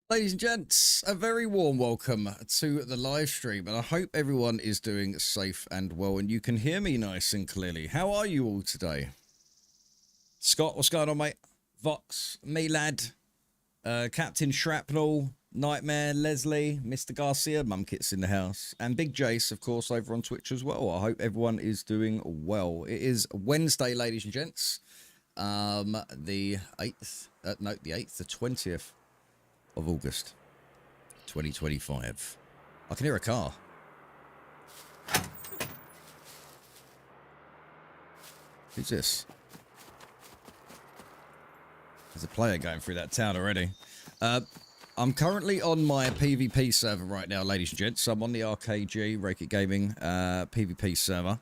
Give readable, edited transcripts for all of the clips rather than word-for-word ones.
Ladies and gents, a very warm welcome to the live stream, and I hope everyone is doing safe and well, and you can hear me nice and clearly. How are you all today? Scott, what's going on, mate? Vox, me lad, Captain Shrapnel, Nightmare, Leslie, Mr. Garcia, Mumkit's in the house, and Big Jace, of course, over on Twitch as well. I hope everyone is doing well. It is Wednesday, ladies and gents, the 8th, the 8th, the 20th. Of August 2025. I can hear a car. Who's this? There's a player going through that town already. I'm currently on my PvP server right now, ladies and gents. So I'm on the RKG, raykitgaming PvP server.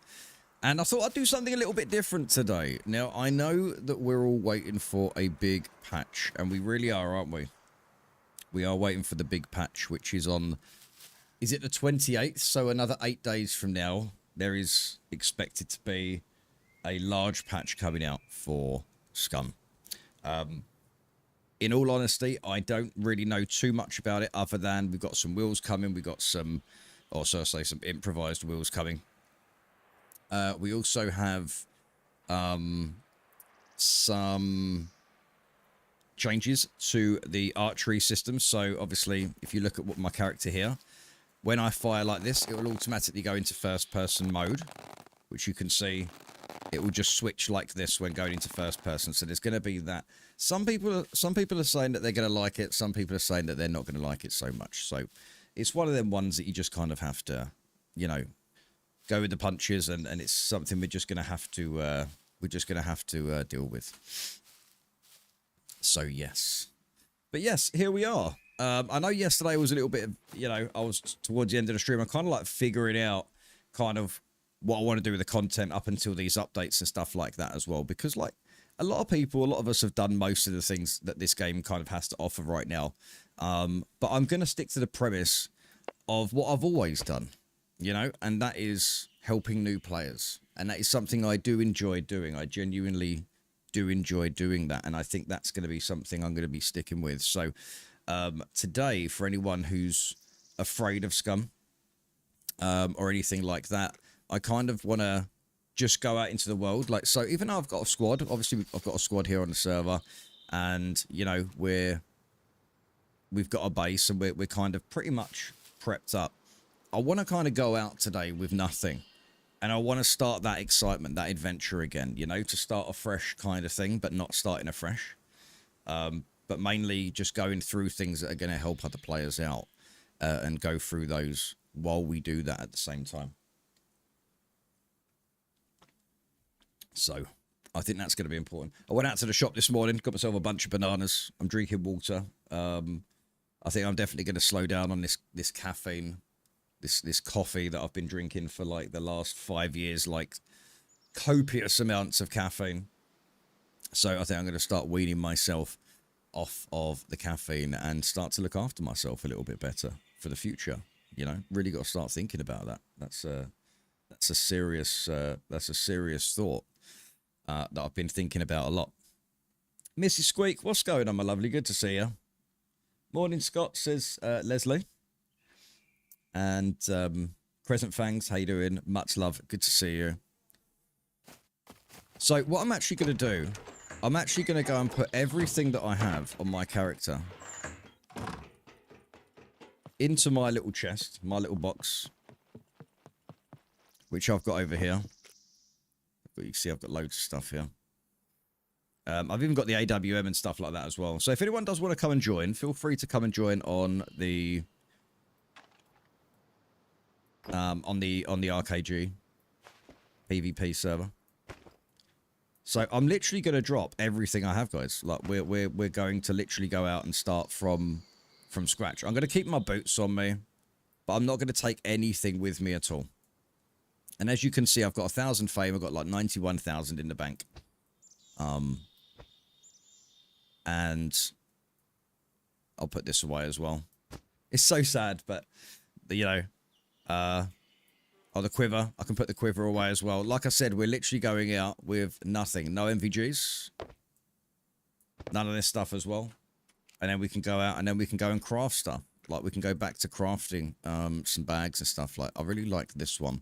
And I thought I'd do something a little bit different today. Now, I know that we're all waiting for a big patch, and we really are, aren't we? We are waiting for the big patch, which is on, is it the 28th? So another 8 days from now, there is expected to be a large patch coming out for Scum. In all honesty, I don't really know too much about it other than we've got some wheels coming. We've got some, also say some improvised wheels coming. We also have some changes to the archery system. So obviously, if you look at what my character here, when I fire like this, it will automatically go into first person mode, which you can see it will just switch like this when going into first person. So there's going to be that. Some people are saying that they're going to like it. Some people are saying that they're not going to like it so much. So it's one of them ones that you just kind of have to, you know, go with the punches, and it's something we're just going to have to deal with. So, yes. But, yes, here we are. I know yesterday was a little bit of, you know, I was towards the end of the stream. I kind of like figuring out kind of what I want to do with the content up until these updates and stuff like that as well. Because, like, a lot of us have done most of the things that this game kind of has to offer right now. But I'm going to stick to the premise of what I've always done, you know, and that is helping new players. And that is something I do enjoy doing. I genuinely do enjoy doing that, and I think that's going to be something I'm going to be sticking with. So today, for anyone who's afraid of Scum or anything like that, I kind of want to just go out into the world. Like, so even though I've got a squad, obviously I've got a squad here on the server, and you know, we've got a base, and we're kind of pretty much prepped up. I want to kind of go out today with nothing. And I want to start that excitement, that adventure again, you know, to start a fresh kind of thing, but not starting afresh. But mainly just going through things that are going to help other players out and go through those while we do that at the same time. So I think that's going to be important. I went out to the shop this morning, got myself a bunch of bananas. I'm drinking water. I think I'm definitely going to slow down on this caffeine. This coffee that I've been drinking for like the last 5 years, like copious amounts of caffeine. So I think I'm going to start weaning myself off of the caffeine and start to look after myself a little bit better for the future. You know, really got to start thinking about that. That's a serious thought that I've been thinking about a lot. Mrs. Squeak, what's going on, my lovely? Good to see you. Morning, Scott, says Leslie. And Crescent Fangs, how you doing? Much love. Good to see you. So what I'm actually going to do, I'm actually going to go and put everything that I have on my character into my little chest, my little box, which I've got over here. You can see I've got loads of stuff here. I've even got the AWM and stuff like that as well. So if anyone does want to come and join, feel free to come and join on the RKG PvP server. So I'm literally going to drop everything I have, guys. Like we're going to literally go out and start from scratch. I'm going to keep my boots on me, but I'm not going to take anything with me at all. And as you can see, I've got 1,000 fame. I've got like 91,000 in the bank. And I'll put this away as well. It's so sad, but you know. Oh, the quiver. I can put the quiver away as well. Like I said, we're literally going out with nothing. No MVGs. None of this stuff as well. and then we can go out and then we can go and craft stuff. Like we can go back to crafting some bags and stuff. Like I really like this one.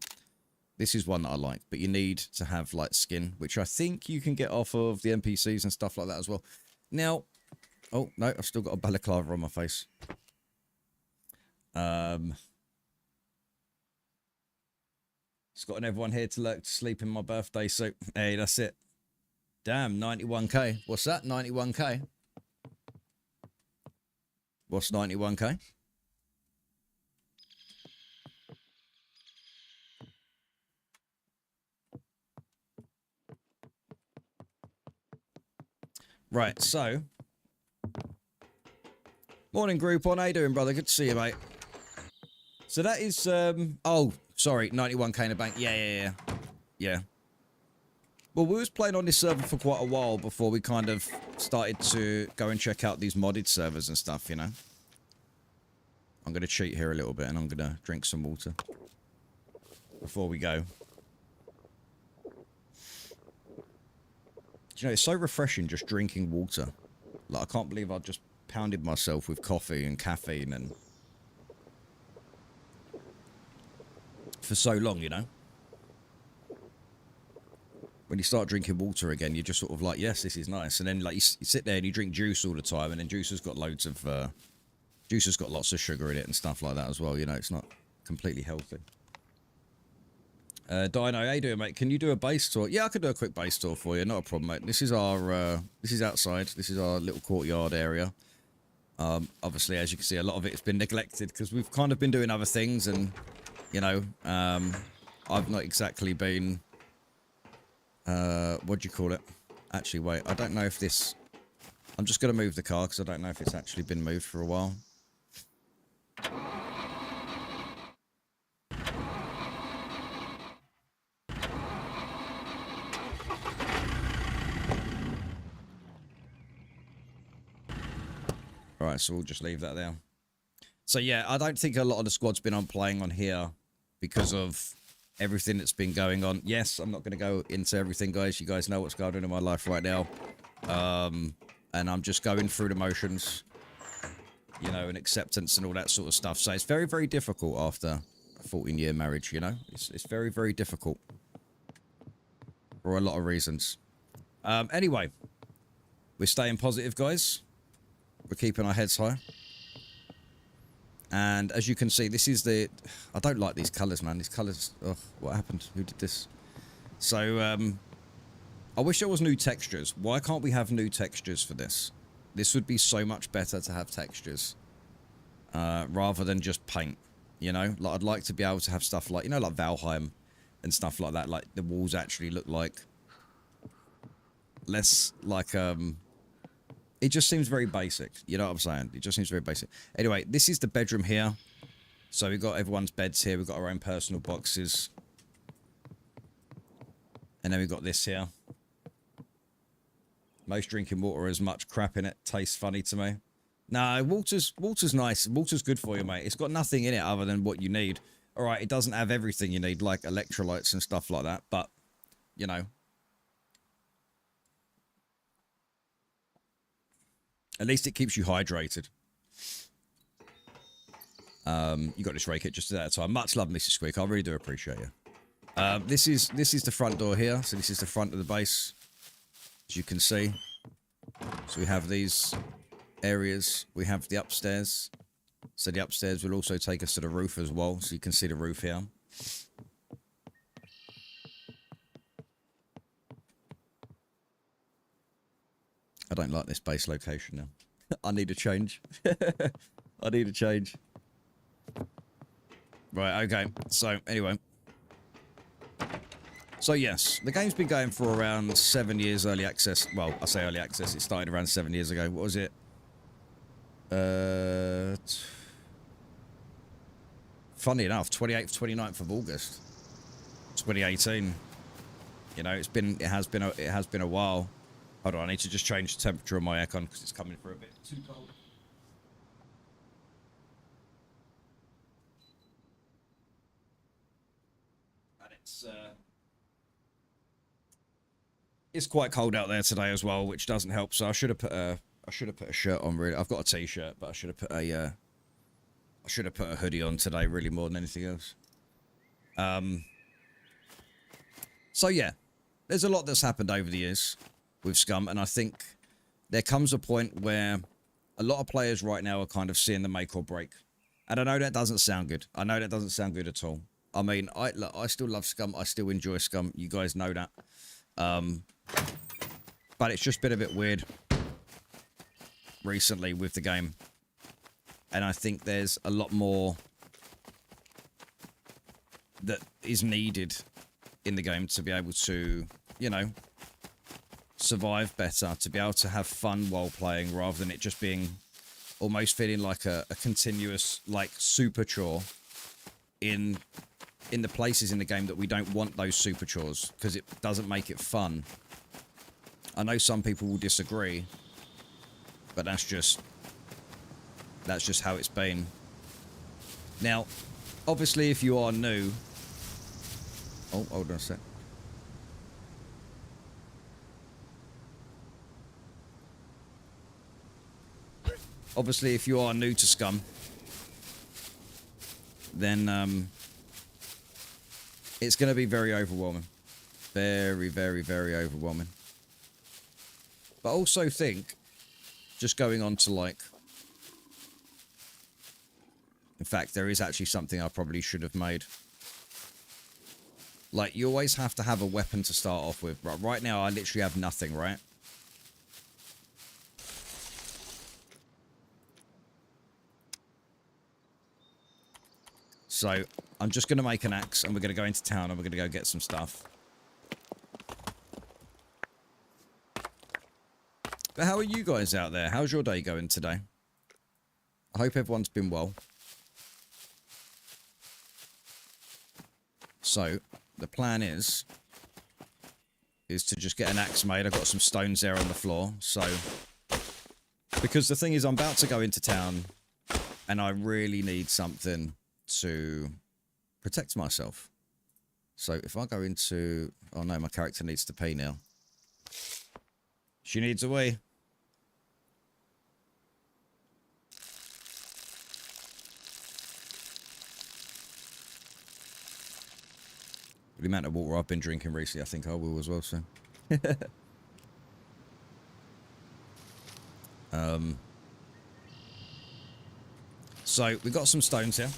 This is one that I like, but you need to have like skin, which I think you can get off of the NPCs and stuff like that as well. Now, oh no, I've still got a balaclava on my face. It's gotten everyone here to lurk to sleep in my birthday suit. Hey, that's it. Damn, 91k. What's that? 91k. What's 91k? Right, so. Morning, Groupon. How you doing, brother? Good to see you, mate. So that is, oh, sorry, 91k in the bank. Yeah. Well, we was playing on this server for quite a while before we kind of started to go and check out these modded servers and stuff, you know. I'm going to cheat here a little bit and I'm going to drink some water before we go. Do you know, it's so refreshing just drinking water. Like, I can't believe I just pounded myself with coffee and caffeine and for so long, you know. When you start drinking water again, you're just sort of like, yes, this is nice. And then like you sit there and you drink juice all the time, and then juice has got loads of juice has got lots of sugar in it and stuff like that as well. You know, it's not completely healthy. Dino, how you doing, mate? Can you do a base tour? Yeah, I could do a quick base tour for you. Not a problem, mate. This is our this is outside. This is our little courtyard area. Obviously, as you can see, a lot of it has been neglected because we've kind of been doing other things, and you know, I've not exactly been. What do you call it? Actually, wait, I don't know if this... I'm just going to move the car because I don't know if it's actually been moved for a while. Alright, so we'll just leave that there. So yeah, I don't think a lot of the squad's been on playing on here because of everything that's been going on. Yes, I'm not going to go into everything, guys. You guys know what's going on in my life right now. And I'm just going through the motions, you know, and acceptance and all that sort of stuff. So it's very, very difficult after a 14-year marriage, you know. It's very, very difficult for a lot of reasons. Anyway, we're staying positive, guys. We're keeping our heads high. And as you can see, this is the... I don't like these colours, man. These colours... Oh, what happened? Who did this? So, I wish there was new textures. Why can't we have new textures for this? This would be so much better to have textures. Rather than just paint, you know? Like, I'd like to be able to have stuff like... You know, like Valheim and stuff like that. Like, the walls actually look like... Less like, It just seems very basic. You know what I'm saying? It just seems very basic. Anyway, this is the bedroom here. So we've got everyone's beds here. We've got our own personal boxes. And then we've got this here. Most drinking water has much crap in it. Tastes funny to me. No, water's nice. Water's good for you, mate. It's got nothing in it other than what you need. All right, it doesn't have everything you need, like electrolytes and stuff like that. But, you know... At least it keeps you hydrated. You got this, Ray Kit, just at that time. Much love, Mrs. Squeak. I really do appreciate you. This is the front door here. So this is the front of the base, as you can see. So we have these areas. We have the upstairs. So the upstairs will also take us to the roof as well. So you can see the roof here. I don't like this base location now. I need a change. I need a change. Right, okay. So, anyway. So, yes. The game's been going for around 7 years early access. Well, I say early access. It started around 7 years ago. What was it? Funny enough, 28th, 29th of August. 2018. You know, it has been a while. Hold on, I need to just change the temperature on my aircon because it's coming for a bit too cold. And it's quite cold out there today as well, which doesn't help. So I should have put a I should have put a shirt on. Really, I've got a t-shirt, but I should have put a hoodie on today. Really, more than anything else. So yeah, there's a lot that's happened over the years with Scum, and I think there comes a point where a lot of players right now are kind of seeing the make or break. And I know that doesn't sound good. I know that doesn't sound good at all. I mean, I still love Scum. I still enjoy Scum. You guys know that. But it's just been a bit weird recently with the game. And I think there's a lot more that is needed in the game to be able to, you know, survive better, to be able to have fun while playing rather than it just being almost feeling like a continuous, like, super chore in the places in the game that we don't want those super chores because it doesn't make it fun. I know some people will disagree, but that's just how it's been. Now, obviously, if you are new... Oh, hold on a sec. Obviously, if you are new to Scum, then it's going to be very overwhelming. Very, very, very overwhelming. But I also think, just going on to, like... In fact, there is actually something I probably should have made. Like, you always have to have a weapon to start off with. Right now, I literally have nothing, right? So, I'm just going to make an axe, and we're going to go into town, and we're going to go get some stuff. But how are you guys out there? How's your day going today? I hope everyone's been well. So, the plan is to just get an axe made. I've got some stones there on the floor. So, because the thing is, I'm about to go into town, and I really need something to protect myself. So, if I go into... Oh no, my character needs to pee now. She needs a wee. The amount of water I've been drinking recently, I think I will as well soon. So, we got some stones here.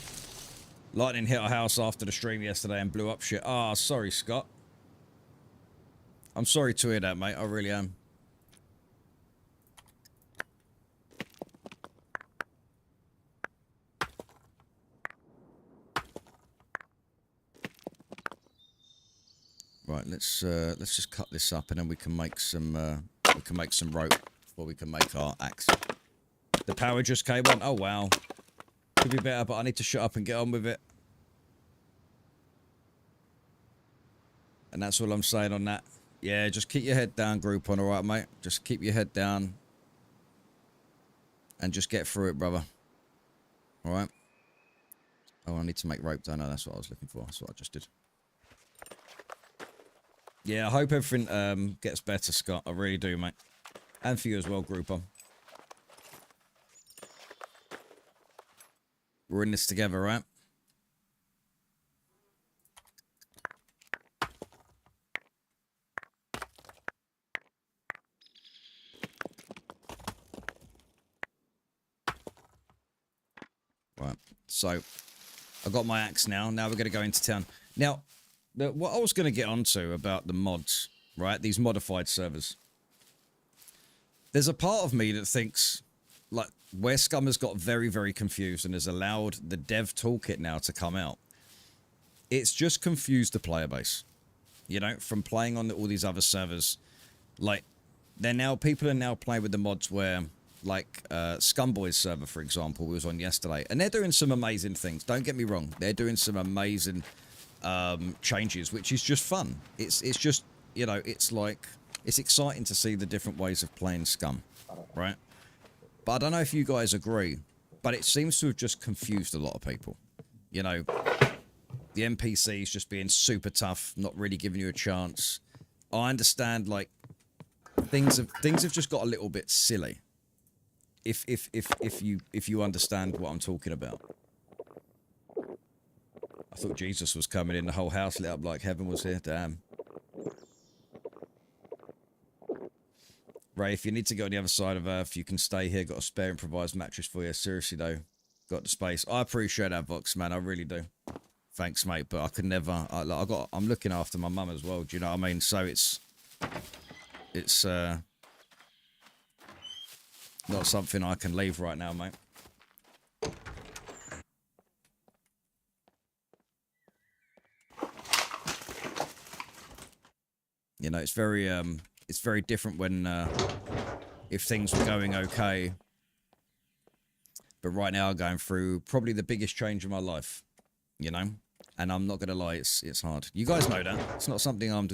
Lightning hit our house after the stream yesterday and blew up shit. Ah, sorry, Scott. I'm sorry to hear that, mate. I really am. Right, let's just cut this up and then we can make some rope before we can make our axe. The power just came on. Oh wow. Could be better, but I need to shut up and get on with it. And that's all I'm saying on that. Yeah, just keep your head down, Groupon, alright, mate? Just keep your head down. And just get through it, brother. Alright? Oh, I need to make rope, don't I? That's what I was looking for. That's what I just did. Yeah, I hope everything gets better, Scott. I really do, mate. And for you as well, Groupon. We're in this together, right? Right. So, I've got my axe now. Now we're going to go into town. Now, what I was going to get onto about the mods, right? These modified servers. There's a part of me that thinks, like, where Scum has got very, very confused and has allowed the dev toolkit now to come out, it's just confused the player base. You know, from playing on all these other servers, like, people are now playing with the mods where, like, Scumboys server, for example, was on yesterday, and they're doing some amazing things. Don't get me wrong. They're doing some amazing changes, which is just fun. It's just, you know, it's like, it's exciting to see the different ways of playing Scum, right? But I don't know if you guys agree, but it seems to have just confused a lot of people. You know, the NPCs just being super tough, not really giving you a chance. I understand, like, things have just got a little bit silly, if you understand what I'm talking about. I thought Jesus was coming in. The whole house lit up like heaven was here. Damn. Ray, if you need to go on the other side of Earth, you can stay here. Got a spare improvised mattress for you. Seriously, though. Got the space. I appreciate that, Vox, man. I really do. Thanks, mate. But I could never... I'm looking after my mum as well. Do you know what I mean? So it's not something I can leave right now, mate. You know, it's very different when if things were going okay. But right now I'm going through probably the biggest change of my life, you know? And I'm not gonna lie, it's hard. You guys know that. It's not something I'm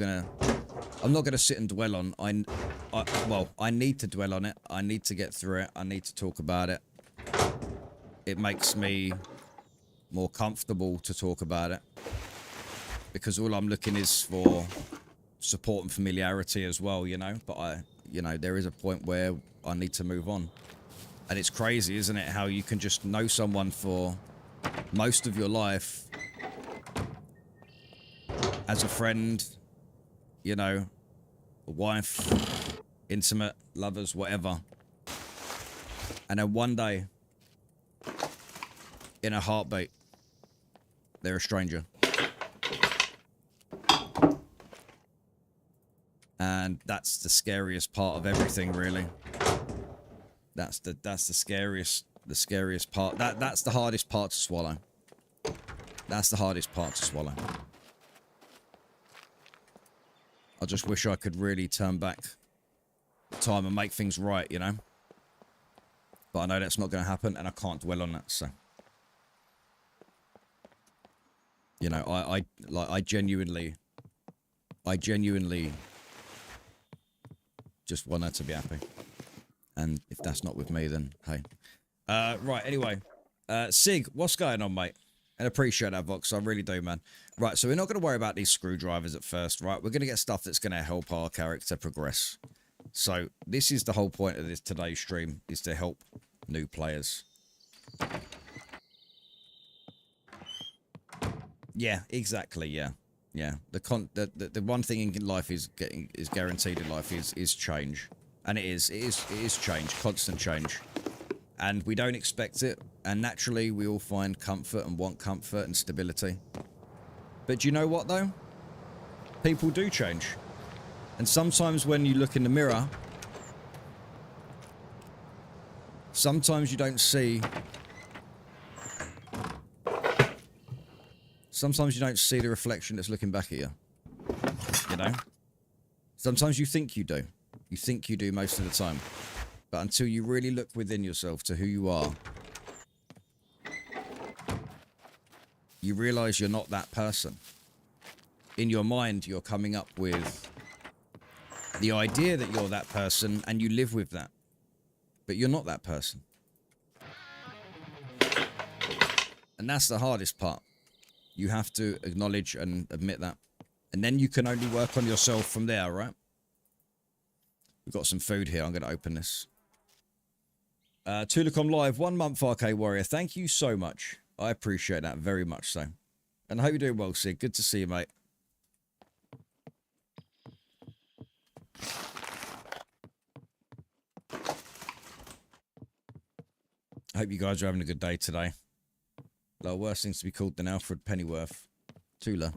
not gonna sit and dwell on. Well, I need to dwell on it. I need to get through it. I need to talk about it. It makes me more comfortable to talk about it. Because all I'm looking is for support and familiarity as well, you know? But there is a point where I need to move on. And it's crazy, isn't it? How you can just know someone for most of your life as a friend, you know, a wife, intimate, lovers, whatever. And then one day, in a heartbeat, they're a stranger. And that's the scariest part of everything, really. That's the scariest part. That's the hardest part to swallow. That's the hardest part to swallow. I just wish I could really turn back time and make things right, you know? But I know that's not going to happen, and I can't dwell on that, so... You know, I genuinely just want her to be happy. And if that's not with me, then hey. Right, anyway. Sig, what's going on, mate? And appreciate that, Vox. I really do, man. Right, so we're not going to worry about these screwdrivers at first, right? We're going to get stuff that's going to help our character progress. So this is the whole point of this today's stream, is to help new players. Yeah, exactly, yeah. Yeah. The one thing in life is guaranteed in life is change. And it is change, constant change. And we don't expect it, and naturally we all find comfort and want comfort and stability. But do you know what, though? People do change. And sometimes when you look in the mirror, sometimes you don't see... Sometimes you don't see the reflection that's looking back at you. You know? Sometimes you think you do. You think you do most of the time. But until you really look within yourself to who you are, you realize you're not that person. In your mind, you're coming up with the idea that you're that person, and you live with that. But you're not that person. And that's the hardest part. You have to acknowledge and admit that. And then you can only work on yourself from there, right? We've got some food here. I'm going to open this. Tulicom Live, 1 month, RK Warrior. Thank you so much. I appreciate that very much so. And I hope you're doing well, Sid. Good to see you, mate. I hope you guys are having a good day today. There are worse things to be called than Alfred Pennyworth. Tula.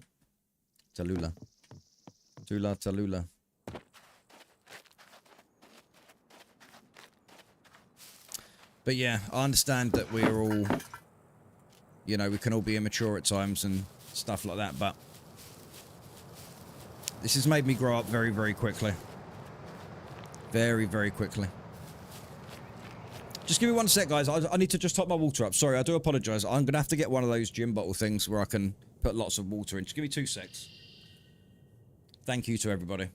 Tallulah. Tula, Tallulah. But yeah, I understand that we're all, you know, we can all be immature at times and stuff like that, but this has made me grow up very, very quickly. Very, very quickly. Just give me 1 sec, guys. I need to just top my water up. Sorry, I do apologise. I'm going to have to get one of those gym bottle things where I can put lots of water in. Just give me 2 secs. Thank you to everybody.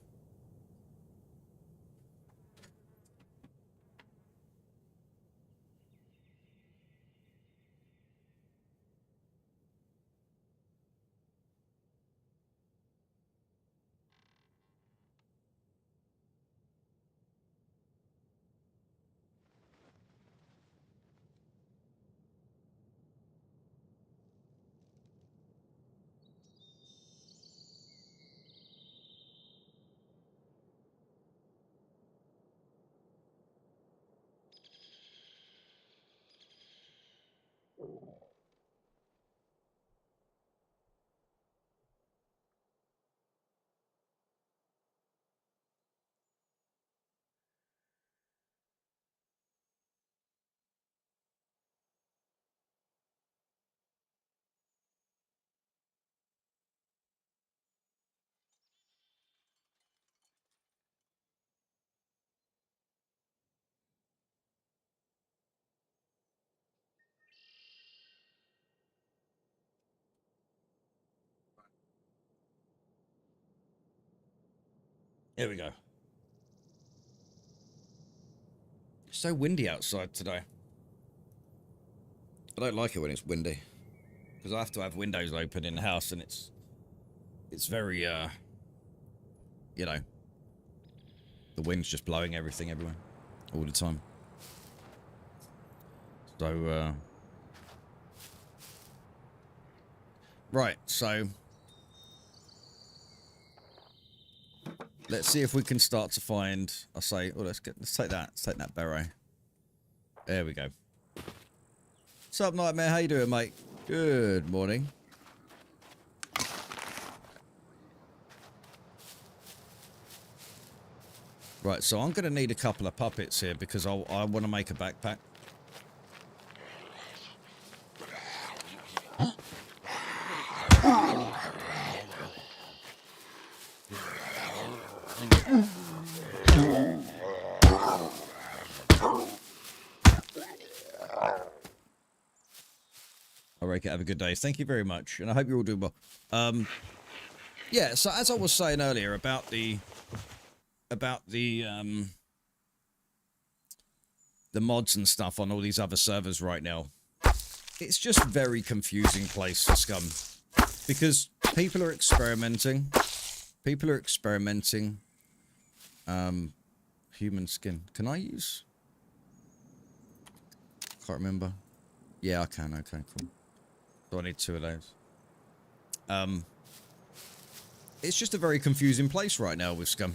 Here we go. It's so windy outside today. I don't like it when it's windy. Because I have to have windows open in the house and it's very, you know, the wind's just blowing everything everywhere. All the time. So, right, so let's see if we can start to find. I'll say, oh, let's take that. Let's take that beret. There we go. What's up, Nightmare? How you doing, mate? Good morning. Right, so I'm going to need a couple of puppets here because I want to make a backpack. All right, have a good day. Thank you very much, and I hope you're all doing well. Yeah, so as I was saying earlier about the mods and stuff on all these other servers right now, it's just a very confusing place for Scum because people are experimenting. Human skin. Can I use? Can't remember. Yeah, I can. Okay, cool. So I need 2 of those. It's just a very confusing place right now with Scum.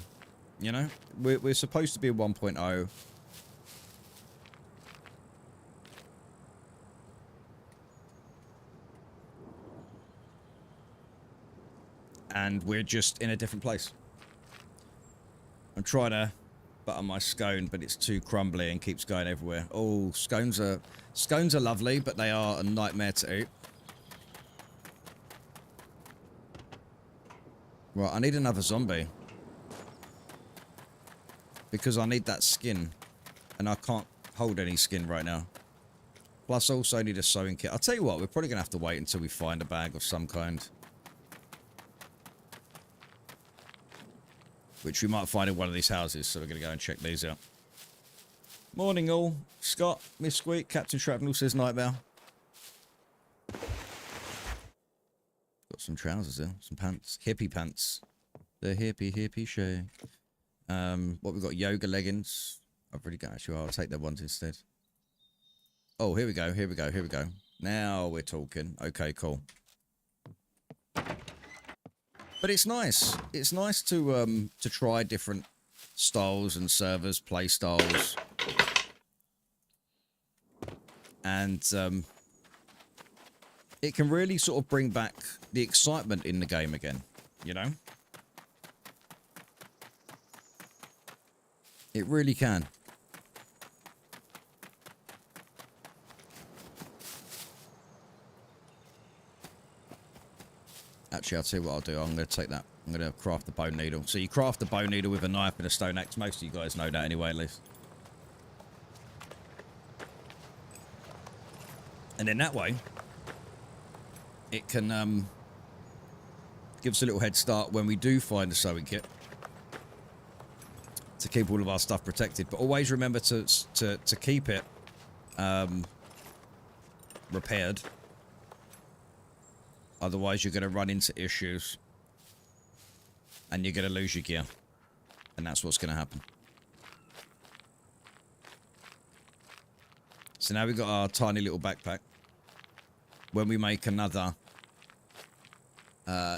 You know, we're supposed to be a 1.0. And we're just in a different place. I'm trying to butter my scone, but it's too crumbly and keeps going everywhere. Oh, scones are lovely, but they are a nightmare to eat. Right, I need another zombie. Because I need that skin. And I can't hold any skin right now. Plus, I also need a sewing kit. I'll tell you what, we're probably going to have to wait until we find a bag of some kind. Which we might find in one of these houses, so we're going to go and check these out. Morning all. Scott, Miss Squeak, Captain Shrapnel says Nightmare. Got some trousers there, some pants. Hippie pants. They're hippie shake. What we've got, yoga leggings. I've already got, actually, I'll take that ones instead. Oh, here we go. Now we're talking. Okay, cool. But it's nice. It's nice to try different styles and servers, play styles. And it can really sort of bring back the excitement in the game again, you know? It really can. Actually, I'll tell you what I'll do. I'm going to take that. I'm going to craft the bone needle. So you craft the bone needle with a knife and a stone axe. Most of you guys know that anyway, at least. And then that way, it can give us a little head start when we do find a sewing kit to keep all of our stuff protected. But always remember to keep it repaired. Otherwise, you're going to run into issues. And you're going to lose your gear. And that's what's going to happen. So now we've got our tiny little backpack. When we make another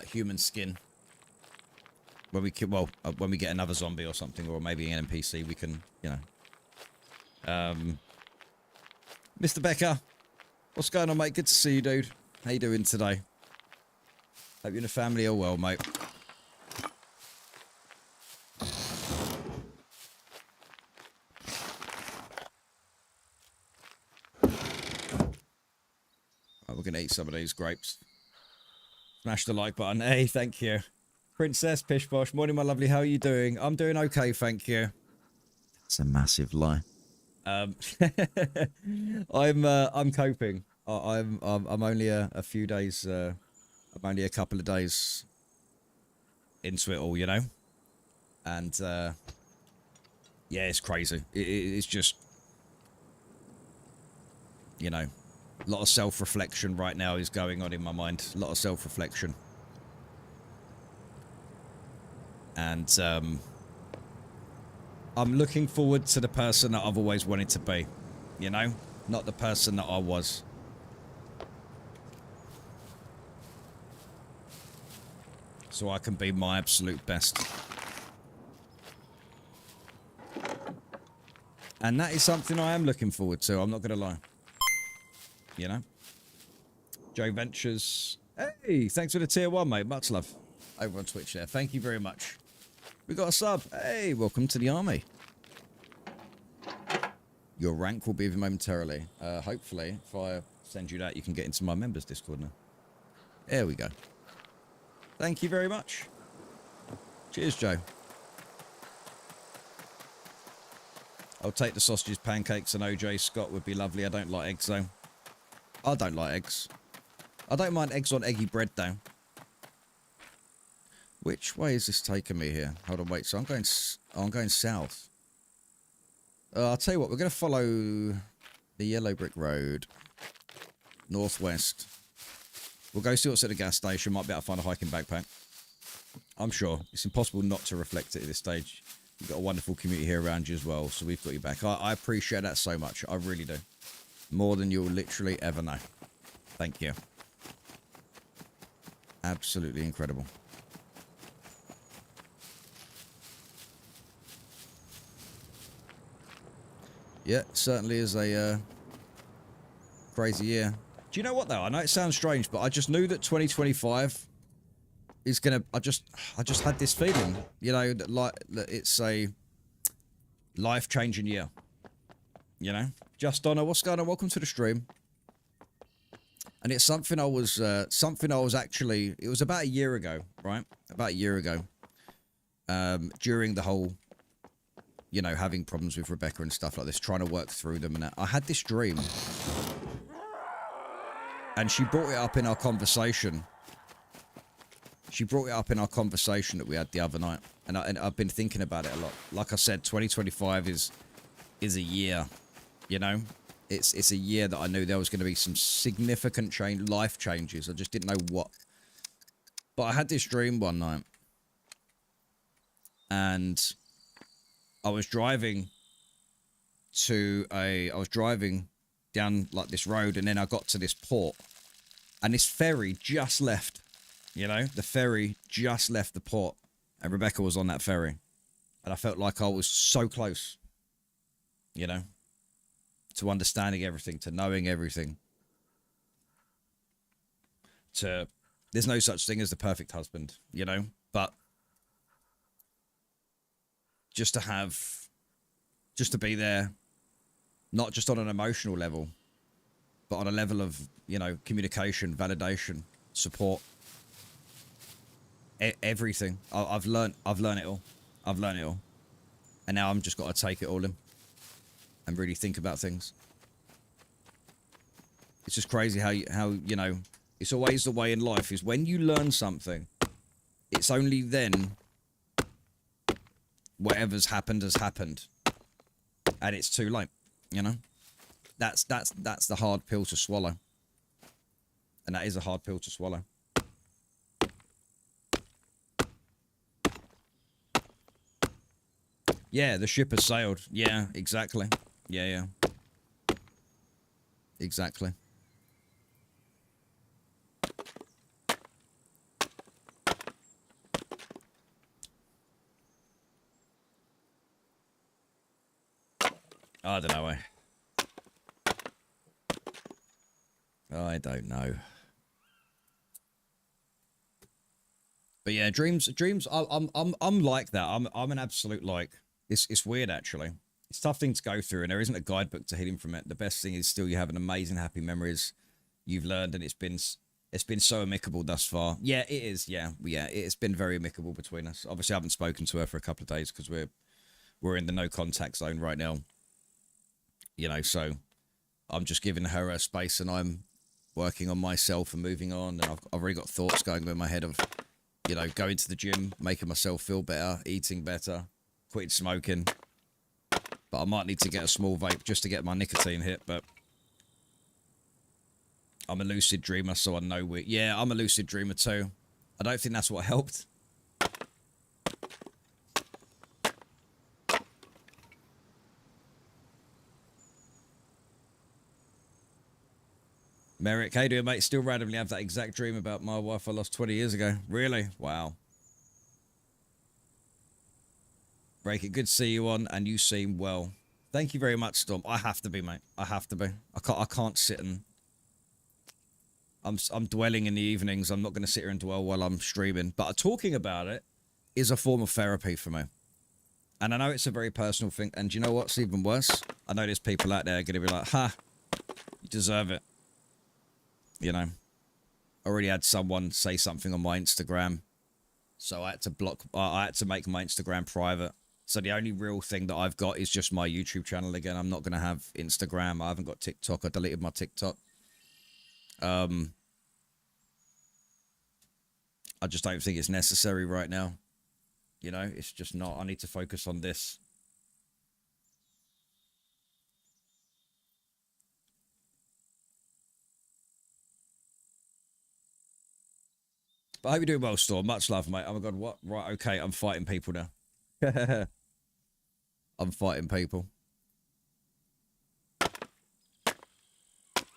human skin. When we when we get another zombie or something. Or maybe an NPC, we can, you know. Mr. Becker. What's going on, mate? Good to see you, dude. How you doing today? Hope you and the family are well, mate. Right, we're going to eat some of these grapes. Smash the like button. Hey, thank you. Princess Pishposh. Morning, my lovely. How are you doing? I'm doing okay, thank you. That's a massive lie. I'm coping. I'm only a few days. I'm only a couple of days into it all, you know. And yeah, it's crazy. It's just, you know, a lot of self-reflection right now is going on in my mind. A lot of self-reflection. And I'm looking forward to the person that I've always wanted to be, you know? Not the person that I was. So I can be my absolute best. And that is something I am looking forward to, I'm not going to lie. You know? Joe Ventures. Hey, thanks for the tier 1, mate. Much love. Over on Twitch there. Thank you very much. We got a sub. Hey, welcome to the army. Your rank will be with you momentarily. Hopefully, if I send you that, you can get into my members Discord now. There we go. Thank you very much. Cheers, Joe. I'll take the sausages, pancakes, and OJ Scott would be lovely. I don't like eggs, though. I don't like eggs. I don't mind eggs on eggy bread, though. Which way is this taking me here? Hold on, wait. So I'm going south. I'll tell you what. We're going to follow the yellow brick road. Northwest. We'll go see what's at the gas station. Might be able to find a hiking backpack. I'm sure. It's impossible not to reflect it at this stage. You've got a wonderful community here around you as well, so we've got you back. I appreciate that so much. I really do. More than you'll literally ever know. Thank you. Absolutely incredible. Yeah, certainly is a crazy year. Do you know what though? I know it sounds strange, but I just knew that 2025 is gonna. I just had this feeling, you know, that it's a life-changing year. You know, Just Donna, what's going on? Welcome to the stream. And it's something I was actually. It was about a year ago, right? About a year ago. During the whole, you know, having problems with Rebecca and stuff like this, trying to work through them, and I had this dream. And she brought it up in our conversation. She brought it up in our conversation that we had the other night. And I've been thinking about it a lot. Like I said, 2025 is a year, you know? It's a year that I knew there was going to be some significant life changes. I just didn't know what. But I had this dream one night. And I was driving down like this road, and then I got to this port, and this ferry just left, you know, the ferry just left the port, and Rebecca was on that ferry, and I felt like I was so close, you know, to understanding everything, to knowing everything, to, there's no such thing as the perfect husband, you know, but just to be there, not just on an emotional level, but on a level of, you know, communication, validation, support, everything. I've learned it all. I've learned it all. And now I'm just got to take it all in and really think about things. It's just crazy how you know, it's always the way in life is when you learn something, it's only then whatever's happened has happened. And it's too late, you know? That's the hard pill to swallow. And that is a hard pill to swallow. Yeah, the ship has sailed. Yeah, exactly. Yeah. Exactly. I don't know. I don't know. But yeah, dreams. I'm like that. I'm an absolute like. It's weird actually. It's a tough thing to go through, and there isn't a guidebook to healing from it. The best thing is still you have an amazing happy memories you've learned, and it's been so amicable thus far. Yeah, it is. Yeah, it's been very amicable between us. Obviously, I haven't spoken to her for a couple of days because we're in the no contact zone right now. You know, so I'm just giving her a space, and I'm working on myself and moving on. And I've already got thoughts going in my head of You know, going to the gym, making myself feel better, eating better, quitting smoking. But I might need to get a small vape just to get my nicotine hit, but I'm a lucid dreamer, so I know yeah, I'm a lucid dreamer too. I don't think that's what helped. Merrick, how you doing, mate? Still randomly have that exact dream about my wife I lost 20 years ago. Really? Wow. Break it. Good to see you on, and you seem well. Thank you very much, Storm. I have to be, mate. I have to be. I can't sit and... I'm dwelling in the evenings. I'm not going to sit here and dwell while I'm streaming. But talking about it is a form of therapy for me. And I know it's a very personal thing. And do you know what's even worse? I know there's people out there going to be like, ha, you deserve it. You know, I already had someone say something on my Instagram. So I had to I had to make my Instagram private. So the only real thing that I've got is just my YouTube channel again. I'm not going to have Instagram. I haven't got TikTok. I deleted my TikTok. I just don't think it's necessary right now. You know, it's just not. I need to focus on this. But I hope you're doing well, Storm. Much love, mate. Oh my God, what? Right, okay, I'm fighting people now. I'm fighting people.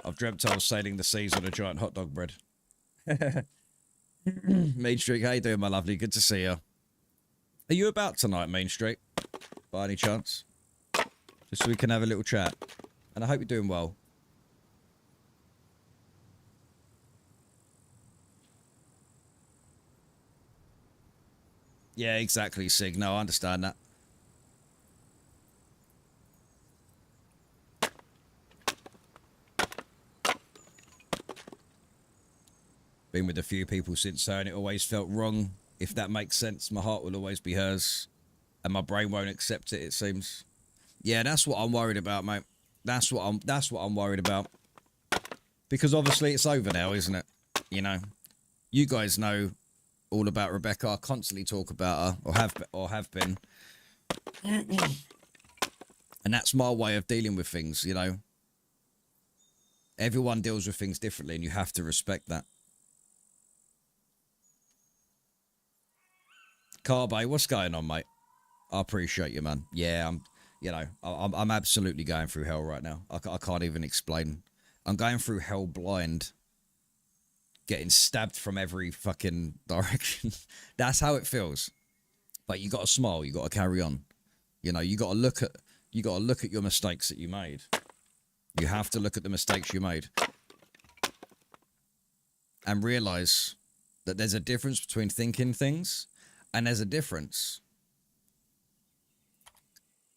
I've dreamt I was sailing the seas on a giant hot dog bread. Main Street, how you doing, my lovely? Good to see you. Are you about tonight, Main Street? By any chance? Just so we can have a little chat. And I hope you're doing well. Yeah, exactly, Sig. No, I understand that. Been with a few people since her, and it always felt wrong. If that makes sense, my heart will always be hers, and my brain won't accept it. It seems. Yeah, that's what I'm worried about, mate. That's what I'm worried about. Because obviously it's over now, isn't it? You know, you guys know all about Rebecca. I constantly talk about her, or have been. And that's my way of dealing with things, you know. Everyone deals with things differently, and you have to respect that. Carbe, what's going on, mate? I appreciate you, man. Yeah, I'm absolutely going through hell right now. I can't even explain. I'm going through hell blind, getting stabbed from every fucking direction. That's how it feels. But you got to smile. You got to carry on. You know, you got to look at your mistakes that you made. You have to look at the mistakes you made and realize that there's a difference between thinking things and there's a difference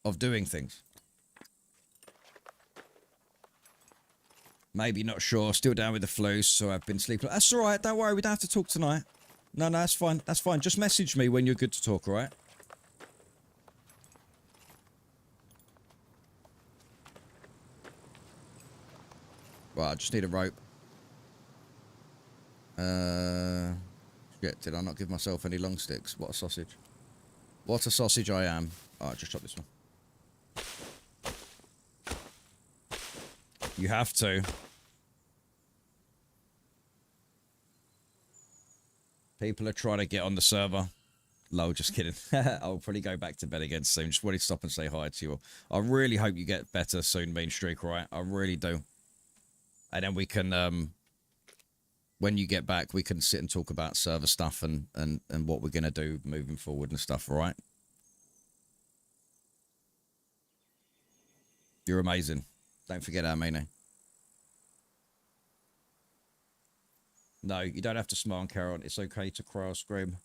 of doing things. Maybe not sure. Still down with the flu, so I've been sleeping. That's all right. Don't worry. We don't have to talk tonight. No, that's fine. That's fine. Just message me when you're good to talk, all right? Right, I just need a rope. Shit, did I not give myself any long sticks? What a sausage. What a sausage I am. Alright, just chop this one. You have to. People are trying to get on the server. Lol, just kidding. I'll probably go back to bed again soon. Just wanted to stop and say hi to you all. I really hope you get better soon, Mean Streak, right? I really do. And then we can, when you get back, we can sit and talk about server stuff and what we're going to do moving forward and stuff, all right? You're amazing. Don't forget our meaning. No, you don't have to smile and carry on. It's okay to cry or scream.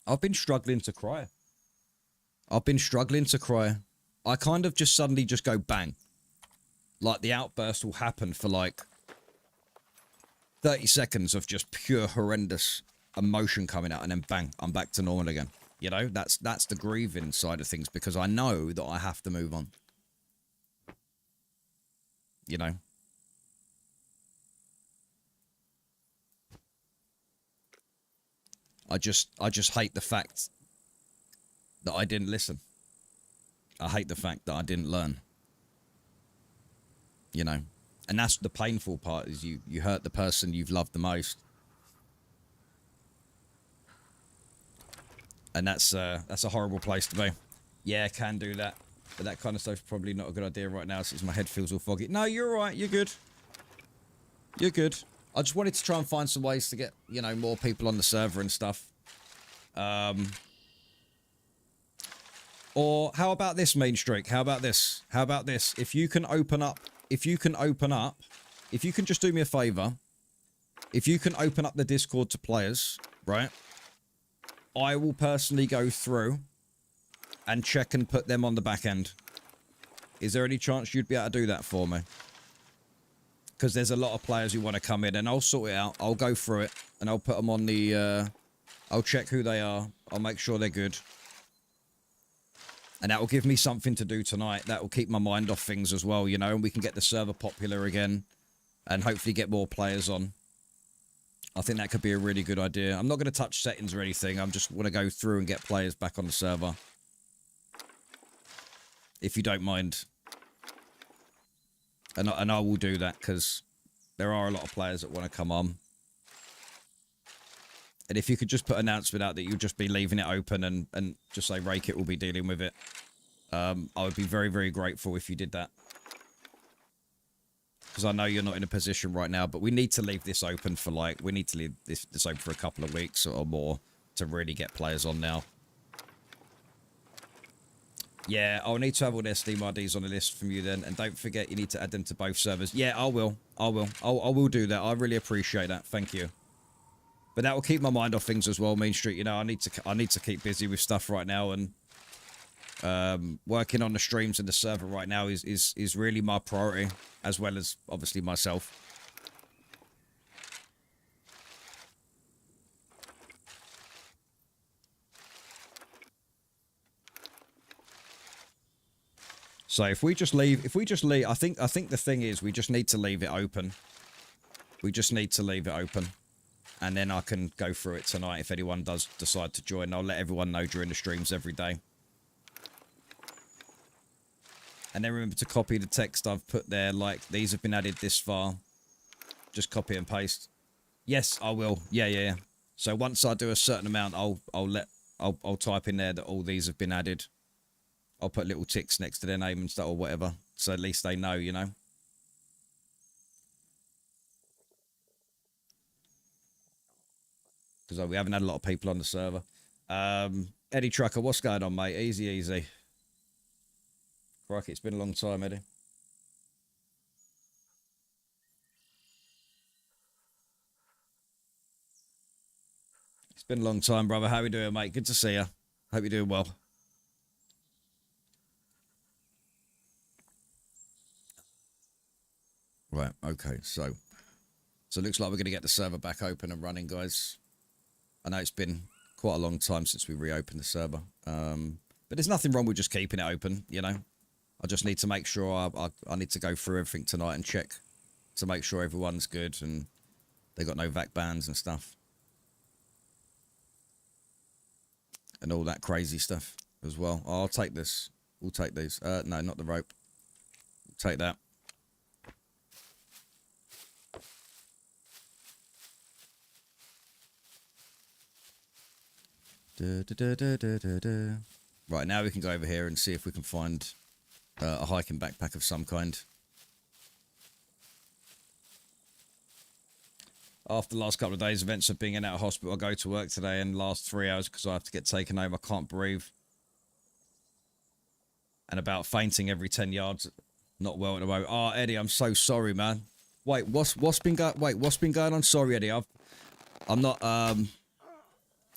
I've been struggling to cry. I've been struggling to cry. I kind of just suddenly just go bang. Like the outburst will happen for like 30 seconds of just pure horrendous emotion coming out and then bang, I'm back to normal again. You know, that's the grieving side of things because I know that I have to move on. You know. I just hate the fact that I didn't listen. I hate the fact that I didn't learn. You know, and that's the painful part, is you hurt the person you've loved the most. And that's a horrible place to be. Yeah, can do that. But that kind of stuff's probably not a good idea right now since my head feels all foggy. No, you're all right. You're good. You're good. I just wanted to try and find some ways to get, you know, more people on the server and stuff. Or how about this, Mean Streak? How about this? How about this? If you can open up, if you can just do me a favor, if you can open up the Discord to players, right? I will personally go through and check and put them on the back end. Is there any chance you'd be able to do that for me? Because there's a lot of players who want to come in, and I'll sort it out. I'll go through it, and I'll put them on the... I'll check who they are. I'll make sure they're good. And that will give me something to do tonight. That will keep my mind off things as well, you know, and we can get the server popular again and hopefully get more players on. I think that could be a really good idea. I'm not going to touch settings or anything. I just want to go through and get players back on the server. If you don't mind. And I will do that because there are a lot of players that want to come on. And if you could just put an announcement out that you'll just be leaving it open and just say Raykit will be dealing with it. I would be very, very grateful if you did that. Because I know you're not in a position right now, but we need to leave this open for like, we need to leave this open for a couple of weeks or more to really get players on now. Yeah, I'll need to have all their Steam IDs on the list from you then. And don't forget, you need to add them to both servers. Yeah, I will. I will do that. I really appreciate that. Thank you. But that will keep my mind off things as well, Mean Street. You know, I need to keep busy with stuff right now, and working on the streams and the server right now is really my priority, as well as obviously myself. So if we just leave, I think the thing is we just need to leave it open. We just need to leave it open. And then I can go through it tonight if anyone does decide to join. I'll let everyone know during the streams every day. And then remember to copy the text I've put there, like these have been added this far. Just copy and paste. Yes, I will. Yeah. So once I do a certain amount, I'll type in there that all these have been added. I'll put little ticks next to their name and stuff or whatever. So at least they know, you know. Because we haven't had a lot of people on the server. Eddie Trucker, what's going on, mate? Easy. Crikey, it's been a long time, Eddie. It's been a long time, brother. How are you doing, mate? Good to see you. Hope you're doing well. Right, okay, so it looks like we're going to get the server back open and running, guys. I know it's been quite a long time since we reopened the server. But there's nothing wrong with just keeping it open, you know. I just need to make sure I need to go through everything tonight and check to make sure everyone's good and they got no VAC bans and stuff. And all that crazy stuff as well. Oh, I'll take this. We'll take these. No, not the rope. We'll take that. Right, now we can go over here and see if we can find a hiking backpack of some kind. After the last couple of days, events of being in and out of hospital, I go to work today and last 3 hours because I have to get taken home. I can't breathe. And about fainting every 10 yards. Not well at the moment. Oh, Eddie, I'm so sorry, man. Wait, what's been going on? Sorry, Eddie. I'm not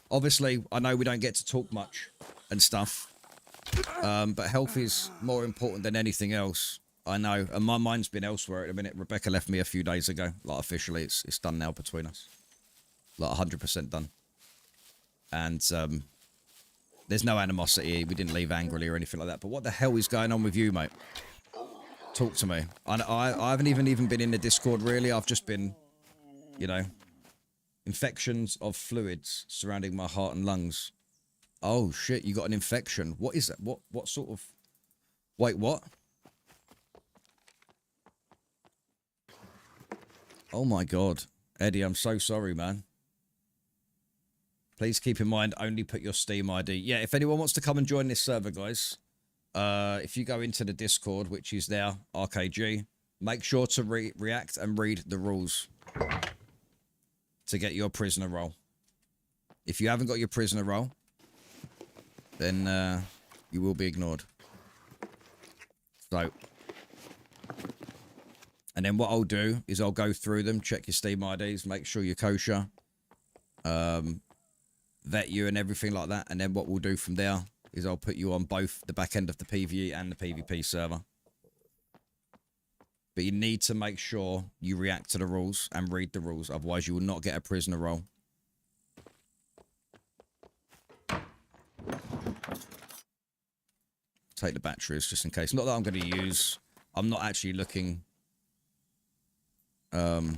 obviously, I know we don't get to talk much and stuff, but health is more important than anything else. I know, and my mind's been elsewhere at the minute. Rebecca left me a few days ago. Like, officially, it's done now between us. Like, 100% done. And there's no animosity. We didn't leave angrily or anything like that. But what the hell is going on with you, mate? Talk to me. I haven't even been in the Discord, really. I've just been, you know, Infections of fluids surrounding my heart and lungs. Oh shit, you got an infection. What is that? What sort of... Wait, what? Oh my god. Eddie, I'm so sorry, man. Please keep in mind, only put your Steam ID. Yeah, if anyone wants to come and join this server, guys, if you go into the Discord, which is there, RKG, make sure to react and read the rules to get your prisoner role. If you haven't got your prisoner role, then you will be ignored. So, and then what I'll do is I'll go through them, check your Steam IDs, make sure you're kosher, vet you and everything like that. And then what we'll do from there is I'll put you on both the back end of the PvE and the PvP server. But you need to make sure you react to the rules and read the rules. Otherwise, you will not get a prisoner role. Take the batteries just in case. Not that I'm going to use... I'm not actually looking... I'm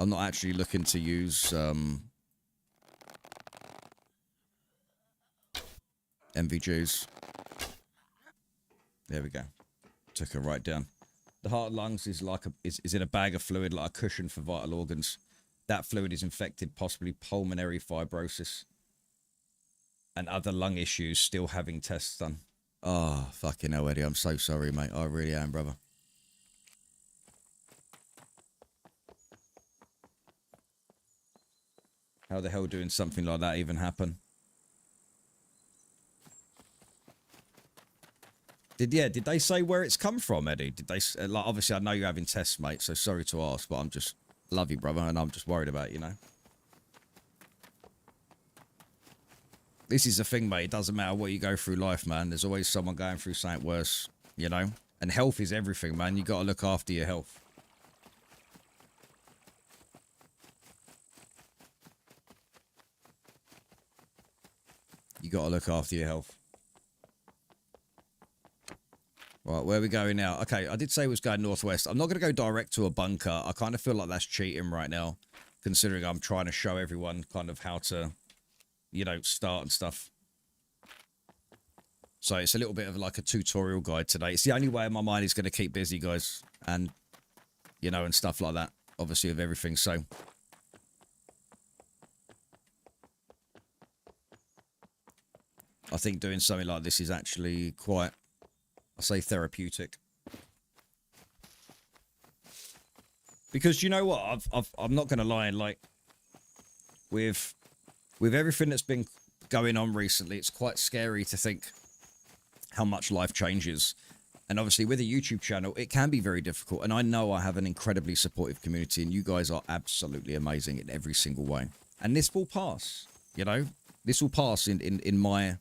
not actually looking to use MVGs. There we go. Took her right down. The heart and lungs is like is in a bag of fluid, like a cushion for vital organs. That fluid is infected, possibly pulmonary fibrosis and other lung issues. Still having tests done. Oh, fucking hell, Eddie. I'm so sorry, mate. I really am, brother. How the hell doing something like that even happen? Did they say where it's come from, Eddie? Did they, like, obviously I know you're having tests, mate, so sorry to ask, but I'm just, love you, brother, and I'm just worried about you, know? This is the thing, mate. It doesn't matter what you go through life, man. There's always someone going through something worse, you know? And health is everything, man. You got to look after your health. You got to look after your health. Right, where are we going now? Okay, I did say we was going northwest. I'm not going to go direct to a bunker. I kind of feel like that's cheating right now, considering I'm trying to show everyone kind of how to, you know, start and stuff. So it's a little bit of like a tutorial guide today. It's the only way my mind is going to keep busy, guys. And, you know, and stuff like that, obviously, of everything. So I think doing something like this is actually quite, I say, therapeutic. Because you know what? I'm not going to lie. Like, with everything that's been going on recently, it's quite scary to think how much life changes. And obviously, with a YouTube channel, it can be very difficult. And I know I have an incredibly supportive community, and you guys are absolutely amazing in every single way. And this will pass, you know? This will pass in my,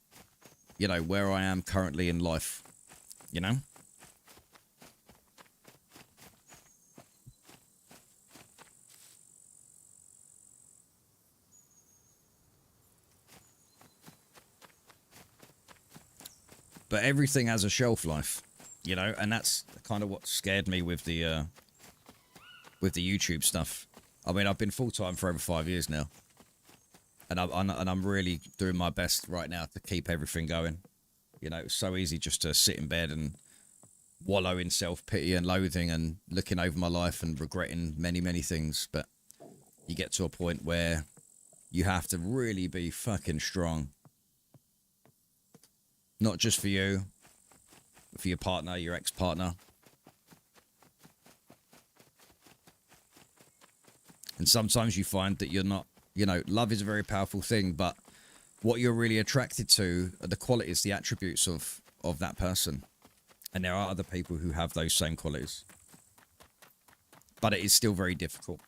you know, where I am currently in life, you know? But everything has a shelf life, you know, and that's kind of what scared me with the YouTube stuff. I mean, I've been full-time for over 5 years now, and I'm really doing my best right now to keep everything going. You know, it's so easy just to sit in bed and wallow in self-pity and loathing and looking over my life and regretting many, many things. But you get to a point where you have to really be fucking strong. Not just for you, but for your partner, your ex-partner. And sometimes you find that you're not, you know, love is a very powerful thing, but what you're really attracted to are the qualities, the attributes of that person. And there are other people who have those same qualities. But it is still very difficult.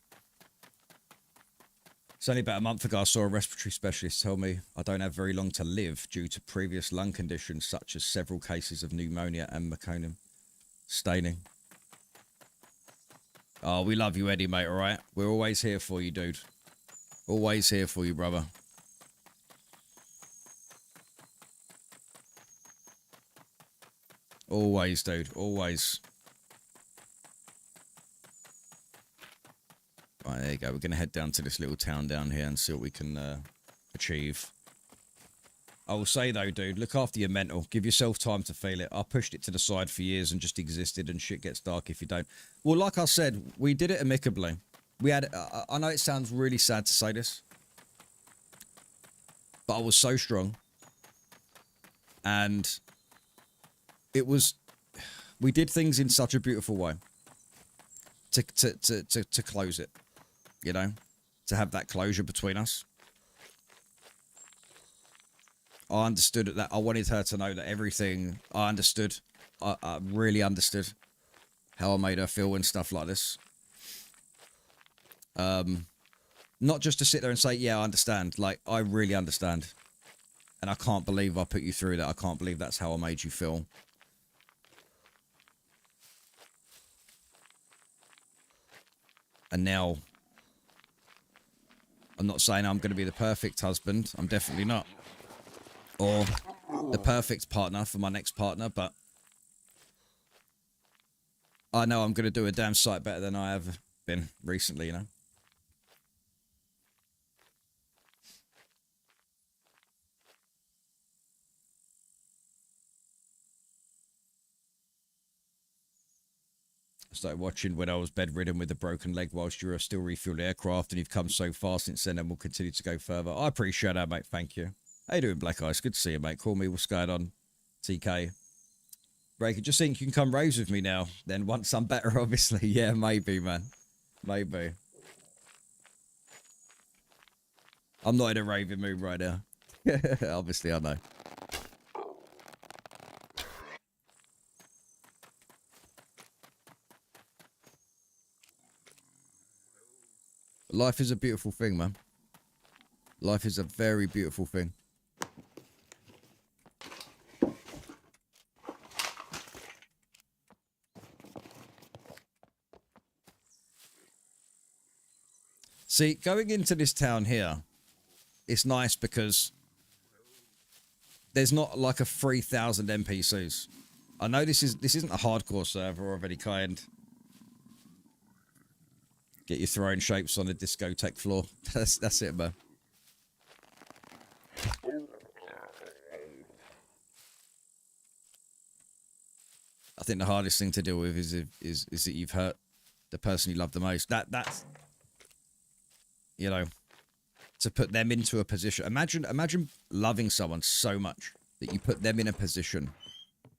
It's only about a month ago I saw a respiratory specialist tell me I don't have very long to live due to previous lung conditions such as several cases of pneumonia and meconium staining. Oh, we love you, Eddie, mate, alright? We're always here for you, dude. Always here for you, brother. Always, dude. Always. Right, there you go. We're going to head down to this little town down here and see what we can achieve. I will say, though, dude, look after your mental. Give yourself time to feel it. I pushed it to the side for years and just existed, and shit gets dark if you don't. Well, like I said, we did it amicably. We had... I know it sounds really sad to say this, but I was so strong. And it was... We did things in such a beautiful way to close it, you know? To have that closure between us. I understood that. I wanted her to know that everything... I understood. I really understood how I made her feel and stuff like this. Not just to sit there and say, yeah, I understand. Like, I really understand. And I can't believe I put you through that. I can't believe that's how I made you feel. And now... I'm not saying I'm going to be the perfect husband. I'm definitely not. Or the perfect partner for my next partner, but I know I'm going to do a damn sight better than I have been recently, you know? I started watching when I was bedridden with a broken leg whilst you were still refueled aircraft, and you've come so far since then and will continue to go further. I appreciate that, mate. Thank you. How you doing, Black Ice? Good to see you, mate. Call me. What's going on? TK. Breaker, just think you can come raves with me now. Then once I'm better, obviously. Yeah, maybe, man. Maybe. I'm not in a raving mood right now. Obviously, I know. Life is a beautiful thing, man. Life is a very beautiful thing. See, going into this town here, it's nice because there's not like a 3,000 NPCs. I know this isn't a hardcore server of any kind. Get your throwing shapes on the discotheque floor. That's it, man. I think the hardest thing to deal with is that you've hurt the person you love the most. That's, you know, to put them into a position. Imagine loving someone so much that you put them in a position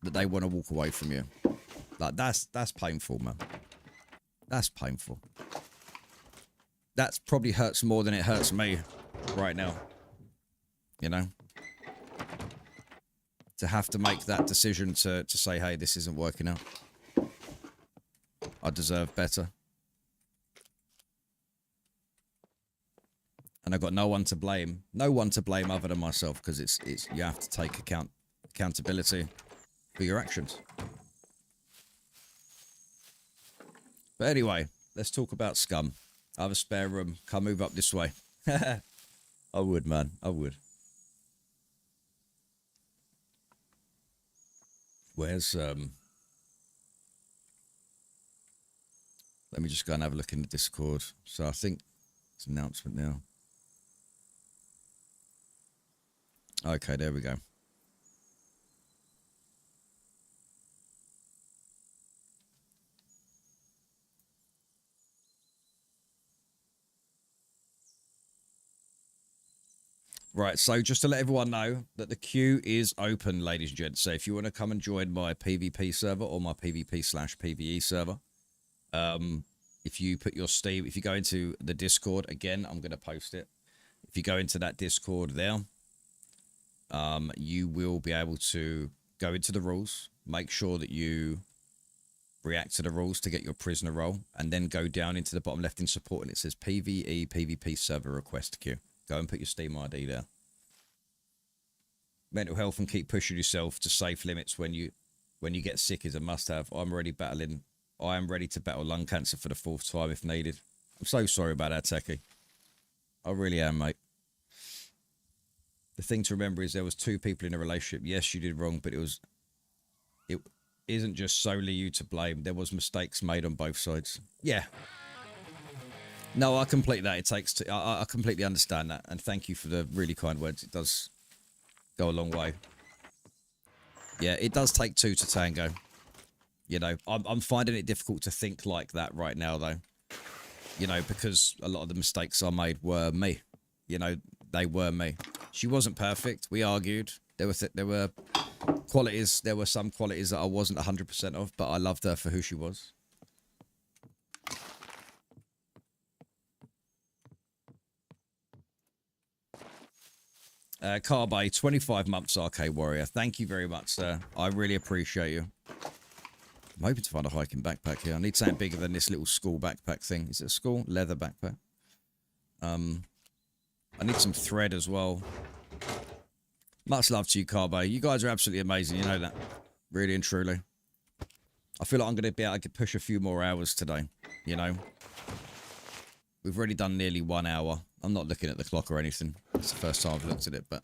that they want to walk away from you. Like that's painful, man. That's painful. That probably hurts more than it hurts me right now. You know? To have to make that decision to say, hey, this isn't working out. I deserve better. And I've got no one to blame. No one to blame other than myself, because it's you have to take accountability for your actions. But anyway, let's talk about Scum. I have a spare room. Come move up this way. I would, man. I would. Where's, let me just go and have a look in the Discord. So I think it's an announcement now. Okay, there we go. Right, so just to let everyone know that the queue is open, ladies and gents. So if you want to come and join my PvP server or my PvP/PvE server, if you put your Steam, if you go into the Discord, again, I'm going to post it. If you go into that Discord there, you will be able to go into the rules, make sure that you react to the rules to get your prisoner role, and then go down into the bottom left in support, and it says PvE PvP server request queue. Go and put your Steam ID there. Mental health and keep pushing yourself to safe limits when you get sick is a must-have. I am ready to battle lung cancer for the 4th time if needed. I'm so sorry about that, Techie. I really am, mate. The thing to remember is there was 2 people in a relationship. Yes, you did wrong, but it isn't just solely you to blame. There was mistakes made on both sides. Yeah. No, I complete that. It takes two. I completely understand that. And thank you for the really kind words. It does go a long way. Yeah, it does take two to tango. You know, I'm finding it difficult to think like that right now, though. You know, because a lot of the mistakes I made were me. You know, they were me. She wasn't perfect. We argued. There were qualities. There were some qualities that I wasn't 100% of, but I loved her for who she was. Carby, 25 months RK Warrior. Thank you very much, sir. I really appreciate you. I'm hoping to find a hiking backpack here. I need something bigger than this little school backpack thing. Is it a school? Leather backpack. I need some thread as well. Much love to you, Carby. You guys are absolutely amazing. You know that. Really and truly. I feel like I'm going to be able to push a few more hours today. You know. We've already done nearly 1 hour. I'm not looking at the clock or anything. It's the first time I've looked at it, but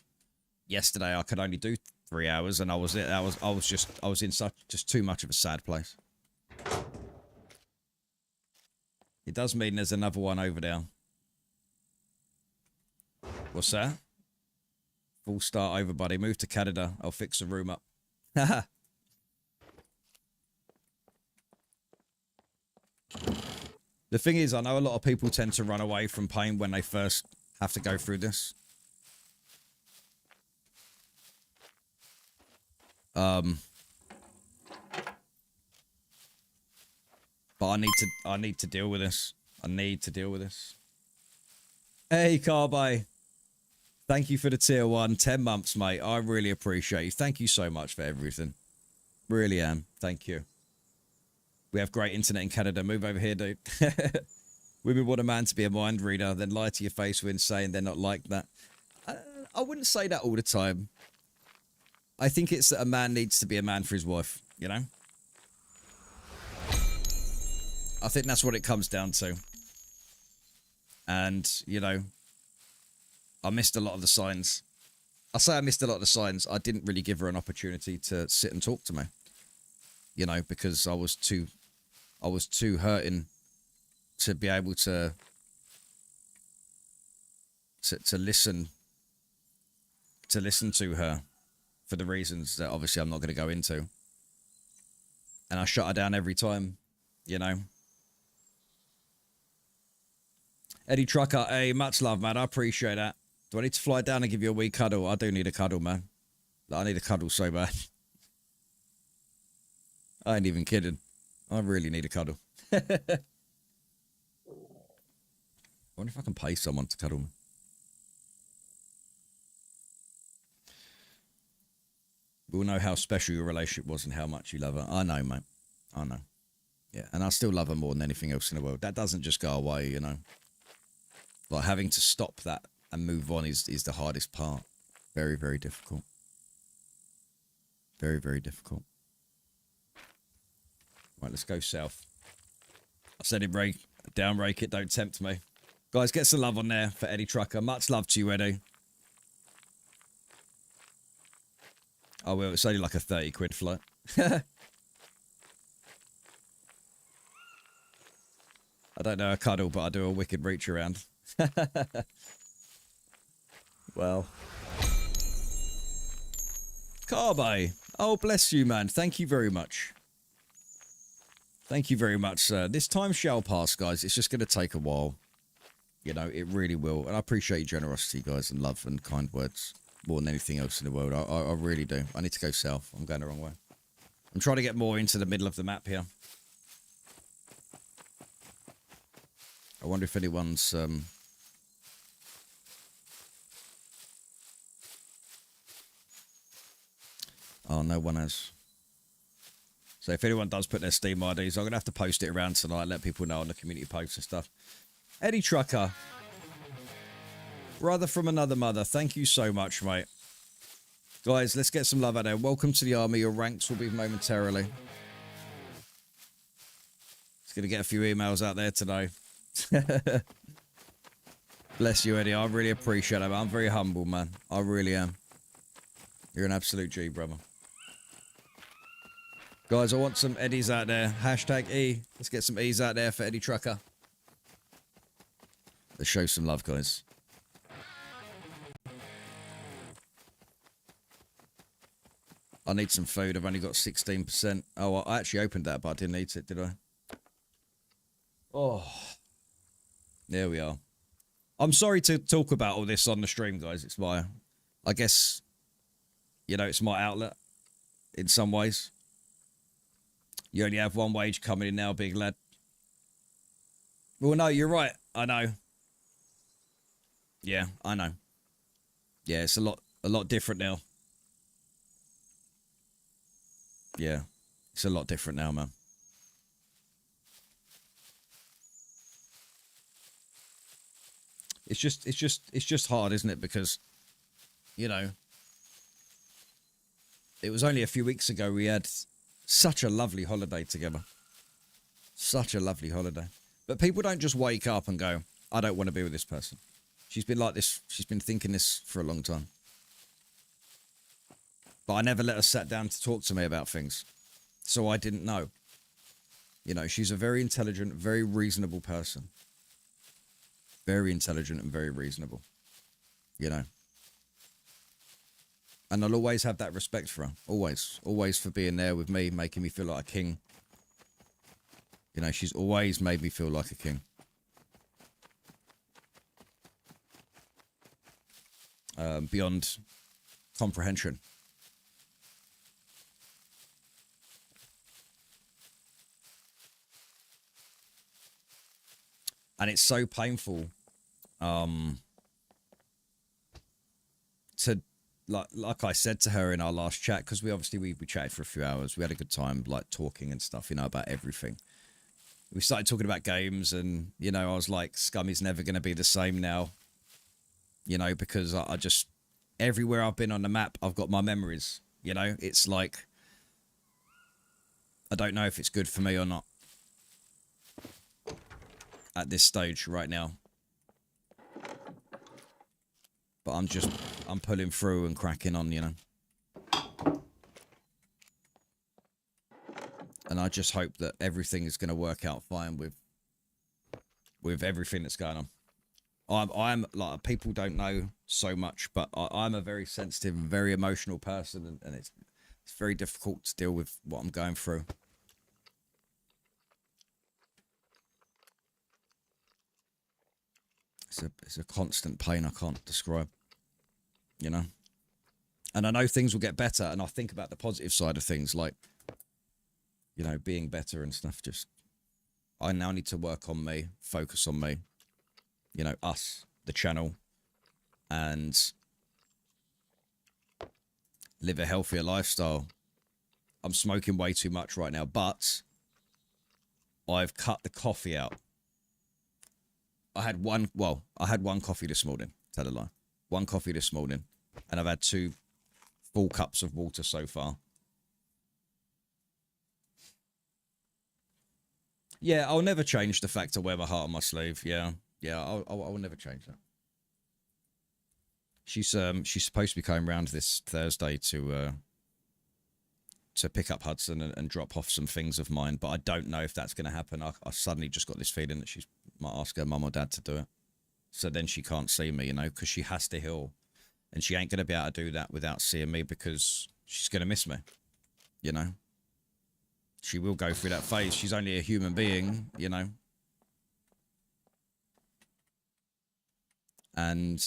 yesterday I could only do 3 hours, and I was in such just too much of a sad place. It does mean there's another one over there. What's that? Full start over, buddy. Move to Canada. I'll fix the room up. Haha. The thing is, I know a lot of people tend to run away from pain when they first have to go through this. But I need to deal with this. I need to deal with this. Hey, Carby. Thank you for the tier 1. 10 months, mate. I really appreciate you. Thank you so much for everything. Really am. Thank you. We have great internet in Canada. Move over here, dude. Women want a man to be a mind reader, then lie to your face when saying they're not like that. I wouldn't say that all the time. I think it's that a man needs to be a man for his wife, you know? I think that's what it comes down to. And, you know, I missed a lot of the signs. I say I missed a lot of the signs. I didn't really give her an opportunity to sit and talk to me. You know, because I was too hurting to be able to listen to her for the reasons that obviously I'm not going to go into. And I shut her down every time, you know. Eddie Trucker, hey, much love, man. I appreciate that. Do I need to fly down and give you a wee cuddle? I do need a cuddle, man. I need a cuddle so bad. I ain't even kidding. I really need a cuddle. I wonder if I can pay someone to cuddle me. We'll know how special your relationship was and how much you love her. I know, mate. I know. Yeah, and I still love her more than anything else in the world. That doesn't just go away, you know. Like, having to stop that and move on is the hardest part. Very, very difficult. Very, very difficult. Right, let's go south. I said it, down rake it, don't tempt me. Guys, get some love on there for Eddie Trucker. Much love to you, Eddie. Oh, well, it's only like a 30 quid flight. I don't know a cuddle, but I do a wicked reach around. Well. Carby. Oh, bless you, man. Thank you very much. Thank you very much, sir. This time shall pass, guys. It's just going to take a while. You know, it really will. And I appreciate your generosity, guys, and love and kind words more than anything else in the world. I really do. I need to go south. I'm going the wrong way. I'm trying to get more into the middle of the map here. I wonder if anyone's... Oh, no one has. So if anyone does put their Steam IDs, I'm going to have to post it around tonight, let people know on the community posts and stuff. Eddie Trucker. Brother from another mother. Thank you so much, mate. Guys, let's get some love out there. Welcome to the army. Your ranks will be momentarily. Just going to get a few emails out there today. Bless you, Eddie. I really appreciate it. I'm very humble, man. I really am. You're an absolute G, brother. Guys, I want some Eddies out there. Hashtag E. Let's get some E's out there for Eddie Trucker. Let's show some love, guys. I need some food. I've only got 16%. Oh, I actually opened that, but I didn't eat it, did I? Oh, there we are. I'm sorry to talk about all this on the stream, guys. It's my, I guess, you know, it's my outlet in some ways. You only have one wage coming in now, big lad. Well, no, you're right. I know. Yeah, I know. Yeah, it's a lot different now. Yeah, it's a lot different now, man. It's just hard, isn't it? Because, you know, it was only a few weeks ago we had such a lovely holiday together. Such a lovely holiday. But people don't just wake up and go, I don't want to be with this person. She's been like this. She's been thinking this for a long time. But I never let her sat down to talk to me about things. So I didn't know. You know, she's a very intelligent, very reasonable person. Very intelligent and very reasonable. You know. And I'll always have that respect for her. Always. Always for being there with me, making me feel like a king. You know, she's always made me feel like a king. Beyond comprehension. And it's so painful to, like I said to her in our last chat, because we chatted for a few hours. We had a good time, like, talking and stuff, you know, about everything. We started talking about games, and, you know, I was like, Scum is never going to be the same now, you know, because I just, everywhere I've been on the map, I've got my memories, you know. It's like, I don't know if it's good for me or not at this stage right now. But I'm pulling through and cracking on, you know. And I just hope that everything is going to work out fine with everything that's going on. I'm like, people don't know so much, but I'm a very sensitive and very emotional person, and it's very difficult to deal with what I'm going through. It's a constant pain I can't describe, you know. And I know things will get better, and I think about the positive side of things, like, you know, being better and stuff. Just, I now need to work on me, focus on me, you know, us, the channel, and live a healthier lifestyle. I'm smoking way too much right now, but I've cut the coffee out. I had one coffee this morning, tell a lie. One coffee this morning, and I've had 2 full cups of water so far. Yeah, I'll never change the fact I wear my heart on my sleeve. Yeah, I'll never change that. She's supposed to be coming round this Thursday to pick up Hudson and drop off some things of mine, but I don't know if that's going to happen. I suddenly just got this feeling that she might ask her mum or dad to do it. So then she can't see me, you know, because she has to heal. And she ain't going to be able to do that without seeing me, because she's going to miss me, you know. She will go through that phase. She's only a human being, you know. And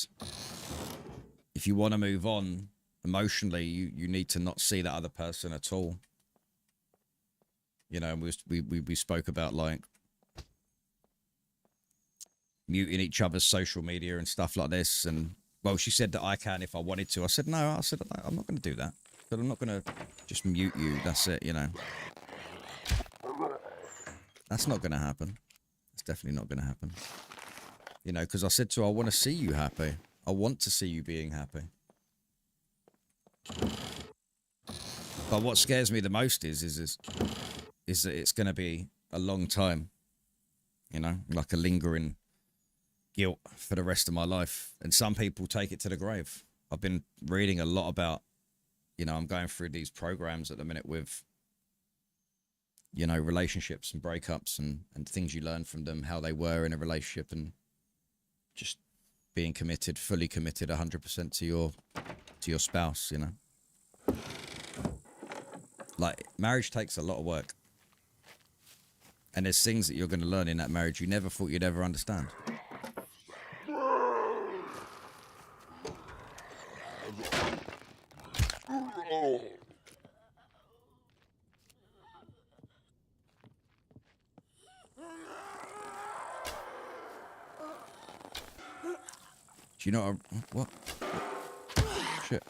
if you want to move on emotionally, you need to not see that other person at all. You know, we spoke about, like, muting each other's social media and stuff like this. And, well, she said that I can if I wanted to. I said, no, I'm not going to do that. But I'm not going to just mute you. That's it, you know. That's not going to happen. It's definitely not going to happen. You know, because I said to her, I want to see you happy. I want to see you being happy. But what scares me the most is that it's going to be a long time. You know, like a lingering guilt for the rest of my life. And some people take it to the grave. I've been reading a lot about, you know, I'm going through these programs at the minute with, you know, relationships and breakups and things you learn from them, how they were in a relationship. And just being committed, fully committed 100% to your spouse, you know. Like, marriage takes a lot of work. And there's things that you're going to learn in that marriage you never thought you'd ever understand. Do you know what? Shit.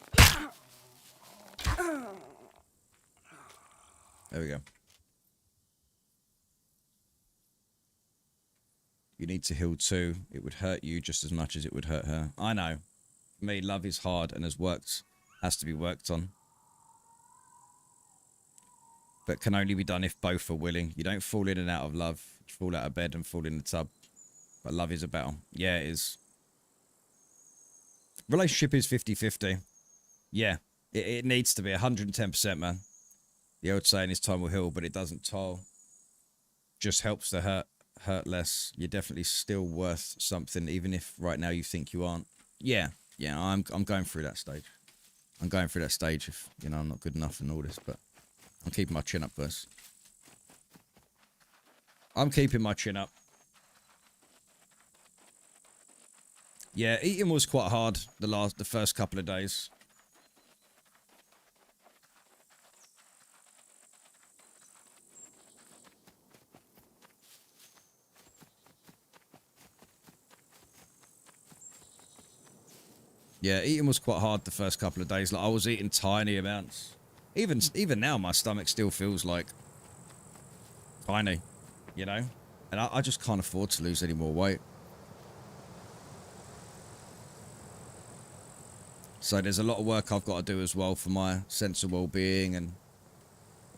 There we go. You need to heal too. It would hurt you just as much as it would hurt her. I know. For me, love is hard and has to be worked on. But can only be done if both are willing. You don't fall in and out of love. You fall out of bed and fall in the tub. But love is a battle. Yeah, it is. Relationship is 50-50. Yeah, it needs to be 110%, man. The old saying is time will heal, but it doesn't toll. Just helps the hurt less. You're definitely still worth something, even if right now you think you aren't. Yeah, I'm going through that stage. I'm going through that stage if, you know, I'm not good enough and all this, but I'm keeping my chin up first. I'm keeping my chin up. Yeah, eating was quite hard the first couple of days. Yeah, eating was quite hard the first couple of days. Like, I was eating tiny amounts. Even now, my stomach still feels like tiny, you know? And I just can't afford to lose any more weight. So there's a lot of work I've got to do as well for my sense of well-being and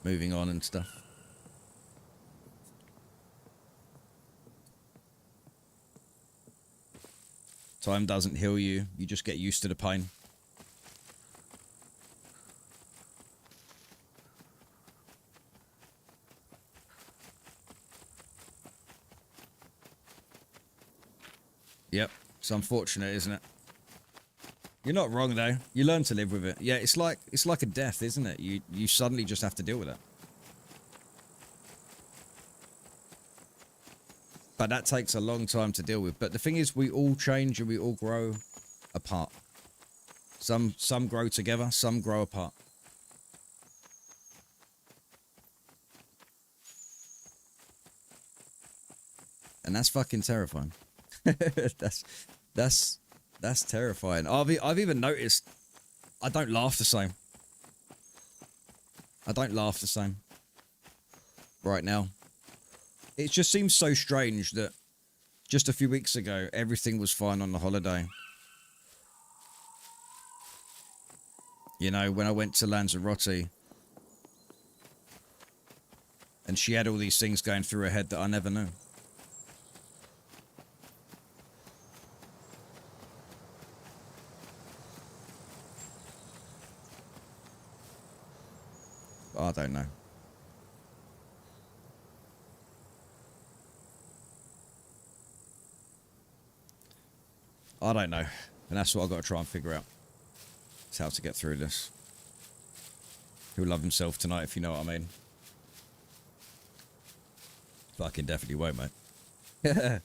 moving on and stuff. Time doesn't heal you. You just get used to the pain. Yep. It's unfortunate, isn't it? You're not wrong, though. You learn to live with it. Yeah, it's like a death, isn't it? You suddenly just have to deal with it. But that takes a long time to deal with. But the thing is, we all change and we all grow apart. Some grow together, some grow apart. And that's fucking terrifying. that's terrifying. I've even noticed I don't laugh the same. I don't laugh the same right now. It just seems so strange that just a few weeks ago, everything was fine on the holiday. You know, when I went to Lanzarote, and she had all these things going through her head that I never knew. I don't know. I don't know. And that's what I've got to try and figure out. It's how to get through this. He'll love himself tonight, if you know what I mean. Fucking definitely won't, mate. Hold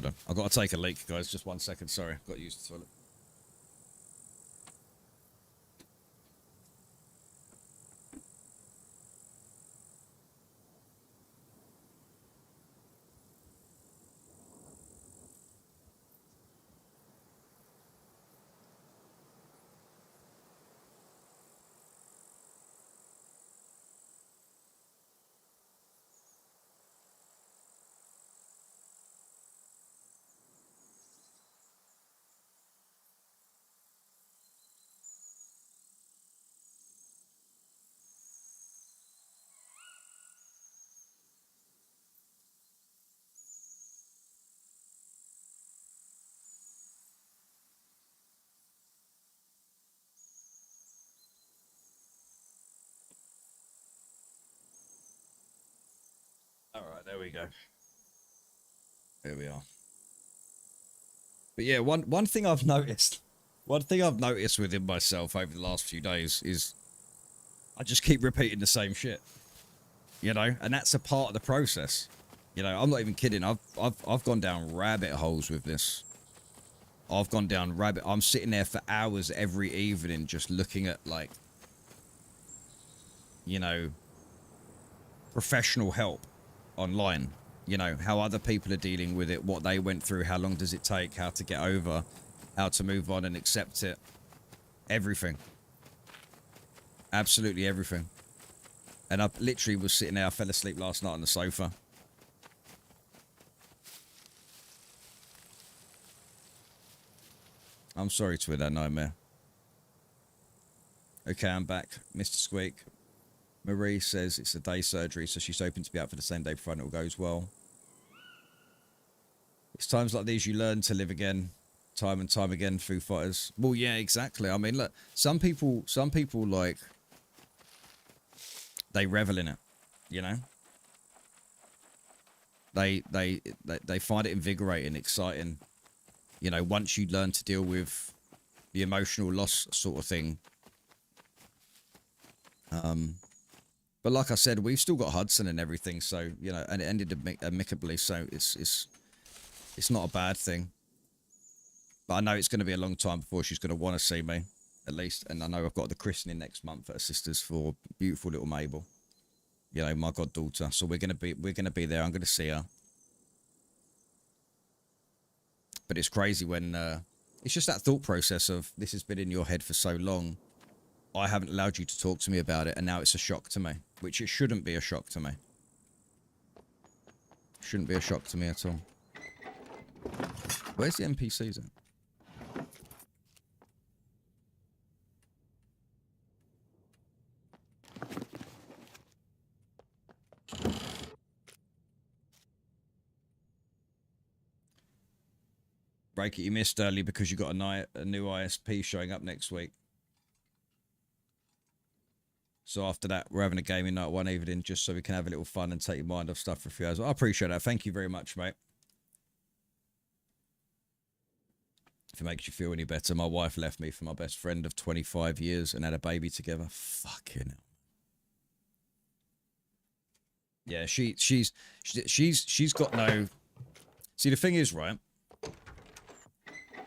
on. I've got to take a leak, guys. Just 1 second. Sorry. Got to use the toilet. All right, there we go. There we are. But yeah, one thing I've noticed, one thing I've noticed within myself over the last few days is I just keep repeating the same shit, you know, and that's a part of the process. You know, I'm not even kidding. I've gone down rabbit holes with this. I've gone down rabbit. I'm sitting there for hours every evening just looking at, like, you know, professional help online. You know, how other people are dealing with it, what they went through, how long does it take, how to get over, how to move on and accept it. Everything. Absolutely everything. And I literally was sitting there, I fell asleep last night on the sofa. I'm sorry to hear that nightmare. Okay, I'm back. Mr. Squeak. Marie says it's a day surgery, so she's hoping to be out for the same day provided it all goes well. It's times like these you learn to live again, time and time again, Foo Fighters. Well, yeah, exactly. I mean, look, some people like, they revel in it, you know? They find it invigorating, exciting. You know, once you learn to deal with the emotional loss sort of thing. But like I said, we've still got Hudson and everything, so, you know, and it ended amicably, so it's not a bad thing. But I know it's going to be a long time before she's going to want to see me, at least. And I know I've got the christening next month at her sister's for beautiful little Mabel. You know, my goddaughter. So we're gonna be there. I'm gonna see her. But it's crazy when it's just that thought process of this has been in your head for so long. I haven't allowed you to talk to me about it, and now it's a shock to me, which it shouldn't be a shock to me. Shouldn't be a shock to me at all. Where's the NPCs at? Break it, you missed early because you got a new ISP showing up next week. So after that, we're having a gaming night one evening just so we can have a little fun and take your mind off stuff for a few hours. I appreciate that. Thank you very much, mate. If it makes you feel any better, my wife left me for my best friend of 25 years and had a baby together. Fucking hell. Yeah, she's got no... See, the thing is, right?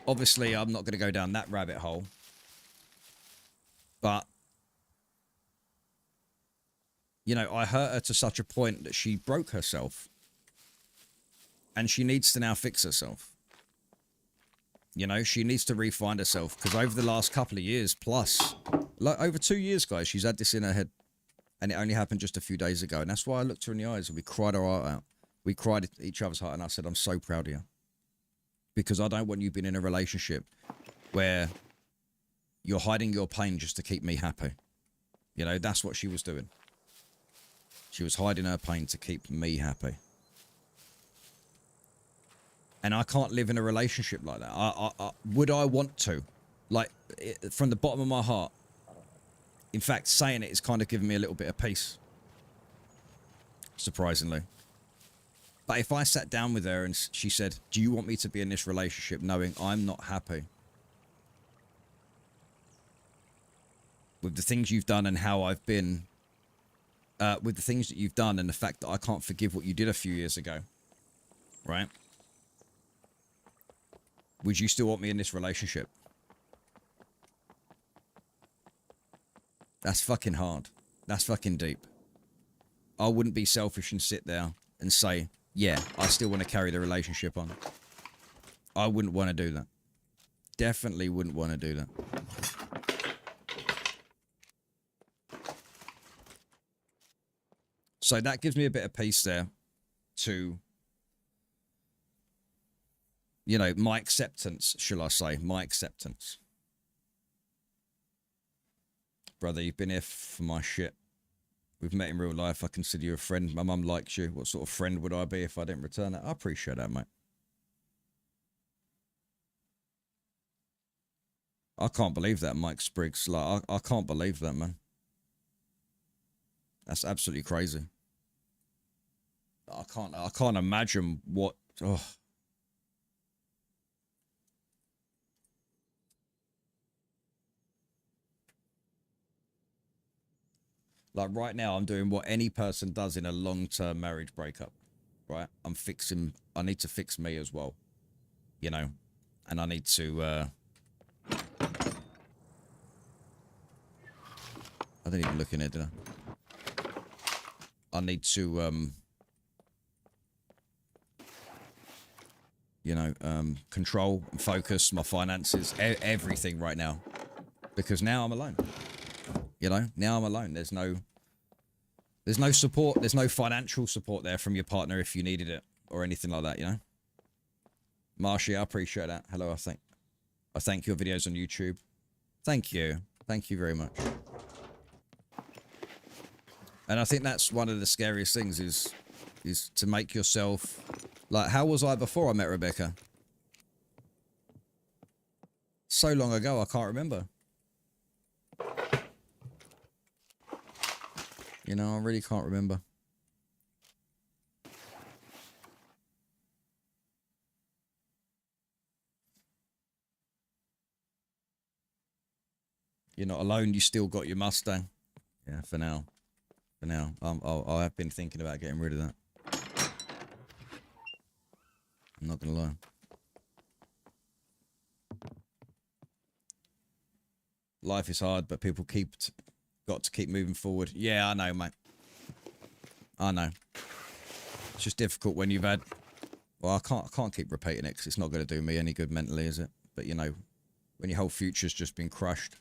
Obviously, I'm not going to go down that rabbit hole. But, you know, I hurt her to such a point that she broke herself. And she needs to now fix herself. You know, she needs to re-find herself. Because over the last couple of years plus, like over 2 years, guys, she's had this in her head. And it only happened just a few days ago. And that's why I looked her in the eyes and we cried our heart out. We cried at each other's heart and I said, I'm so proud of you. Because I don't want you being in a relationship where you're hiding your pain just to keep me happy. You know, that's what she was doing. She was hiding her pain to keep me happy. And I can't live in a relationship like that. Would I want to? Like, from the bottom of my heart. In fact, saying it is kind of giving me a little bit of peace. Surprisingly. But if I sat down with her and she said, do you want me to be in this relationship knowing I'm not happy with the things you've done and how I've been, with the things that you've done and the fact that I can't forgive what you did a few years ago, right? Would you still want me in this relationship? That's fucking hard. That's fucking deep. I wouldn't be selfish and sit there and say, yeah, I still want to carry the relationship on. I wouldn't want to do that. Definitely wouldn't want to do that. So that gives me a bit of peace there to, you know, my acceptance, shall I say, my acceptance. Brother, you've been here for my shit. We've met in real life. I consider you a friend. My mum likes you. What sort of friend would I be if I didn't return that? I appreciate that, mate. I can't believe that, Mike Spriggs. Like, I can't believe that, man. That's absolutely crazy. I can't imagine what... Oh. Like right now, I'm doing what any person does in a long-term marriage breakup, right? I need to fix me as well, you know, and I need to, I didn't even look in it, did I need to, you know, control and focus my finances, everything right now, because now I'm alone. You know, now I'm alone. There's no support. There's no financial support there from your partner if you needed it or anything like that. You know, Marshy, I appreciate that. Hello, I thank your videos on YouTube. Thank you very much. And I think that's one of the scariest things is to make yourself like, how was I before I met Rebecca? So long ago, I can't remember. You know, I really can't remember. You're not alone. You still got your Mustang. Yeah, for now. For now. I have been thinking about getting rid of that. I'm not going to lie. Life is hard, but people got to keep moving forward. Yeah, I know, mate. I know. It's just difficult when you've had... Well, I can't keep repeating it because it's not going to do me any good mentally, is it? But, you know, when your whole future's just been crushed,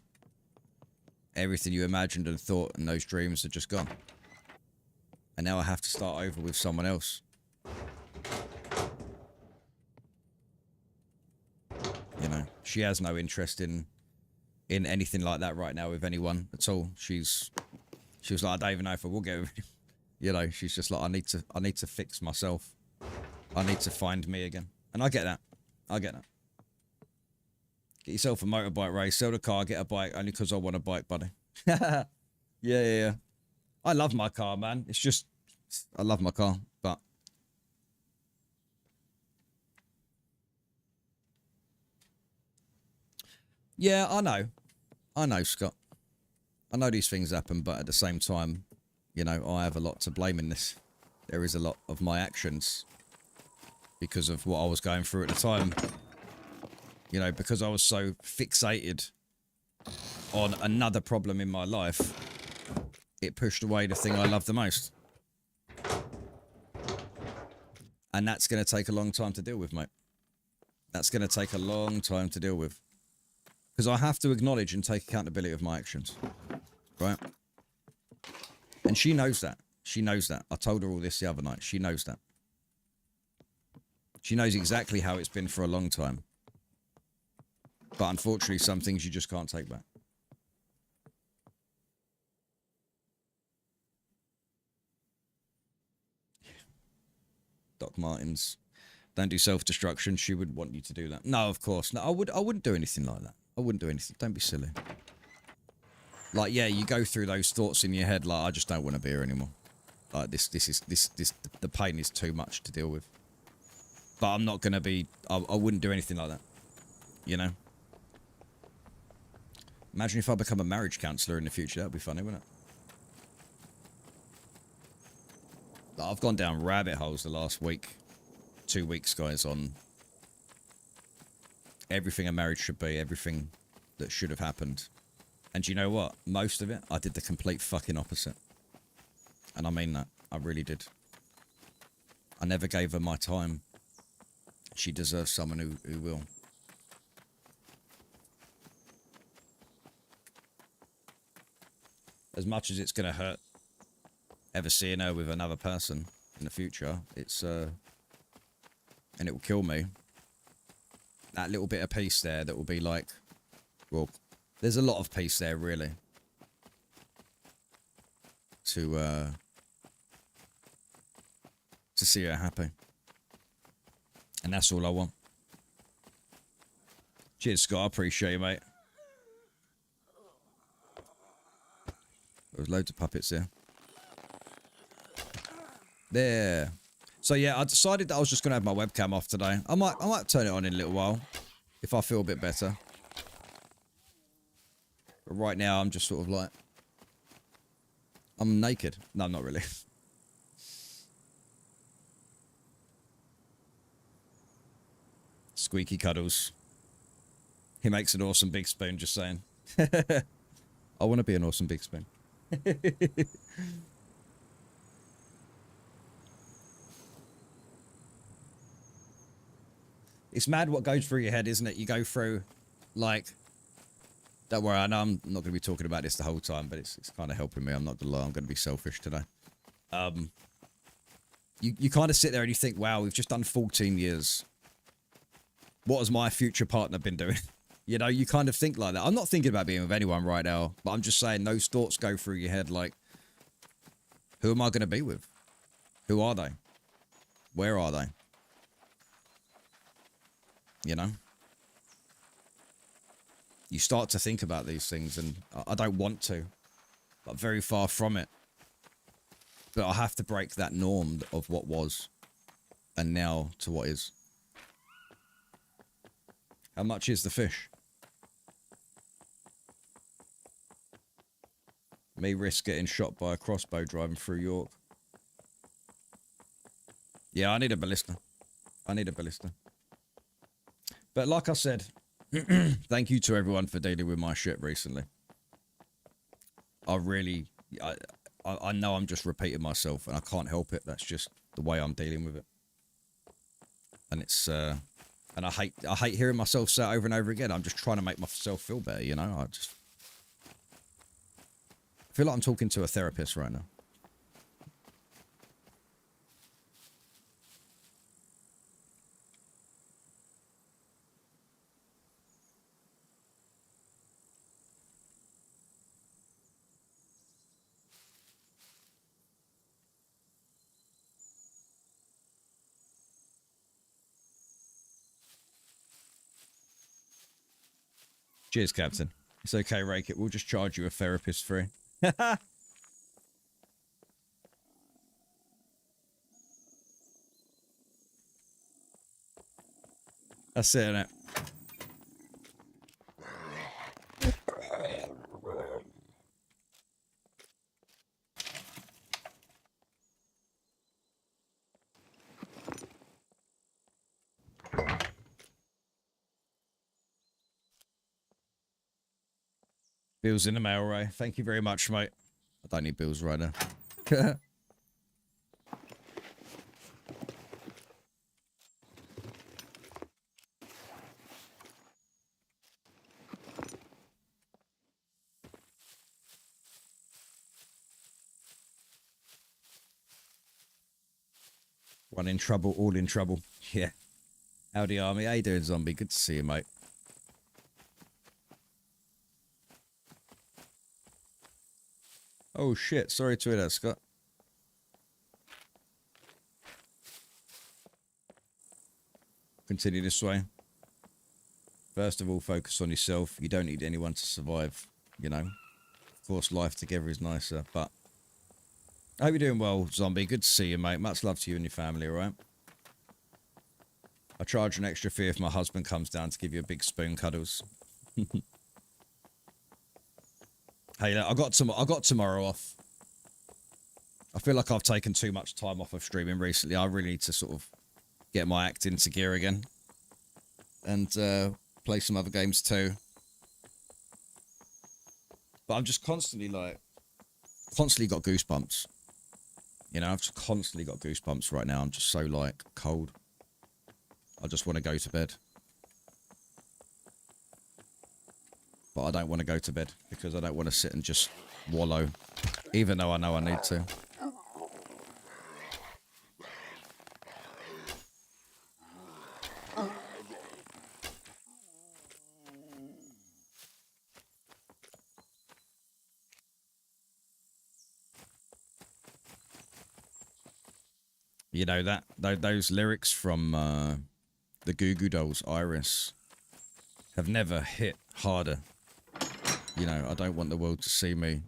everything you imagined and thought and those dreams are just gone. And now I have to start over with someone else. You know, she has no interest in anything like that right now with anyone at all. She was like, I don't even know if I will get with you. You know, she's just like, I need to fix myself. I need to find me again. And I get that. I get that. Get yourself a motorbike, Ray. Sell the car, get a bike, only because I want a bike, buddy. Yeah. I love my car, man. It's just, I love my car, but... Yeah, I know, Scott. I know these things happen, but at the same time, you know, I have a lot to blame in this. There is a lot of my actions because of what I was going through at the time. You know, because I was so fixated on another problem in my life, it pushed away the thing I love the most. And that's going to take a long time to deal with, mate. That's going to take a long time to deal with. Because I have to acknowledge and take accountability of my actions. Right? And she knows that. She knows that. I told her all this the other night. She knows that. She knows exactly how it's been for a long time. But unfortunately, some things you just can't take back. Doc Martens. Don't do self-destruction. She would want you to do that. No, of course. No, I wouldn't do anything like that. I wouldn't do anything. Don't be silly. Like, yeah, you go through those thoughts in your head, like, I just don't want to be here anymore. Like, the pain is too much to deal with. But I'm not going to be, I wouldn't do anything like that. You know? Imagine if I become a marriage counsellor in the future. That'd be funny, wouldn't it? Like, I've gone down rabbit holes the last week, 2 weeks, guys, on everything a marriage should be, everything that should have happened. And you know what? Most of it, I did the complete fucking opposite. And I mean that. I really did. I never gave her my time. She deserves someone who will. As much as it's going to hurt ever seeing her with another person in the future, it's, and it will kill me. That little bit of peace there that will be like, well, there's a lot of peace there, really. To see her happy. And that's all I want. Cheers, Scott. I appreciate you, mate. There's loads of puppets there. There. So yeah, I decided that I was just going to have my webcam off today. I might turn it on in a little while. If I feel a bit better. But right now, I'm just sort of like... I'm naked. No, I'm not really. Squeaky Cuddles. He makes an awesome big spoon, just saying. I want to be an awesome big spoon. It's mad what goes through your head, isn't it? You go through, like... Don't worry, I know I'm not going to be talking about this the whole time, but it's kind of helping me. I'm not going to lie, I'm going to be selfish today. You kind of sit there and you think, wow, we've just done 14 years. What has my future partner been doing? You know, you kind of think like that. I'm not thinking about being with anyone right now, but I'm just saying those thoughts go through your head like, who am I going to be with? Who are they? Where are they? You know? You start to think about these things, and I don't want to, but very far from it. But I have to break that norm of what was and now to what is. How much is the fish? Me risk getting shot by a crossbow driving through York. Yeah, I need a ballista. I need a ballista. But like I said, thank you to everyone for dealing with my shit recently. I know I'm just repeating myself and I can't help it. That's just the way I'm dealing with it. And it's, and I hate hearing myself say it over and over again. I'm just trying to make myself feel better, you know? I feel like I'm talking to a therapist right now. Cheers, Captain. It's okay, Rake it. We'll just charge you a therapist fee. That's it, innit? Bills in the mail, Ray. Thank you very much, mate. I don't need bills right now. One in trouble, all in trouble. Yeah. Howdy, Army. How you doing, Zombie? Good to see you, mate. Oh, shit. Sorry to hear that, Scott. Continue this way. First of all, focus on yourself. You don't need anyone to survive, you know. Of course, life together is nicer, but... I hope you're doing well, Zombie. Good to see you, mate. Much love to you and your family, alright? I charge an extra fee if my husband comes down to give you a big spoon, Cuddles. Hey, I got tomorrow off. I feel like I've taken too much time off of streaming recently. I really need to sort of get my act into gear again. And play some other games too. But I'm just constantly got goosebumps. You know, I've just constantly got goosebumps right now. I'm just so, like, cold. I just want to go to bed. But I don't want to go to bed because I don't want to sit and just wallow. Even though I know I need to. You know, those lyrics from the Goo Goo Dolls, Iris, have never hit harder. You know, I don't want the world to see me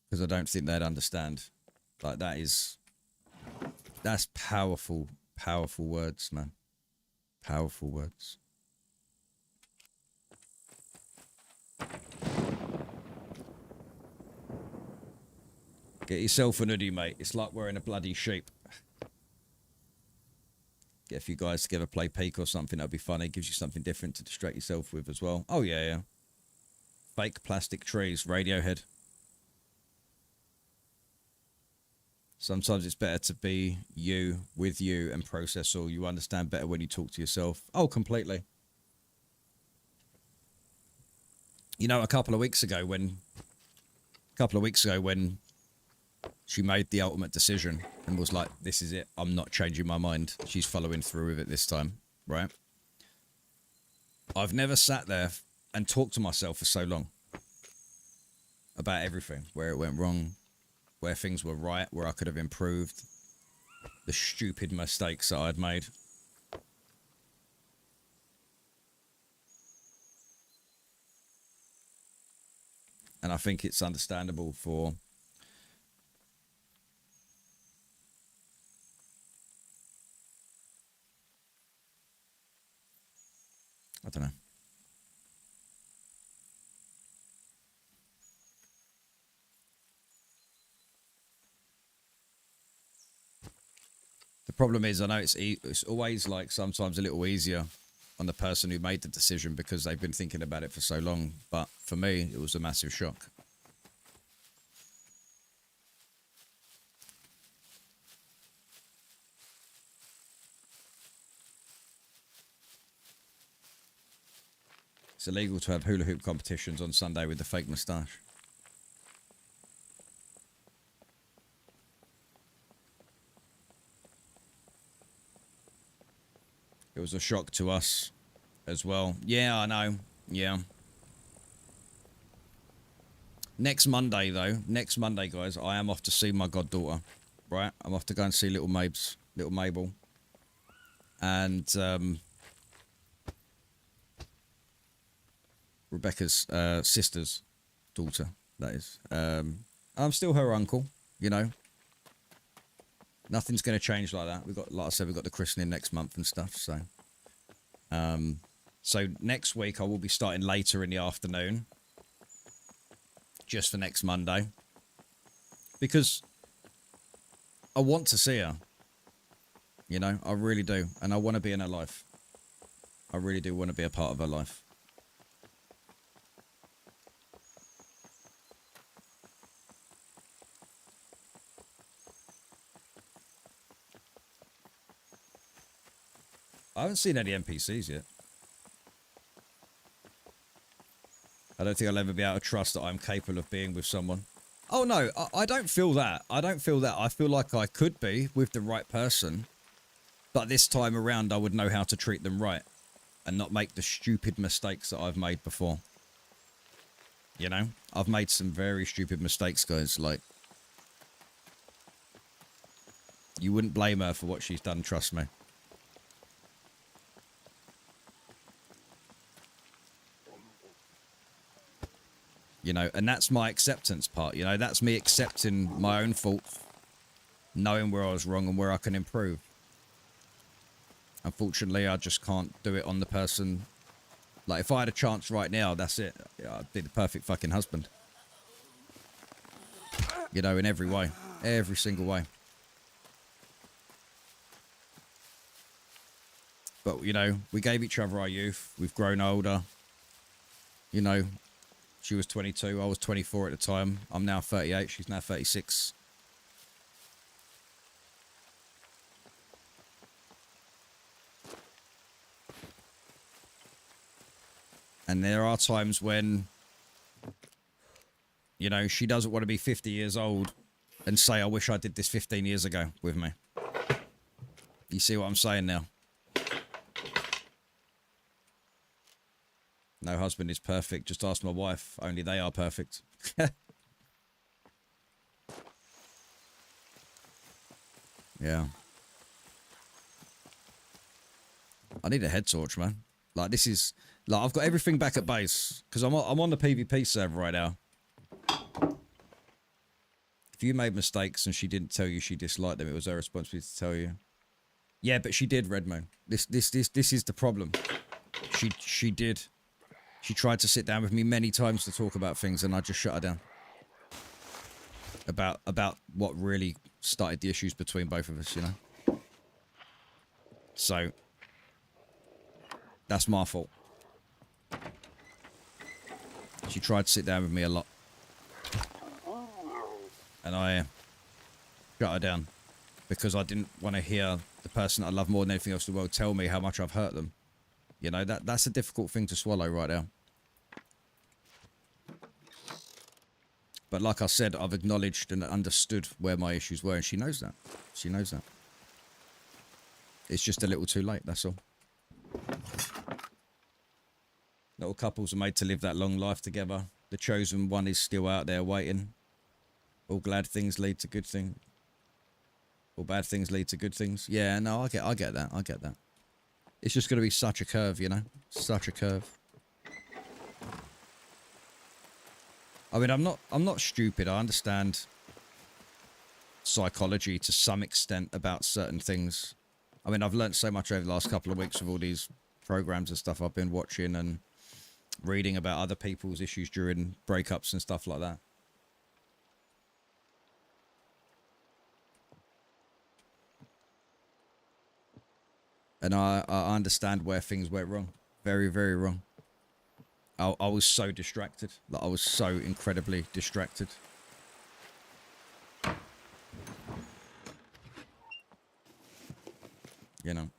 because I don't think they'd understand. Like, that's powerful, powerful words, man. Powerful words. Get yourself an hoodie, mate. It's like wearing a bloody sheep. Get a few guys together, play Peak or something. That'd be funny. Gives you something different to distract yourself with as well. Oh, yeah, yeah. Fake plastic trees. Radiohead. Sometimes it's better to be you, with you, and process all. You understand better when you talk to yourself. Oh, completely. You know, a couple of weeks ago when she made the ultimate decision and was like, this is it. I'm not changing my mind. She's following through with it this time, right? I've never sat there and talked to myself for so long about everything, where it went wrong, where things were right, where I could have improved, the stupid mistakes that I'd made. And I think it's understandable for I don't know. The problem is, I know it's always like sometimes a little easier on the person who made the decision because they've been thinking about it for so long. But for me, it was a massive shock. It's illegal to have hula hoop competitions on Sunday with the fake moustache. It was a shock to us as well. Yeah, I know. Yeah. Next Monday, though. Next Monday, guys, I am off to see my goddaughter. Right? I'm off to go and see little Mabel. And, Rebecca's sister's daughter, that is. I'm still her uncle, you know. Nothing's going to change like that. We've got, like I said, we've got the christening next month and stuff. So, so next week I will be starting later in the afternoon, just for next Monday, because I want to see her. You know, I really do, and I want to be in her life. I really do want to be a part of her life. I haven't seen any NPCs yet. I don't think I'll ever be able to trust that I'm capable of being with someone. Oh, no, I don't feel that. I don't feel that. I feel like I could be with the right person, but this time around I would know how to treat them right and not make the stupid mistakes that I've made before. You know? I've made some very stupid mistakes, guys. Like, you wouldn't blame her for what she's done, trust me. You know, and that's my acceptance part, you know, that's me accepting my own faults, knowing where I was wrong and where I can improve. Unfortunately, I just can't do it on the person. Like, if I had a chance right now, that's it. I'd be the perfect fucking husband. You know, in every way. Every single way. But, you know, we gave each other our youth. We've grown older. You know, she was 22. I was 24 at the time. I'm now 38. She's now 36. And there are times when, you know, she doesn't want to be 50 years old and say, I wish I did this 15 years ago with me. You see what I'm saying now? No husband is perfect. Just ask my wife. Only they are perfect. Yeah. I need a head torch, man. Like, this is... Like, I've got everything back at base. Because I'm on the PvP server right now. If you made mistakes and she didn't tell you she disliked them, it was her responsibility to tell you. Yeah, but she did, Redmoon. This is the problem. She did. She tried to sit down with me many times to talk about things, and I just shut her down. about what really started the issues between both of us, you know. So that's my fault. She tried to sit down with me a lot, and I shut her down because I didn't want to hear the person I love more than anything else in the world tell me how much I've hurt them. You know, that's a difficult thing to swallow right now. But like I said, I've acknowledged and understood where my issues were, and she knows that. She knows that. It's just a little too late, that's all. Not all couples are made to live that long life together. The chosen one is still out there waiting. All glad things lead to good things. All bad things lead to good things. Yeah, no, I get that. I get that. It's just going to be such a curve, you know? Such a curve. I mean, I'm not stupid. I understand psychology to some extent about certain things. I mean, I've learned so much over the last couple of weeks with all these programs and stuff I've been watching and reading about other people's issues during breakups and stuff like that. And I understand where things went wrong. Very, very wrong. I was so distracted. Like, I was so incredibly distracted. You know.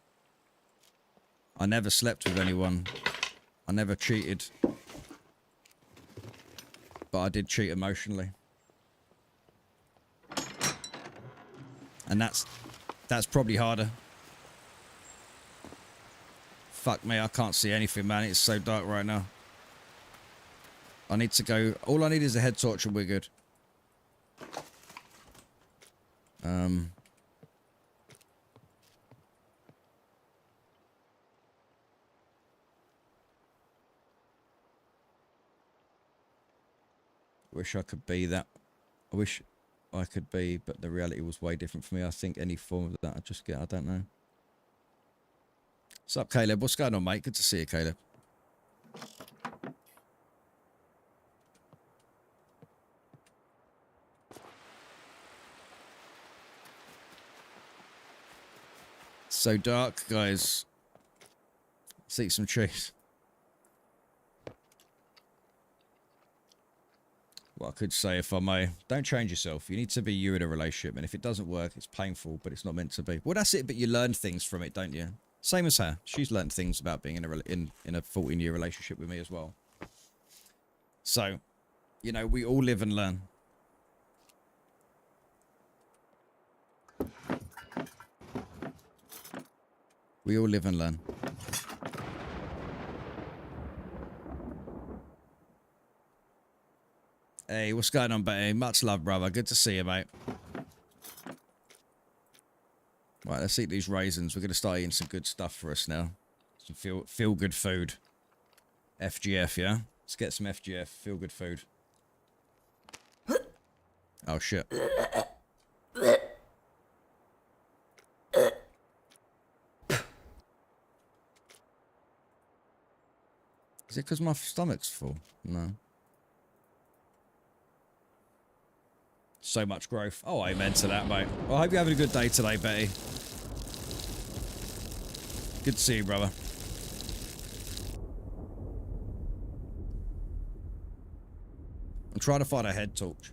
I never slept with anyone. I never cheated. But I did cheat emotionally. And that's probably harder. Fuck me, I can't see anything, man. It's so dark right now. I need to go. All I need is a head torch and we're good. Wish I could be that. I wish I could be, but the reality was way different for me. I think any form of that I just get, I don't know. What's up, Caleb? What's going on, mate? Good to see you, Caleb. So dark, guys. Let's eat some cheese. What I could say, if I may, don't change yourself. You need to be you in a relationship, and if it doesn't work, it's painful, but it's not meant to be. Well, that's it, but you learn things from it, don't you? Same as her. She's learned things about being in a 14-year relationship with me as well. So, you know, we all live and learn. We all live and learn. Hey, what's going on, Betty? Much love, brother. Good to see you, mate. Right, let's eat these raisins. We're going to start eating some good stuff for us now. Some feel-good food. FGF, yeah? Let's get some FGF. Feel-good food. Oh, shit. Is it because my stomach's full? No. So much growth. Oh, amen to that, mate. Well, I hope you're having a good day today, Betty. Good to see you, brother. I'm trying to find a head torch.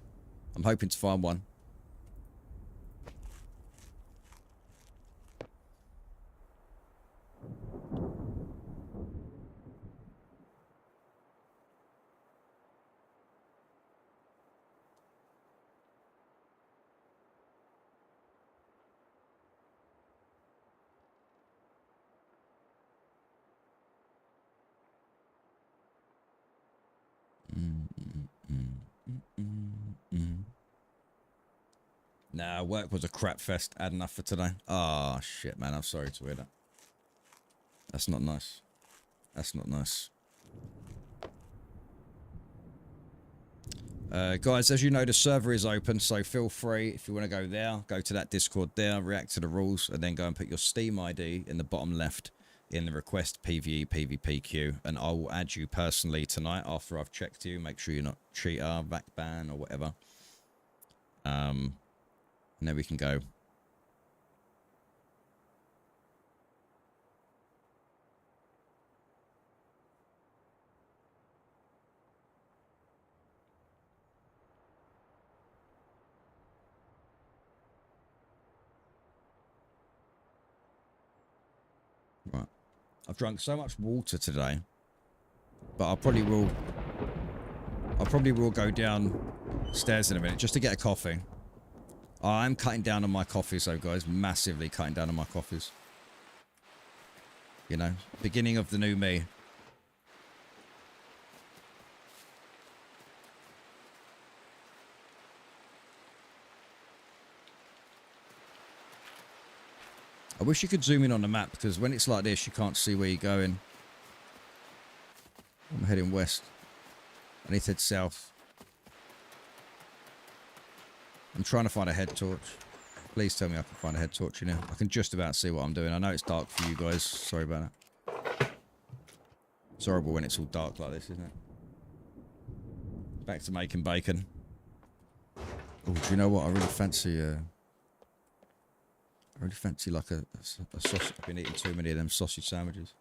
I'm hoping to find one. Nah, work was a crap fest. Had enough for today. Oh, shit, man. I'm sorry to hear that. That's not nice. That's not nice. Guys, as you know, the server is open, so feel free, if you want to go there, go to that Discord there, react to the rules, and then go and put your Steam ID in the bottom left in the request PvE PvP queue, and I will add you personally tonight after I've checked you, make sure you're not cheater, back ban, or whatever. And then we can go. Right. I've drunk so much water today, but I probably will go downstairs in a minute just to get a coffee. I'm cutting down on my coffees though, guys. Massively cutting down on my coffees. You know, beginning of the new me. I wish you could zoom in on the map, because when it's like this, you can't see where you're going. I'm heading west. I need to head south. I'm trying to find a head torch. Please tell me I can find a head torch in here. I can just about see what I'm doing. I know it's dark for you guys. Sorry about that. It's horrible when it's all dark like this, isn't it? Back to making bacon. Oh, do you know what? I really fancy like a sausage. I've been eating too many of them sausage sandwiches.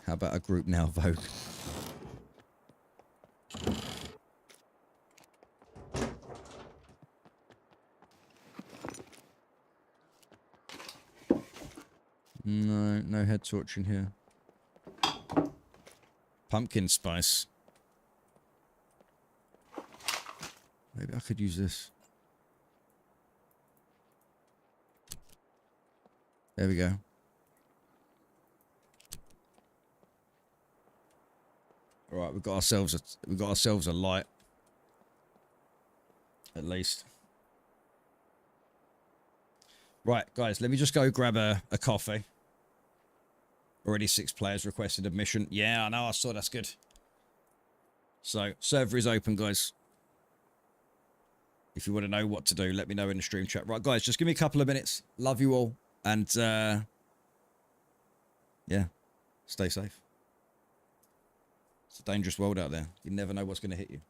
How about a group now vote? No head torch in here. Pumpkin spice. Maybe I could use this. There we go. All right, we've got ourselves a light. At least. Right, guys, let me just go grab a coffee. Already 6 players requested admission. Yeah, I know, I saw, that's good. So, server is open, guys. If you want to know what to do, let me know in the stream chat. Right, guys, just give me a couple of minutes. Love you all. And, yeah, stay safe. It's a dangerous world out there. You never know what's going to hit you.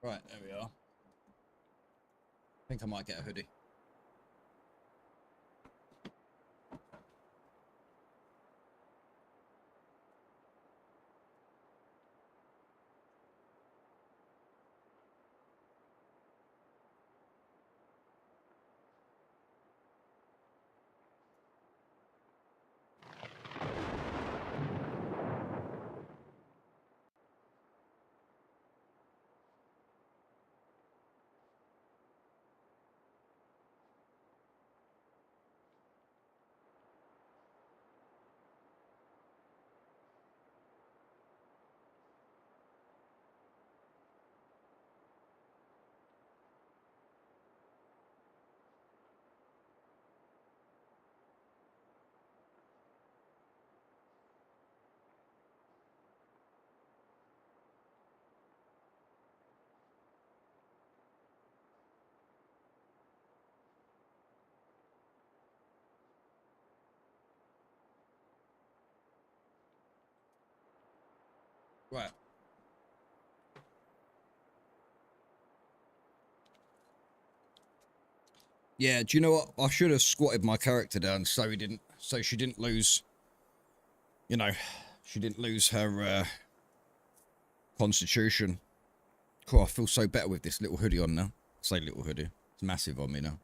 Right, there we are. I think I might get a hoodie. Right. Yeah, do you know what? I should have squatted my character down so she didn't lose, you know, she didn't lose her constitution. Cool, I feel so better with this little hoodie on now. I say little hoodie. It's massive on me now.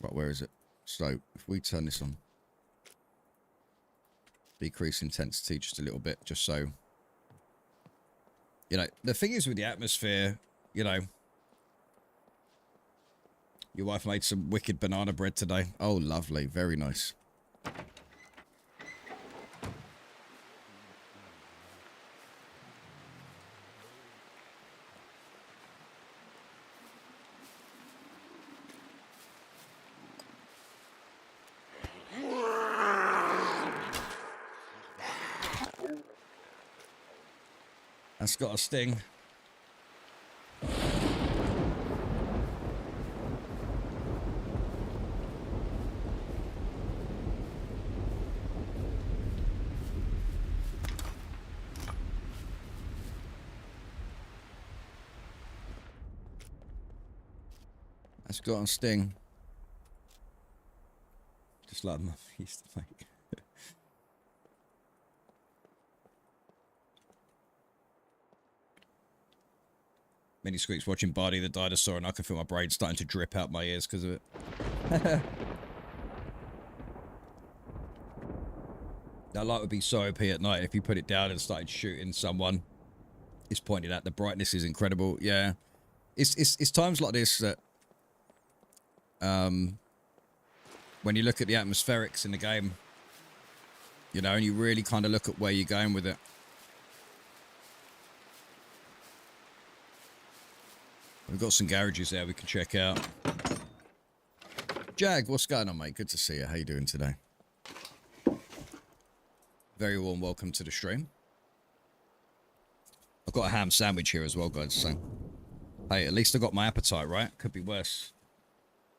Right, where is it? So, if we turn this on. Decrease intensity just a little bit, just so... You know, the thing is with the atmosphere, you know... Your wife made some wicked banana bread today. Oh, lovely. Very nice. That's got a sting. That's got a sting. Just like Mum used to make. Mini Squeaks watching Barney the Dinosaur, and I can feel my brain starting to drip out my ears because of it. That light would be so OP at night if you put it down and started shooting someone. It's pointed at. The brightness is incredible. Yeah, it's times like this that when you look at the atmospherics in the game, you know, and you really kind of look at where you're going with it. We've got some garages there we can check out. Jag, what's going on, mate? Good to see you. How you doing today? Very warm welcome to the stream. I've got a ham sandwich here as well, guys, so... Hey, at least I got my appetite right. Could be worse.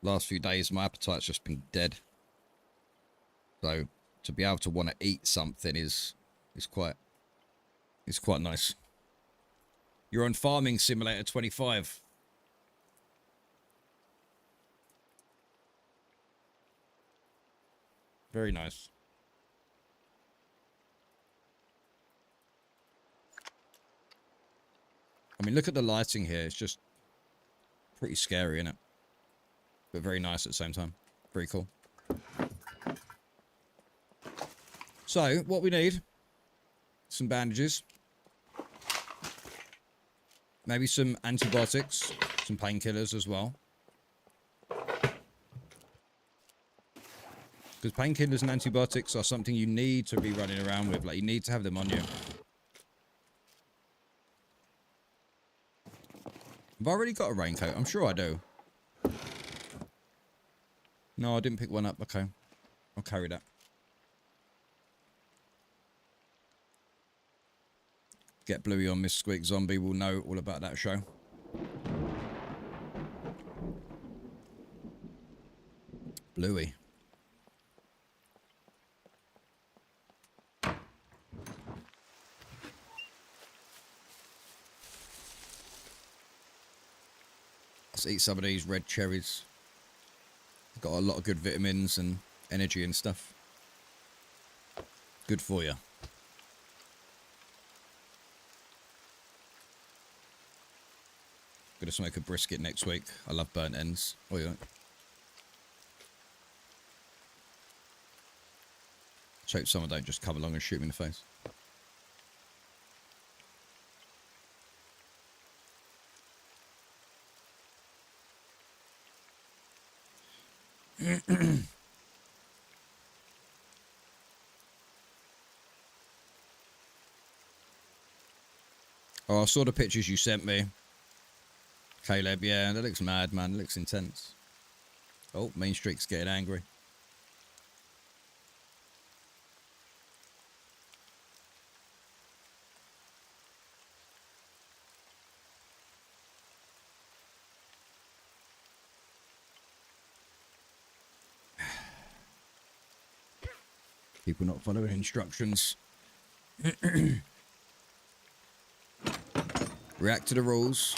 Last few days, my appetite's just been dead. So, to be able to want to eat something is quite nice. You're on Farming Simulator 25. Very nice. I mean, look at the lighting here. It's just pretty scary, isn't it? But very nice at the same time. Very cool. So, what we need, some bandages. Maybe some antibiotics, some painkillers as well. Because painkillers and antibiotics are something you need to be running around with. Like, you need to have them on you. Have I already got a raincoat? I'm sure I do. No, I didn't pick one up. Okay. I'll carry that. Get Bluey on Miss Squeak Zombie. We'll know all about that show. Bluey. Let's eat some of these red cherries. Got a lot of good vitamins and energy and stuff. Good for you. Gonna smoke a brisket next week. I love burnt ends. Oh yeah. Let's hope someone don't just come along and shoot me in the face. Oh, I saw the pictures you sent me. Caleb, yeah, that looks mad, man. It looks intense. Oh, Main Street's getting angry. People not following instructions. React to the rules.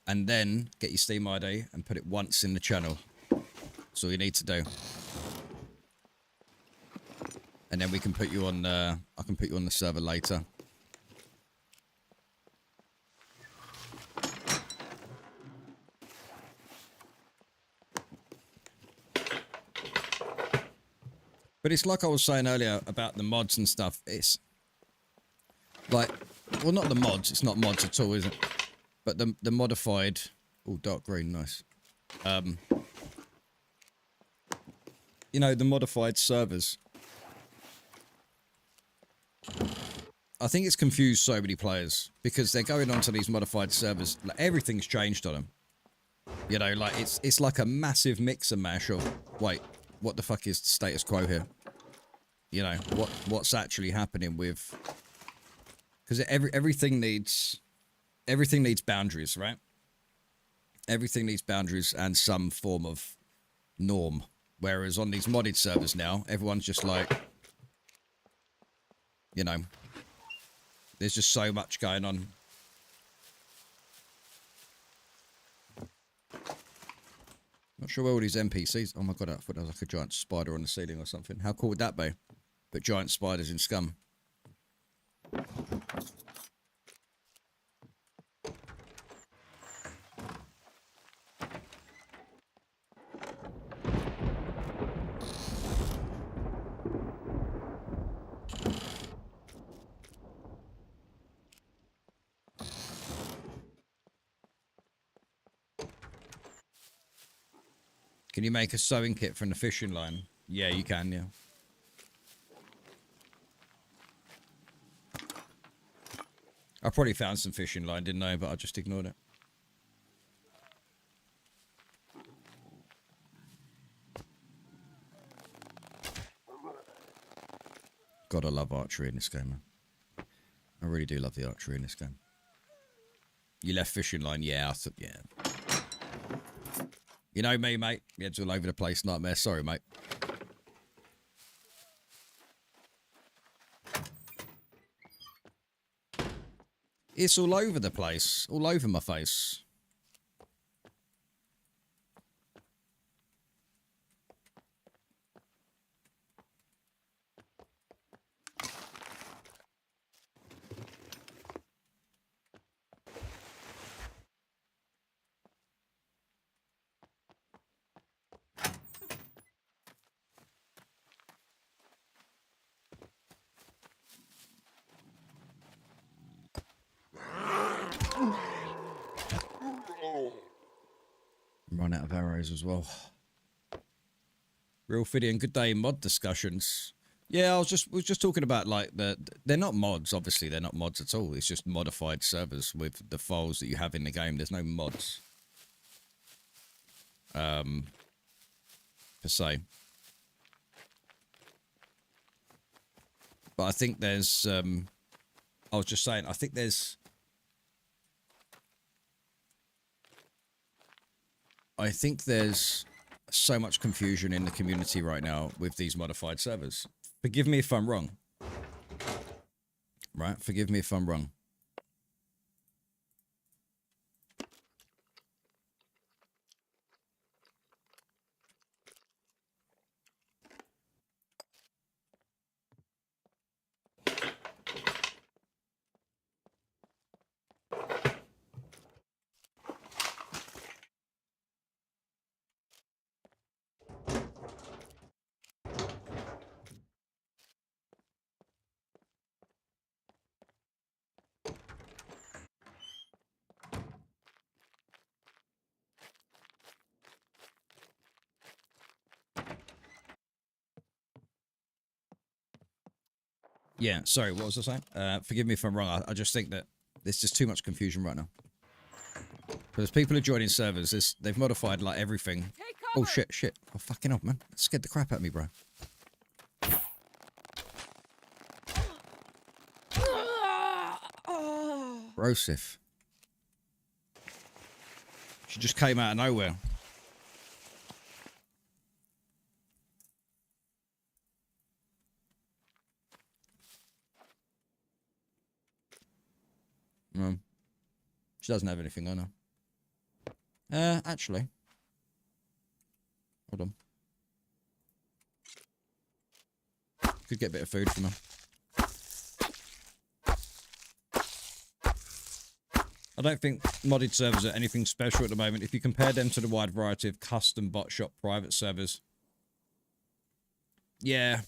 And then get your Steam ID and put it once in the channel. That's all you need to do. And then we can put you on I can put you on the server later. But it's like I was saying earlier about the mods and stuff. It's like, well, not the mods. It's not mods at all, is it? But the modified... Oh, dark green, nice. You know, the modified servers. I think it's confused so many players. Because they're going onto these modified servers. Like, everything's changed on them. You know, like, it's like a massive mix and mash of... Wait, what the fuck is the status quo here? You know, what's actually happening with... Because everything needs boundaries, right? Everything needs boundaries and some form of norm. Whereas on these modded servers now, everyone's just like, you know, there's just so much going on. Not sure where all these NPCs... Oh my god, I thought there was like a giant spider on the ceiling or something. How cool would that be? But giant spiders in Scum. Can you make a sewing kit from the fishing line? Yeah, you can, yeah. I probably found some fishing line, didn't I? But I just ignored it. God, I love archery in this game, man. I really do love the archery in this game. You left fishing line? Yeah, I thought, yeah. You know me, mate. Your head's all over the place, nightmare. Sorry, mate. It's all over the place. All over my face. Run out of arrows as well. Real Fidian, good day. Mod discussions. Yeah, we was just talking about like they're not mods. Obviously, they're not mods at all. It's just modified servers with the files that you have in the game. There's no mods, per se. But I think there's. I was just saying. I think there's. I think there's so much confusion in the community right now with these modified servers. Forgive me if I'm wrong. Right? Forgive me if I'm wrong. Yeah, sorry, what was I saying? Forgive me if I'm wrong. I just think that there's just too much confusion right now. Because people are joining servers, they've modified like everything. Oh shit. Oh fucking hell, man. That scared the crap out of me, bro. Rosif. She just came out of nowhere. She doesn't have anything on her. Actually. Hold on. Could get a bit of food from her. I don't think modded servers are anything special at the moment. If you compare them to the wide variety of custom bot shop private servers. Yeah.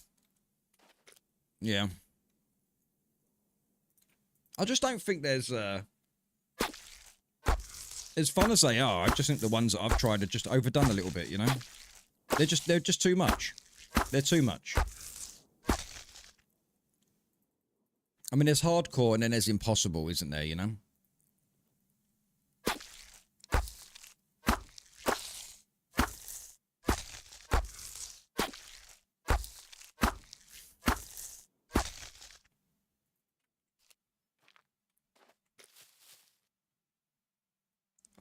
Yeah. I just don't think there's as fun as they are, I just think the ones that I've tried are just overdone a little bit, you know? They're just too much. They're too much. I mean, there's hardcore and then there's impossible, isn't there, you know?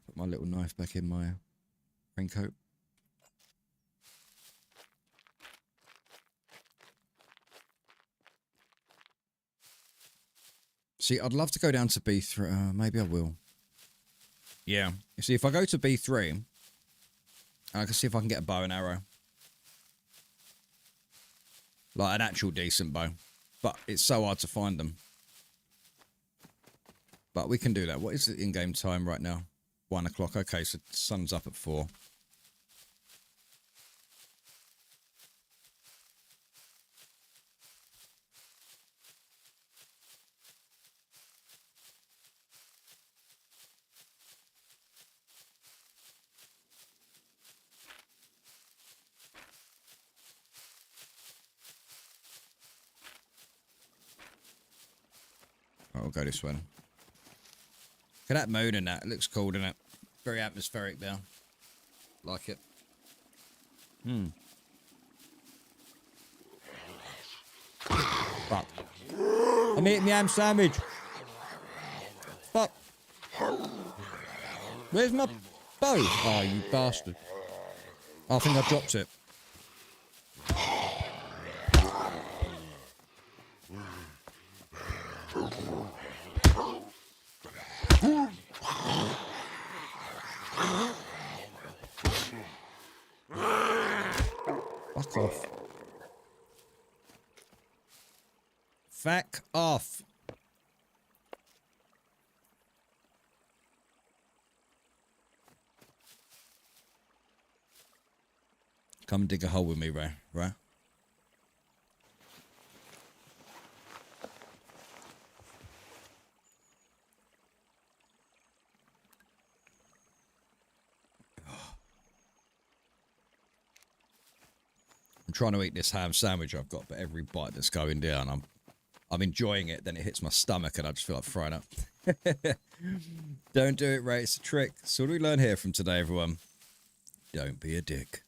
Put my little knife back in my raincoat. See, I'd love to go down to B3. Maybe I will. Yeah. You see, if I go to B3, I can see if I can get a bow and arrow. Like an actual decent bow. But it's so hard to find them. But we can do that. What is the in-game time right now? 1 o'clock. Okay, so the sun's up at 4. Right, we'll go this way. Look at that moon and that. It looks cool, doesn't it? Very atmospheric there. Like it. Fuck. I'm eating my ham sandwich. Fuck. Where's my bow? Oh, you bastard. I think I dropped it. Fuck off. Fuck off. Come and dig a hole with me, Ray. Right? I'm trying to eat this ham sandwich I've got, but every bite that's going down, I'm enjoying it. Then it hits my stomach, and I just feel like throwing up. Don't do it, Ray. It's a trick. So what do we learn here from today, everyone? Don't be a dick.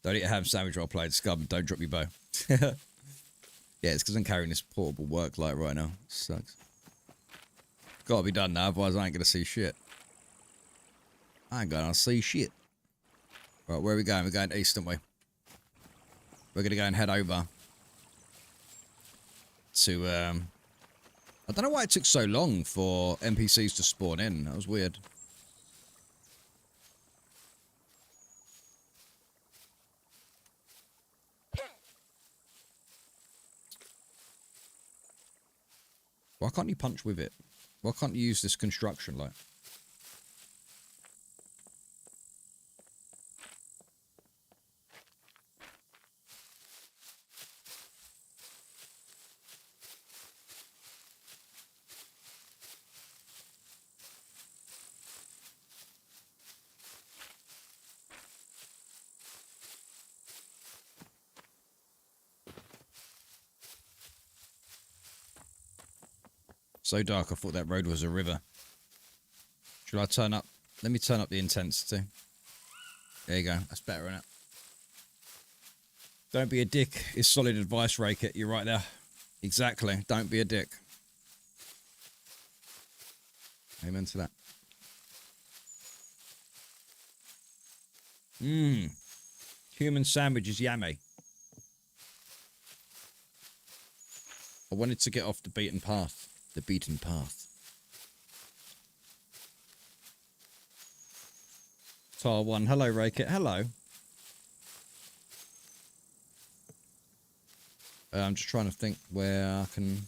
Don't eat a ham sandwich while playing Scum. Don't drop your bow. Yeah, it's because I'm carrying this portable work light right now. Sucks. Gotta be done now, otherwise I ain't gonna see shit. I ain't gonna see shit. Right, where are we going? We're going east, aren't we? We're gonna go and head over to, I don't know why it took so long for NPCs to spawn in. That was weird. Why can't you punch with it? Why can't you use this construction light? So dark, I thought that road was a river. Should I turn up? Let me turn up the intensity. There you go. That's better, isn't it? Don't be a dick is solid advice, Raykit. You're right there. Exactly. Don't be a dick. Amen to that. Mmm. Human sandwich is yummy. I wanted to get off the beaten path. The beaten path. Tar 1. Hello, Raykit. Hello. I'm just trying to think where I can...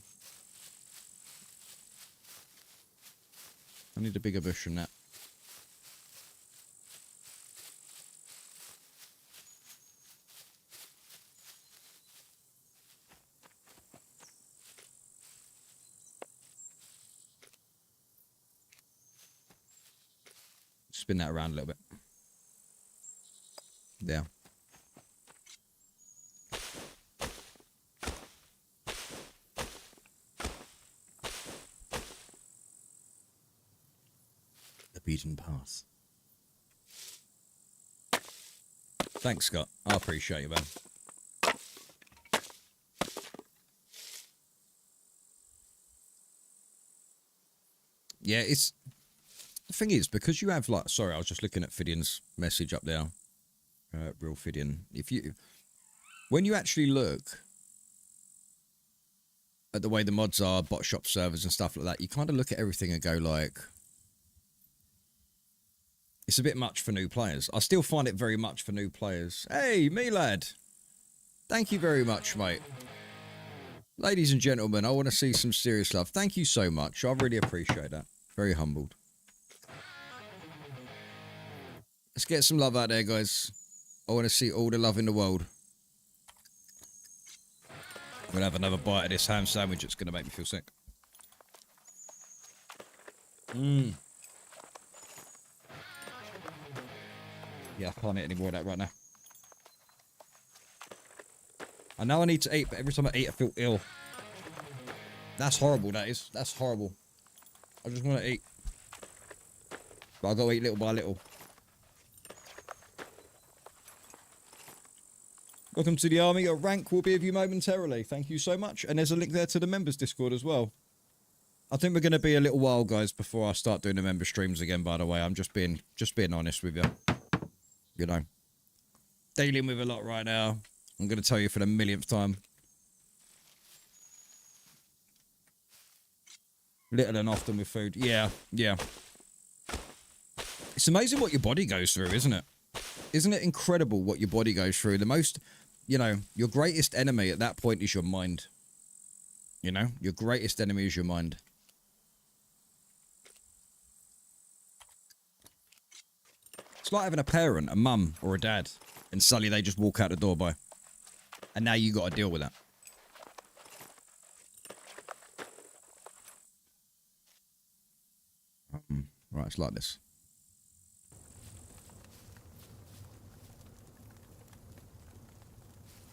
I need a bigger bush than that. Spin that around a little bit. There. The beaten path. Thanks, Scott. I appreciate you, man. Yeah, it's... The thing is, because you have, like... Sorry, I was just looking at Fidian's message up there. Real Fidian. If you... When you actually look at the way the mods are, bot shop servers and stuff like that, you kind of look at everything and go, like... It's a bit much for new players. I still find it very much for new players. Hey, me lad. Thank you very much, mate. Ladies and gentlemen, I want to see some serious love. Thank you so much. I really appreciate that. Very humbled. Let's get some love out there, guys. I want to see all the love in the world. I'm going to have another bite of this ham sandwich. It's going to make me feel sick. Mmm. Yeah, I can't eat any more of that right now. I know I need to eat, but every time I eat, I feel ill. That's horrible, that is. That's horrible. I just want to eat. But I've got to eat little by little. Welcome to the army. Your rank will be with you momentarily. Thank you so much. And there's a link there to the members Discord as well. I think we're going to be a little while, guys, before I start doing the member streams again, by the way. I'm just being honest with you. You know. Dealing with a lot right now. I'm going to tell you for the millionth time. Little and often with food. Yeah, yeah. It's amazing what your body goes through, isn't it? Isn't it incredible what your body goes through? The most, you know, your greatest enemy at that point is your mind. You know, your greatest enemy is your mind. It's like having a parent, a mum or a dad, and suddenly they just walk out the door by. And now you got to deal with that. Right, it's like this.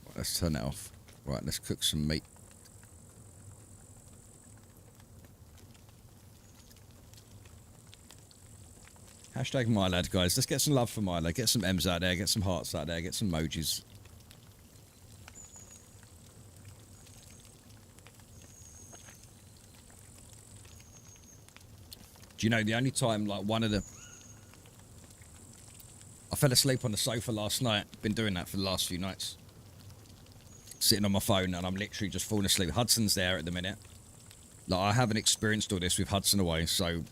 Right, let's turn that off. Right, let's cook some meat. Hashtag my lad, guys. Let's get some love for my lad. Get some M's out there. Get some hearts out there. Get some emojis. Do you know, the only time, like, I fell asleep on the sofa last night. Been doing that for the last few nights. Sitting on my phone, and I'm literally just falling asleep. Hudson's there at the minute. Like, I haven't experienced all this with Hudson away, so...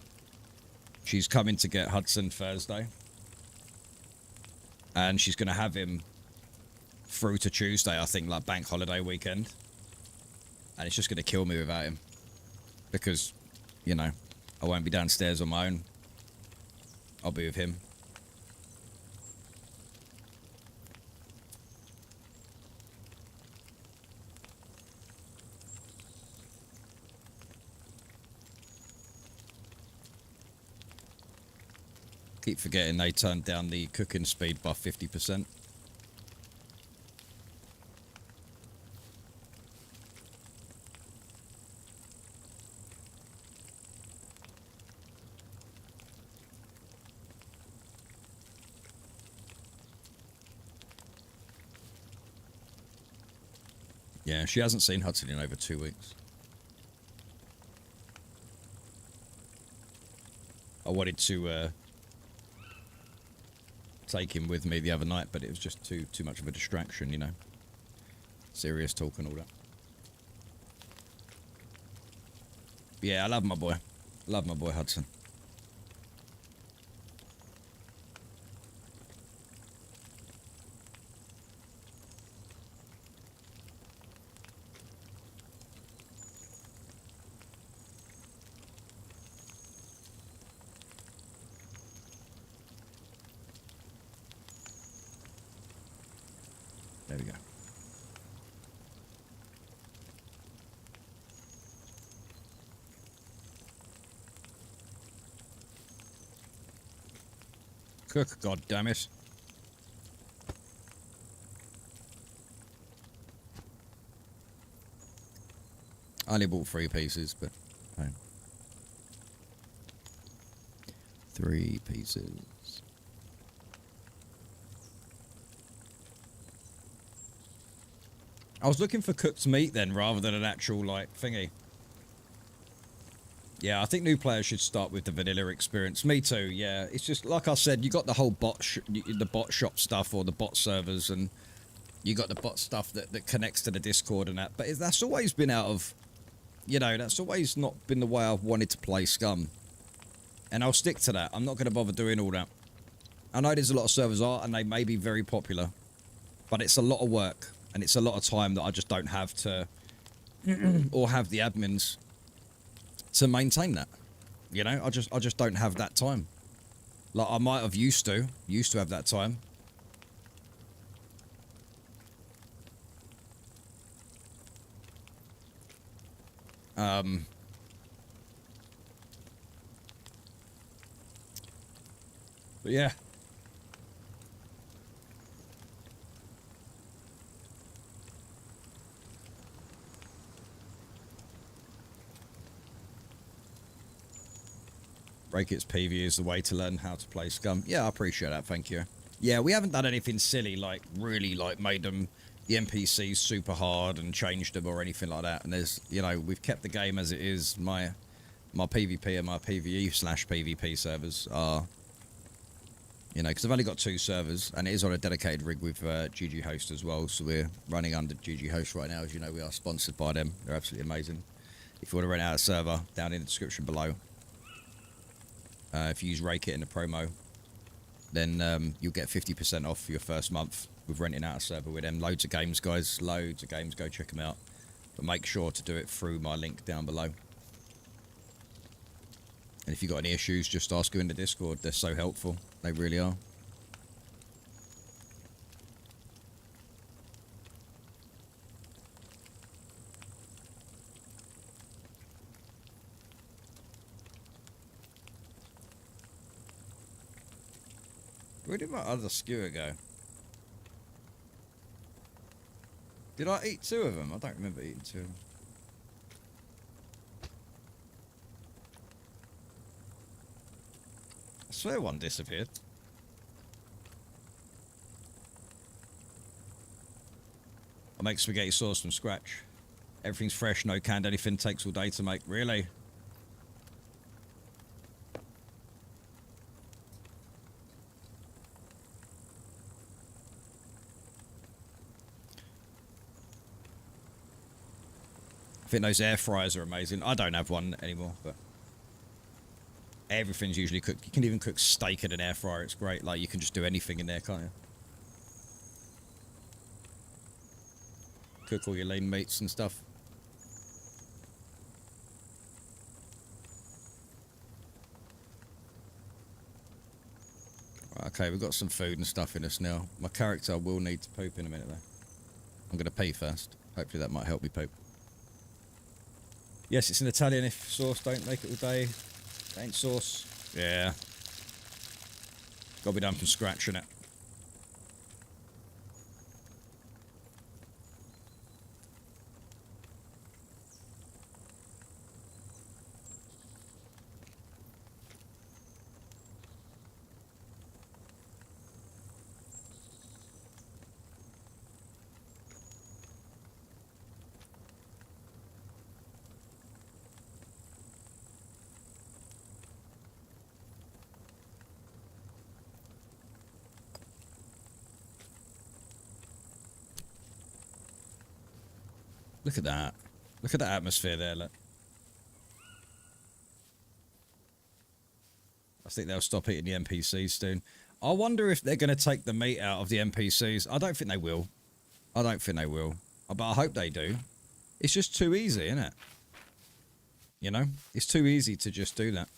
She's coming to get Hudson Thursday. And she's going to have him through to Tuesday, I think, like bank holiday weekend. And it's just going to kill me without him. Because, you know, I won't be downstairs on my own. I'll be with him. Keep forgetting they turned down the cooking speed by 50%. Yeah, she hasn't seen Hudson in over 2 weeks. I wanted to take him with me the other night, but it was just too much of a distraction, you know. Serious talk and all that. Yeah, I love my boy. Love my boy Hudson. There we go. Cook, god damn it. I only bought 3 pieces, but hey. 3 pieces. I was looking for cooked meat then, rather than an actual, like, thingy. Yeah, I think new players should start with the vanilla experience. Me too, yeah. It's just, like I said, you got the whole the bot shop stuff, or the bot servers, and you got the bot stuff that connects to the Discord and that. But that's always been out of, you know, that's always not been the way I've wanted to play Scum. And I'll stick to that. I'm not going to bother doing all that. I know there's a lot of servers are, and they may be very popular. But it's a lot of work, and it's a lot of time that I just don't have to, or have the admins to maintain that. You know, I just don't have that time. Like, I might have used to have that time. But yeah. Raykit's PV is the way to learn how to play Scum. Yeah, I appreciate that, thank you. Yeah, we haven't done anything silly, like, really, like, made them, the NPCs super hard and changed them or anything like that. And there's, you know, we've kept the game as it is. My PvP and my PvE/PvP servers are, you know, because I've only got 2 servers, and it is on a dedicated rig with GGHost as well, so we're running under GGHost right now. As you know, we are sponsored by them. They're absolutely amazing. If you want to rent out a server, down in the description below. If you use Raykit in the promo, then you'll get 50% off your first month with renting out a server with them. Loads of games, guys. Loads of games. Go check them out. But make sure to do it through my link down below. And if you've got any issues, just ask them in the Discord. They're so helpful. They really are. Where did my other skewer go? Did I eat 2 of them? I don't remember eating 2 of them. I swear one disappeared. I make spaghetti sauce from scratch. Everything's fresh, no canned anything. Takes all day to make. Really? I think those air fryers are amazing. I don't have one anymore, but everything's usually cooked. You can even cook steak in an air fryer. It's great. Like, you can just do anything in there, can't you? Cook all your lean meats and stuff. Okay, we've got some food and stuff in us now. My character will need to poop in a minute, though. I'm going to pee first. Hopefully that might help me poop. Yes, it's an Italian if sauce. Don't make it all day. Ain't sauce. Yeah. Got to be done from scratch, innit? Look at that. Look at that atmosphere there, look. I think they'll stop eating the NPCs soon. I wonder if they're going to take the meat out of the NPCs. I don't think they will. I don't think they will. But I hope they do. It's just too easy, isn't it? You know? It's too easy to just do that.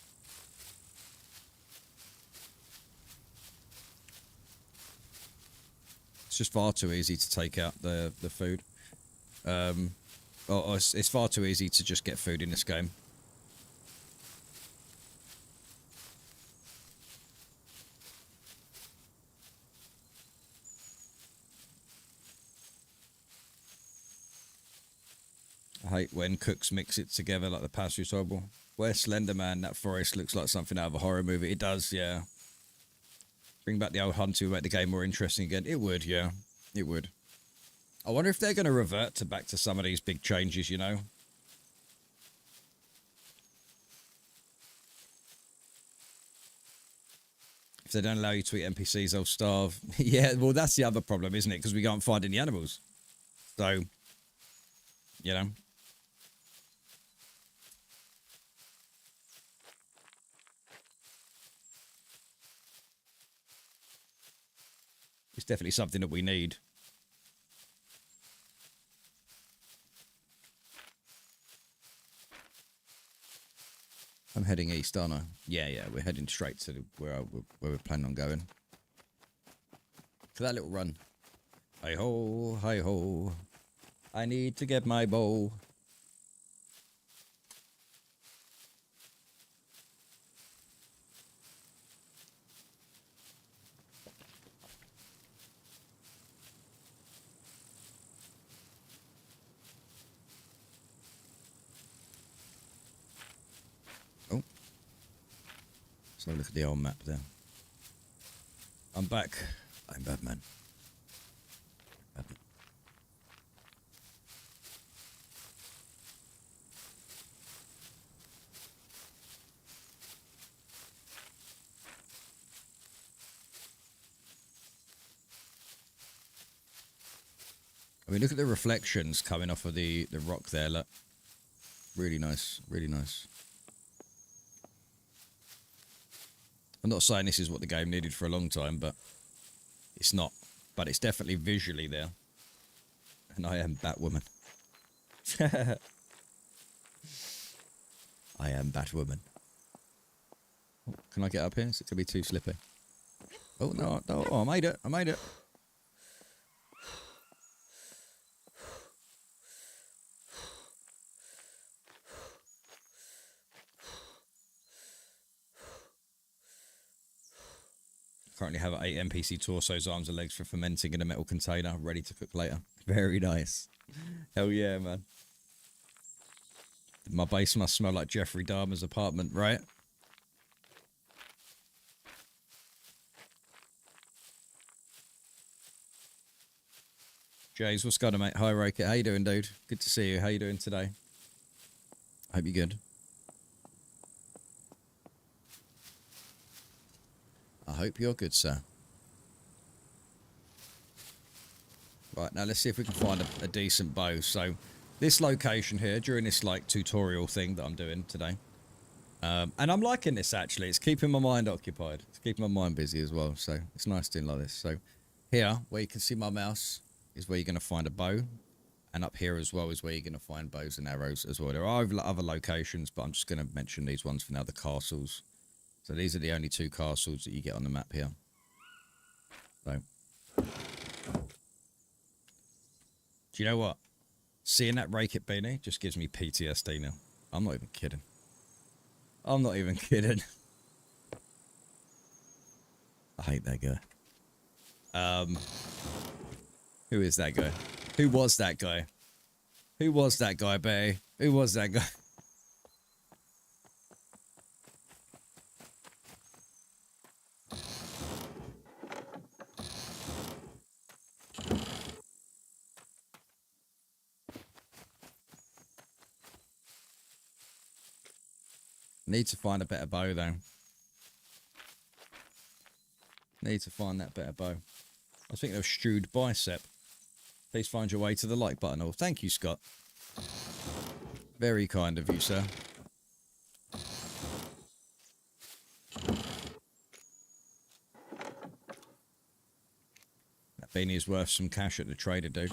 It's just far too easy to take out the food. Or it's far too easy to just get food in this game. I hate when cooks mix it together like the pasta is horrible. Where's Slenderman? That forest looks like something out of a horror movie. It does, yeah. Bring back the old hunt to make the game more interesting again. It would, yeah. It would. I wonder if they're going to revert to back to some of these big changes, you know? If they don't allow you to eat NPCs, they'll starve. Yeah, well, that's the other problem, isn't it? Because we can't find any animals. So, you know. It's definitely something that we need. I'm heading east, aren't I? Yeah, we're heading straight to where we're planning on going. For that little run. Hi-ho, hi-ho. I need to get my bow. Oh. So look at the old map there. I'm back. I'm Batman. Batman. I mean, look at the reflections coming off of the rock there, look. Really nice, really nice. I'm not saying this is what the game needed for a long time, but it's not. But it's definitely visually there. And I am Batwoman. I am Batwoman. Oh, can I get up here? Is it going to be too slippy? Oh, no. Oh, I made it. I made it. Currently have 8 NPC torsos, arms and legs for fermenting in a metal container, ready to cook later. Very nice. Hell yeah, man. My base must smell like Jeffrey Dahmer's apartment, right? Jays, what's going on, mate? Hi, Raker. How you doing, dude? Good to see you. How you doing today? I hope you're good. I hope you're good, sir. Right, now let's see if we can find a decent bow. So, this location here, during this, like, tutorial thing that I'm doing today. And I'm liking this, actually. It's keeping my mind occupied. It's keeping my mind busy as well. So, it's nice doing like this. So, here, where you can see my mouse, is where you're going to find a bow. And up here as well is where you're going to find bows and arrows as well. There are other locations, but I'm just going to mention these ones for now, the castles. So these are the only 2 castles that you get on the map here. So, do you know what? Seeing that Rake It beanie just gives me PTSD now. I'm not even kidding. I'm not even kidding. I hate that guy. Who is that guy? Who was that guy? Who was that guy, Bay? Who was that guy? Need to find a better bow, though. Need to find that better bow. I think they're Stewed Bicep. Please find your way to the like button. Oh, thank you, Scott. Very kind of you, sir. That beanie is worth some cash at the trader, dude.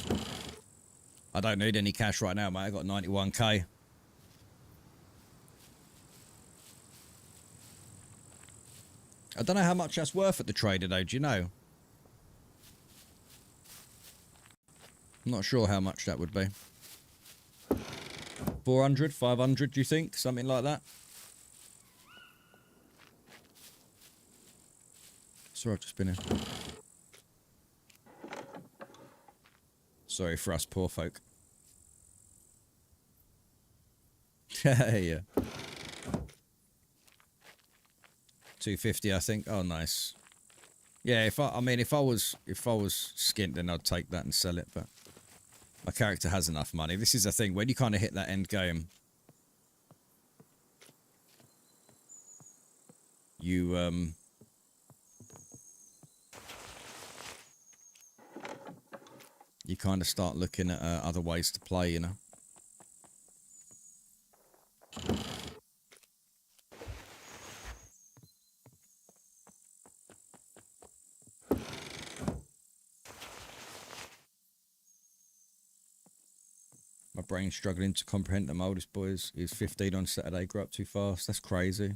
I don't need any cash right now, mate. I got 91k. I don't know how much that's worth at the trader, though. Do you know? I'm not sure how much that would be. 400, 500, do you think? Something like that? Sorry, I've just been in. Sorry for us poor folk. Yeah. 250, I think. Oh, nice. Yeah, if I mean, if I was skint, then I'd take that and sell it. But my character has enough money. This is the thing when you kind of hit that end game. You you kind of start looking at other ways to play, you know. My brain's struggling to comprehend that my oldest boy is 15 on Saturday. Grew up too fast. That's crazy.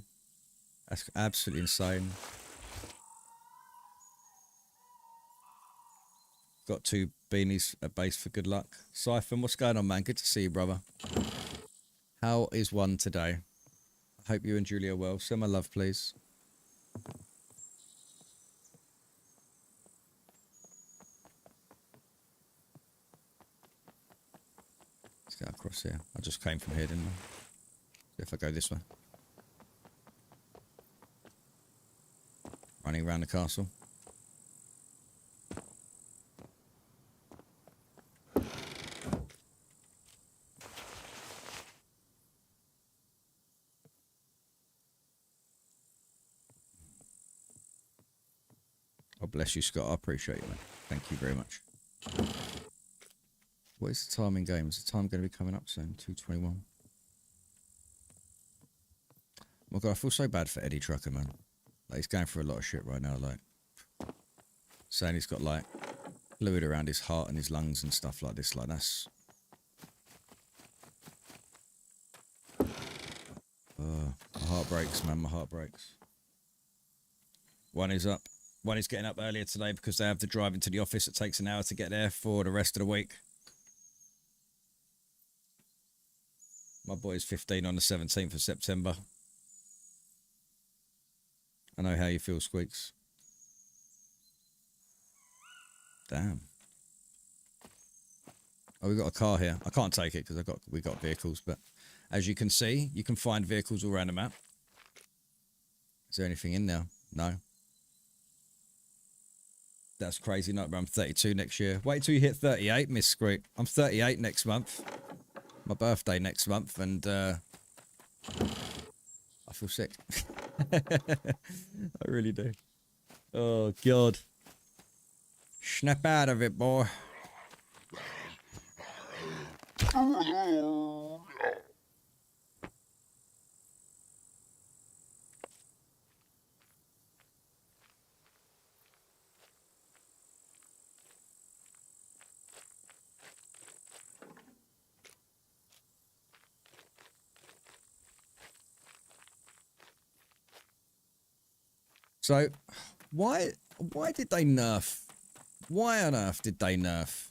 That's absolutely insane. Got 2 beanies at base for good luck. Siphon, what's going on, man? Good to see you, brother. How is one today? I hope you and Julia are well. Send my love, please. Let's get across here. I just came from here, didn't I? If I go this way. Running around the castle. God bless you, Scott. I appreciate it, mate. Thank you very much. What is the time in game? Is the time going to be coming up soon? 2:21. My God, I feel so bad for Eddie Trucker, man. Like, he's going through a lot of shit right now, like saying he's got like fluid around his heart and his lungs and stuff like this. Like, that's my heart breaks, man. My heart breaks. One is up. One is getting up earlier today because they have to drive into the office. It takes an hour to get there for the rest of the week. My boy is 15 on the 17th of September. I know how you feel, Squeaks. Damn. Oh, we got a car here. I can't take it because we got vehicles, but as you can see, you can find vehicles all around the map. Is there anything in there? No. That's crazy. No, but I'm 32 next year. Wait till you hit 38, Miss Squeak. I'm 38 next month. My birthday next month, and I feel sick. I really do. Oh, God. Snap out of it, boy. So, why did they nerf? Why on earth did they nerf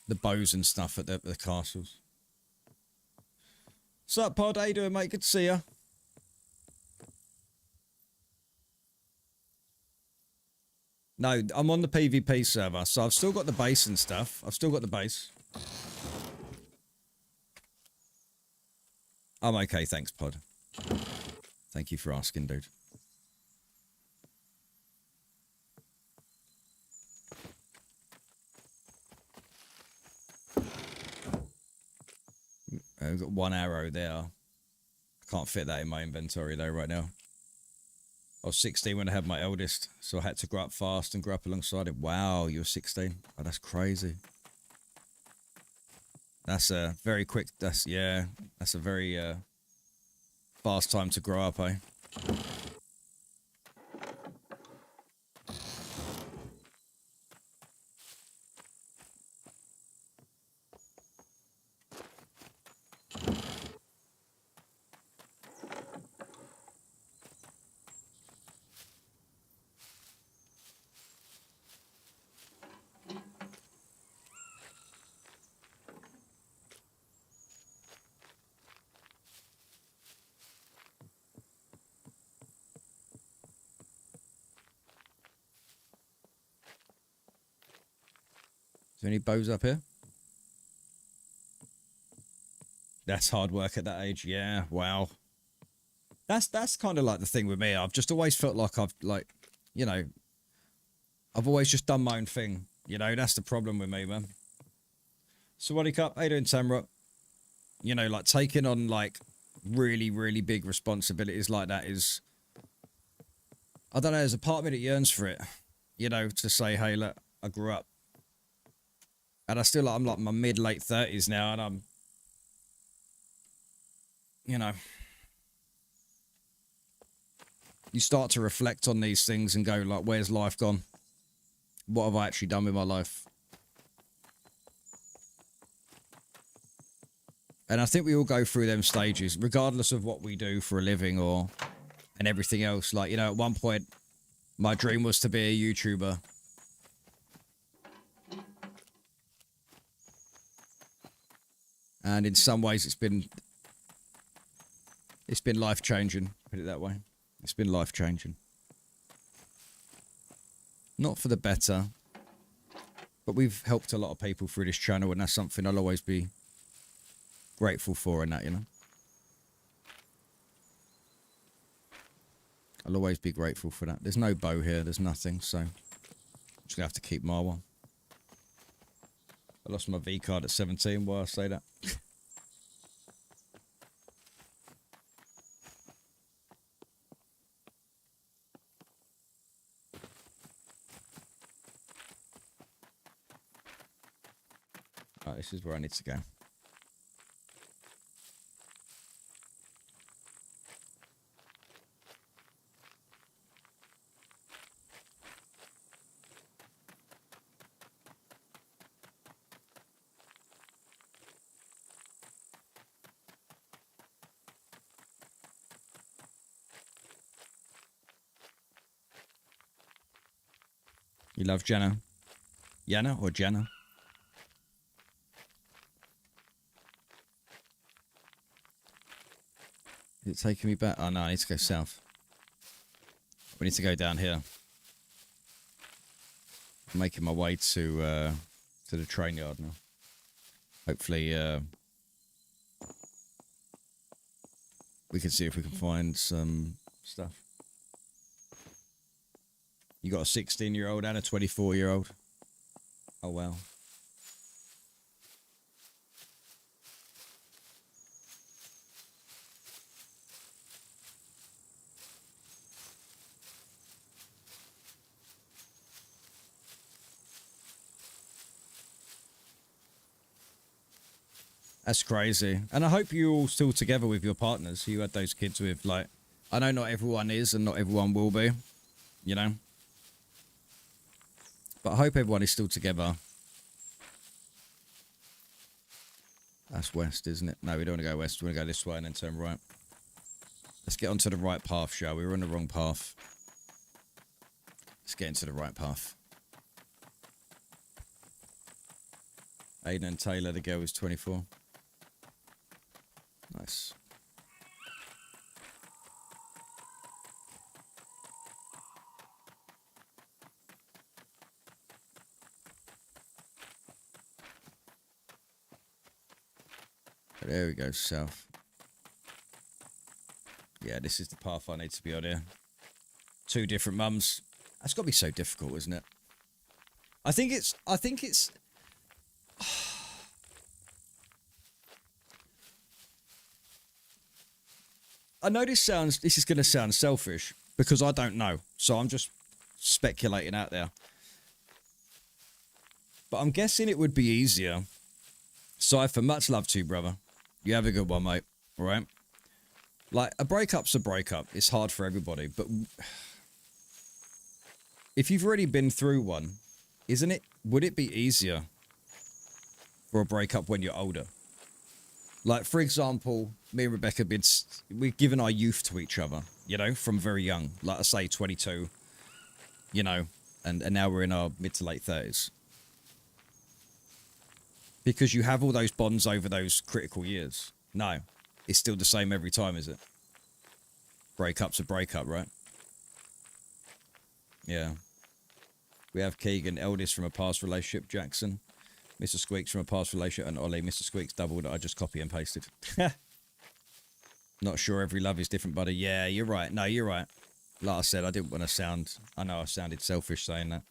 the bows and stuff at the castles? Sup, Pod? How you doing, mate? Good to see ya. No, I'm on the PvP server, so I've still got the base and stuff. I've still got the base. I'm okay, thanks, Pod. Thank you for asking, dude. I've got 1 arrow there. I can't fit that in my inventory, though, right now. I was 16 when I had my eldest, so I had to grow up fast and grow up alongside it. Wow, you were 16. Oh, that's crazy. That's a very quick. That's yeah. That's a very fast time to grow up, eh? Is there any bows up here? That's hard work at that age. Yeah. Wow. That's kind of like the thing with me. I've just always felt like I've like, you know, I've always just done my own thing. You know, that's the problem with me, man. Sawadi Cup, how you doing, Tamra? You know, like taking on like really, really big responsibilities like that is, I don't know, there's a part of me that yearns for it. You know, to say, hey, look, I grew up. And I still, like, I'm like my mid, late 30s now, and I'm, you know, you start to reflect on these things and go, like, where's life gone? What have I actually done with my life? And I think we all go through them stages, regardless of what we do for a living or, and everything else. Like, you know, at one point, my dream was to be a YouTuber. And in some ways, it's been life-changing, put it that way. It's been life-changing. Not for the better, but we've helped a lot of people through this channel, and that's something I'll always be grateful for in that, you know. I'll always be grateful for that. There's no bow here, there's nothing, so I'm just going to have to keep my one. I lost my V card at 17, why I say that. Right, this is where I need to go. You love Jenna? Yana or Jenna? Is it taking me back? Oh no, I need to go south. We need to go down here. I'm making my way to the train yard now. Hopefully, we can see if we can find some stuff. You got a 16-year-old and a 24-year-old. Oh, wow. That's crazy. And I hope you're all still together with your partners who you had those kids with. Like, I know not everyone is and not everyone will be, you know. But I hope everyone is still together. That's west, isn't it? No, we don't want to go west. We want to go this way and then turn right. Let's get onto the right path, shall we? We're on the wrong path. Let's get into the right path. Aiden and Taylor, the girl is 24. Nice. There we go, south. Yeah, this is the path I need to be on here. 2 different mums. That's got to be so difficult, isn't it? I think it's... I know this is going to sound selfish because I don't know. So I'm just speculating out there. But I'm guessing it would be easier Cypher, much love to you, brother. You have a good one, mate. All right? Like, a breakup's a breakup. It's hard for everybody. But if you've already been through one, would it be easier for a breakup when you're older? Like, for example, me and Rebecca, we've given our youth to each other, you know, from very young. Like I say, 22, you know, and now we're in our mid to late 30s. Because you have all those bonds over those critical years. No, it's still the same every time, is it? Breakup's a breakup, right? Yeah. We have Keegan, eldest from a past relationship, Jackson. Mr. Squeaks from a past relationship, and Ollie. Mr. Squeaks double that I just copy and pasted. Not sure every love is different, buddy. Yeah, you're right. No, you're right. Like I said, I didn't want to sound... I know I sounded selfish saying that.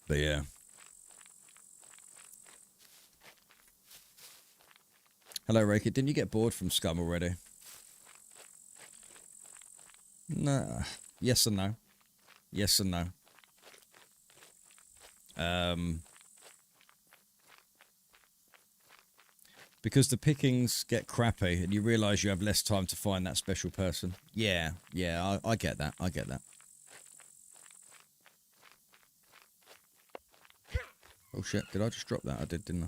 But yeah. Hello, Raykit. Didn't you get bored from Scum already? No. Yes and no. Yes and no. Because the pickings get crappy and you realise you have less time to find that special person. Yeah, I get that. I get that. Oh shit, did I just drop that? I did, didn't I?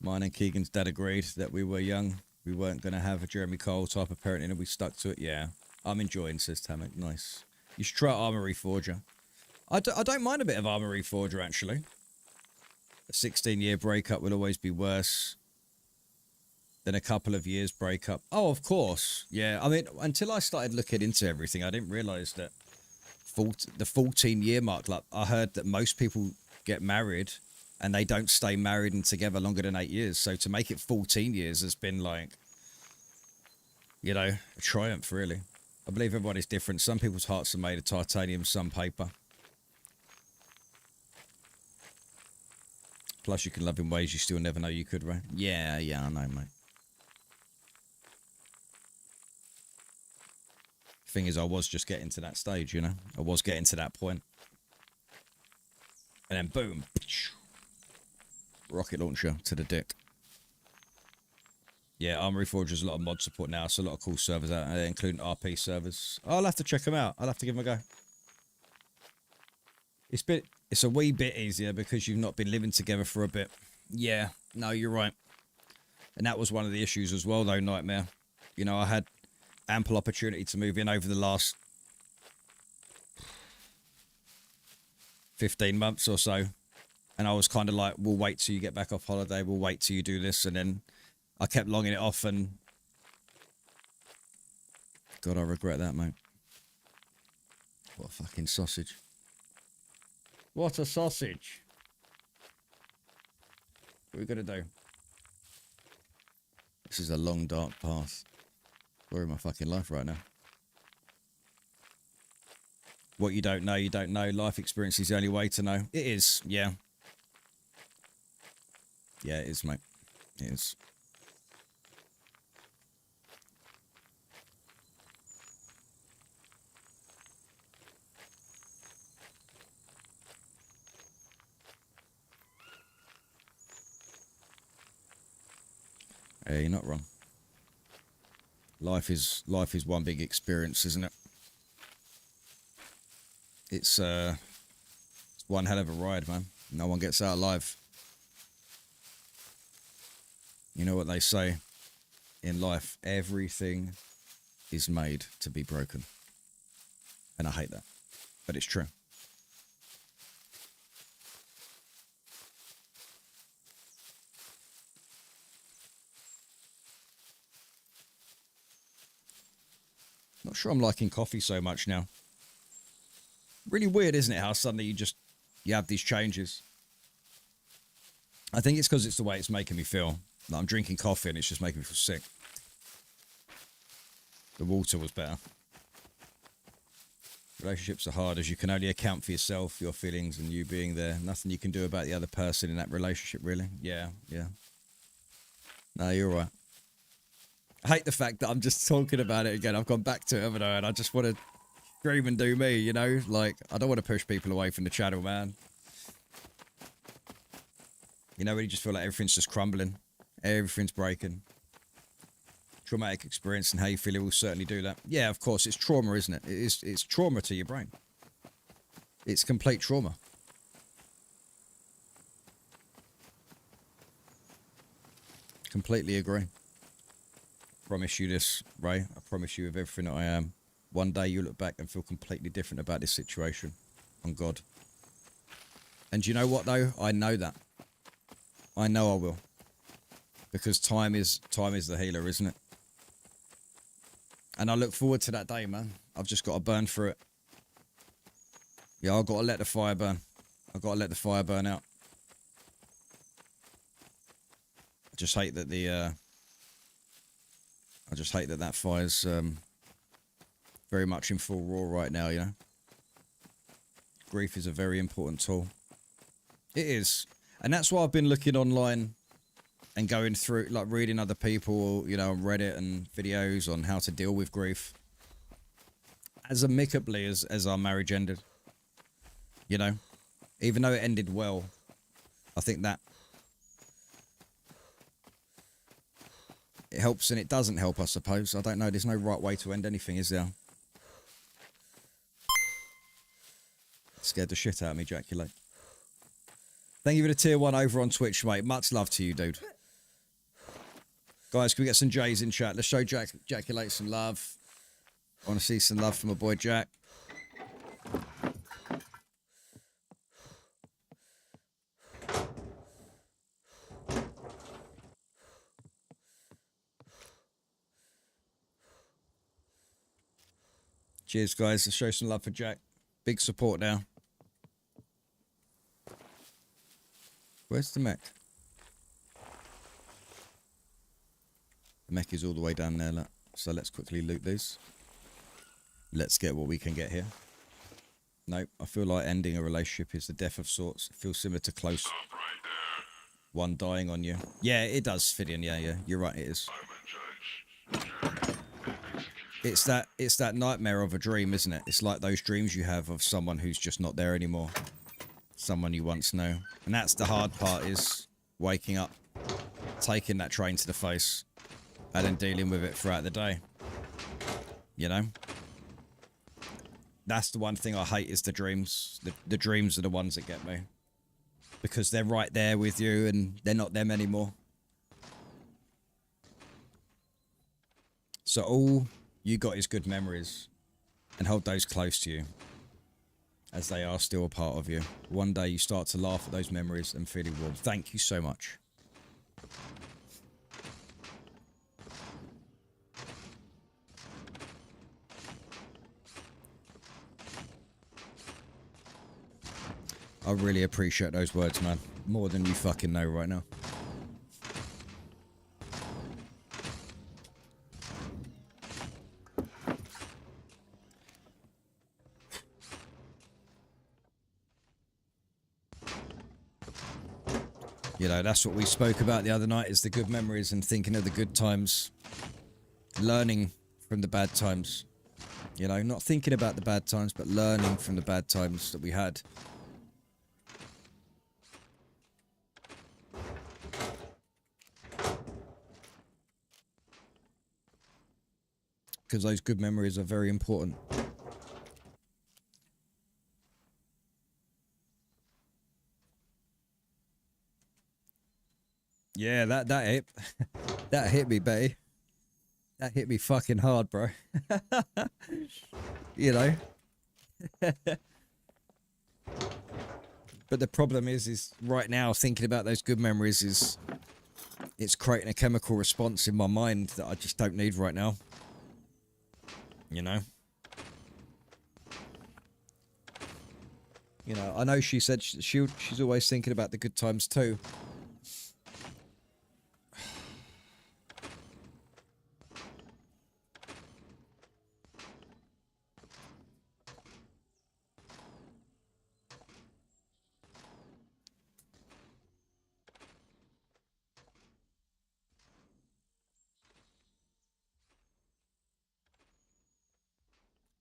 Mine and Keegan's dad agreed that we were young. We weren't going to have a Jeremy Cole type of parenting and we stuck to it. Yeah, I'm enjoying, says Tamek. Nice. You should try Armory Forger. I don't mind a bit of Armory Forger, actually. A 16-year breakup will always be worse than a couple of years breakup. Oh, of course. Yeah, I mean, until I started looking into everything, I didn't realise that the 14-year mark, like, I heard that most people get married and they don't stay married and together longer than 8 years. So to make it 14 years has been like, you know, a triumph, really. I believe everybody's different. Some people's hearts are made of titanium, some paper. Plus, you can love in ways you still never know you could, right? Yeah, I know, mate. Thing is, I was just getting to that stage, you know? I was getting to that point. And then, boom. Rocket launcher to the dick. Yeah, Armory Forger's a lot of mod support now. It's a lot of cool servers out there, including RP servers. I'll have to check them out. I'll have to give them a go. It's a wee bit easier because you've not been living together for a bit. Yeah, no, you're right. And that was one of the issues as well, though, Nightmare. You know, I had ample opportunity to move in over the last 15 months or so. And I was kind of like, we'll wait till you get back off holiday. We'll wait till you do this. And then I kept longing it off and... God, I regret that, mate. What a fucking sausage. What a sausage. What are we going to do? This is a long, dark path. Story of my fucking life right now. What you don't know, you don't know. Life experience is the only way to know. It is, yeah. Yeah, it is, mate. It is. Yeah, you're not wrong. Life is one big experience, isn't it? It's one hell of a ride, man. No one gets out alive. You know what they say in life? Everything is made to be broken. And I hate that. But it's true. Not sure I'm liking coffee so much now. Really weird, isn't it? How suddenly you have these changes. I think it's because it's the way it's making me feel. Like I'm drinking coffee and it's just making me feel sick. The water was better. Relationships are hard as you can only account for yourself, your feelings, and you being there. Nothing you can do about the other person in that relationship, really. Yeah. No, you're right. I hate the fact that I'm just talking about it again. I've gone back to it, haven't I? And I just want to... Dream and do me, you know? Like, I don't want to push people away from the channel, man. You know, when you just feel like everything's just crumbling. Everything's breaking. Traumatic experience and how you feel it will certainly do that. Yeah, of course, it's trauma, isn't it? It's trauma to your brain. It's complete trauma. Completely agree. Promise you this, Ray. I promise you with everything that I am. One day you look back and feel completely different about this situation. On God. And you know what, though? I know that. I know I will. Because time is the healer, isn't it? And I look forward to that day, man. I've just got to burn through it. Yeah, I've got to let the fire burn. I've got to let the fire burn out. I just hate that I just hate that fire's very much in full roar right now, you know? Grief is a very important tool. It is. And that's why I've been looking online and going through, like, reading other people, you know, on Reddit and videos on how to deal with grief. As amicably as our marriage ended. You know? Even though it ended well, I think that it helps and it doesn't help, I suppose. I don't know. There's no right way to end anything, is there? It scared the shit out of me, ejaculate. Thank you for the tier 1 over on Twitch, mate. Much love to you, dude. Guys, can we get some J's in chat? Let's show Ejaculate some love. I want to see some love from my boy Jack. Cheers, guys. Let's show some love for Jack. Big support now. Where's the mech? The mech is all the way down there, look. So let's quickly loot these. Let's get what we can get here. Nope, I feel like ending a relationship is the death of sorts. It feels similar to close. One dying on you. Yeah, it does fit in. Yeah. You're right, it is. It's that nightmare of a dream, isn't it? It's like those dreams you have of someone who's just not there anymore. Someone you once knew. And that's the hard part, is waking up, taking that train to the face, and then dealing with it throughout the day. You know? That's the one thing I hate, is the dreams. The dreams are the ones that get me. Because they're right there with you and they're not them anymore. So all you got is good memories. And hold those close to you. As they are still a part of you. One day you start to laugh at those memories and feeling warm. Thank you so much. I really appreciate those words, man. More than you fucking know right now. You know, that's what we spoke about the other night, is the good memories and thinking of the good times. Learning from the bad times. You know, not thinking about the bad times, but learning from the bad times that we had. Because those good memories are very important. Yeah, that hit. That hit me, Betty. That hit me fucking hard, bro. You know? But the problem is right now thinking about those good memories is, it's creating a chemical response in my mind that I just don't need right now. You know? You know, I know she said she's always thinking about the good times too.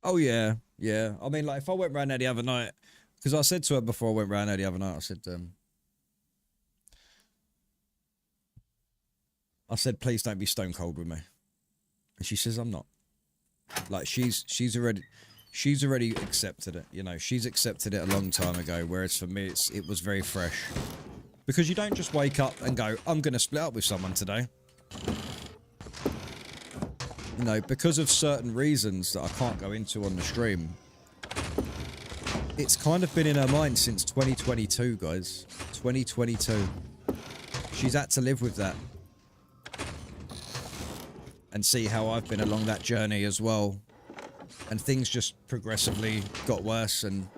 Oh yeah. Yeah, I mean, like, if I went round there the other night, because I said to her before I went round there the other night, I said, please don't be stone cold with me. And she says, I'm not. Like, she's already accepted it, you know. She's accepted it a long time ago, whereas for me, it was very fresh. Because you don't just wake up and go, I'm going to split up with someone today. You know, because of certain reasons that I can't go into on the stream, it's kind of been in her mind since 2022, guys. 2022. She's had to live with that. And see how I've been along that journey as well. And things just progressively got worse and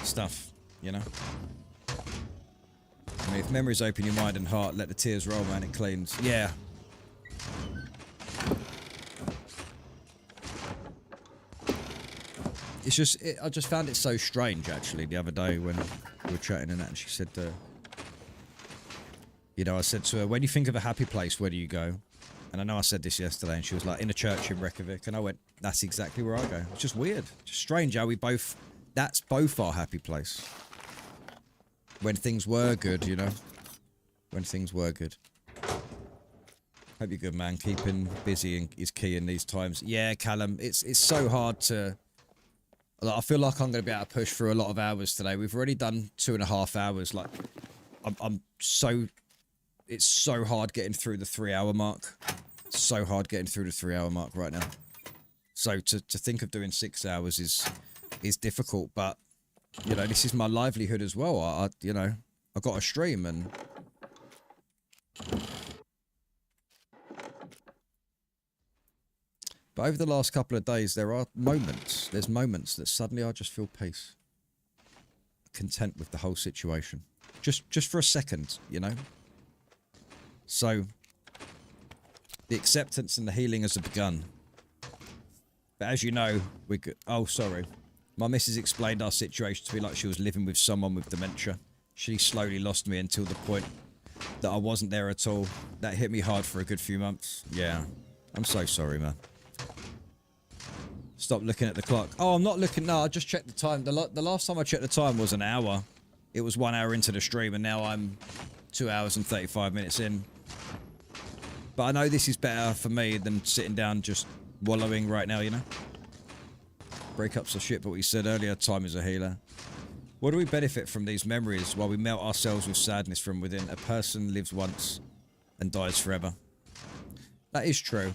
stuff, you know? I mean, if memories open your mind and heart, let the tears roll, man, it cleans. Yeah. It's just, I just found it so strange, actually, the other day when we were chatting and that, and she said, you know, I said to her, when you think of a happy place, where do you go? And I know I said this yesterday, and she was like, in a church in Reykjavik, and I went, that's exactly where I go. It's just weird. Just strange how we both, that's both our happy place. When things were good, you know? When things were good. Hope you're good, man. Keeping busy is key in these times. Yeah, Callum, it's so hard to... I feel like I'm going to be able to push through a lot of hours today. We've already done 2.5 hours. Like, I'm so... It's so hard getting through the 3-hour mark. So hard getting through the 3-hour mark right now. So to think of doing 6 hours is difficult, but you know, this is my livelihood as well. I you know, I got a stream and but over the last couple of days there are moments, there's moments that suddenly I just feel peace. Content with the whole situation. Just for a second, you know? So the acceptance and the healing has begun. But as you know, we could... Oh, sorry. My missus explained our situation to me like she was living with someone with dementia. She slowly lost me until the point that I wasn't there at all. That hit me hard for a good few months. Yeah. I'm so sorry, man. Stop looking at the clock. Oh, I'm not looking... No, I just checked the time. The last time I checked the time was an hour. It was 1 hour into the stream, and now I'm 2 hours and 35 minutes in. But I know this is better for me than sitting down just wallowing right now, you know? Breakups are shit, but what you said earlier, time is a healer. What do we benefit from these memories while we melt ourselves with sadness from within? A person lives once and dies forever. That is true.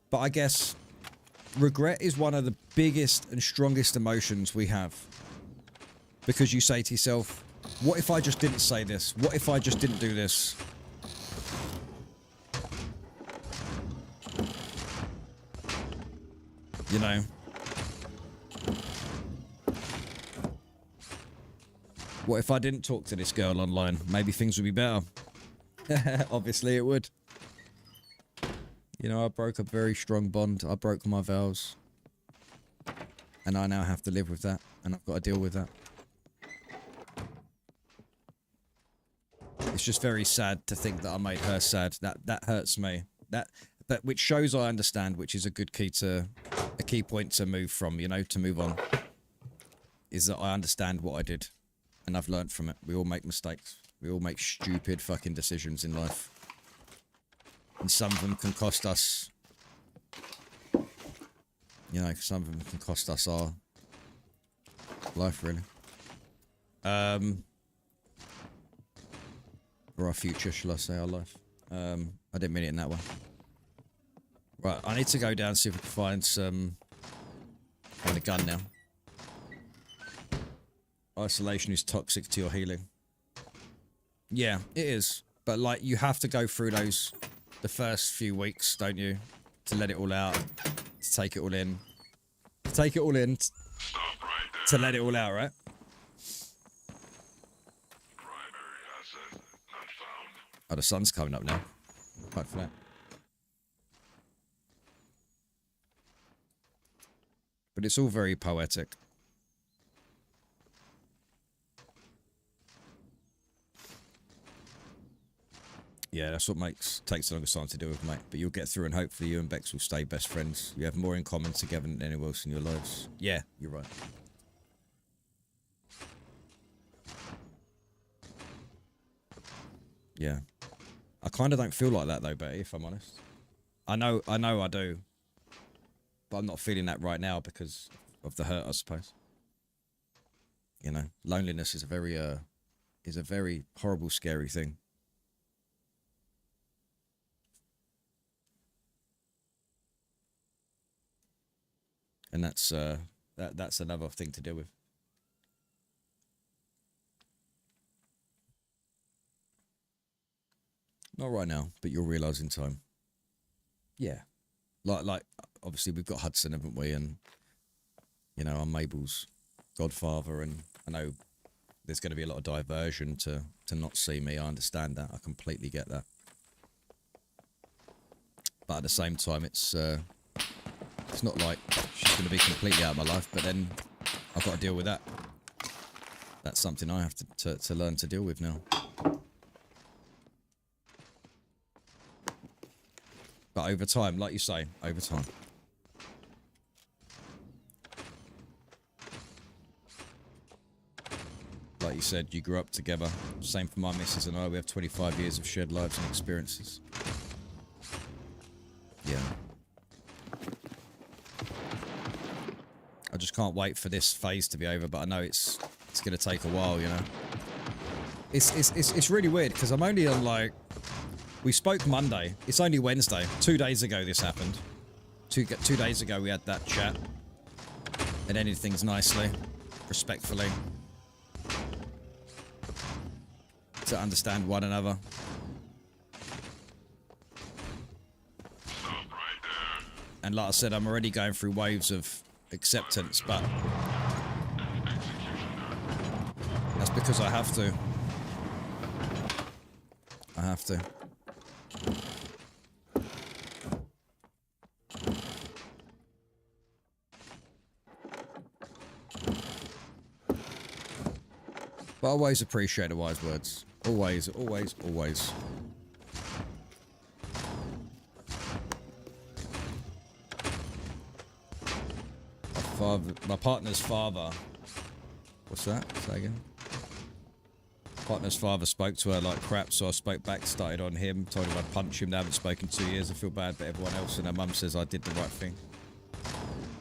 But I guess regret is one of the biggest and strongest emotions we have. Because you say to yourself, what if I just didn't say this? What if I just didn't do this? You know? What if I didn't talk to this girl online? Maybe things would be better. Obviously it would. You know, I broke a very strong bond. I broke my vows. And I now have to live with that. And I've got to deal with that. It's just very sad to think that I made her sad. That hurts me. That which shows I understand, which is a good key point to move from, you know, to move on. Is that I understand what I did. And I've learned from it. We all make mistakes. We all make stupid fucking decisions in life. And some of them can cost us... You know, some of them can cost us our life, really. Or our future, shall I say, our life. I didn't mean it in that way. Right, I need to go down and see if we can find a gun now. Isolation is toxic to your healing. Yeah, it is. But, like, you have to go through the first few weeks, don't you? To let it all out. To take it all in. To take it all in. To let it all out, right? Oh, the sun's coming up now. Fight for that. But it's all very poetic. Yeah, that's what takes the longest time to deal with, mate. But you'll get through, and hopefully you and Bex will stay best friends. You have more in common together than anyone else in your lives. Yeah, you're right. Yeah. I kind of don't feel like that, though, Betty, if I'm honest. I know I do. But I'm not feeling that right now because of the hurt, I suppose. You know, loneliness is a very horrible, scary thing. And that's another thing to deal with. Not right now, but you'll realise in time. Yeah. Like obviously we've got Hudson, haven't we? And you know, I'm Mabel's godfather, and I know there's going to be a lot of diversion to not see me. I understand that. I completely get that. But at the same time, it's not like she's going to be completely out of my life. But then I've got to deal with that. That's something I have to learn to deal with now. But over time, like you say, over time. Like you said, you grew up together. Same for my missus and I. We have 25 years of shared lives and experiences. Yeah. I just can't wait for this phase to be over, but I know it's going to take a while, you know. It's really weird because I'm only on like... We spoke Monday. It's only Wednesday. 2 days ago this happened. Two days ago we had that chat. And ended things nicely, respectfully. To understand one another. And like I said, I'm already going through waves of acceptance, but that's because I have to. I have to. But I always appreciate the wise words. Always, always, always. My partner's father. What's that? Say again. Partner's father spoke to her like crap, so I spoke back, started on him, told him I'd punch him. They haven't spoken 2 years. I feel bad, but everyone else and her mum says I did the right thing.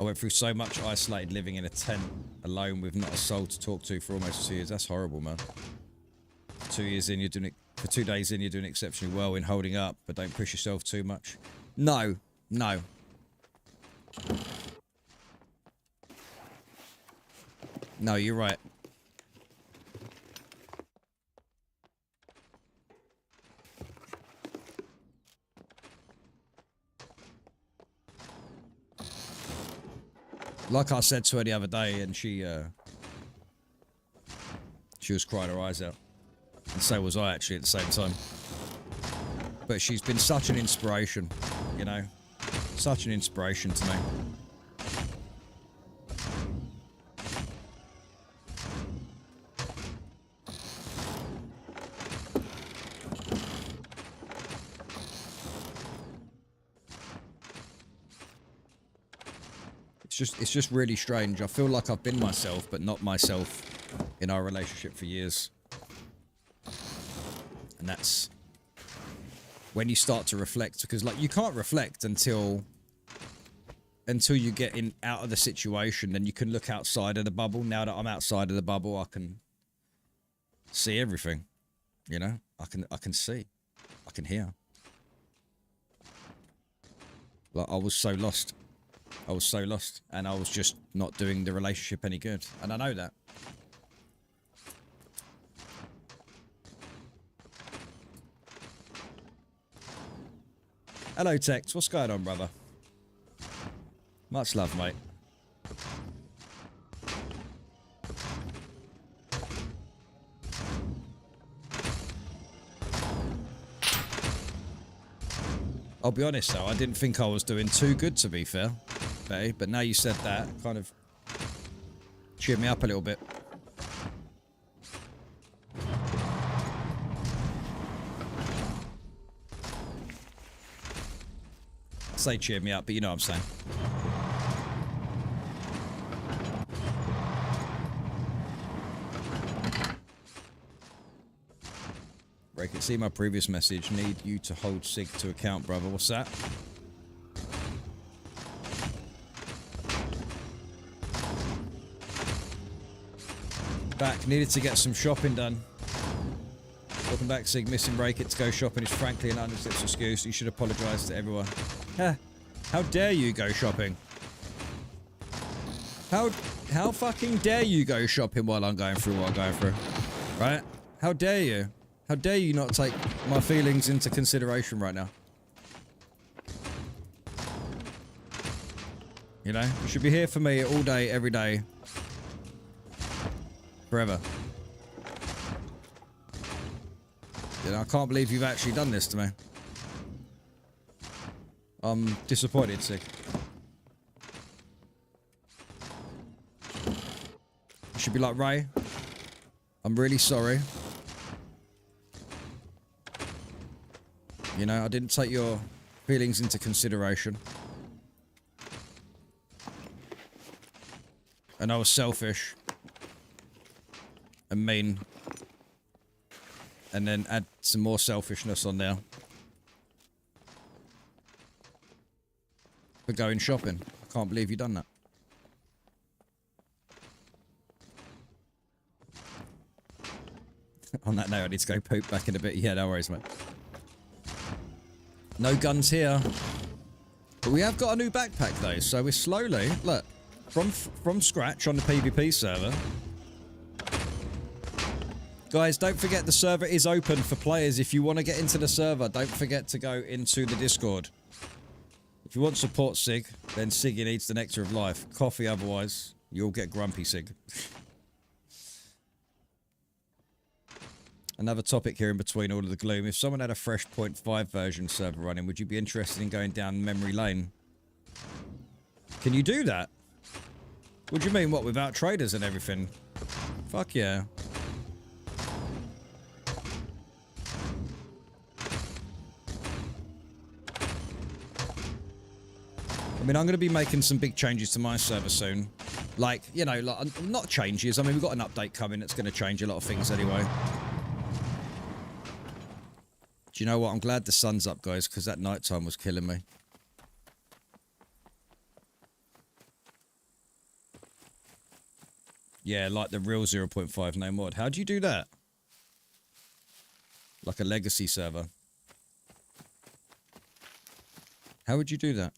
I went through so much isolated living in a tent alone with not a soul to talk to for almost 2 years. That's horrible, man. 2 years in, you're doing it. For 2 days in, you're doing exceptionally well in holding up, but don't push yourself too much. No, no. No, you're right. Like I said to her the other day, and she was crying her eyes out. And so was I, actually, at the same time. But she's been such an inspiration, you know? Such an inspiration to me. It's just really strange. I feel like I've been myself, but not myself in our relationship for years. And that's when you start to reflect, because like you can't reflect until you get out of the situation. Then you can look outside of the bubble. Now that I'm outside of the bubble, I can see everything. You know, I can see, I can hear. Like I was so lost. I was so lost, and I was just not doing the relationship any good, and I know that. Hello, Tex. What's going on, brother? Much love, mate. I'll be honest, though, I didn't think I was doing too good, to be fair. Okay, but now you said that, kind of cheered me up a little bit. say cheer me up, but you know what I'm saying. Ray, can see my previous message. Need you to hold Sig to account, brother. What's that? Back. Needed to get some shopping done. Welcome back, Sig. Missing Raykit to go shopping is frankly an understated excuse. You should apologise to everyone. How dare you go shopping? How fucking dare you go shopping while I'm going through what I'm going through? Right? How dare you? How dare you not take my feelings into consideration right now? You know? You should be here for me all day, every day. Forever. You know, I can't believe you've actually done this to me. I'm disappointed, Sig. You should be like, Ray, I'm really sorry. You know, I didn't take your feelings into consideration. And I was selfish. And mean. And then add some more selfishness on there. For going shopping. I can't believe you've done that. On that note, I need to go poop back in a bit. Yeah, no worries, mate. No guns here. But we have got a new backpack, though, so we're slowly... Look, from scratch on the PvP server. Guys, don't forget the server is open for players. If you want to get into the server, don't forget to go into the Discord. If you want support, Sig, then Siggy needs the nectar of life. Coffee, otherwise, you'll get grumpy, Sig. Another topic here in between all of the gloom. If someone had a fresh 0.5 version server running, would you be interested in going down memory lane? Can you do that? What do you mean, what, without traders and everything? Fuck yeah. I mean, I'm going to be making some big changes to my server soon. Like, you know, like, not changes. I mean, we've got an update coming that's going to change a lot of things anyway. Do you know what? I'm glad the sun's up, guys, because that nighttime was killing me. Yeah, like the real 0.5 no mod. How do you do that? Like a legacy server. How would you do that?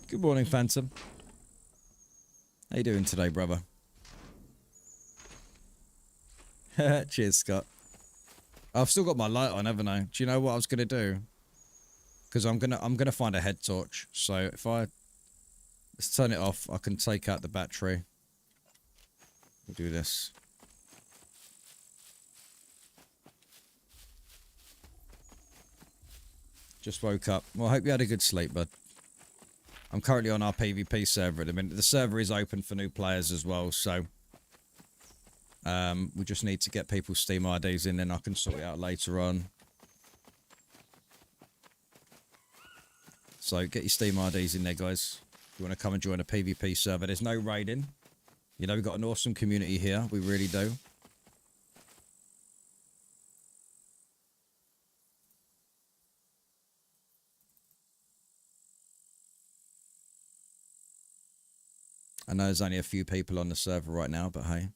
Good morning, Phantom. How you doing today, brother? Cheers, Scott. I've still got my light on, haven't I? Do you know what I was gonna do? Because I'm gonna find a head torch. So if let's turn it off, I can take out the battery. We'll do this. Just woke up. Well, I hope you had a good sleep, bud. I'm currently on our PvP server at the minute. The server is open for new players as well, so we just need to get people's Steam IDs in, then I can sort it out later on. So get your Steam IDs in there, guys. If you want to come and join a PvP server. There's no raiding. You know, we've got an awesome community here. We really do. I know there's only a few people on the server right now, but hey.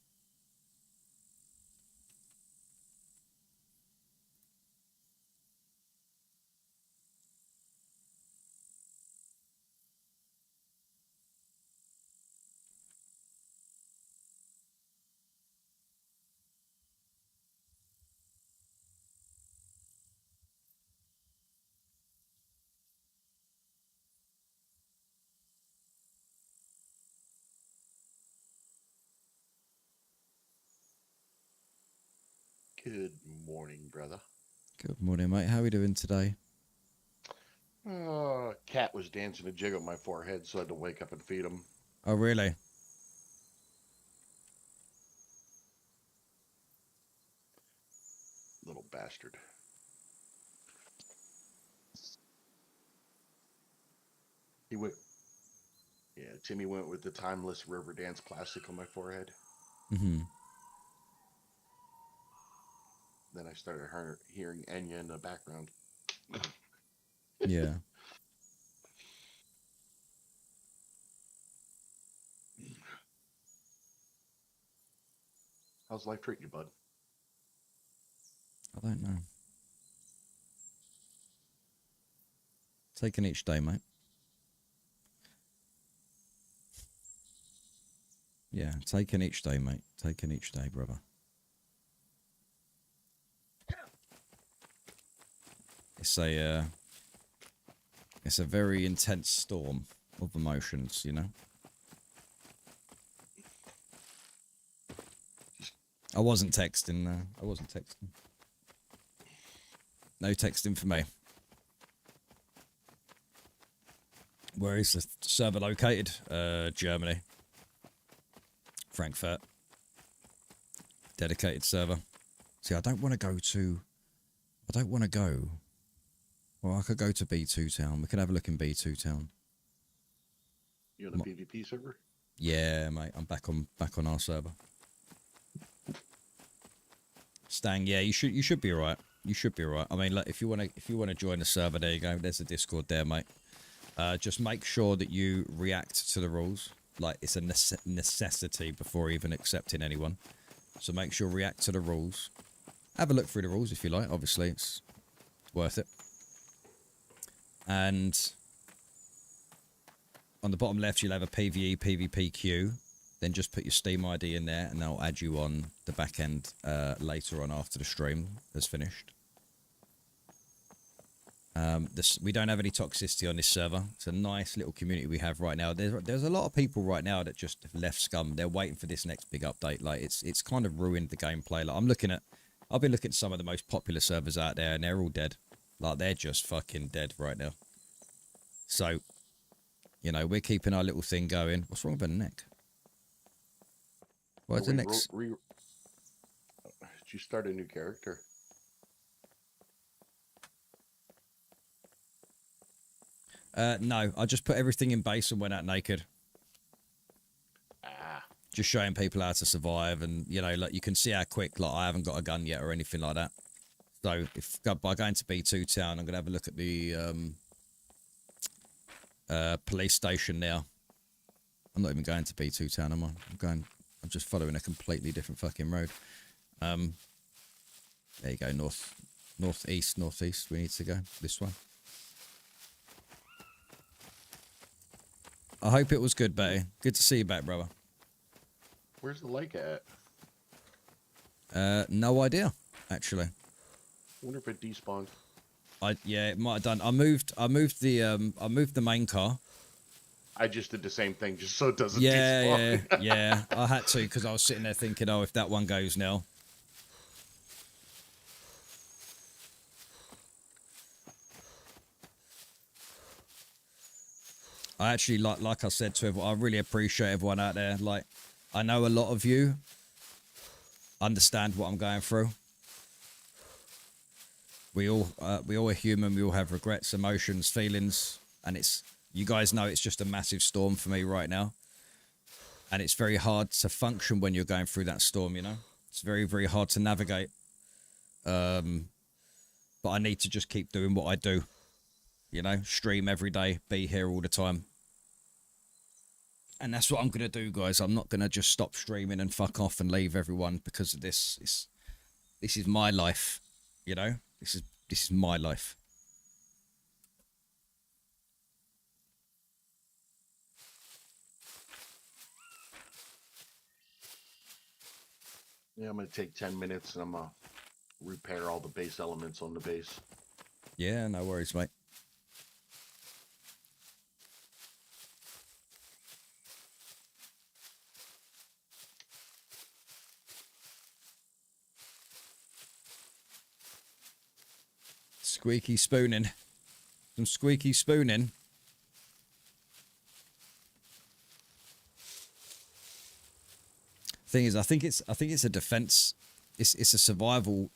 Good morning, brother. Good morning, mate. How are we doing today? Cat was dancing a jig on my forehead, so I had to wake up and feed him. Oh, really? Little bastard. He went. Yeah, Timmy went with the timeless river dance classic on my forehead. Mm-hmm. Then I started hearing Enya in the background. Yeah. How's life treating you, bud? I don't know. Taking each day, mate. Yeah, taking each day, mate. Taking each day, brother. It's a very intense storm of emotions, you know. I wasn't texting. I wasn't texting. No texting for me. Where is the server located? Germany. Frankfurt. Dedicated server. See, I don't want to go to... I don't want to go... Well, I could go to B2 Town. We could have a look in B2 Town. You on a PvP server? Yeah, mate. I'm back on our server. Stang, yeah, you should be alright. You should be alright. I mean, look, if you wanna join the server, there you go. There's the Discord there, mate. Just make sure that you react to the rules. Like, it's a necessity before even accepting anyone. So make sure react to the rules. Have a look through the rules if you like. Obviously, it's worth it. And on the bottom left, you'll have a PvE, PvP queue. Then just put your Steam ID in there, and they'll add you on the back end later on after the stream has finished. We don't have any toxicity on this server. It's a nice little community we have right now. There's a lot of people right now that just have left Scum. They're waiting for this next big update. Like it's kind of ruined the gameplay. Like I've been looking at some of the most popular servers out there, and they're all dead. Like they're just fucking dead right now. So, you know, we're keeping our little thing going. What's wrong with the neck? What's the next? Did you start a new character? No, I just put everything in base and went out naked. Just showing people how to survive, and you know, like you can see how quick. Like I haven't got a gun yet or anything like that. So if by going to B2 Town, I'm gonna have a look at the police station now. I'm not even going to B2 Town, am I? I'm just following a completely different fucking road. There you go, northeast. We need to go this way. I hope it was good, Betty. Good to see you back, brother. Where's the lake at? No idea, actually. I wonder if it despawned. Yeah, it might have done. I moved the main car. I just did the same thing just so it doesn't despawn. despawn. Yeah. I had to because I was sitting there thinking, oh, if that one goes now. I actually like I said to everyone, I really appreciate everyone out there. Like, I know a lot of you understand what I'm going through. We all are human. We all have regrets, emotions, feelings, and you guys know it's just a massive storm for me right now. And it's very hard to function when you're going through that storm, you know? It's very, very hard to navigate. But I need to just keep doing what I do. You know, stream every day, be here all the time. And that's what I'm going to do, guys. I'm not going to just stop streaming and fuck off and leave everyone because of this. This is my life, you know? This is my life. Yeah, I'm going to take 10 minutes and I'm going to repair all the base elements on the base. Yeah, no worries, mate. squeaky spooning. Some squeaky spooning. Thing is, I think it's a defense. It's a survival.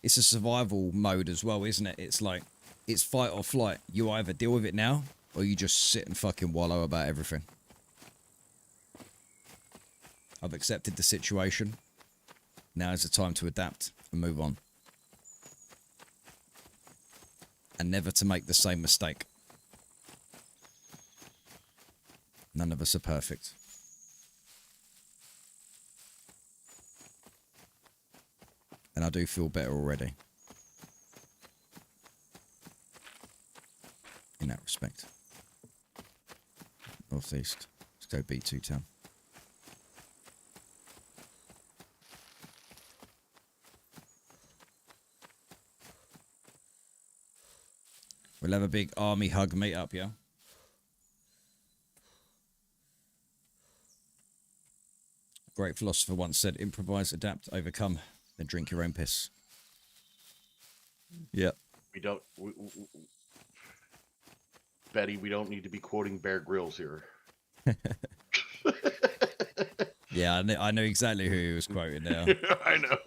It's a survival mode as well, isn't it? It's like it's fight or flight. You either deal with it now, or you just sit and fucking wallow about everything. I've accepted the situation. Now is the time to adapt and move on. And never to make the same mistake. None of us are perfect. And I do feel better already. In that respect. Northeast. Let's go B2 town. We'll have a big army hug meet-up, yeah? A great philosopher once said, improvise, adapt, overcome, then drink your own piss. Yeah. We don't... Betty, we don't need to be quoting Bear Grylls here. Yeah, I know exactly who he was quoting now. I know.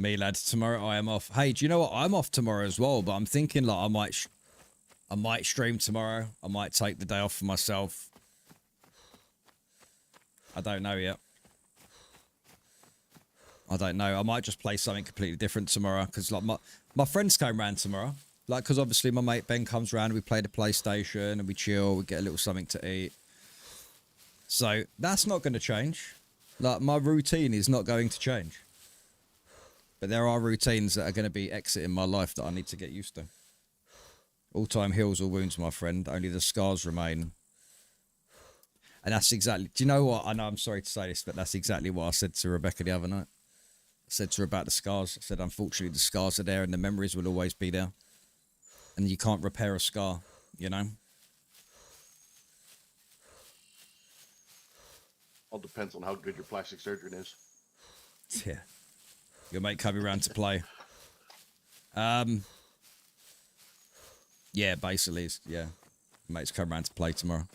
Me, lad, tomorrow I am off. Hey, do you know what? I'm off tomorrow as well, but I'm thinking like I might stream tomorrow. I might take the day off for myself. I don't know yet. I don't know. I might just play something completely different tomorrow because like my friends came round tomorrow. Like, because obviously my mate Ben comes round, we play the PlayStation and we chill, we get a little something to eat. So that's not going to change. Like, my routine is not going to change. But there are routines that are going to be exiting my life that I need to get used to. All time heals all wounds, my friend. Only the scars remain. And that's exactly... Do you know what? I know I'm sorry to say this, but that's exactly what I said to Rebecca the other night. I said to her about the scars. I said, unfortunately, the scars are there and the memories will always be there. And you can't repair a scar, you know? All depends on how good your plastic surgeon is. Yeah. Your mate coming around to play. Yeah, basically, yeah. Mate's coming around to play tomorrow.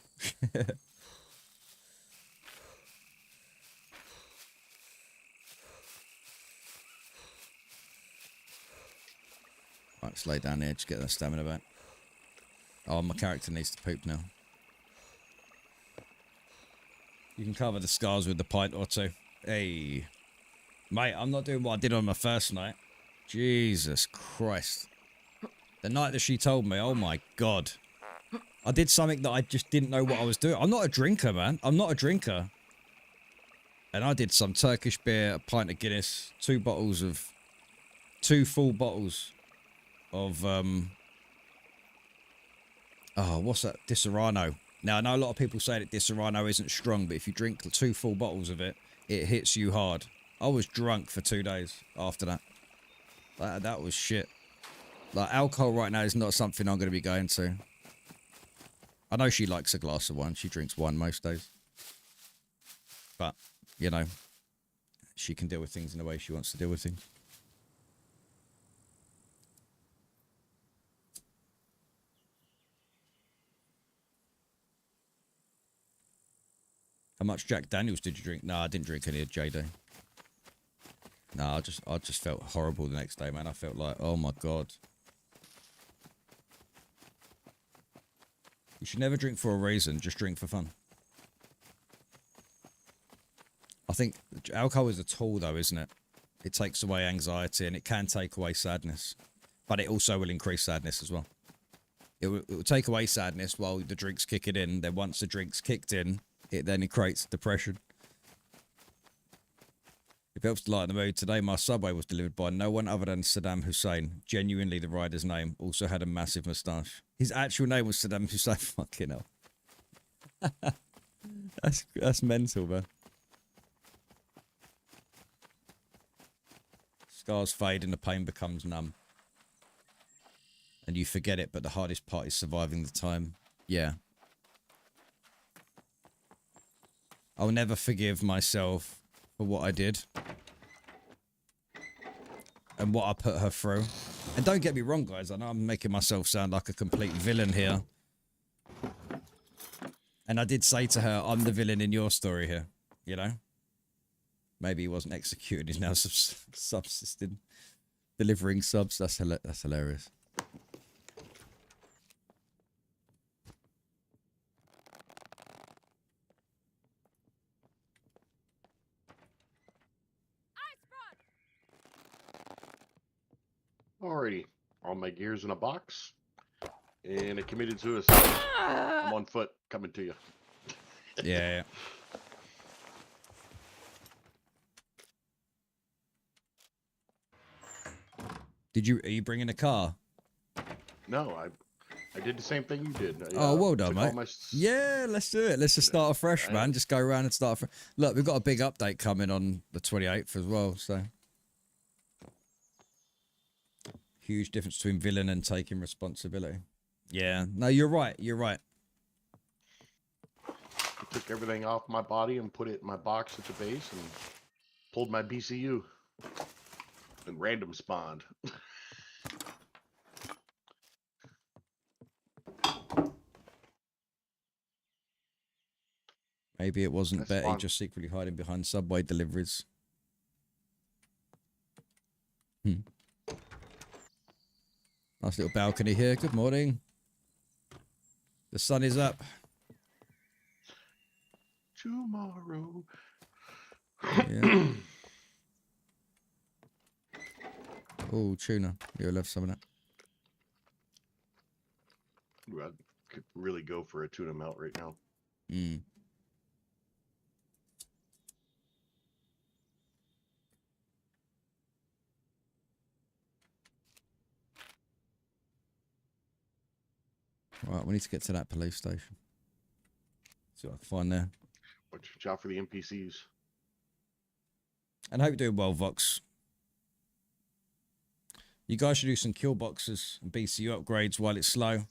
Right, let's lay down here, just get that stamina back. Oh, my character needs to poop now. You can cover the scars with the pint or two. Hey. Mate, I'm not doing what I did on my first night. Jesus Christ. The night that she told me, oh my God. I did something that I just didn't know what I was doing. I'm not a drinker, man. I'm not a drinker. And I did some Turkish beer, a pint of Guinness, 2 full bottles of, oh, what's that? Disaronno. Now, I know a lot of people say that Disaronno isn't strong, but if you drink 2 full bottles of it, it hits you hard. I was drunk for 2 days after that. That was shit. Like, alcohol right now is not something I'm going to be going to. I know she likes a glass of wine. She drinks wine most days. But, you know, she can deal with things in the way she wants to deal with things. How much Jack Daniels did you drink? No, I didn't drink any of JD. No, I just felt horrible the next day, man. I felt like, oh my God. You should never drink for a reason, just drink for fun. I think alcohol is a tool though, isn't it? It takes away anxiety and it can take away sadness. But it also will increase sadness as well. It will take away sadness while the drinks kick it in. Then once the drinks kicked in, it creates depression. If it helps to lighten the mood, today my Subway was delivered by no one other than Saddam Hussein. Genuinely, the rider's name also had a massive moustache. His actual name was Saddam Hussein. Fucking hell. That's mental, man. Scars fade and the pain becomes numb. And you forget it, but the hardest part is surviving the time. Yeah. I'll never forgive myself for what I did. And what I put her through. And don't get me wrong, guys. I know I'm making myself sound like a complete villain here. And I did say to her, I'm the villain in your story here, you know? Maybe he wasn't executed. He's now subsisting, delivering subs. That's hilarious. Alrighty. All my gear's in a box. And a committed suicide. I'm on foot coming to you. Yeah. Are you bringing a car? No, I did the same thing you did. Oh, well done, mate. My... Yeah, let's do it. Let's just start afresh, man. Just go around and start afresh. Look, we've got a big update coming on the 28th as well, so. Huge difference between villain and taking responsibility. Yeah, no, you're right. You're right. I took everything off my body and put it in my box at the base and pulled my BCU. And random spawned. Maybe it wasn't Betty just secretly hiding behind Subway deliveries. Nice little balcony here. Good morning. The sun is up. Tomorrow. Yeah. Oh, tuna. You'll love some of that. Ooh, I could really go for a tuna melt right now. Right, we need to get to that police station. See what I can find there. Watch out for the NPCs. And I hope you're doing well, Vox. You guys should do some kill boxes and BCU upgrades while it's slow.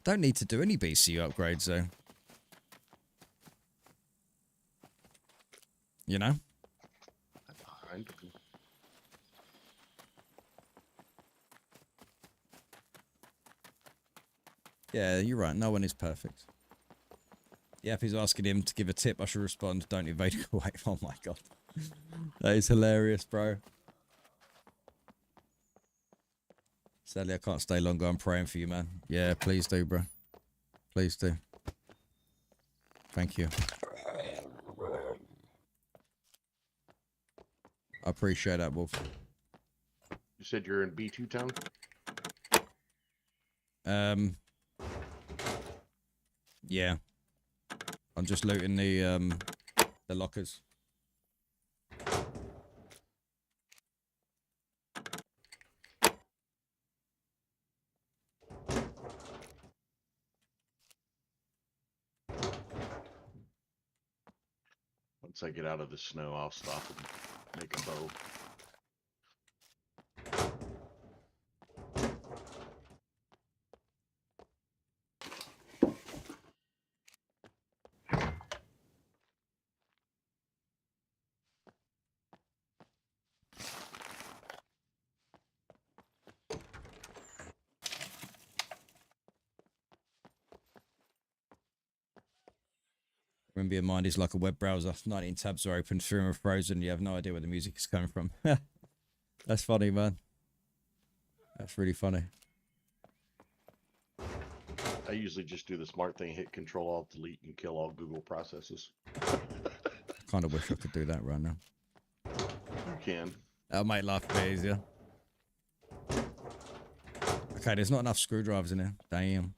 Don't need to do any BCU upgrades, though. You know? Yeah, you're right. No one is perfect. Yeah, if he's asking him to give a tip, I should respond, don't evade away. Oh my god. That is hilarious, bro. Sadly, I can't stay longer. I'm praying for you, man. Yeah, please do, bro. Please do. Thank you. I appreciate that, Wolf. You said you're in B2 town? Yeah. I'm just looting the lockers. Once I get out of the snow, I'll stop and make a bow. Remember, your mind is like a web browser. 19 tabs are open, 3 are frozen. You have no idea where the music is coming from. That's funny, man. That's really funny. I usually just do the smart thing, hit Control Alt Delete and kill all Google processes. Kind of wish I could do that right now. You can. That'll make life a bit easier. Okay, there's not enough screwdrivers in here. Damn.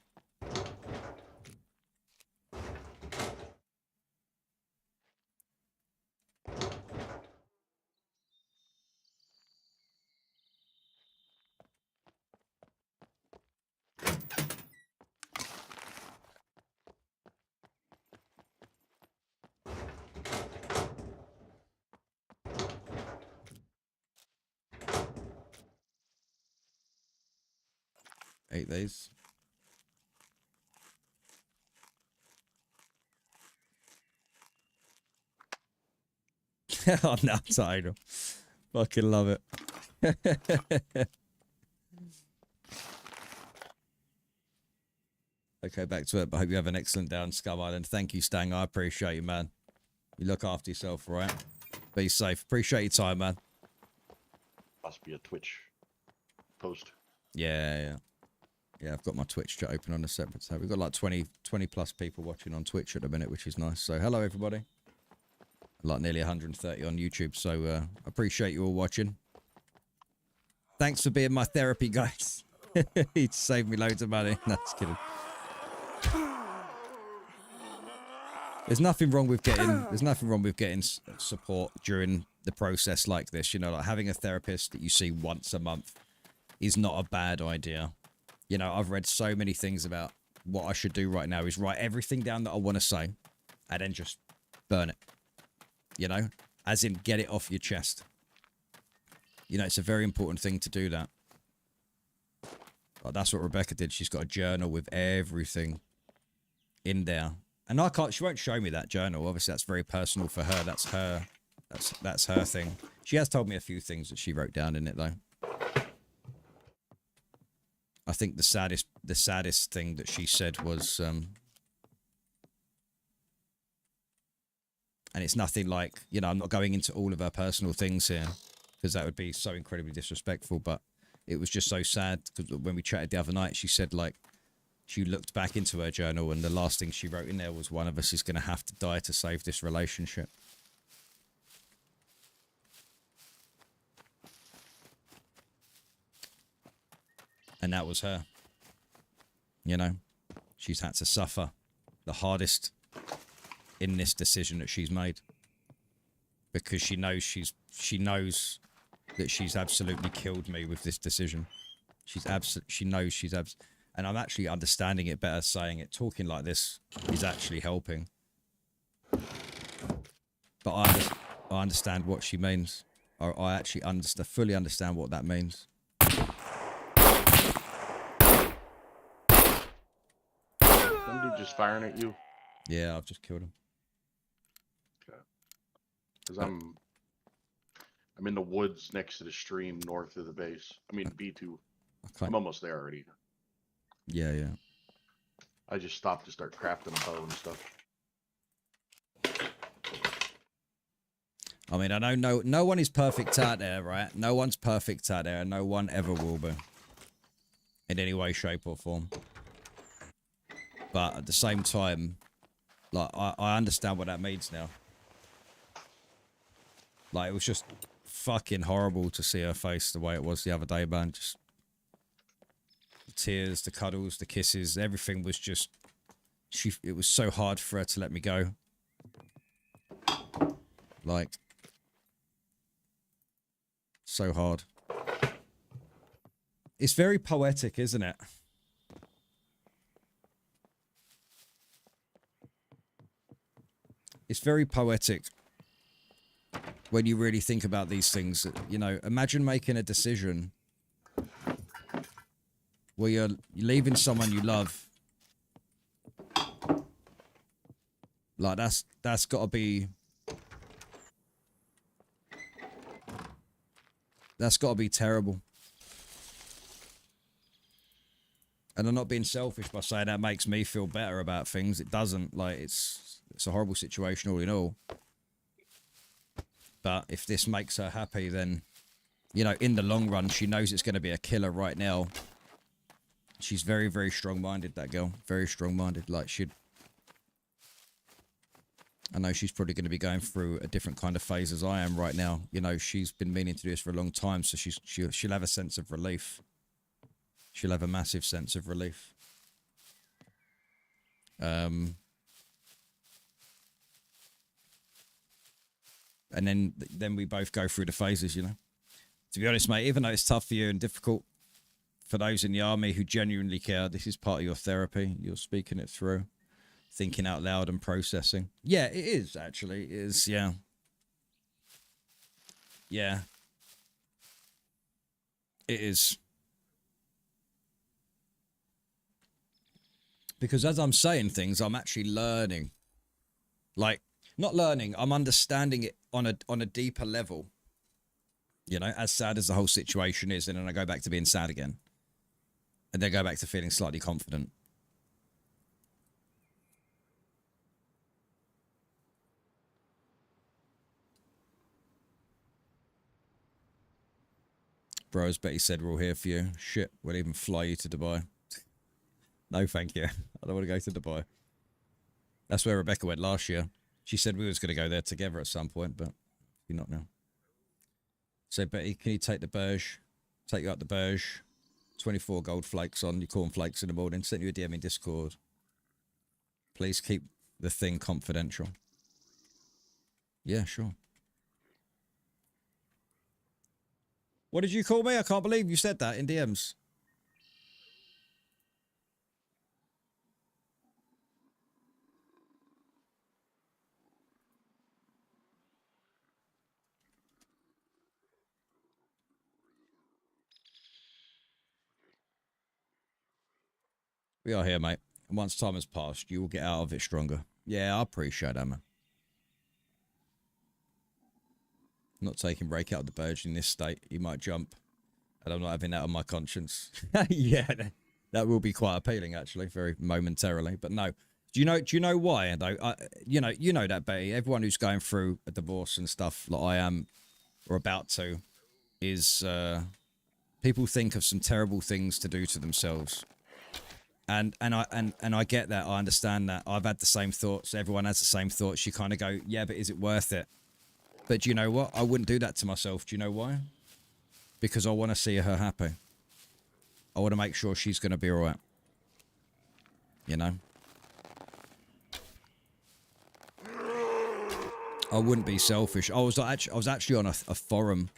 Ate these. Oh, no, title. Fucking love it. Okay, back to it. But I hope you have an excellent day on Scum Island. Thank you, Stang. I appreciate you, man. You look after yourself, right? Be safe. Appreciate your time, man. Must be a Twitch post. Yeah. Yeah, I've got my Twitch chat open on a separate tab. We've got like 20 plus people watching on Twitch at the minute, which is nice. So hello, everybody. Like nearly 130 on YouTube. So appreciate you all watching. Thanks for being my therapy, guys. He saved me loads of money. No, just kidding. There's nothing wrong with getting support during the process like this. You know, like having a therapist that you see once a month is not a bad idea. You know, I've read so many things about what I should do right now is write everything down that I want to say and then just burn it. You know, as in get it off your chest. You know, it's a very important thing to do that. Like, that's what Rebecca did. She's got a journal with everything in there. And she won't show me that journal. Obviously, that's very personal for her. That's her thing. She has told me a few things that she wrote down in it, though. I think the saddest thing that she said was, and it's nothing like, you know, I'm not going into all of her personal things here because that would be so incredibly disrespectful, but it was just so sad because when we chatted the other night, she said, like, she looked back into her journal and the last thing she wrote in there was, one of us is going to have to die to save this relationship. And that was her. You know, she's had to suffer the hardest in this decision that she's made because she knows that she's absolutely killed me with this decision. She knows she's and I'm actually understanding it better saying it. Talking like this is actually helping. But I understand what she means. I actually fully understand what that means. Somebody just firing at you? Yeah, I've just killed him. Okay. Because I'm in the woods next to the stream north of the base. I mean, B2. I'm almost there already. Yeah. I just stopped to start crafting a bow and stuff. I mean, I know no one is perfect out there, right? No one's perfect out there, and no one ever will be. In any way, shape, or form. But at the same time, like, I understand what that means now. Like, it was just fucking horrible to see her face the way it was the other day, man. Just the tears, the cuddles, the kisses, everything was just... It was so hard for her to let me go. Like... So hard. It's very poetic, isn't it? It's very poetic when you really think about these things. You know, imagine making a decision where you're leaving someone you love. Like, that's got to be... That's got to be terrible. And I'm not being selfish by saying that makes me feel better about things. It doesn't. Like, it's a horrible situation all in all. But if this makes her happy, then, you know, in the long run, she knows it's going to be a killer right now. She's very, very strong-minded, that girl. Very strong-minded. Like, I know she's probably going to be going through a different kind of phase as I am right now. You know, she's been meaning to do this for a long time, so she'll have a sense of relief. She'll have a massive sense of relief. And then we both go through the phases, you know. To be honest, mate, even though it's tough for you and difficult for those in the army who genuinely care, this is part of your therapy. You're speaking it through, thinking out loud and processing. Yeah, it is, actually. It is, yeah. Yeah. It is. Because as I'm saying things, I'm actually learning. Like, not learning, I'm understanding it on a deeper level, you know, as sad as the whole situation is, and then I go back to being sad again, and then go back to feeling slightly confident. Bros, Betty said we're all here for you. Shit, we'll even fly you to Dubai. No, thank you. I don't want to go to Dubai. That's where Rebecca went last year. She said we was going to go there together at some point, but you're not now. So, Betty, can you take the Burj? Take you up the Burj. 24 gold flakes on your cornflakes in the morning. Send you a DM in Discord. Please keep the thing confidential. Yeah, sure. What did you call me? I can't believe you said that in DMs. We are here, mate. And once time has passed, you will get out of it stronger. Yeah, I appreciate that, man. I'm not taking break out of the Burj in this state. You might jump. And I'm not having that on my conscience. Yeah, that will be quite appealing, actually, very momentarily. But no. Do you know why, though? You know that, Betty. Everyone who's going through a divorce and stuff like I am or about to is people think of some terrible things to do to themselves. And I get that. I understand that. I've had the same thoughts. Everyone has the same thoughts. You kind of go, yeah, but is it worth it? But do you know what? I wouldn't do that to myself. Do you know why? Because I want to see her happy. I want to make sure she's going to be all right. You know? I wouldn't be selfish. I was actually on a forum.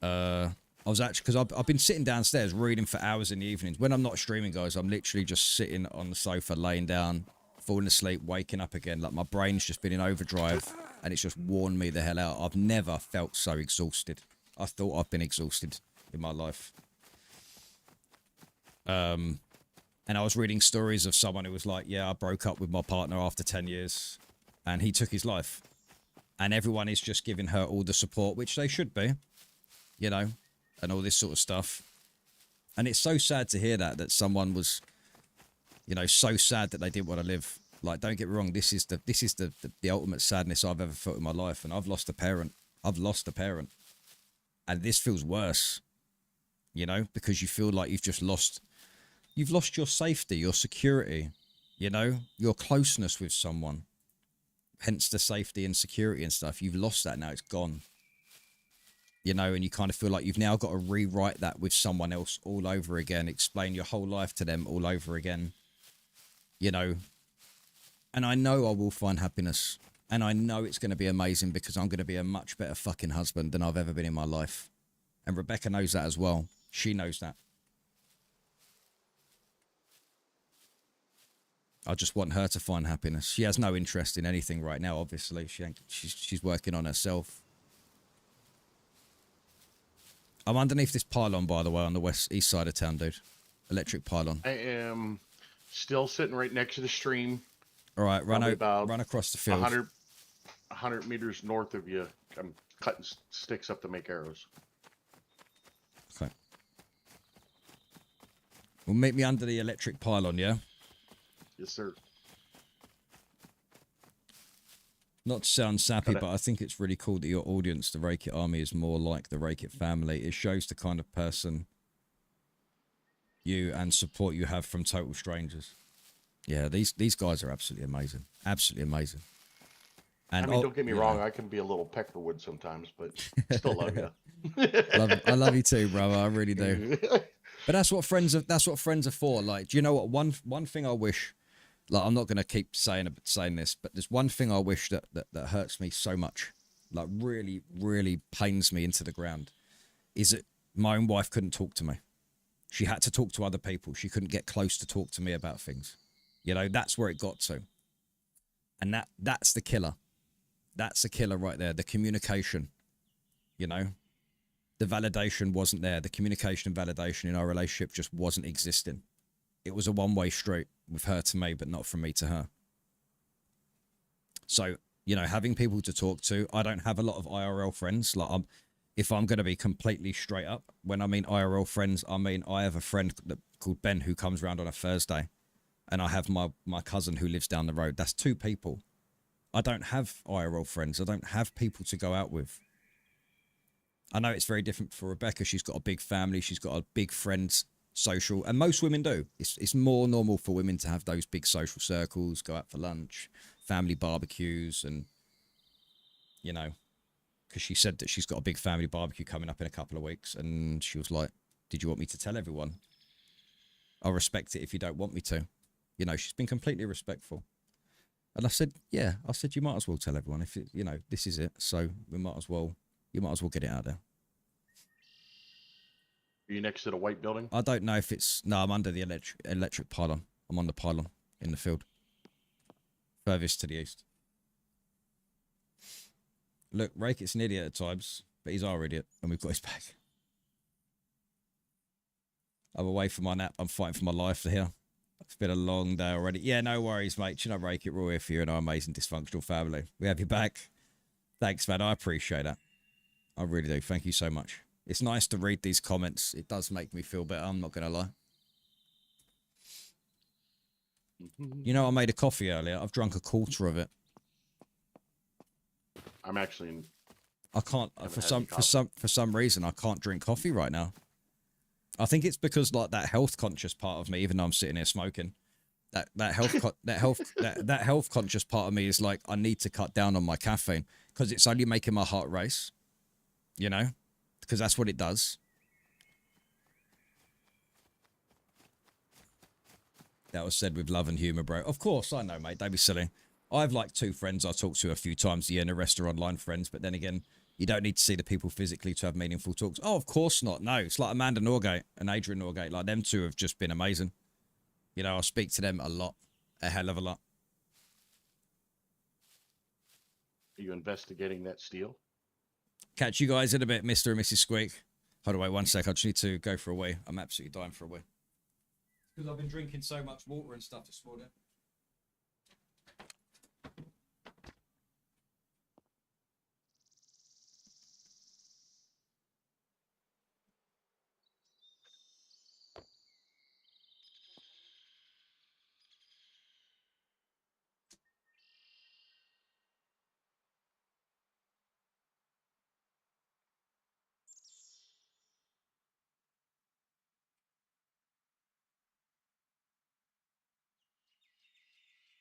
Because I've been sitting downstairs reading for hours in the evenings. When I'm not streaming, guys, I'm literally just sitting on the sofa, laying down, falling asleep, waking up again. Like, my brain's just been in overdrive, and it's just worn me the hell out. I've never felt so exhausted. I thought I've been exhausted in my life. And I was reading stories of someone who was like, yeah, I broke up with my partner after 10 years, and he took his life. And everyone is just giving her all the support, which they should be, you know, and all this sort of stuff. And it's so sad to hear that someone was, you know, so sad that they didn't want to live. Like, don't get me wrong, this is the ultimate sadness I've ever felt in my life, and I've lost a parent. I've lost a parent. And this feels worse, you know, because you feel like you've lost your safety, your security, you know, your closeness with someone. Hence the safety and security and stuff. You've lost that now. It's gone. You know, and you kind of feel like you've now got to rewrite that with someone else all over again. Explain your whole life to them all over again. You know. And I know I will find happiness. And I know it's going to be amazing because I'm going to be a much better fucking husband than I've ever been in my life. And Rebecca knows that as well. She knows that. I just want her to find happiness. She has no interest in anything right now, obviously. She's working on herself. I'm underneath this pylon, by the way, on the east side of town, dude. Electric pylon. I am still sitting right next to the stream. All right, run across the field. 100 meters north of you. I'm cutting sticks up to make arrows. Okay. Well, meet me under the electric pylon, yeah? Yes, sir. Not to sound sappy, but I think it's really cool that your audience, the Raykit army, is more like the Raykit family. It shows the kind of person you and support you have from total strangers. Yeah, these guys are absolutely amazing. Absolutely amazing. And I mean, don't get me wrong, I can be a little peckerwood sometimes, but still love you. I love you too, brother. I really do. But that's what friends are for. Like, do you know what? One thing I wish, like, I'm not gonna keep saying this, but there's one thing I wish that hurts me so much, like really, really pains me into the ground, is that my own wife couldn't talk to me. She had to talk to other people. She couldn't get close to talk to me about things. You know, that's where it got to. And that's the killer. That's the killer right there. The communication, you know, the validation wasn't there. The communication and validation in our relationship just wasn't existing. It was a one-way street with her to me, but not from me to her. So You know, having people to talk to. I don't have a lot of IRL friends. Like, if I'm going to be completely straight up, when I mean IRL friends, I mean I have a friend called Ben who comes around on a Thursday, and I have my cousin who lives down the road. That's 2 people. I don't have IRL friends. I don't have people to go out with. I know it's very different for Rebecca. She's got a big family. She's got a big friends social, and most women do. It's more normal for women to have those big social circles, go out for lunch, family barbecues, and you know, because she said that she's got a big family barbecue coming up in a couple of weeks, and she was like, "Did you want me to tell everyone?" I'll respect it if you don't want me to. You know, she's been completely respectful. And I said, yeah, I said, you might as well tell everyone if it, you know, this is it. So you might as well get it out there. Are you next to the white building? I don't know if it's, no, I'm under the electric pylon. I'm on the pylon in the field. Furthest to the east. Look, Rake, it's an idiot at times, but he's our idiot, and we've got his back. I'm away from my nap. I'm fighting for my life here. It's been a long day already. Yeah, no worries, mate. You know, Rake, we're all here for you and our amazing dysfunctional family. We have your back. Thanks, man. I appreciate that. I really do. Thank you so much. It's nice to read these comments. It does make me feel better. I'm not going to lie. You know, I made a coffee earlier. I've drunk a quarter of it. I'm actually. I can't for some reason I can't drink coffee right now. I think it's because like that health conscious part of me, even though I'm sitting here smoking, that health conscious part of me is like I need to cut down on my caffeine because it's only making my heart race. You know, because that's what it does. That was said with love and humour, bro. Of course, I know, mate. Don't be silly. I have like 2 friends I talk to a few times a year, and the rest are online friends. But then again, you don't need to see the people physically to have meaningful talks. Oh, of course not. No, it's like Amanda Norgate and Adrian Norgate. Like, them 2 have just been amazing. You know, I speak to them a lot. A hell of a lot. Are you investigating that steal? Catch you guys in a bit, Mr. and Mrs. Squeak. Hold on, wait 1 sec. I just need to go for a wee. I'm absolutely dying for a wee. Because I've been drinking so much water and stuff this morning.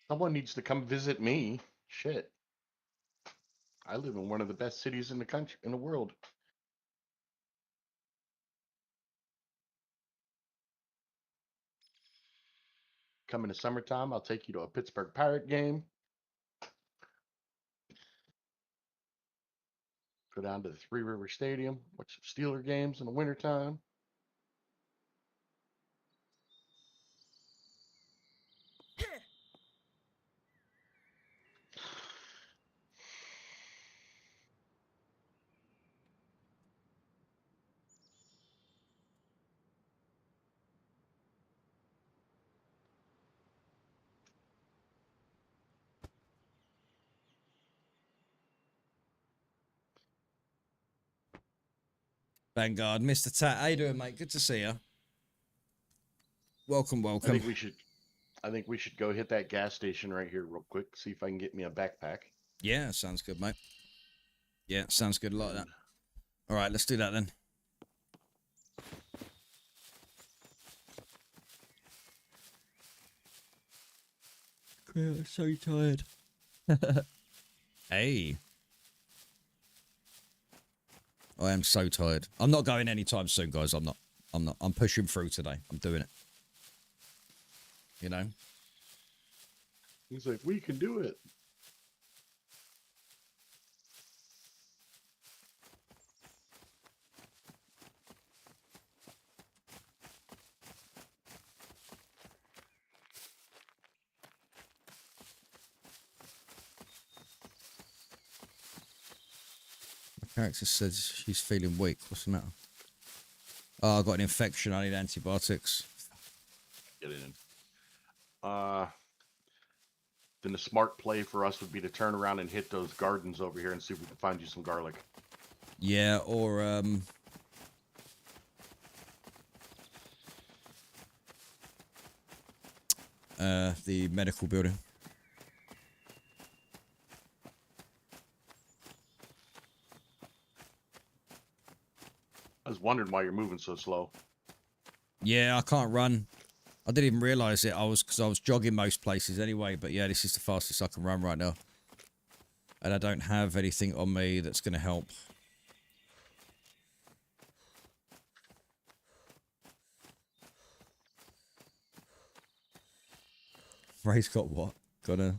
Someone needs to come visit me. Shit. I live in one of the best cities in the country, in the world. Come in the summertime, I'll take you to a Pittsburgh Pirate game. Go down to the Three River Stadium, watch some Steeler games in the wintertime. Vanguard, Mr. Tat, how you doing, mate? Good to see you. Welcome, welcome. I think we should go hit that gas station right here real quick. See if I can get me a backpack. Yeah, sounds good, mate. Yeah, sounds good like that. All right, let's do that then. I'm so tired. Hey. I am so tired. I'm not going anytime soon, guys. I'm not. I'm pushing through today. I'm doing it. You know? He's like, we can do it. My character says she's feeling weak. What's the matter? Oh, I got an infection. I need antibiotics. Get it in. then the smart play for us would be to turn around and hit those gardens over here and see if we can find you some garlic. Yeah, or the medical building. I was wondering why you're moving so slow. Yeah, I can't run. I didn't even realise it. Because I was jogging most places anyway. But yeah, this is the fastest I can run right now. And I don't have anything on me that's going to help. Ray's got what? Got a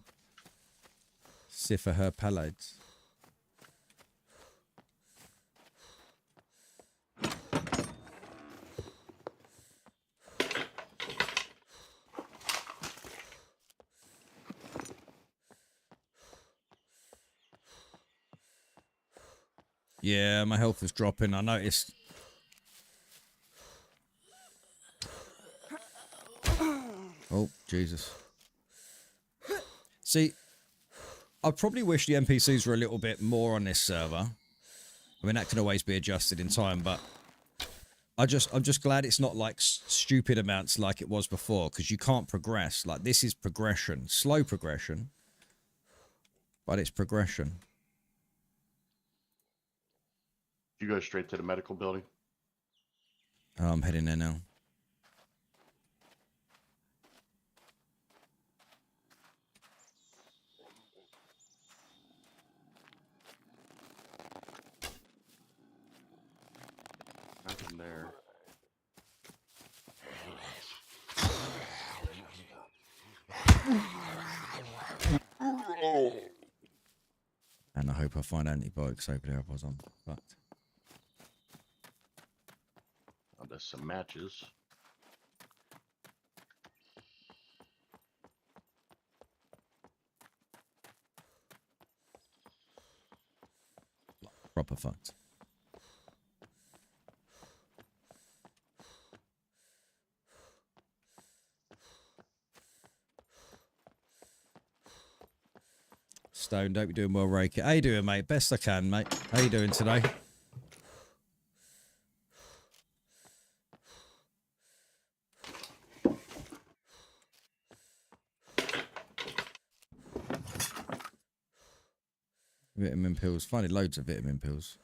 cipher her pallets. Yeah, my health was dropping. I noticed. Oh, Jesus. See, I probably wish the NPCs were a little bit more on this server. I mean, that can always be adjusted in time, but I'm just glad it's not like stupid amounts like it was before, because you can't progress. Like, this is progression. Slow progression, but it's progression. You go straight to the medical building? Oh, I'm heading there now. Nothing there. And I hope I find antibiotics over there, otherwise I'm fucked. Oh, there's some matches. Proper fucked. Stone, don't be doing well, Ray. How you doing, mate? Best I can, mate. How you doing today? Vitamin pills. Finding loads of vitamin pills.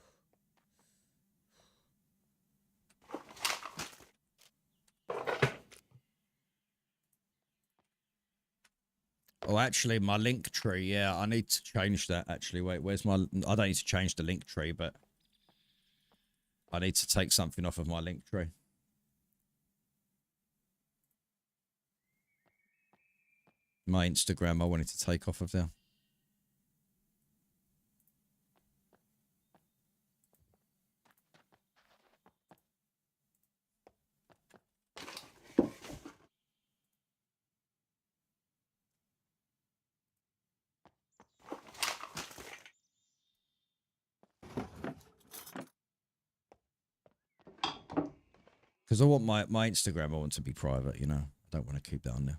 Oh, actually, my link tree. Yeah, I need to change that, actually. Wait, where's my... I don't need to change the link tree, but I need to take something off of my link tree. My Instagram, I wanted to take off of there. Because I want my Instagram, I want to be private, you know. I don't want to keep that on there.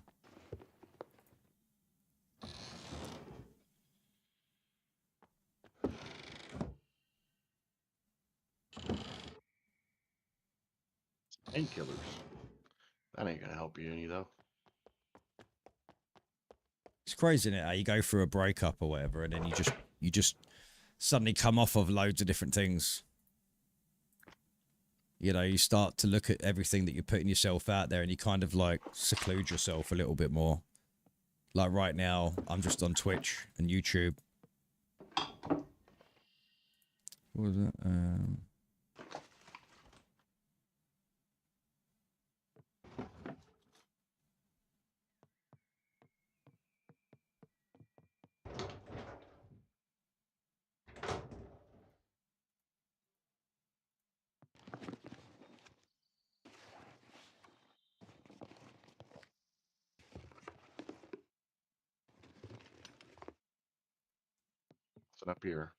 Painkillers. That ain't gonna help you any, though. It's crazy, isn't it? How you go through a breakup or whatever, and then you just suddenly come off of loads of different things. You know, you start to look at everything that you're putting yourself out there, and you kind of like seclude yourself a little bit more. Like right now, I'm just on Twitch and YouTube. What was it? It's up here.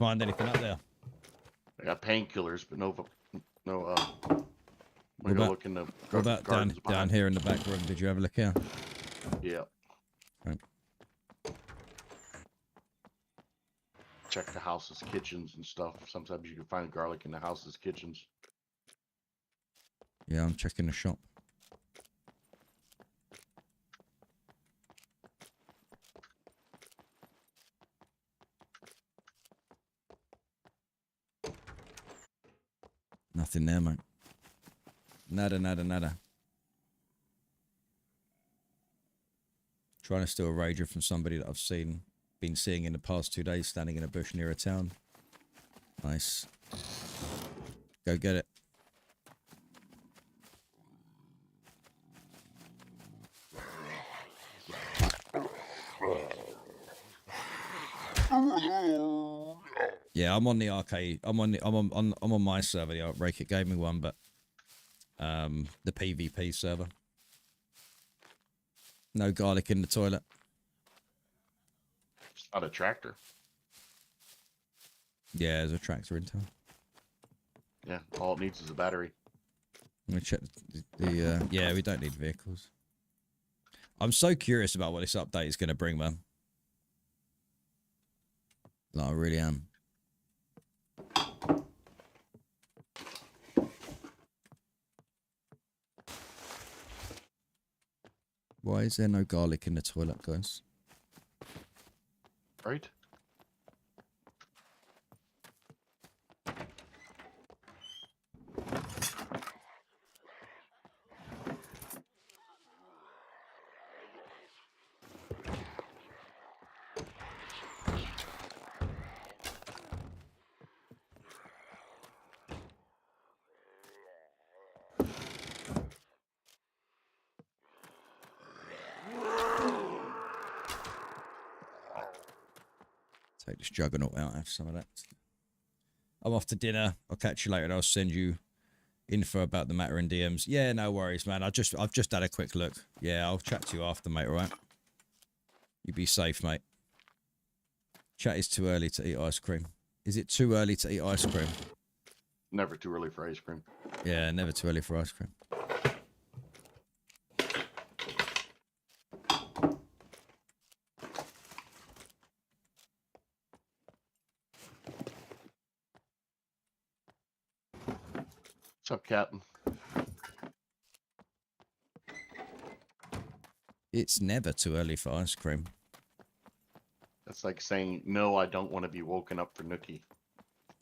find anything up there? I got painkillers, but no. What We're gonna look in the about gardens down behind. here in the back room? Did you have a look here? Yeah. Right. Check the house's kitchens and stuff. Sometimes you can find garlic in the house's kitchens. Yeah, I'm checking the shop. Nothing there, mate. Nada, nada, nada. Trying to steal a rager from somebody that I've been seeing in the past 2 days, standing in a bush near a town. Nice. Go get it. Yeah, I'm on the arcade. I'm on my server, the raykitgaming one, but the PvP server. No garlic in the toilet. It's not a tractor. Yeah, there's a tractor in town. Yeah, all it needs is a battery. Let me check the yeah, we don't need vehicles. I'm so curious about what this update is going to bring, man. Like, I really am. Why is there no garlic in the toilet, guys? Right? Take this juggernaut out, have some of that. I'm off to dinner. I'll catch you later and I'll send you info about the matter in DMs. Yeah, no worries, man. I've just had a quick look. Yeah, I'll chat to you after, mate, alright? You be safe, mate. Chat is too early to eat ice cream. Is it too early to eat ice cream? Never too early for ice cream. Yeah, never too early for ice cream. What's up, Captain? It's never too early for ice cream. That's like saying, no, I don't want to be woken up for Nookie.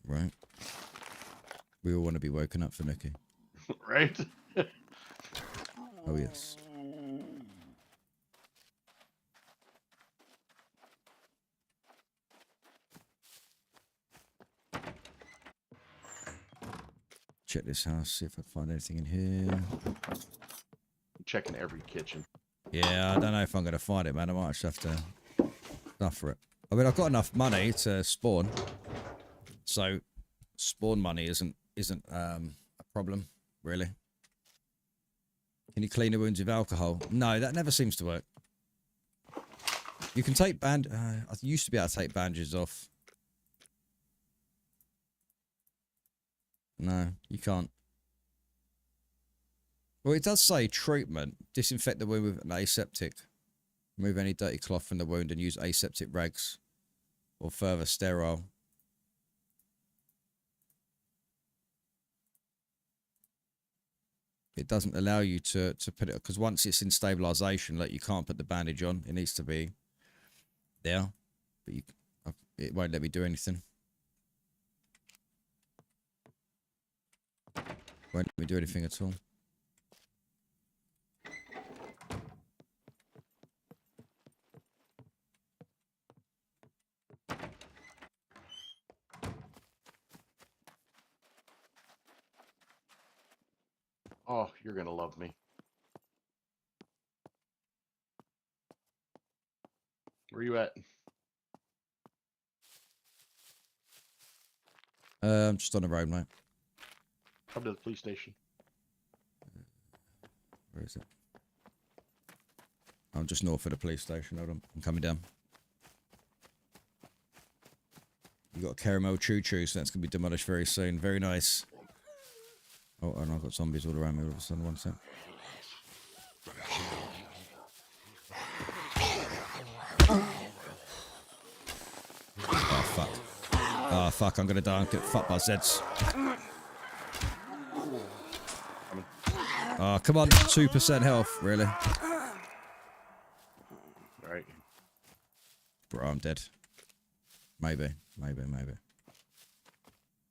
Right. We all want to be woken up for Nookie. Right? Oh, yes. Check this house, see if I find anything in here. I'm checking every kitchen. Yeah, I don't know if I'm going to find it, man. I might just have to stuff for it. I mean, I've got enough money to spawn. So, spawn money isn't a problem, really. Can you clean the wounds with alcohol? No, that never seems to work. You can take I used to be able to take bandages off. No, you can't. Well, it does say treatment. Disinfect the wound with an aseptic. Remove any dirty cloth from the wound and use aseptic rags or further sterile. It doesn't allow you to put it, because once it's in stabilization, like, you can't put the bandage on. It needs to be there, but it won't let me do anything. Won't let me do anything at all. Oh, you're going to love me. Where you at? I'm just on the road, mate. Come to the police station. Where is it? I'm just north of the police station. Hold on. I'm coming down. You got a caramel choo-choo, so that's going to be demolished very soon. Very nice. Oh, and I've got zombies all around me all of a sudden. One sec. Oh, fuck. Oh, fuck, I'm going to die. I'm get fucked by Zeds. Oh, come on. 2% health, really? Alright. Bro, I'm dead. Maybe.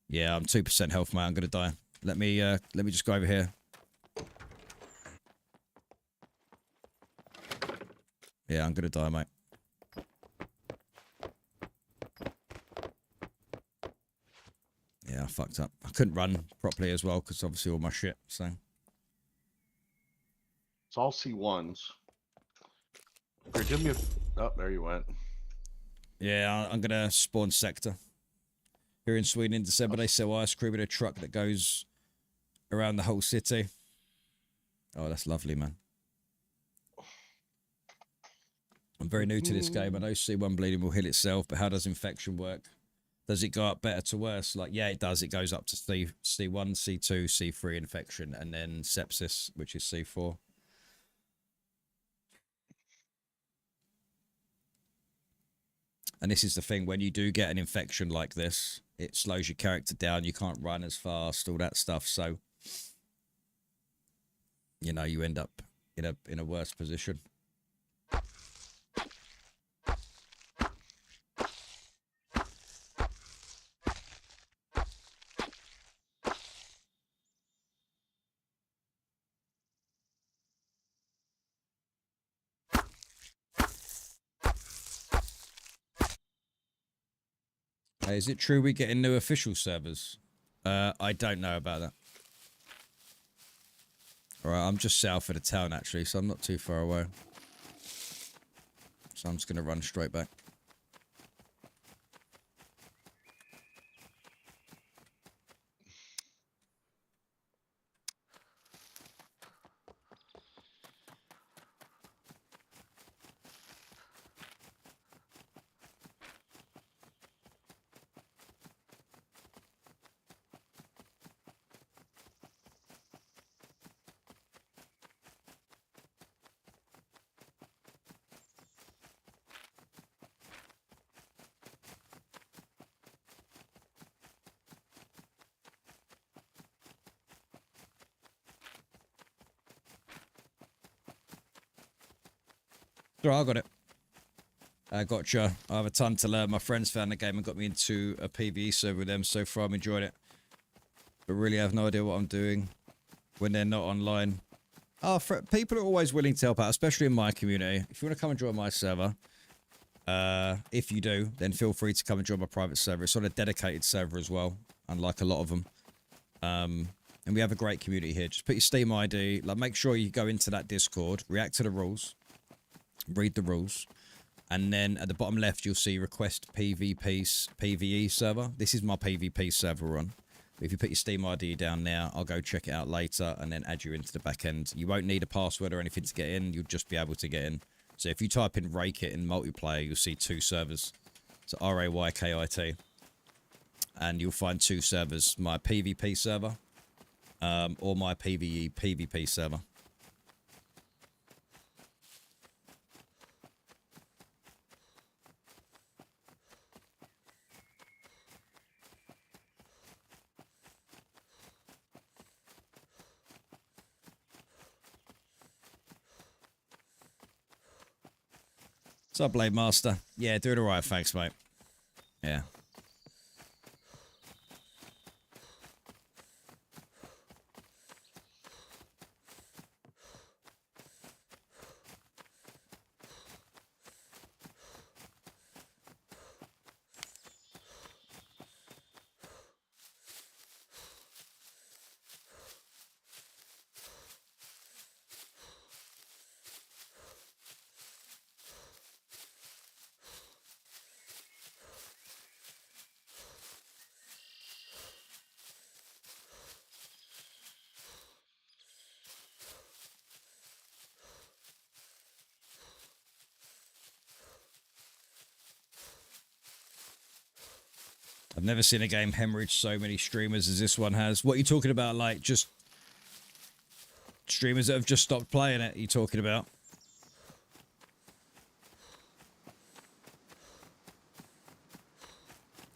Yeah, I'm 2% health, mate. I'm going to die. Let me just go over here. Yeah, I'm going to die, mate. Yeah, I fucked up. I couldn't run properly as well because obviously all my shit, so. It's all C1s. Here, give me a... Oh, there you went. Yeah, I'm going to spawn sector. Here in Sweden in December, they sell ice cream in a truck that goes around the whole city. Oh, that's lovely, man. I'm very new to this game. I know C1 bleeding will heal itself, but how does infection work? Does it go up better to worse? Like, yeah, it does. It goes up to C1, C2, C3 infection, and then sepsis, which is C4. And this is the thing, when you do get an infection like this, it slows your character down. You can't run as fast, all that stuff. So, you know, you end up in a worse position. Hey, is it true we're getting new official servers? I don't know about that. Alright, I'm just south of the town, actually, so I'm not too far away. So I'm just going to run straight back. Sure, I got it. I gotcha. I have a ton to learn. My friends found the game and got me into a PvE server with them. So far, I'm enjoying it. But really, I have no idea what I'm doing when they're not online. Oh, people are always willing to help out, especially in my community. If you want to come and join my server, if you do, then feel free to come and join my private server. It's on a dedicated server as well, unlike a lot of them. And we have a great community here. Just put your Steam ID. Like, make sure you go into that Discord, react to the rules, read the rules. And then at the bottom left, you'll see request PvE server. This is my PvP server run. If you put your Steam ID down now, I'll go check it out later and then add you into the back end. You won't need a password or anything to get in. You'll just be able to get in. So if you type in Raykit in multiplayer, you'll see 2 servers. So RAYKIT. And you'll find 2 servers. My PvP server or my PvP server. What's up, Blade Master? Yeah, doing alright, thanks, mate. Yeah. I've never seen a game hemorrhage so many streamers as this one has. What are you talking about? Like, just streamers that have just stopped playing it, you talking about?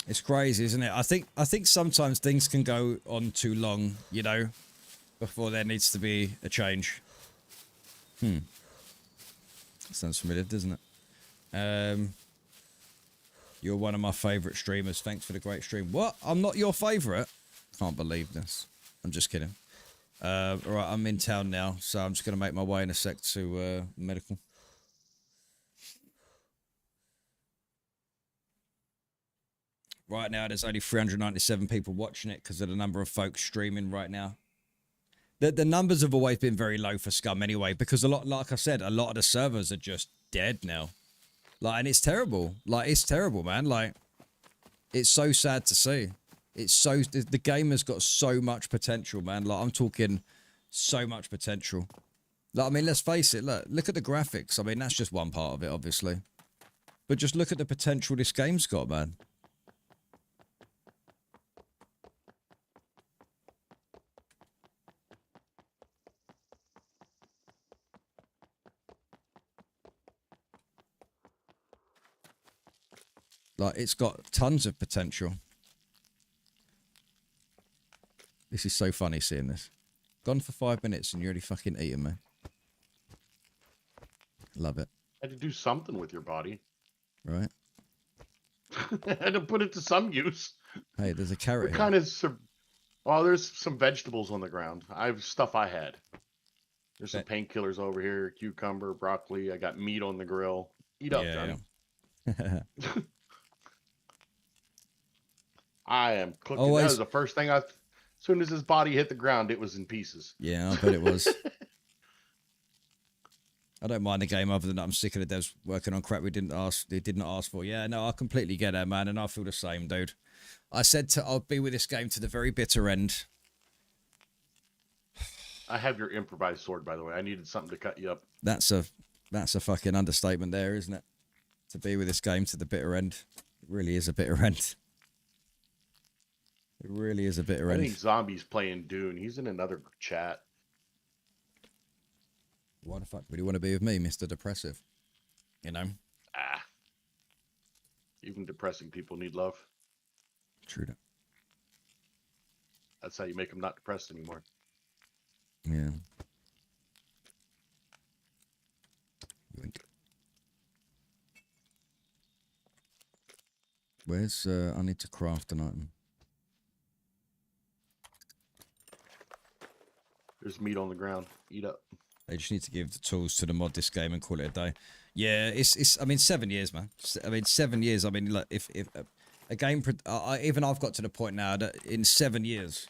It's crazy, isn't it? I think sometimes things can go on too long, you know, before there needs to be a change. Sounds familiar, doesn't it? You're one of my favourite streamers. Thanks for the great stream. What? I'm not your favourite? Can't believe this. I'm just kidding. All right, I'm in town now, so I'm just going to make my way in a sec to medical. Right now, there's only 397 people watching it because of the number of folks streaming right now. The numbers have always been very low for Scum anyway, because like I said, a lot of the servers are just dead now. Like, and it's terrible. Like, it's terrible, man. Like, it's so sad to see. It's so, the game has got so much potential, man. Like, I'm talking so much potential. Like, I mean, let's face it. Look at the graphics. I mean, that's just one part of it, obviously. But just look at the potential this game's got, man. Like, it's got tons of potential. This is so funny seeing this. Gone for 5 minutes and you're already fucking eating me. Love it. Had to do something with your body. Right? Had to put it to some use. Hey, there's a carrot What here. kind of... Oh, there's some vegetables on the ground. I have stuff I had. There's some painkillers over here. Cucumber, broccoli. I got meat on the grill. Eat up, Johnny. Yeah. I am cooking. Always. That was the first thing as soon as his body hit the ground, it was in pieces. Yeah, I bet it was. I don't mind the game other than that I'm sick of the devs working on crap they didn't ask for. Yeah, no, I completely get that, man, and I feel the same, dude. I said I'll be with this game to the very bitter end. I have your improvised sword, by the way. I needed something to cut you up. That's a fucking understatement there, isn't it? To be with this game to the bitter end. It really is a bitter end. It really is a bitter end. I think Zombie's playing Dune. He's in another chat. Why the fuck would you want to be with me, Mr. Depressive? You know? Ah. Even depressing people need love. True that. That's how you make them not depressed anymore. Yeah. Yoink. Where's, I need to craft an item. There's meat on the ground. Eat up. They just need to give the tools to the mod this game and call it a day. Yeah, it's. I mean, 7 years, man. I mean, 7 years. I mean, look, if a game, even I've got to the point now that in 7 years,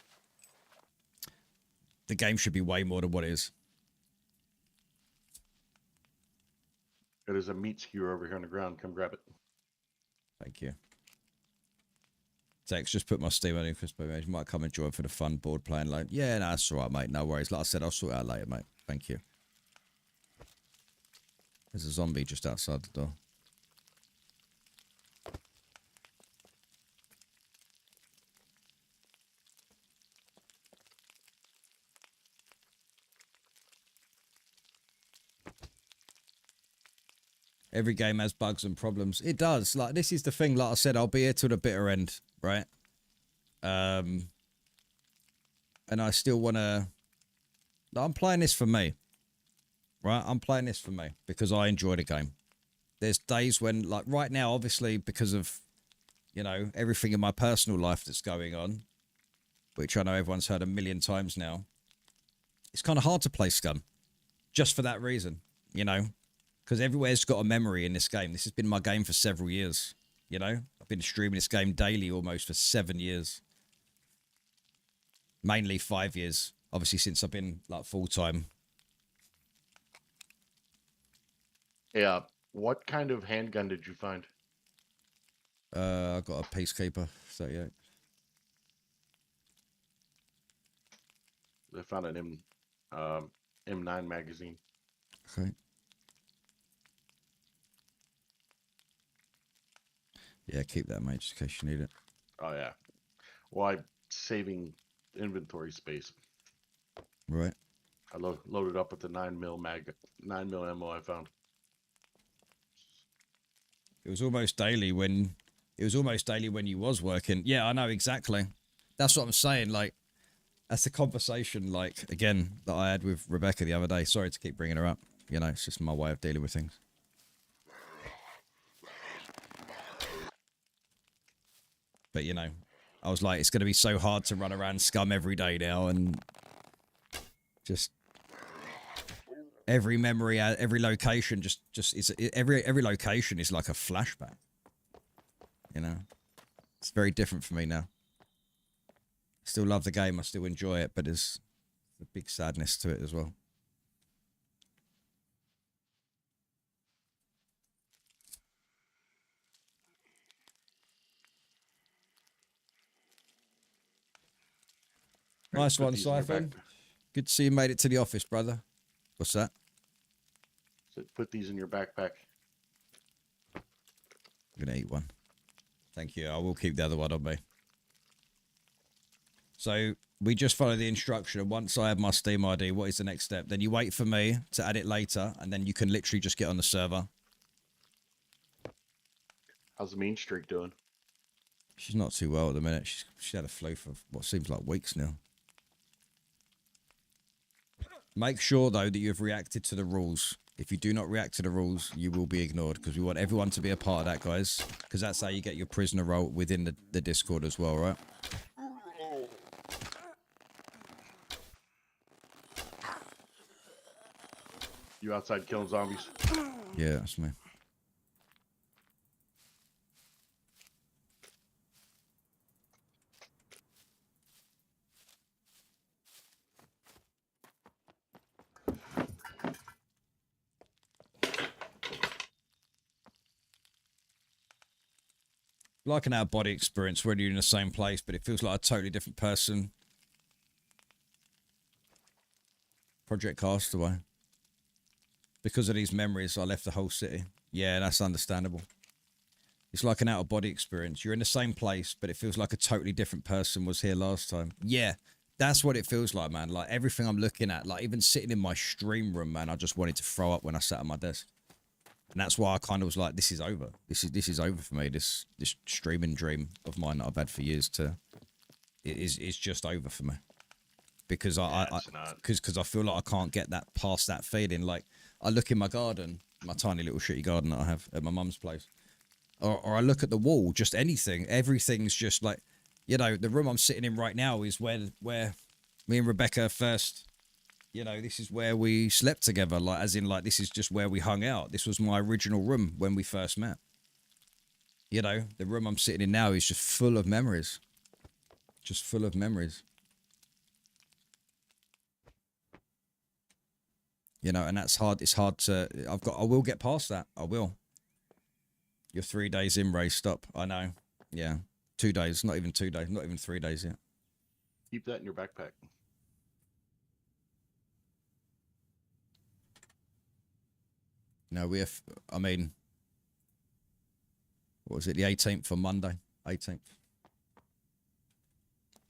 the game should be way more than what it is. There's a meat skewer over here on the ground. Come grab it. Thank you. Tex, just put my Steam on in Crispy. You might come and join for the fun board playing. Like, yeah, no, that's all right, mate. No worries. Like I said, I'll sort it out later, mate. Thank you. There's a zombie just outside the door. Every game has bugs and problems. It does. Like, this is the thing. Like I said, I'll be here till the bitter end, right? And I still want to... I'm playing this for me. Right? I'm playing this for me because I enjoy the game. There's days when, like right now, obviously, because of, you know, everything in my personal life that's going on, which I know everyone's heard a million times now, it's kind of hard to play Scum. Just for that reason, you know? Because everywhere's got a memory in this game. This has been my game for several years, you know? I've been streaming this game daily almost for 7 years. Mainly 5 years, obviously, since I've been, like, full-time. Yeah. What kind of handgun did you find? I got a Peacekeeper, so yeah. I found an M9 magazine. Okay. Yeah, keep that, mate, just in case you need it. Oh yeah. Well, I'm saving inventory space. Right. I loaded up with the 9mm ammo I found. It was almost daily when you was working. Yeah, I know exactly. That's what I'm saying. Like, that's the conversation, like, again, that I had with Rebecca the other day. Sorry to keep bringing her up. You know, it's just my way of dealing with things. But, you know, I was like, it's going to be so hard to run around Scum every day now, and just every memory, every location, every location is like a flashback. You know, it's very different for me now. Still love the game, I still enjoy it, but there's a big sadness to it as well. Nice one, Siphon. Good to see you made it to the office, brother. What's that? So put these in your backpack. I'm gonna eat one. Thank you. I will keep the other one on me. So we just follow the instruction, and once I have my Steam ID, what is the next step? Then you wait for me to add it later, and then you can literally just get on the server. How's the mean streak doing? She's not too well at the minute. She's had a flu for what seems like weeks now. Make sure, though, that you've reacted to the rules. If you do not react to the rules, you will be ignored, because we want everyone to be a part of that, guys. Because that's how you get your prisoner role within the Discord as well, right? You outside killing zombies? Yeah, that's me. Like an out-body experience when you're in the same place, but it feels like a totally different person. Project Castaway. Because of these memories, I left the whole city. Yeah, that's understandable. It's like an out-of-body experience. You're in the same place, but it feels like a totally different person was here last time. Yeah, that's what it feels like, man. Like, everything I'm looking at, like, even sitting in my stream room, man, I just wanted to throw up when I sat at my desk. And that's why I kind of was like, this is over. This is over for me. This streaming dream of mine that I've had for years is just over for me. Because because I feel like I can't get that past that feeling. Like, I look in my garden, my tiny little shitty garden that I have at my mum's place, or I look at the wall, just anything. Everything's just like, you know, the room I'm sitting in right now is where me and Rebecca first. You know, this is where we slept together, like, as in, like, this is just where we hung out. This was my original room when we first met. You know, the room I'm sitting in now is just full of memories. Just full of memories. You know, and that's hard. It's hard to, I will get past that. I will. You're 3 days in, Ray. Stop. I know. Yeah. 2 days. Not even 2 days. Not even 3 days yet. Keep that in your backpack. No, we have, I mean, what was it? The 18th on Monday? 18th.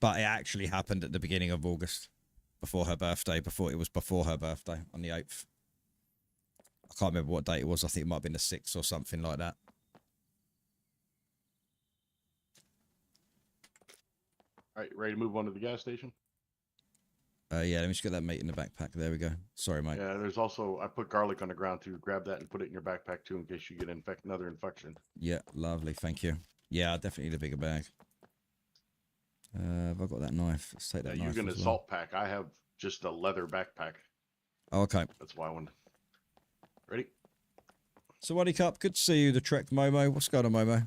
But it actually happened at the beginning of August. Before her birthday. Before her birthday on the 8th. I can't remember what date it was. I think it might have been the 6th or something like that. All right, ready to move on to the gas station? Yeah, let me just get that meat in the backpack. There we go. Sorry, mate. Yeah, there's also, I put garlic on the ground too. Grab that and put it in your backpack too in case you get another infection. Yeah, lovely. Thank you. Yeah, I definitely need a bigger bag. Have I got that knife? Let's take that knife. You get an assault pack. I have just a leather backpack. Oh, okay. That's why I wanted. Ready? So, Waddy Cup, good to see you, the Trek Momo. What's going on, Momo?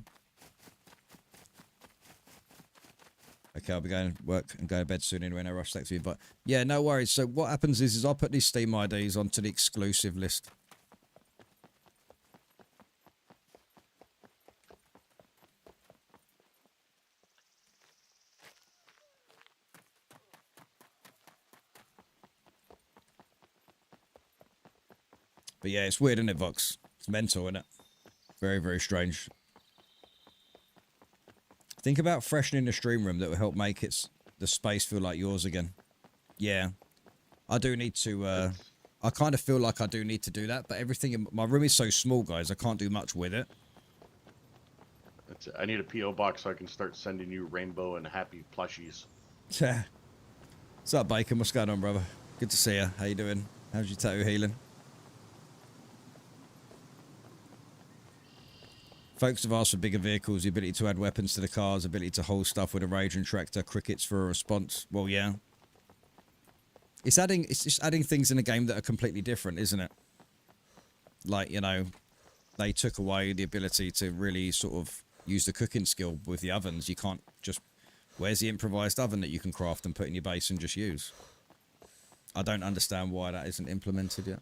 Okay, I'll be going to work and go to bed soon anyway. No rush, thanks for you. But yeah, no worries. So what happens is I'll put these Steam IDs onto the exclusive list. But yeah, it's weird, isn't it, Vox? It's mental, isn't it? Very, very strange. Think about freshening the stream room that will help make the space feel like yours again. Yeah. I do need to, I kind of feel like I do need to do that, but everything in my room is so small, guys, I can't do much with it. That's it. I need a P.O. box so I can start sending you rainbow and happy plushies. Yeah. What's up, Bacon? What's going on, brother? Good to see you. How you doing? How's your tattoo healing? Folks have asked for bigger vehicles, the ability to add weapons to the cars, ability to hold stuff with a raging tractor, crickets for a response. Well, yeah. It's just adding things in a game that are completely different, isn't it? Like, you know, they took away the ability to really sort of use the cooking skill with the ovens. You can't just... Where's the improvised oven that you can craft and put in your base and just use? I don't understand why that isn't implemented yet.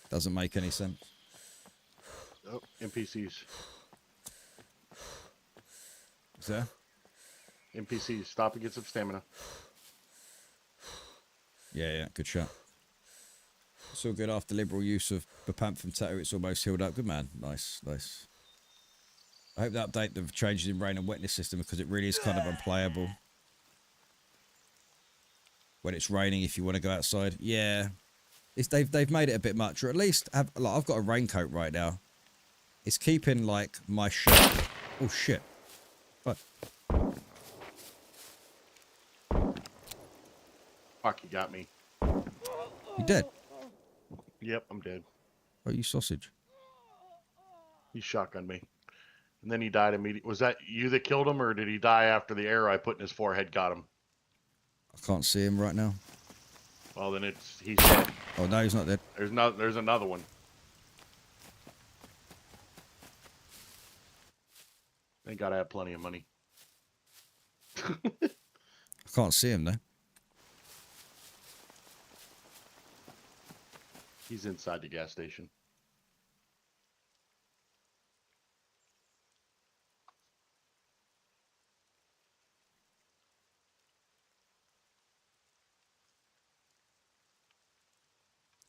Doesn't make any sense. Oh, NPCs. Is there? NPCs. Stop and get some stamina. Yeah, good shot. It's all good after liberal use of Bepanthem tattoo. It's almost healed up. Good man. Nice, nice. I hope they update the changes in rain and wetness system because it really is kind of unplayable. When it's raining, if you want to go outside. Yeah. They've made it a bit much, or at least have, like, I've got a raincoat right now. It's keeping like my shirt. Oh shit! What? Fuck, you got me. You dead? Yep, I'm dead. Oh, you sausage. He shotgunned me, and then he died immediately. Was that you that killed him, or did he die after the arrow I put in his forehead got him? I can't see him right now. Well, then he's dead. Oh no, he's not dead. There's another one. They gotta have plenty of money. I can't see him though. He's inside the gas station.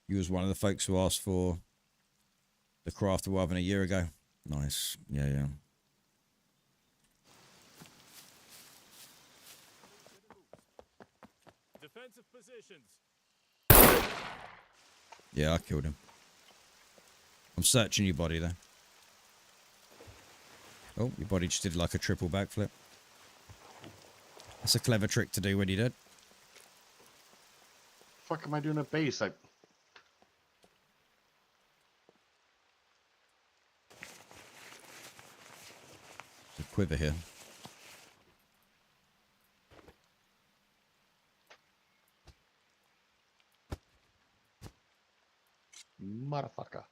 He was one of the folks who asked for the crafter oven a year ago. Nice. Yeah, yeah. Defensive positions. Yeah, I killed him. I'm searching your body though. Oh, your body just did like a triple backflip. That's a clever trick to do when you're dead. Fuck am I doing at base? There's a quiver here. Motherfucker.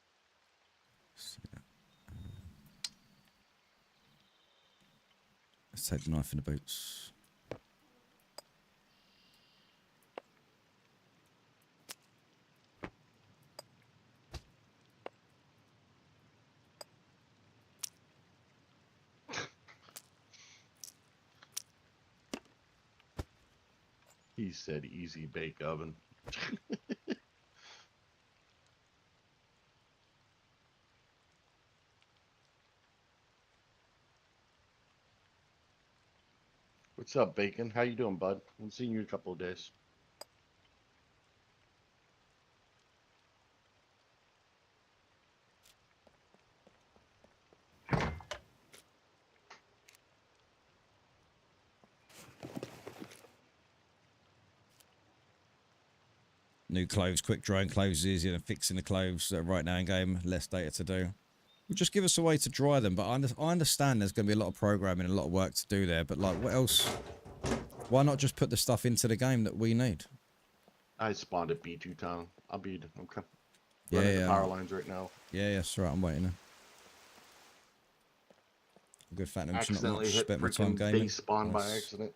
Let's take the knife in the boots. He said easy bake oven. What's up, Bacon? How you doing, bud? I haven't seen you in a couple of days. New clothes, quick drying clothes is easier than fixing the clothes right now in game. Less data to do. Just give us a way to dry them, but I understand there's going to be a lot of programming and a lot of work to do there, but like, what else? Why not just put the stuff into the game that we need? I spawned at B2 town. I'm Yeah, running the yeah. power lines right now. Yeah, that's right. I'm waiting. Good fact, I'm not Accidentally hit spent my time freaking gaming. base spawn by Nice. accident.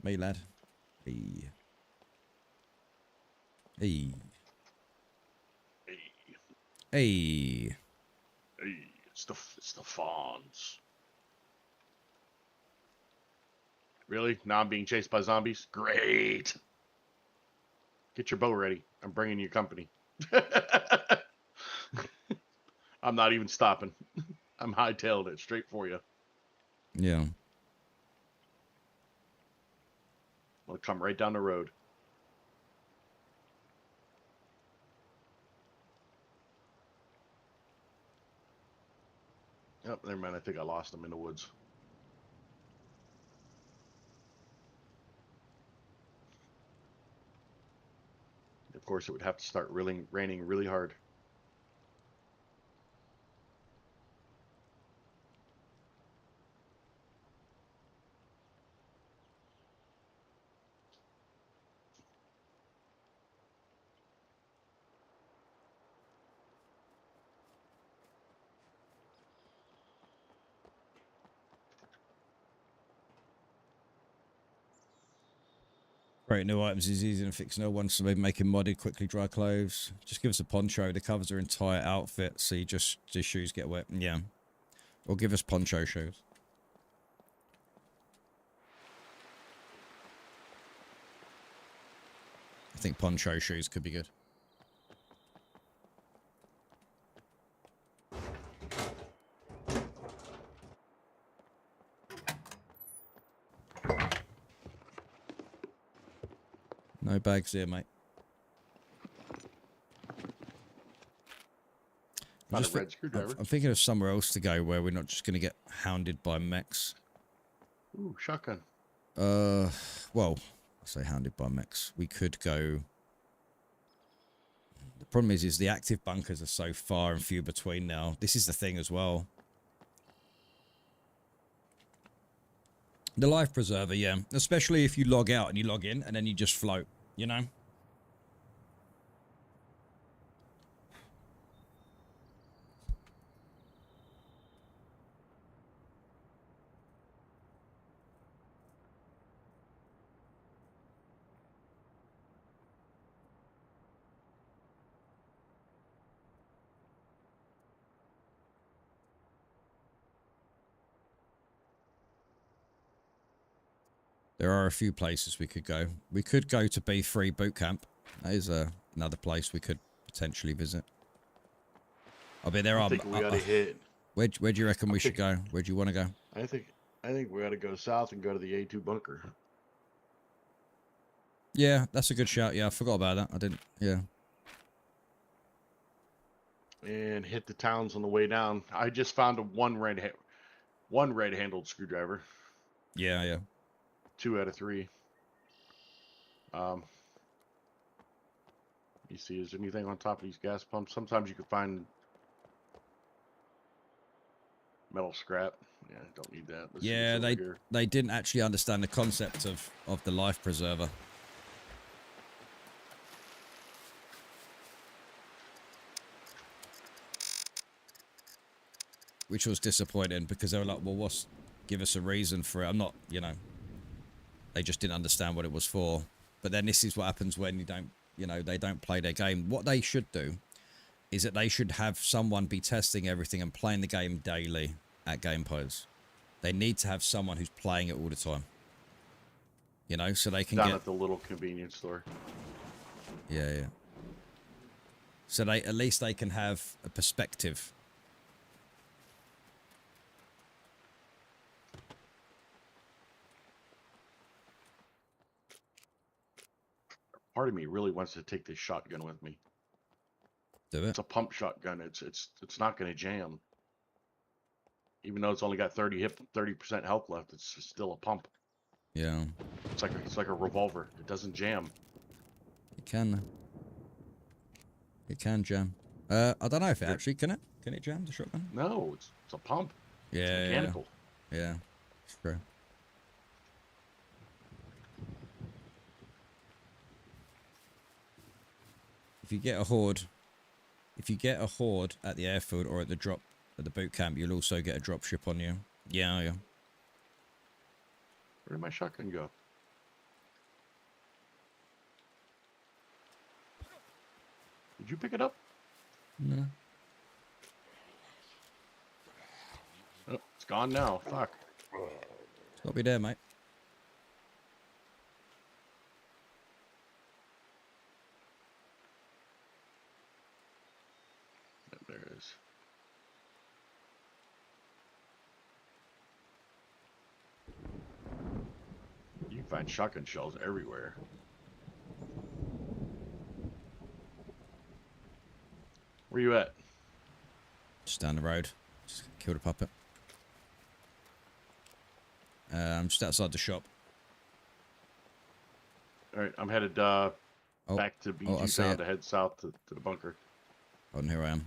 Me, lad. Hey. Hey. Hey, Hey. hey, it's the fawns. Really? Now I'm being chased by zombies? Great. Get your bow ready. I'm bringing you company. I'm not even stopping. I'm hightailed it straight for you. Yeah. I'll come right down the road. Oh, never mind. I think I lost him in the woods. Of course, it would have to start raining really hard. Create new items is easy to fix no one, so maybe making modded, quickly dry clothes. Just give us a poncho that covers her entire outfit, so you just the shoes get wet. Yeah. Or give us poncho shoes. I think poncho shoes could be good. No bags here, mate. Found a red screwdriver. I'm thinking of somewhere else to go where we're not just going to get hounded by mechs. Ooh, shotgun. Well, I say hounded by mechs. We could go. The problem is the active bunkers are so far and few between now. This is the thing as well. The life preserver, yeah. Especially if you log out and you log in and then you just float, you know? There are a few places we could go. We could go to B3 boot camp. That is another place we could potentially visit. I mean, there I are. think we ought to hit. Where do you reckon we should go? Where do you want to go? I think we ought to go south and go to the A2 bunker. Yeah, that's a good shout. Yeah, I forgot about that. I didn't. Yeah. And hit the towns on the way down. I just found one red-handled screwdriver. Yeah, yeah. 2 out of 3. You see, is there anything on top of these gas pumps? Sometimes you can find metal scrap. Yeah, don't need that. Let's see Yeah, what's over here. they didn't actually understand the concept of the life preserver. Which was disappointing because they were like, well, give us a reason for it. I'm not, you know, they just didn't understand what it was for. But then this is what happens when you don't, you know, they don't play their game. What they should do is that they should have someone be testing everything and playing the game daily at game pods. They need to have someone who's playing it all the time. You know, so they can down at the little convenience store. Yeah, yeah. So at least they can have a perspective. Part of me really wants to take this shotgun with me. Do it. It's a pump shotgun. It's not going to jam. Even though it's only got 30% health left, it's still a pump. Yeah. It's like a revolver. It doesn't jam. It can. It can jam. I don't know if it actually can it jam the shotgun? No, it's a pump. Yeah. It's mechanical. Yeah. It's true. If you get a horde at the airfield or at the boot camp, you'll also get a drop ship on you. Yeah, yeah. Where did my shotgun go? Did you pick it up? No. Oh, it's gone now. Fuck. It's got to be there, mate. There it is. find shotgun shells everywhere. Where you at? Just down the road. Just killed a puppet. I'm just outside the shop. All right, I'm headed Oh, back to I BG see town it. to head south to the bunker. Oh, and here I am.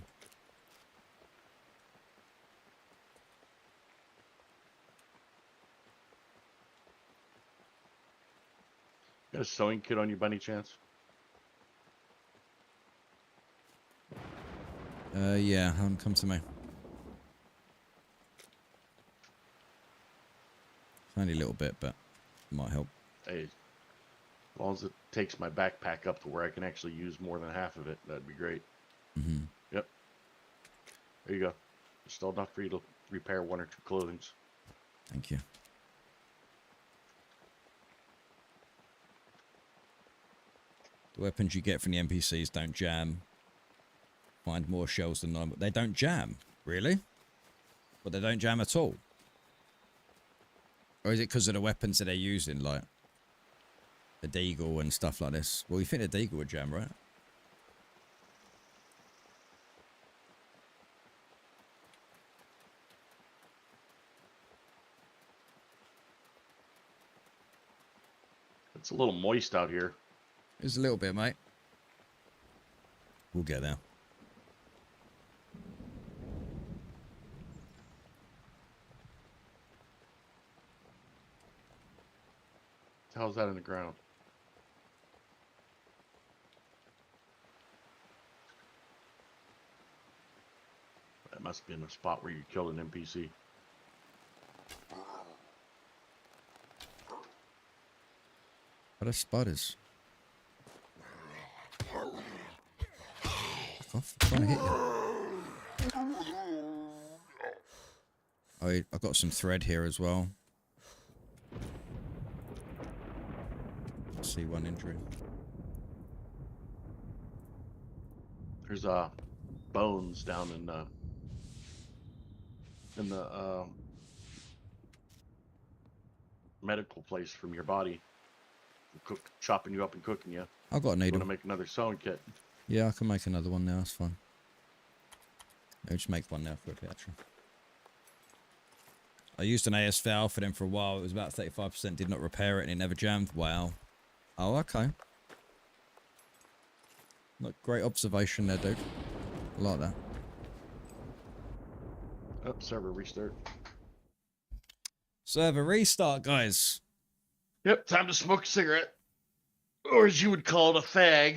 Got a sewing kit on you by any chance? Yeah, haven't come to me. Only a little bit, but it might help. Hey, as long as it takes my backpack up to where I can actually use more than half of it, that'd be great. Mm-hmm. Yep. There you go. There's still enough for you to repair 1 or 2 clothings. Thank you. The weapons you get from the NPCs don't jam. Find more shells than normal. They don't jam. Really? But they don't jam at all. Or is it because of the weapons that they're using, like the deagle and stuff like this? Well, you think the deagle would jam, right? It's a little moist out here. It's a little bit, mate. We'll get there. How's that in the ground? That must be in the spot where you killed an NPC. What are spiders? Fuck off. I'm trying to hit you. Oh, I've got some thread here as well. See one injury. There's bones down in the medical place from your body. Chopping you up and cooking you. I've got a You needle. want to make another sewing kit? Yeah, I can make another one now. That's fine. I'll just make one now quickly, actually. I used an AS valve for them for a while. It was about 35%. Did not repair it, and it never jammed. Wow. Oh, okay. Look, great observation there, dude. I like that. Oh, server restart. Server restart, guys. Yep, time to smoke a cigarette. Or as you would call it, a fag.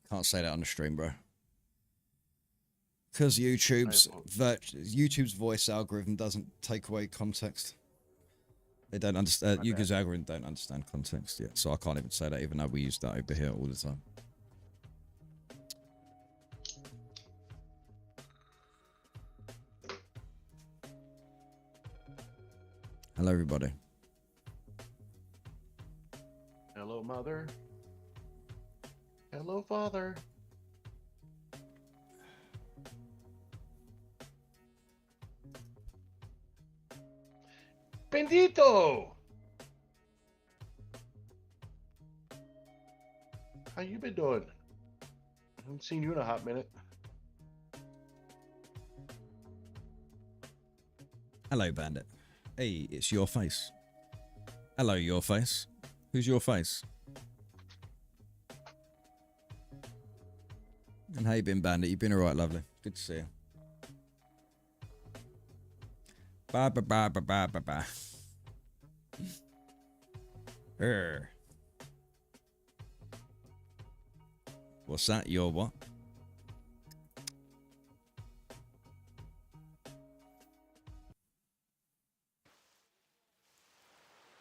Can't say that on the stream, bro. Because YouTube's voice algorithm doesn't take away context. They don't understand. YouTube's algorithm don't understand context yet, so I can't even say that, even though we use that over here all the time. Hello, everybody. Hello, mother. Hello, father. Bendito! How you been doing? I haven't seen you in a hot minute. Hello, Bandit. Hey, it's your face. Hello, your face. Who's your face? And how you been, Bandit? You been alright, lovely. Good to see you. Bye, bye, bye, bye, bye, bye, bye. What's that? Your what?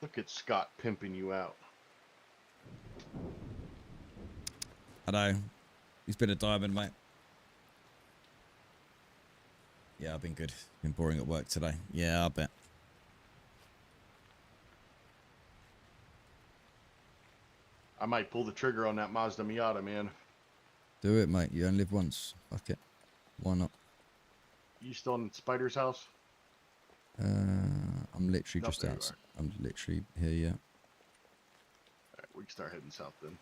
Look at Scott pimping you out. I know. He's been a diamond, mate. Yeah, I've been good. Been boring at work today. Yeah, I bet. I might pull the trigger on that Mazda Miata, man. Do it, mate. You only live once. Fuck it. Why not? You still in Spider's house? I'm literally No, just there you outside. I'm literally here, yeah. can start heading south then.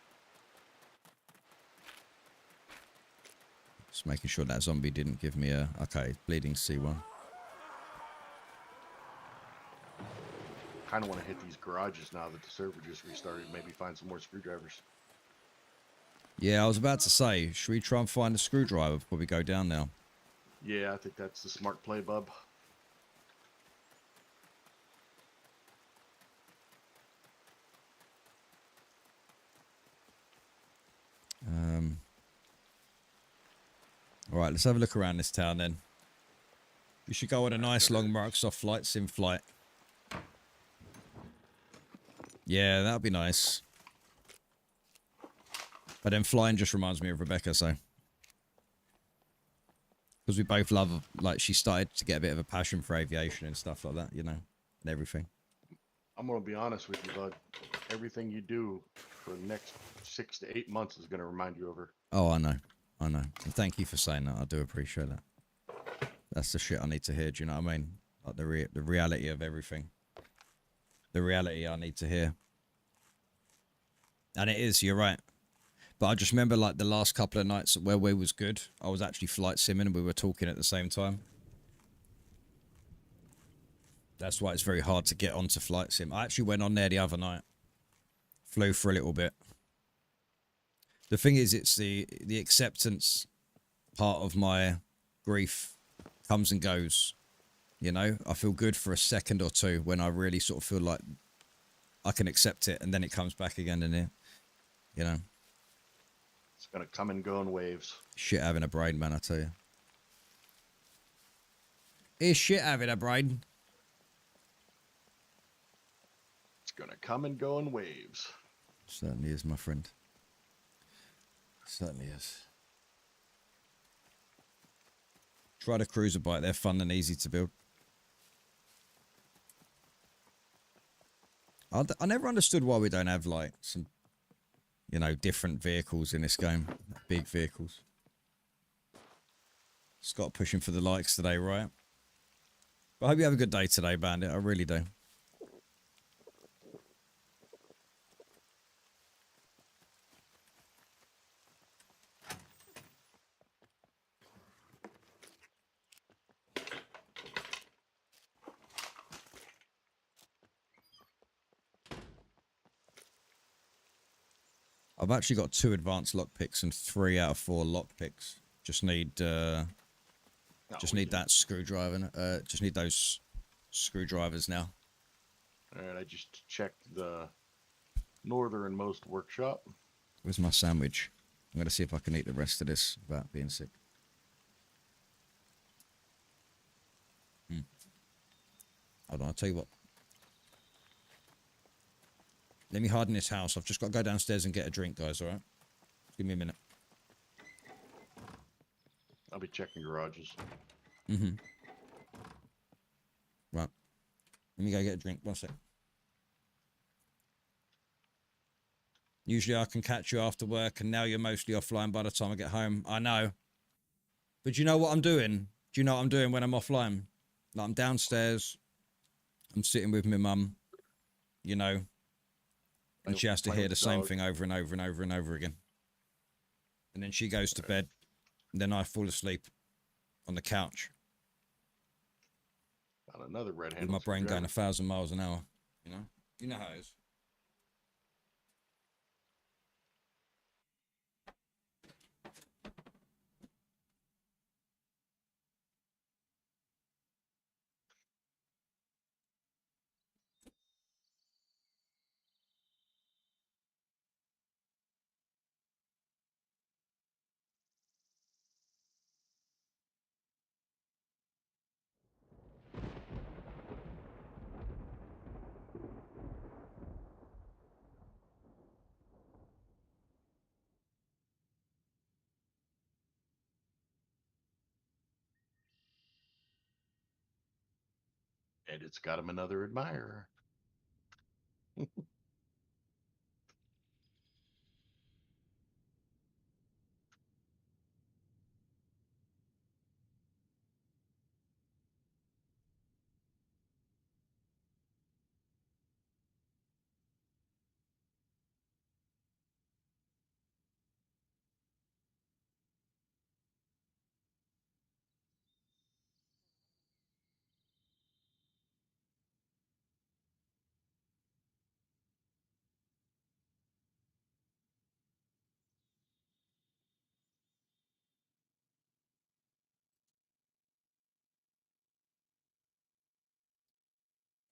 Just making sure that zombie didn't give me a... Okay, bleeding C1. Kind of want to hit these garages now that the server just restarted. Maybe find some more screwdrivers. Yeah, I was about to say, should we try and find a screwdriver before we go down now? Yeah, I think that's the smart play, bub. All right, let's have a look around this town then. We should go on a nice long Microsoft Flight Sim flight. Yeah, that'd be nice. But then flying just reminds me of Rebecca, so. Because we both love, like, she started to get a bit of a passion for aviation and stuff like that, you know, and everything. I'm going to be honest with you, bud. Everything you do for the next 6 to 8 months is going to remind you of her. Oh, I know. I know. And thank you for saying that. I do appreciate that. That's the shit I need to hear, do you know what I mean? Like the reality of everything. The reality I need to hear. And it is, you're right. But I just remember, like, the last couple of nights where we was good, I was actually flight simming and we were talking at the same time. That's why it's very hard to get onto flight sim. I actually went on there the other night. Flew for a little bit. The thing is, it's the acceptance part of my grief comes and goes. You know, I feel good for a second or two when I really sort of feel like I can accept it, and then it comes back again, and it, you know. It's going to come and go in waves. Shit having a brain, man, I tell you. It's shit having a brain. It's going to come and go in waves. Certainly is, my friend. Certainly is. Try the cruiser bike. They're fun and easy to build. I never understood why we don't have, like, some, you know, different vehicles in this game. Big vehicles. Scott pushing for the likes today, right? But I hope you have a good day today, Bandit. I really do. I've actually got 2 advanced lockpicks and 3 out of 4 lockpicks. Just need that screwdriver. Just need those screwdrivers now. All right, I just checked the northernmost workshop. Where's my sandwich? I'm gonna see if I can eat the rest of this without being sick. Hold on, I'll tell you what. Let me hide in this house. I've just got to go downstairs and get a drink, guys, alright? Give me a minute. I'll be checking garages. Mm-hmm. Right. Let me go get a drink. 1 sec. Usually I can catch you after work, and now you're mostly offline by the time I get home. I know. But do you know what I'm doing? Do you know what I'm doing when I'm offline? Like, I'm downstairs. I'm sitting with my mum. You know. And she has to hear the same thing over and over and over and over again. And then she goes to bed. And then I fall asleep on the couch. Got another red With handle. my brain going 1,000 miles an hour. You know? You know how it is. And it's got him another admirer.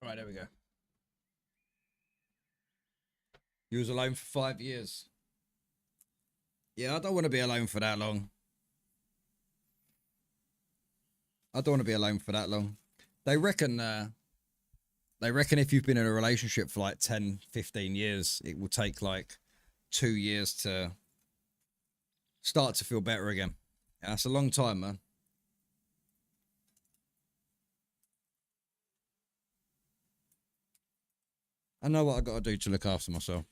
All right, there we go. You was alone for 5 years. Yeah, I don't want to be alone for that long. I don't want to be alone for that long. They reckon if you've been in a relationship for like 10, 15 years, it will take like 2 years to start to feel better again. Yeah, that's a long time, man. I know what I got to do to look after myself.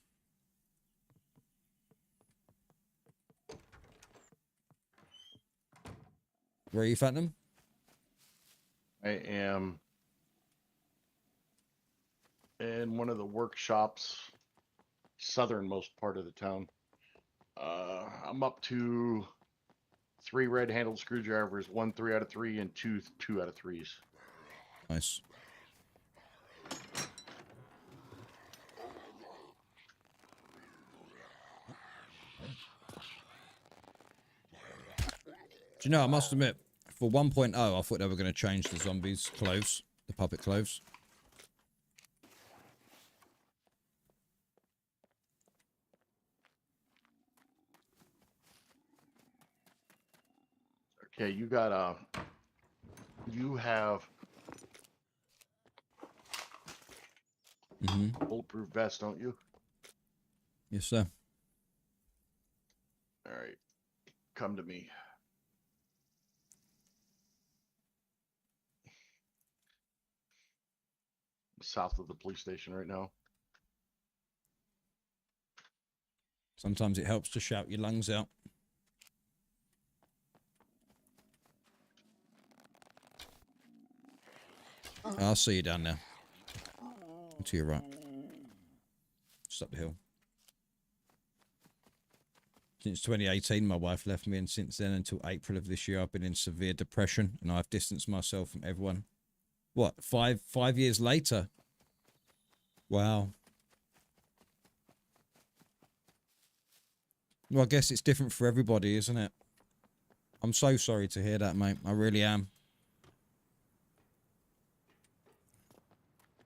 Where are you, Phantom? I am in one of the workshops, southernmost part of the town. I'm up to 3 red-handled screwdrivers, 1 3 out of 3, and 2 2 out of 3s. Nice. Do you know, I must admit, for 1.0, I thought they were going to change the zombies' clothes, the puppet clothes. Okay, you have bulletproof vest, don't you? Yes, sir. All right, come to me. South of the police station right now. Sometimes it helps to shout your lungs out. I'll see you down there. To your right. Just up the hill. Since 2018, my wife left me, and since then until April of this year, I've been in severe depression, and I've distanced myself from everyone. What, five years later? Wow. Well, I guess it's different for everybody, isn't it? I'm so sorry to hear that, mate. I really am.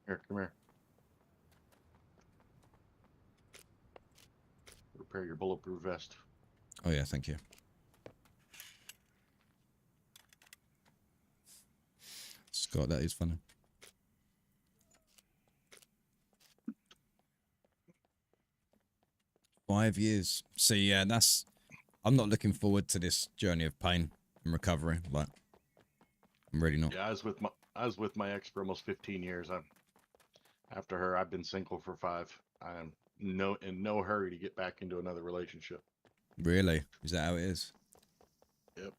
Here, come here. Repair your bulletproof vest. Oh, yeah, thank you. Scott, that is funny. Five years. See, yeah, that's... I'm not looking forward to this journey of pain and recovery. Like, I'm really not. Yeah, I was with my ex for almost 15 years. After her, I've been single for 5. I'm in no hurry to get back into another relationship. Really? Is that how it is? Yep.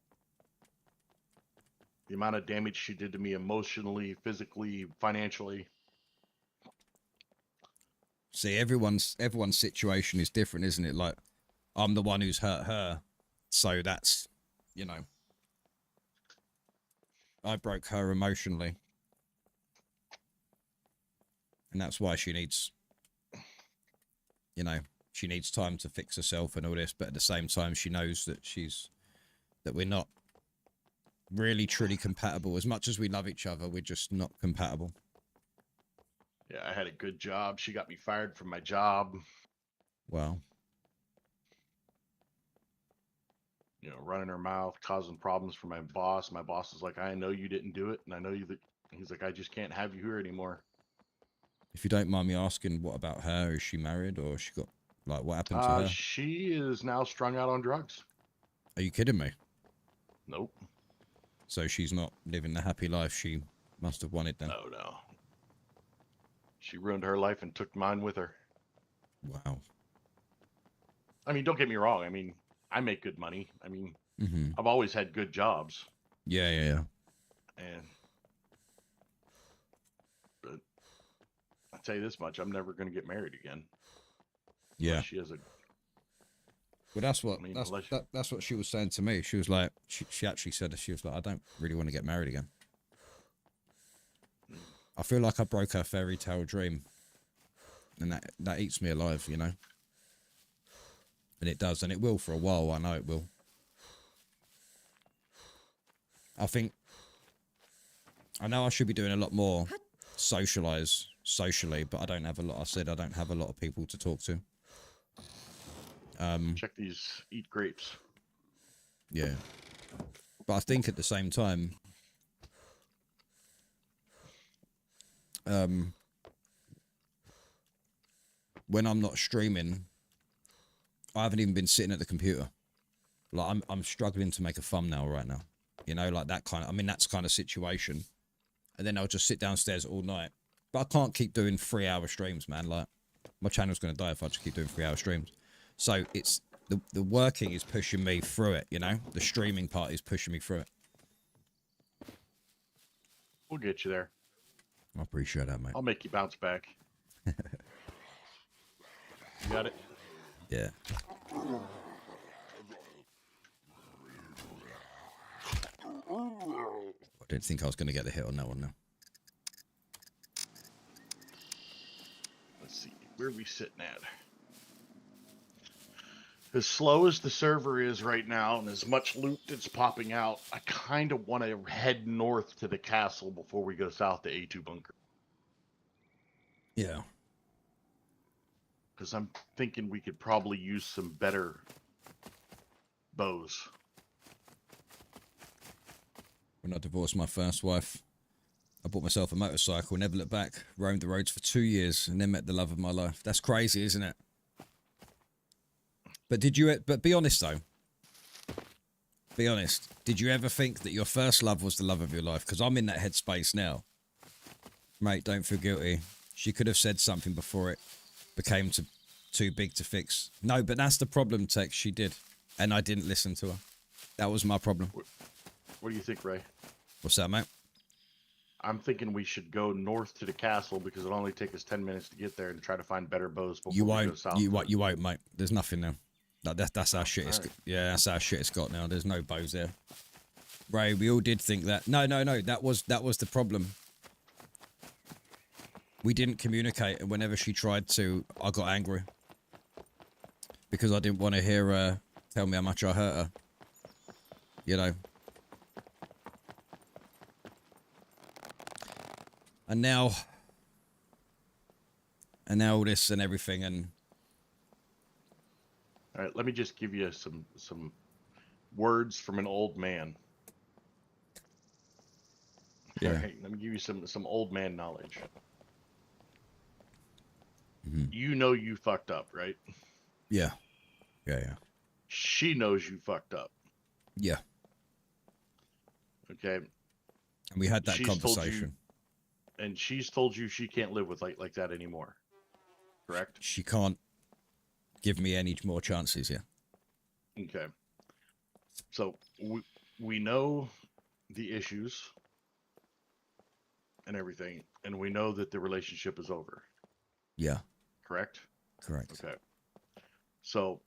The amount of damage she did to me emotionally, physically, financially. See, everyone's situation is different, isn't it? Like, I'm the one who's hurt her, so that's, you know, I broke her emotionally, and that's why she needs, you know, she needs time to fix herself and all this. But at the same time, she knows that that we're not really truly compatible. As much as we love each other, we're just not compatible. Yeah, I had a good job. She got me fired from my job. Wow. You know, running her mouth, causing problems for my boss. My boss is like, I know you didn't do it, and I know you that. He's like, I just can't have you here anymore. If you don't mind me asking, what about her? Is she married, or she got, like, what happened to her? She is now strung out on drugs. Are you kidding me? Nope. So she's not living the happy life she must have wanted then? No. She ruined her life and took mine with her. Wow. I mean, don't get me wrong. I mean, I make good money. I mean, Mm-hmm. I've always had good jobs. Yeah. But I'll tell you this much: I'm never going to get married again. Yeah. She has a. Well, that's what I mean, that's what she was saying to me. She was like, she actually said, she was like, I don't really want to get married again. I feel like I broke her fairy tale dream, and that eats me alive, you know. And it does, and it will for a while. I know it will. I know I should be doing a lot more socialize socially, but I don't have a lot. I said I don't have a lot of people to talk to. Check these. Eat grapes. Yeah, but I think at the same time, when I'm not streaming, I haven't even been sitting at the computer. Like I'm struggling to make a thumbnail right now. You know, like that kind of. I mean, that's kind of situation. And then I'll just sit downstairs all night. But I can't keep doing 3-hour streams, man. Like my channel's gonna die if I just keep doing 3-hour streams. So it's the working is pushing me through it. You know, the streaming part is pushing me through it. We'll get you there. I appreciate that, mate. I'll make you bounce back. You got it? Yeah. I didn't think I was going to get the hit on that one now. Let's see. Where are we sitting at? As slow as the server is right now and as much loot that's popping out, I kind of want to head north to the castle before we go south to A2 bunker. Yeah. Because I'm thinking we could probably use some better bows. When I divorced my first wife, I bought myself a motorcycle, never looked back, roamed the roads for 2 years, and then met the love of my life. That's crazy, isn't it? But did you? But be honest though. Be honest. Did you ever think that your first love was the love of your life? Because I'm in that headspace now. Mate, don't feel guilty. She could have said something before it became too big to fix. No, but that's the problem, Tex. She did, and I didn't listen to her. That was my problem. What do you think, Ray? What's that, mate? I'm thinking we should go north to the castle because it'll only take us 10 minutes to get there and try to find better bows before we go south. You won't, mate. There's nothing there. That's how shit it's Right. yeah, that's how shit it's got now. There's no bows there. Ray, we all did think that. No. That was the problem. We didn't communicate, and whenever she tried to, I got angry. Because I didn't want to hear her tell me how much I hurt her. You know. And now all this and everything, and All right, let me just give you some words from an old man. Yeah. All right, let me give you some old man knowledge. You know you fucked up, right? yeah. She knows you fucked up. Yeah. Okay. And we had that She's told you- conversation. And she's told you she can't live with like that anymore. Correct? She can't give me any more chances, yeah. Okay. So we know the issues and everything, and we know that the relationship is over. Yeah, Correct? correct. Okay. So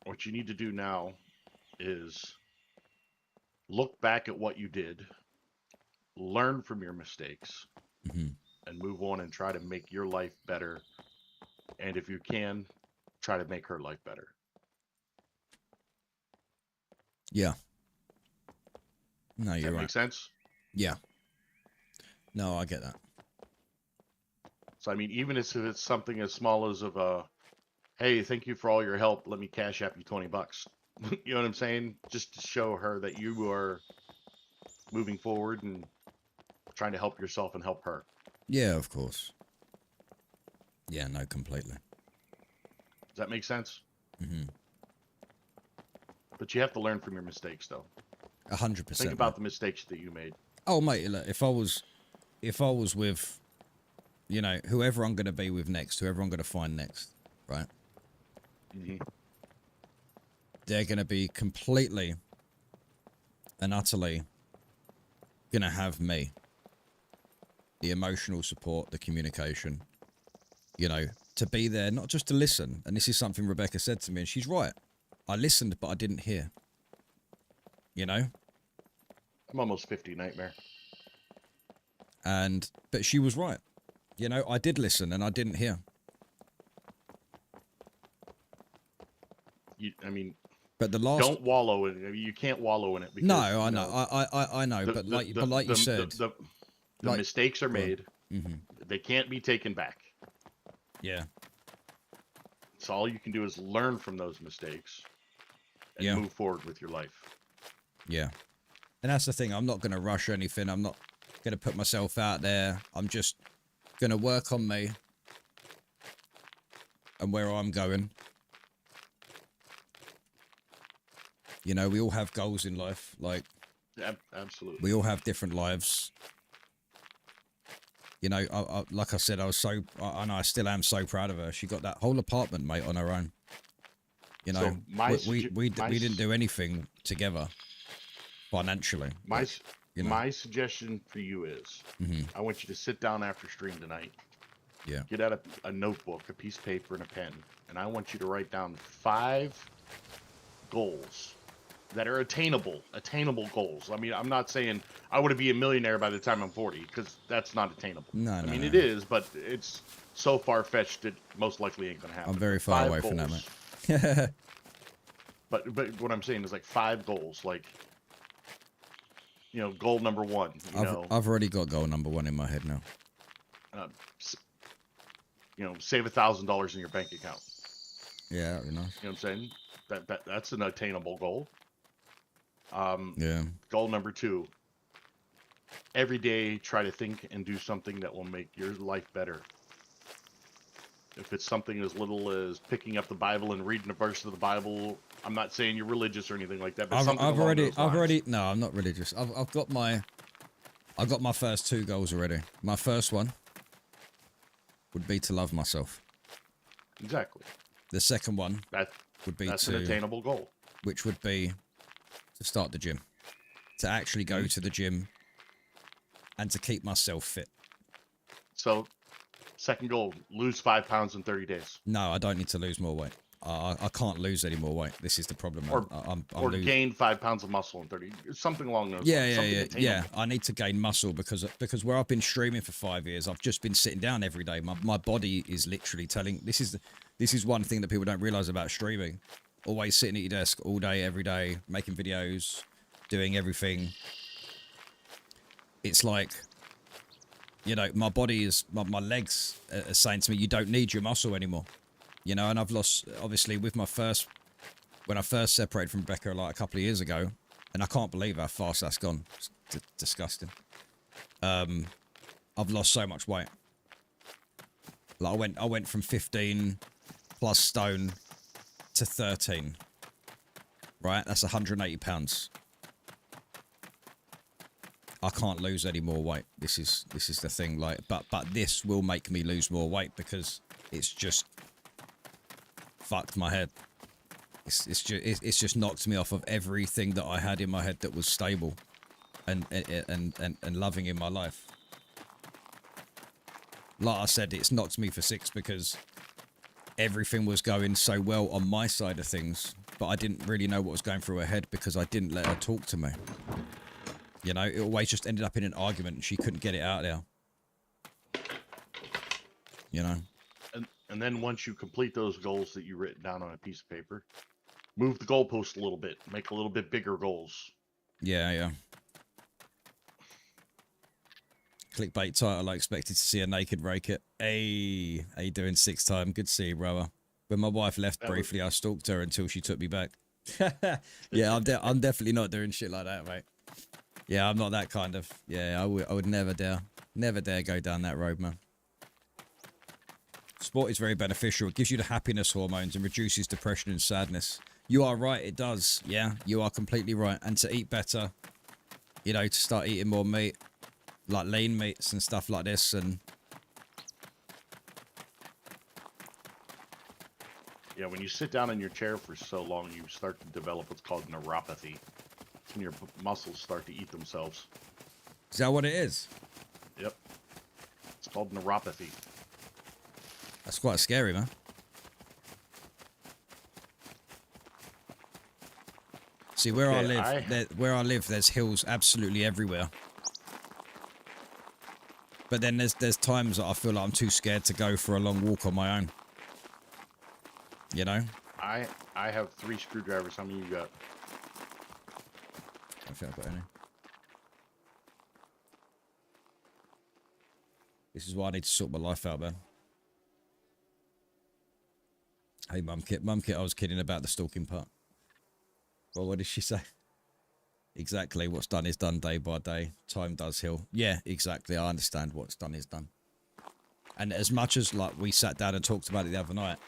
what you need to do now is look back at what you did, learn from your mistakes, Hmm. and move on and try to make your life better. And if you can, try to make her life better. Yeah. No, Does you're that right. make sense? Yeah. No, I get that. So I mean, even if it's something as small as of a, hey, thank you for all your help. Let me cash app you $20. You know what I'm saying? Just to show her that you are moving forward and trying to help yourself and help her. Yeah, of course. Yeah, no, completely. Does that make sense? Hmm. But you have to learn from your mistakes, though. 100%. Think about the mistakes that you made. Oh, mate, look, if I was with, you know, whoever I'm going to be with next, whoever I'm going to find next, right? Mm-hmm. They're going to be completely and utterly going to have me. The emotional support, the communication, you know, to be there, not just to listen. And this is something Rebecca said to me, and she's right. I listened, but I didn't hear. You know? I'm almost 50, Nightmare. But she was right. You know, I did listen and I didn't hear. I mean, But the last... don't wallow in it. You can't wallow in it. Because, no, I know. I know. But like you said... the mistakes are made. They can't be taken back. Yeah. So all you can do is learn from those mistakes and Yeah. move forward with your life. Yeah. And that's the thing. I'm not going to rush anything. I'm not going to put myself out there. I'm just going to work on me and where I'm going. You know, we all have goals in life. Like, Absolutely. we all have different lives. You know, like I said, I know I still am so proud of her. She got that whole apartment, mate, on her own. You know, So we didn't do anything together financially. My but, you know, my suggestion for you is, I want you to sit down after stream tonight. yeah. Get out a notebook, a piece of paper, and a pen, and I want you to write down 5 goals that are attainable goals. I mean, I'm not saying I want to be a millionaire by the time I'm 40, because that's not attainable. No, I no, mean, no. it is, but it's so far-fetched it most likely ain't gonna happen. I'm very far 5 away from that, goals. mate. But what I'm saying is like 5 goals, like, you know, goal number 1. I've already got goal number 1 in my head now. Save $1,000 in your bank account. Yeah, that'd be nice. You know what I'm saying? That's an attainable goal. Yeah. Goal number 2. Every day, try to think and do something that will make your life better. If it's something as little as picking up the Bible and reading a verse of the Bible, I'm not saying you're religious or anything like that, but something along those lines. No, I'm not religious. I've got my first 2 goals already. My first one would be to love myself. Exactly. The second one would be that's an attainable goal. which would be to start the gym, to actually go to the gym, and to keep myself fit. So, second goal: lose 5 pounds in 30 days. No, I don't need to lose more weight. I can't lose any more weight. This is the problem. Or gain 5 pounds of muscle in 30. Something along those lines. Something attainable. Yeah. I need to gain muscle because where I've been streaming for 5 years, I've just been sitting down every day. My body is literally telling. This is one thing that people don't realize about streaming. Always sitting at your desk all day, every day, making videos, doing everything. It's like, you know, my body is, my legs are saying to me, you don't need your muscle anymore. You know, and I've lost, obviously, when I first separated from Becca like a couple of years ago, and I can't believe how fast that's gone. It's disgusting. I've lost so much weight. Like I went from 15 plus stone to 13. Right? That's 180 pounds. I can't lose any more weight. This is the thing. Like, but this will make me lose more weight because it's just fucked my head. It's just knocked me off of everything that I had in my head that was stable and loving in my life. Like I said, it's knocked me for 6 because everything was going so well on my side of things, but I didn't really know what was going through her head because I didn't let her talk to me. You know, it always just ended up in an argument and she couldn't get it out there. You know? And then once you complete those goals that you've written down on a piece of paper, move the goalpost a little bit. Make a little bit bigger goals. Yeah. Clickbait title, I expected to see a naked rake it. Hey, how you doing, 6 time? Good to see you, brother. When my wife left briefly, I stalked her until she took me back. Yeah, I'm definitely not doing shit like that, mate. Yeah, I'm not that kind of. Yeah, I would never dare go down that road, man. Sport is very beneficial. It gives you the happiness hormones and reduces depression and sadness. You are right, it does. Yeah, you are completely right. And to eat better, you know, to start eating more meat, like lean meats and stuff like this. And yeah, when you sit down in your chair for so long, you start to develop what's called neuropathy. When your muscles start to eat themselves. Is that what it is? Yep. It's called neuropathy. That's quite scary, man. See, where I live, there's hills absolutely everywhere. But then there's times that I feel like I'm too scared to go for a long walk on my own. You know? I have 3 screwdrivers. How many you got? I don't think I've got any. This is why I need to sort my life out, man. Hey, Mum Kit. Mum Kit, I was kidding about the stalking part. Well, what did she say? Exactly. What's done is done day by day. Time does heal. Yeah, exactly. I understand what's done is done. And as much as, like, we sat down and talked about it the other night,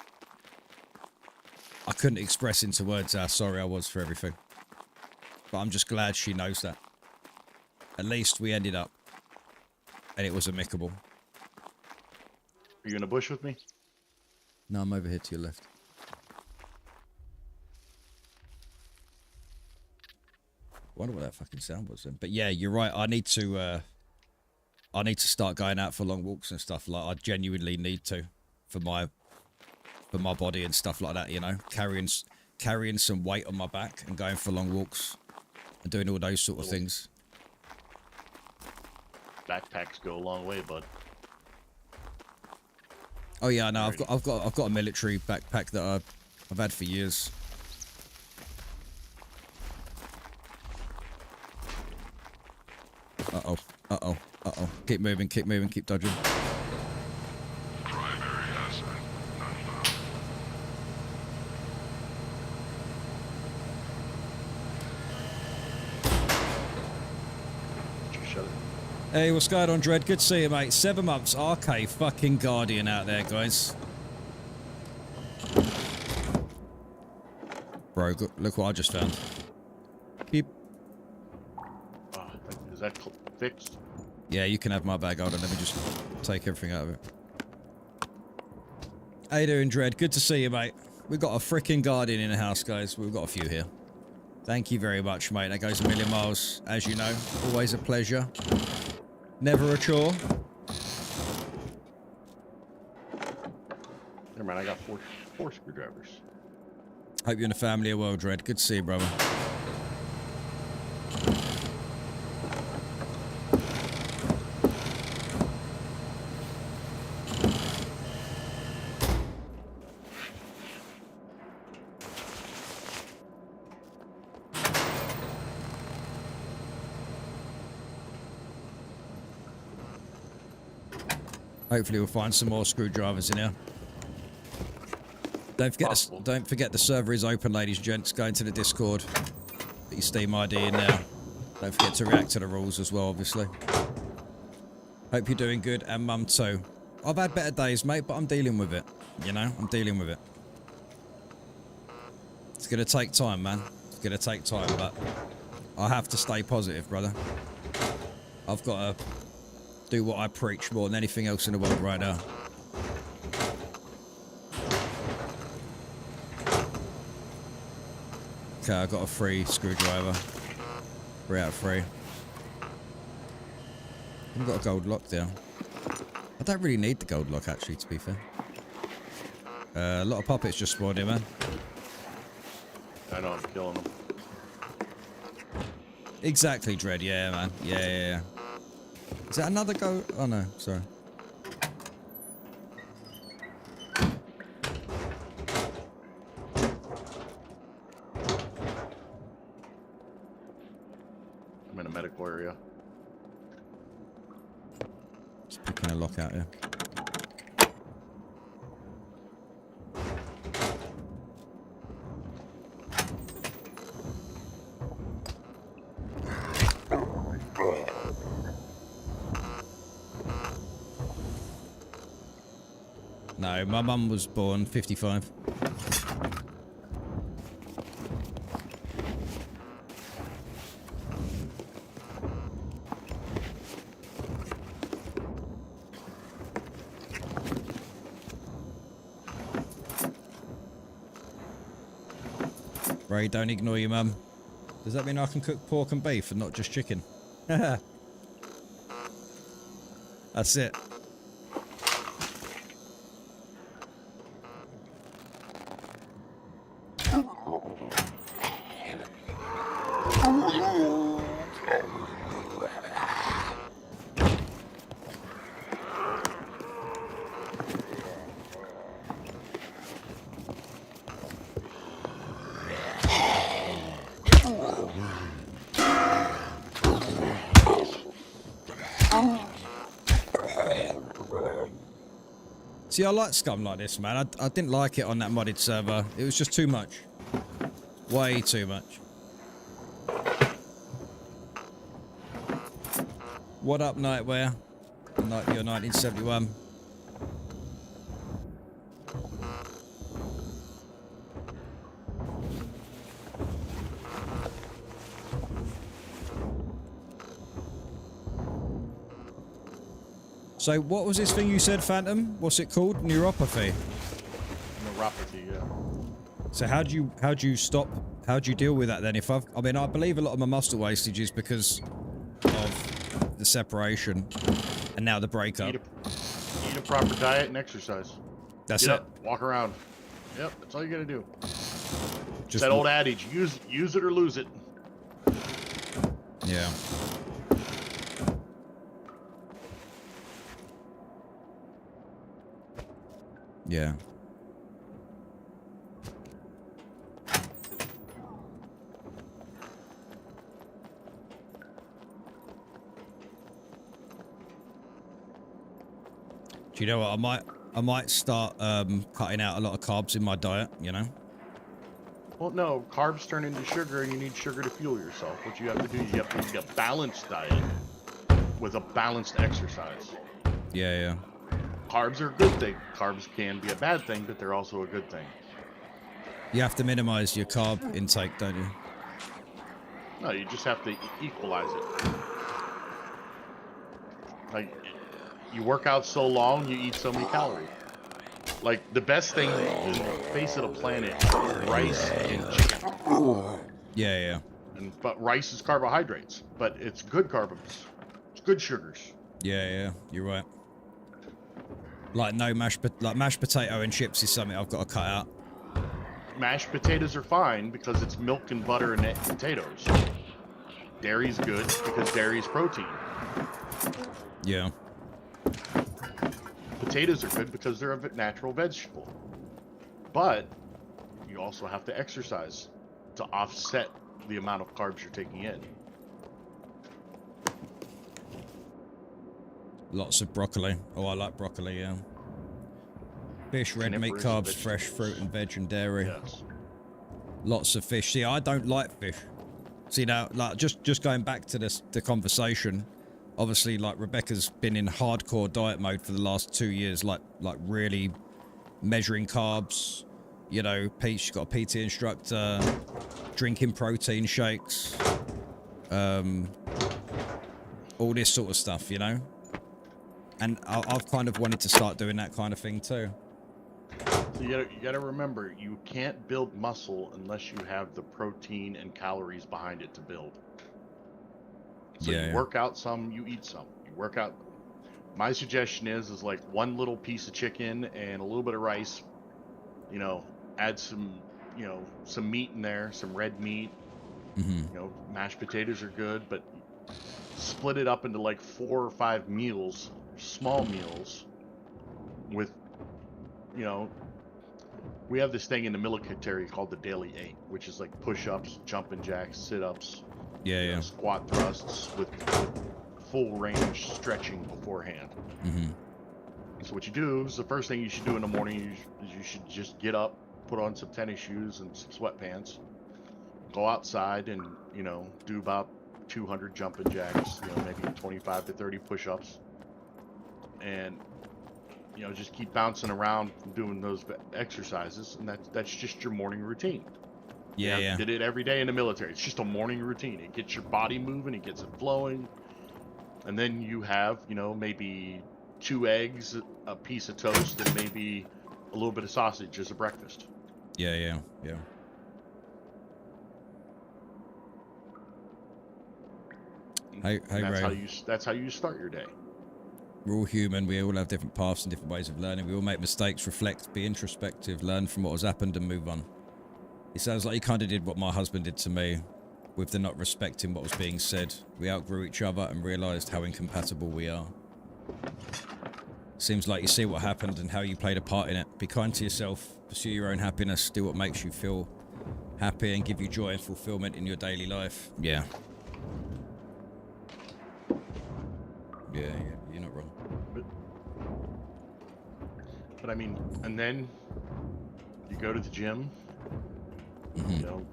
I couldn't express into words how sorry I was for everything. But I'm just glad she knows that. At least we ended up. And it was amicable. Are you in a bush with me? No, I'm over here to your left. Wonder what that fucking sound was then. But yeah, you're right. I need to start going out for long walks and stuff. Like I genuinely need to for my body and stuff like that, you know. Carrying some weight on my back and going for long walks and doing all those sort of things. Backpacks go a long way, bud. Oh yeah, no, I've got a military backpack that I've had for years. Uh oh. Keep moving, keep dodging. Primary asset, none found. Did you shut it? Hey, what's going on, Dread? Good to see you, mate. 7 months. RK fucking Guardian out there, guys. Bro, look what I just found. Keep. Is that fixed? Yeah, you can have my bag. Hold on, let me just take everything out of it. How you doing, Dread? Good to see you, mate. We've got a freaking Guardian in the house, guys. We've got a few here. Thank you very much, mate. That goes a million miles, as you know. Always a pleasure. Never a chore. Never mind, I got four screwdrivers. Hope you and the family are well, Dread. Good to see you, brother. Hopefully we'll find some more screwdrivers in here. Don't forget the server is open, ladies and gents. Go into the Discord. Put your Steam ID in there. Don't forget to react to the rules as well, obviously. Hope you're doing good, and Mum too. I've had better days, mate, but I'm dealing with it. You know, I'm dealing with it. It's gonna take time, man. It's gonna take time, but I have to stay positive, brother. I've got to do what I preach more than anything else in the world right now. Okay, I got a free screwdriver. 3 out of 3. I've got a gold lock there. I don't really need the gold lock, actually, to be fair. A lot of puppets just spawned here, man. I know, I'm killing them. Exactly, Dread. Yeah, man. Yeah. Is that another go? Oh, no. Sorry. I'm in a medical area. Just picking a lock out here. No, my mum was born 55. Ray, don't ignore your mum. Does that mean I can cook pork and beef and not just chicken? That's it. See, I like Scum like this, man. I didn't like it on that modded server. It was just too much. Way too much. What up, Nightwear? Your 1971. So what was this thing you said, Phantom? What's it called? Neuropathy. Neuropathy, yeah. So how do you deal with that then? I mean, I believe a lot of my muscle wastage is because of the separation and now the breakup. Eat a proper diet and exercise. That's Get it. up, walk around. Yep, that's all you gotta do. Just that old adage, use it or lose it. Yeah. Yeah. Do you know what? I might start cutting out a lot of carbs in my diet, you know? Well, no, carbs turn into sugar and you need sugar to fuel yourself. What you have to do, you have to eat a balanced diet with a balanced exercise. Yeah, yeah. Carbs are a good thing. Carbs can be a bad thing, but they're also a good thing. You have to minimize your carb intake, don't you? No, you just have to equalize it. Like, you work out so long, you eat so many calories. Like, the best thing on the face of the planet is rice and chicken. Yeah, yeah. But rice is carbohydrates, but it's good carbs. It's good sugars. Yeah, yeah. You're right. Like mashed potato and chips is something I've got to cut out. Mashed potatoes are fine because it's milk and butter and potatoes. Dairy's good because dairy's protein. Yeah. Potatoes are good because they're a natural vegetable. But you also have to exercise to offset the amount of carbs you're taking in. Lots of broccoli. Oh, I like broccoli, yeah. Fish, red meat, Carnivorous carbs, fresh fruit and veg and dairy. Yes. Lots of fish. See, I don't like fish. See, now, like, just going back to the conversation, obviously, like, Rebecca's been in hardcore diet mode for the last 2 years, like really measuring carbs, you know, she's got a PT instructor, drinking protein shakes, all this sort of stuff, you know? And I've kind of wanted to start doing that kind of thing too. So you gotta remember, you can't build muscle unless you have the protein and calories behind it to build. So Yeah, you work out some, you eat some. You work out. My suggestion is like one little piece of chicken and a little bit of rice. You know, add some, some meat in there, some red meat. Mm-hmm. You know, mashed potatoes are good, but split it up into like 4 or 5 meals, small meals, with, we have this thing in the military called the Daily 8, which is like push-ups, jumping jacks, sit-ups, Yeah, yeah. squat thrusts with full range stretching beforehand. Mm-hmm. So what you do is the first thing you should do in the morning is you should just get up, put on some tennis shoes and some sweatpants, go outside and, do about 200 jumping jacks, maybe 25 to 30 push-ups, and just keep bouncing around doing those exercises, and that's just your morning routine. Yeah, yeah. Did it every day in the military. It's just a morning routine. It gets your body moving, it gets it flowing, and then you have maybe 2 eggs, a piece of toast, and maybe a little bit of sausage as a breakfast. Yeah, yeah, yeah. Hey, Ray. That's how you start your day. We're all human. We all have different paths and different ways of learning. We all make mistakes, reflect, be introspective, learn from what has happened and move on. It sounds like you kind of did what my husband did to me with the not respecting what was being said. We outgrew each other and realized how incompatible we are. Seems like you see what happened and how you played a part in it. Be kind to yourself, pursue your own happiness, do what makes you feel happy and give you joy and fulfillment in your daily life. Yeah. Yeah, you're not wrong. But I mean, and then you go to the gym. You know,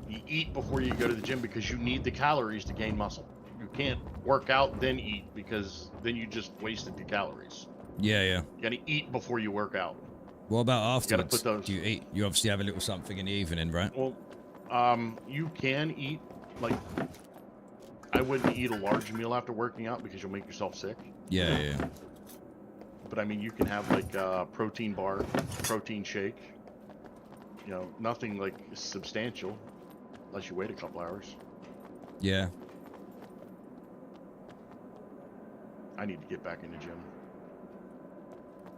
you eat before you go to the gym because you need the calories to gain muscle. You can't work out then eat because then you just wasted the calories. Yeah, yeah. You gotta eat before you work out. What about You gotta afterwards? put those. Do you eat? You obviously have a little something in the evening, right? Well, you can eat, like, I wouldn't eat a large meal after working out because you'll make yourself sick. Yeah, yeah. But I mean, you can have like a protein bar, protein shake. You know, nothing like substantial, unless you wait a couple hours. Yeah. I need to get back in the gym.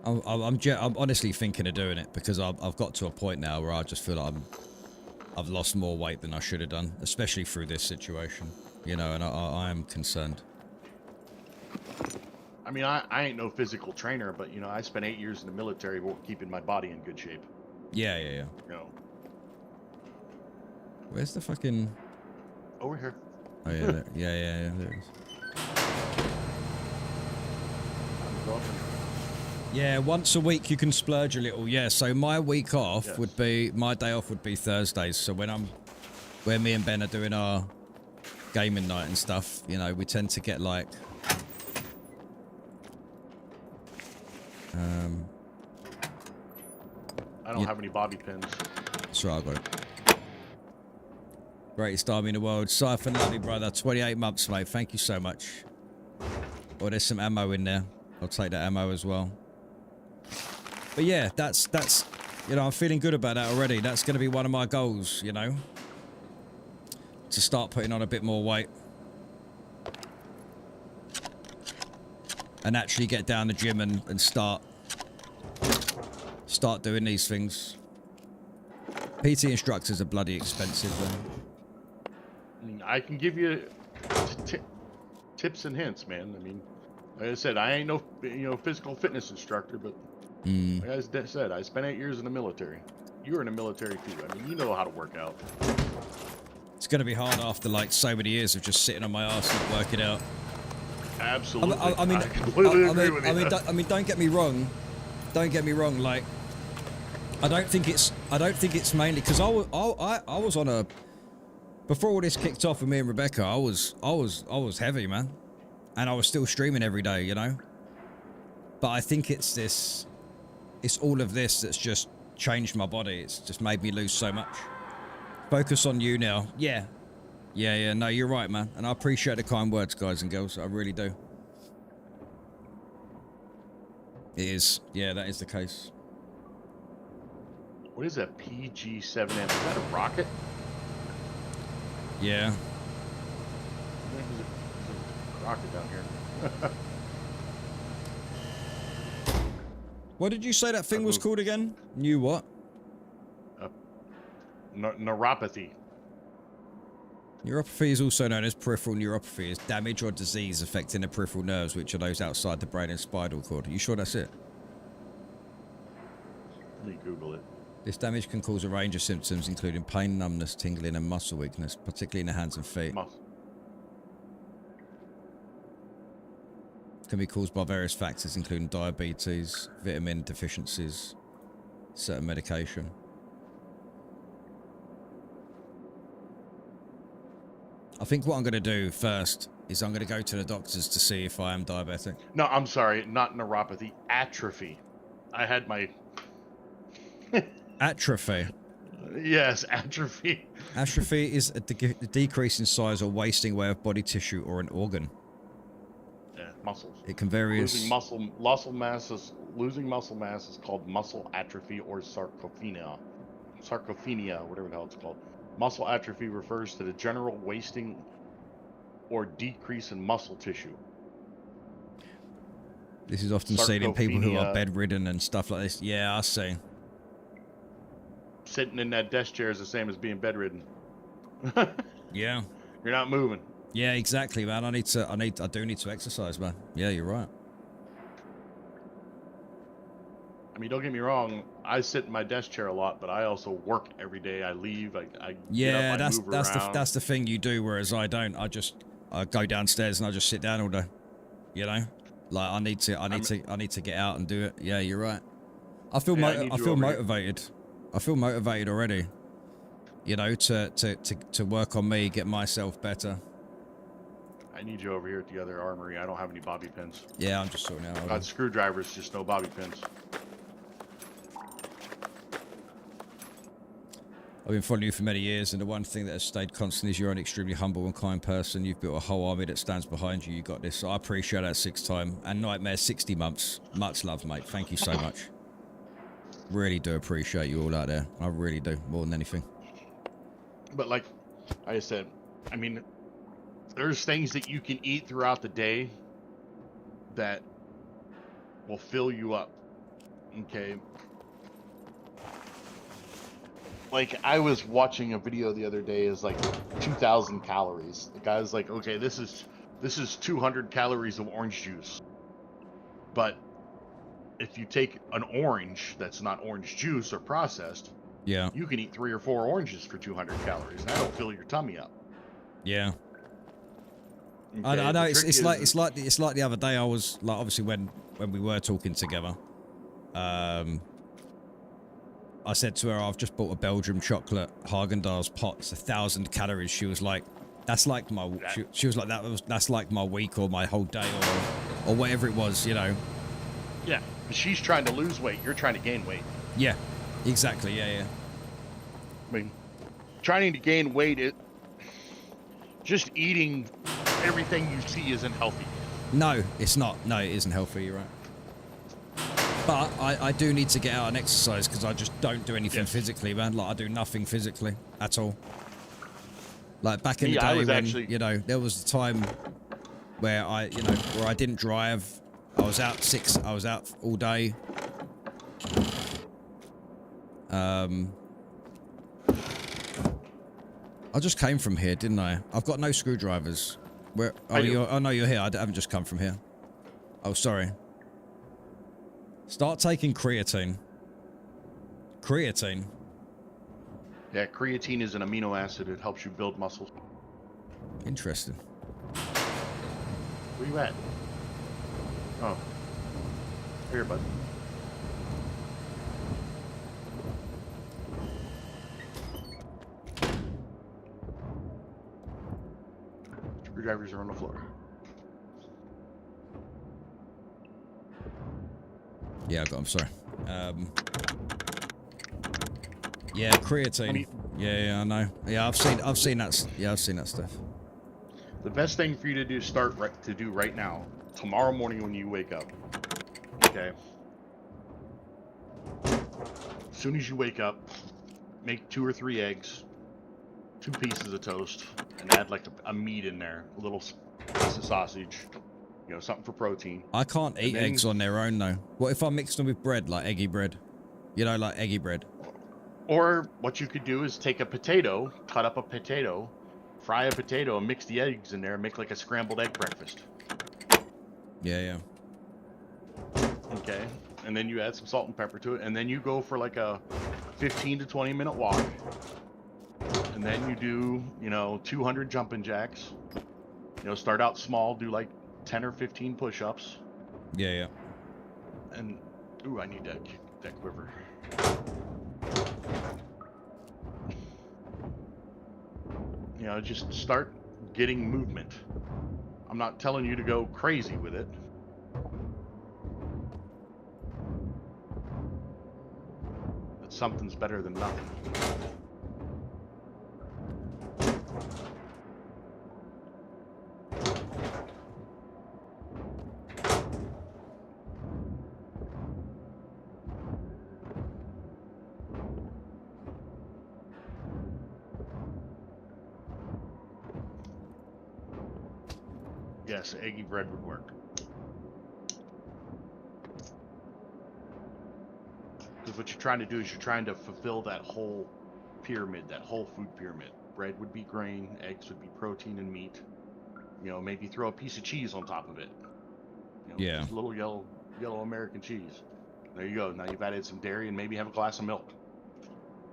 I'm honestly thinking of doing it because I've got to a point now where I just feel like I've lost more weight than I should have done, especially through this situation. You know, and I am concerned. I mean, I ain't no physical trainer, but you know, I spent 8 years in the military keeping my body in good shape. Yeah, yeah, yeah. You know, Where's the fucking... over here. Oh, yeah, there, yeah, there it is. I'm going. Yeah, once a week you can splurge a little. Yeah, so my week off Yes. would be... My day off would be Thursdays. So when me and Ben are doing our gaming night and stuff, you know, we tend to get like... I don't have any bobby pins. That's right, I got it. Greatest army in the world. Siphon, lovely brother. 28 months, mate. Thank you so much. Oh, there's some ammo in there. I'll take that ammo as well. But yeah, that's you know, I'm feeling good about that already. That's going to be one of my goals, you know, to start putting on a bit more weight and actually get down the gym and start doing these things. PT instructors are bloody expensive, though. I mean, I can give you tips and hints, man. I mean, like I said, I ain't no physical fitness instructor, but like I said, I spent 8 years in the military. You were in the military too. I mean, you know how to work out. It's going to be hard after like so many years of just sitting on my ass and working out. Absolutely. I mean, I completely agree with you. I mean, don't get me wrong. Don't get me wrong. Like, I don't think it's mainly because I was on a, before all this kicked off with me and Rebecca, I was heavy, man, and I was still streaming every day, you know. But I think it's all of this that's just changed my body. It's just made me lose so much. Focus on you now. Yeah. No, you're right, man, and I appreciate the kind words, guys and girls. I really do. It is. Yeah, that is the case. What is that PG-7M? Is that a rocket? Yeah. There's a rocket down here. What did you say that thing was called again? New what? Neuropathy. Neuropathy is also known as peripheral neuropathy. It's damage or disease affecting the peripheral nerves, which are those outside the brain and spinal cord. Are you sure that's it? Let me Google it. This damage can cause a range of symptoms, including pain, numbness, tingling, and muscle weakness, particularly in the hands and feet. Can be caused by various factors, including diabetes, vitamin deficiencies, certain medication. I think what I'm going to do first is I'm going to go to the doctors to see if I am diabetic. No, I'm sorry, not neuropathy. Atrophy. I had my... Atrophy. Yes, atrophy. Atrophy is a decrease in size or wasting away of body tissue or an organ. Yeah, muscles. It can vary. Losing muscle mass is called muscle atrophy or sarcopenia. Sarcopenia, whatever the hell it's called. Muscle atrophy refers to the general wasting or decrease in muscle tissue. This is often seen in people who are bedridden and stuff like this. Yeah, I see. Sitting in that desk chair is the same as being bedridden. Yeah. You're not moving. Yeah, exactly, man. I do need to exercise, man. Yeah, you're right. I mean, don't get me wrong. I sit in my desk chair a lot, but I also work every day. I leave. I yeah, get up, I move around. that's the thing you do, whereas I don't. I go downstairs and I just sit down all day. You know, like I need to get out and do it. Yeah, you're right. I feel Yeah, I need I you feel over here. motivated. I feel motivated already. You know, to work on me, get myself better. I need you over here at the other armory. I don't have any bobby pins. Yeah, I'm just sorting out. Hold on. Got screwdrivers, just no bobby pins. I've been following you for many years, and the one thing that has stayed constant is you're an extremely humble and kind person. You've built a whole army that stands behind you. You got this. I appreciate that 6-time. And Nightmare 60 months. Much love, mate. Thank you so much. Really do appreciate you all out there. I really do, more than anything. But like I said, I mean, there's things that you can eat throughout the day that will fill you up. Okay. Like I was watching a video the other day, is like 2,000 calories. The guy's like, okay, this is 200 calories of orange juice. But if you take an orange that's not orange juice or processed, Yeah. you can eat 3 or 4 oranges for 200 calories, and that'll fill your tummy up. Yeah. Okay, I know the it's trick like is- it's like the other day I was like, obviously when we were talking together, I said to her, I've just bought a Belgium chocolate Haagen-Dazs pot. It's 1,000 calories. She was like, that's like my she was like that's like my week or my whole day or whatever it was, you know. Yeah, she's trying to lose weight. You're trying to gain weight. Yeah, exactly. Yeah, yeah. I mean, trying to gain weight, just eating everything you see isn't healthy. No, it's not. No, it isn't healthy. You're right. But I do need to get out and exercise because I just don't do anything physically, man. Like I do nothing physically at all. Like back in the day when you know there was a time where I didn't drive. I was out all day. I just came from here, didn't I? I've got no screwdrivers. Where? Oh, no, you're here. I haven't just come from here. Oh, sorry. Start taking creatine. Creatine. Yeah, creatine is an amino acid. It helps you build muscle. Interesting. Where you at? Oh. Here, bud. Screwdrivers are on the floor. Yeah, I got them. Sorry. Yeah, creatine. Yeah, I know. Yeah, I've seen that. Yeah, I've seen that stuff. The best thing for you to do, right now, tomorrow morning when you wake up. Okay. As soon as you wake up, make 2 or 3 eggs, 2 pieces of toast, and add like a meat in there, a little piece of sausage, you know, something for protein. I can't eat eggs on their own though. What if I mix them with bread, like eggy bread? You know, like eggy bread. Or what you could do is take a potato, cut up a potato, fry a potato, and mix the eggs in there, and make like a scrambled egg breakfast. Yeah. Okay, and then you add some salt and pepper to it, and then you go for like a 15 to 20 minute walk, and then you do, you know, 200 jumping jacks. You know, start out small, do like 10 or 15 push-ups. Yeah. And ooh, I need that quiver. You know, just start getting movement. I'm not telling you to go crazy with it. But something's better than nothing. Yes, eggy bread would work. Because what you're trying to do is you're trying to fulfill that whole pyramid, that whole food pyramid. Bread would be grain, eggs would be protein and meat. You know, maybe throw a piece of cheese on top of it. You know, Yeah. just a little yellow American cheese. There you go. Now you've added some dairy and maybe have a glass of milk.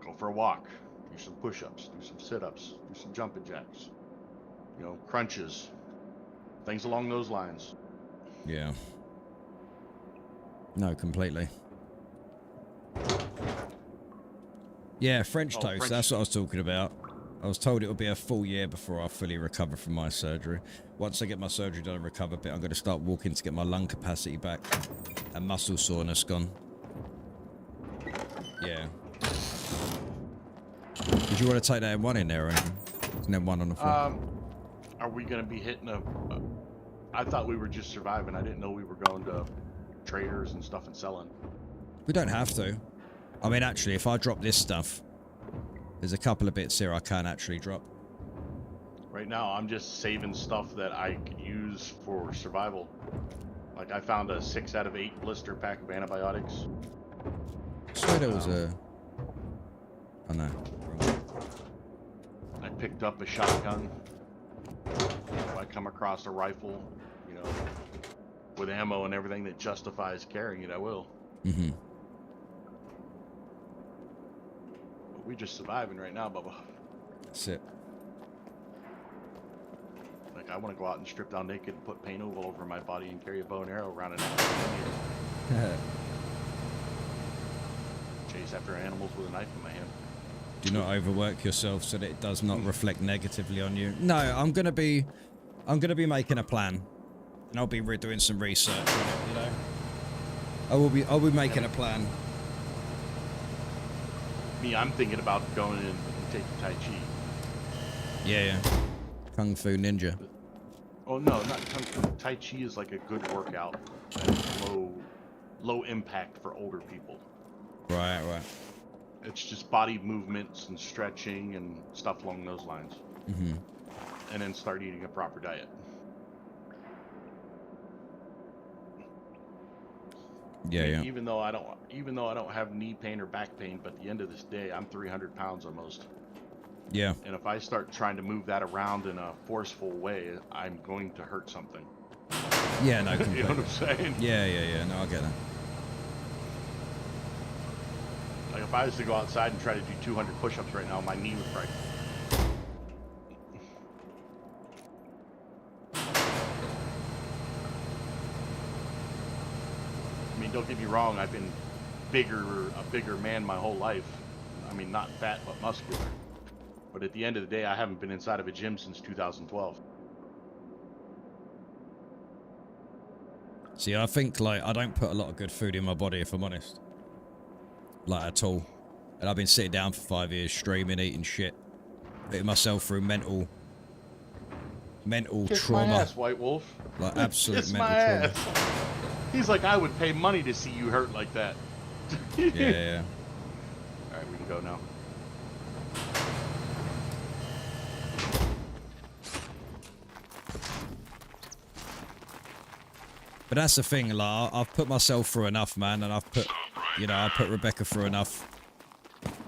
Go for a walk. Do some push-ups. Do some sit-ups. Do some jumping jacks. You know, crunches. Things along those lines. Yeah. No, completely. Yeah, French Oh, toast. French That's what I was talking about. I was told it would be a full year before I fully recover from my surgery. Once I get my surgery done and recover a bit, I'm going to start walking to get my lung capacity back and muscle soreness gone. Yeah. Did you want to take that M1 in there or anything? There's an M1 on the floor. Are we gonna be hitting a? I thought we were just surviving. I didn't know we were going to traders and stuff and selling. We don't have to. I mean, actually, if I drop this stuff, there's a couple of bits here I can actually drop. Right now, I'm just saving stuff that I could use for survival. Like I found a 6 out of 8 blister pack of antibiotics. So there was a... Oh no. I picked up a shotgun. If I come across a rifle, you know, with ammo and everything that justifies carrying it, I will. Mm-hmm. But we're just surviving right now, Bubba. That's it. Like I want to go out and strip down naked and put paint all over my body and carry a bow and arrow around and chase after animals with a knife in my hand. Do not overwork yourself so that it does not reflect negatively on you. No, I'm gonna be making a plan, and I'll be doing some research on it. You know, I'll be making a plan. Me, I'm thinking about going in and taking Tai Chi. Yeah. Kung Fu Ninja. Oh no, not Kung Fu. Tai Chi is like a good workout. That's low impact for older people. Right. It's just body movements and stretching and stuff along those lines. Mm-hmm. And then start eating a proper diet. Yeah. Even though I don't have knee pain or back pain, but at the end of this day, I'm 300 pounds almost. Yeah. And if I start trying to move that around in a forceful way, I'm going to hurt something. Yeah, no, You completely. know what I'm saying? Yeah. No, I get that. Like if I was to go outside and try to do 200 push-ups right now, my knee would break. I mean, don't get me wrong, I've been a bigger man my whole life. I mean, not fat, but muscular. But at the end of the day, I haven't been inside of a gym since 2012. See, I think, like, I don't put a lot of good food in my body, if I'm honest. Like, at all. And I've been sitting down for 5 years, streaming, eating shit. Putting myself through mental Kiss trauma. my ass, White Wolf. Like, absolute Kiss mental my trauma. ass. He's like, I would pay money to see you hurt like that. Yeah. Alright, we can go now. But that's the thing, like, I've put myself through enough, man, and I put Rebecca through enough.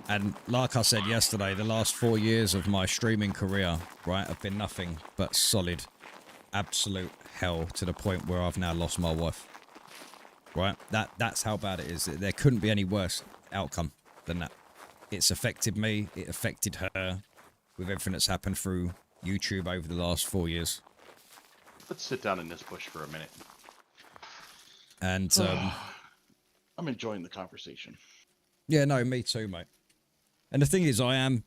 And like I said yesterday, the last 4 years of my streaming career, right, have been nothing but solid, absolute hell, to the point where I've now lost my wife. Right? That's how bad it is. There couldn't be any worse outcome than that. It's affected me, it affected her, with everything that's happened through YouTube over the last 4 years. Let's sit down in this bush for a minute. And I'm enjoying the conversation. yeah, no, me too, mate. And the thing is, I am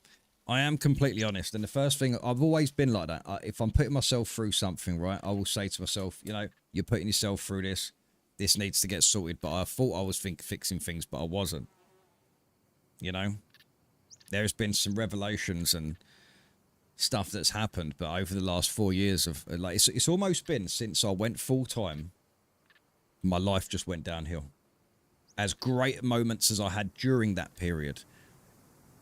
completely honest. And the first thing, I've always been like that. If I'm putting myself through something, right, I will say to myself, you know, you're putting yourself through this. This needs to get sorted. But I thought I was fixing things, but I wasn't. You know, there's been some revelations and stuff that's happened, but over the last 4 years of like, it's almost been since I went full time. My life just went downhill. As great moments as I had during that period,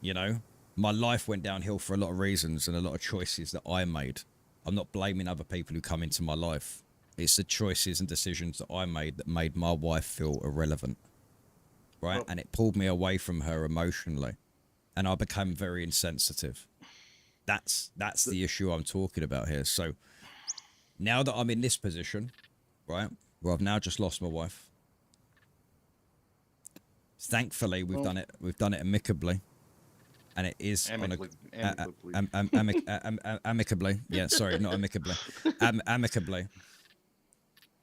you know, my life went downhill for a lot of reasons and a lot of choices that I made. I'm not blaming other people who come into my life. It's the choices and decisions that I made that made my wife feel irrelevant, right? Well, and it pulled me away from her emotionally, and I became very insensitive. That's the issue I'm talking about here. So now that I'm in this position, right, where I've now just lost my wife, thankfully we've done it amicably, and it is amicably. Yeah, sorry, not amicably. Amicably.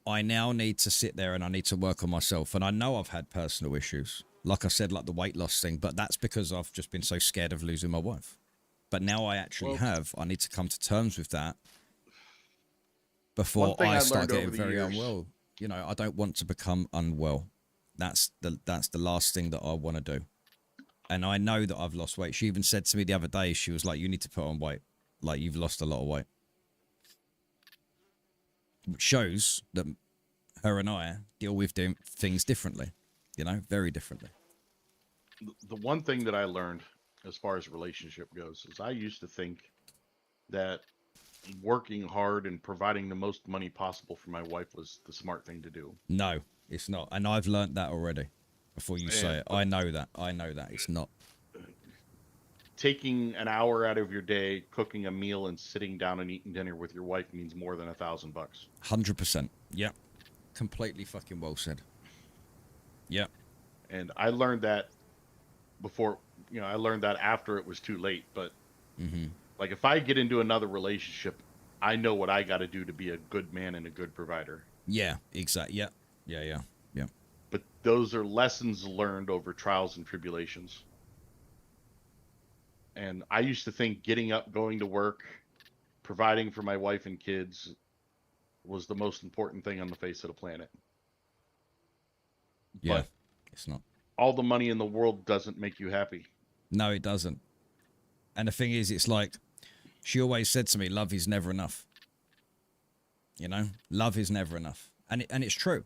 I now need to sit there and I need to work on myself, and I know I've had personal issues. Like I said, like the weight loss thing, but that's because I've just been so scared of losing my wife. But now I actually I need to come to terms with that before one thing I I start learned getting over the very years, unwell. You know, I don't want to become unwell. That's the last thing that I want to do. And I know that I've lost weight. She even said to me the other day, she was like, you need to put on weight. Like, you've lost a lot of weight. Which shows that her and I deal with things differently. You know, very differently. the one thing that I learned as far as relationship goes is I used to think that working hard and providing the most money possible for my wife was the smart thing to do. No, it's not. And I've learnt that already. Before you say it, But I know that. I know that it's not. taking an hour out of your day, cooking a meal, and sitting down and eating dinner with your wife means more than $1,000. 100%. Yep. Completely fucking well said. Yep. And I learned that before, I learned that after it was too late. But like, if I get into another relationship, I know what I got to do to be a good man and a good provider. Yeah, exactly. Yeah. Yeah, yeah. Yeah. But those are lessons learned over trials and tribulations. And I used to think getting up, going to work, providing for my wife and kids was the most important thing on the face of the planet. Yeah. But It's not. all the money in the world doesn't make you happy. No, it doesn't. And the thing is, it's like, she always said to me, love is never enough. You know, love is never enough. And it's true.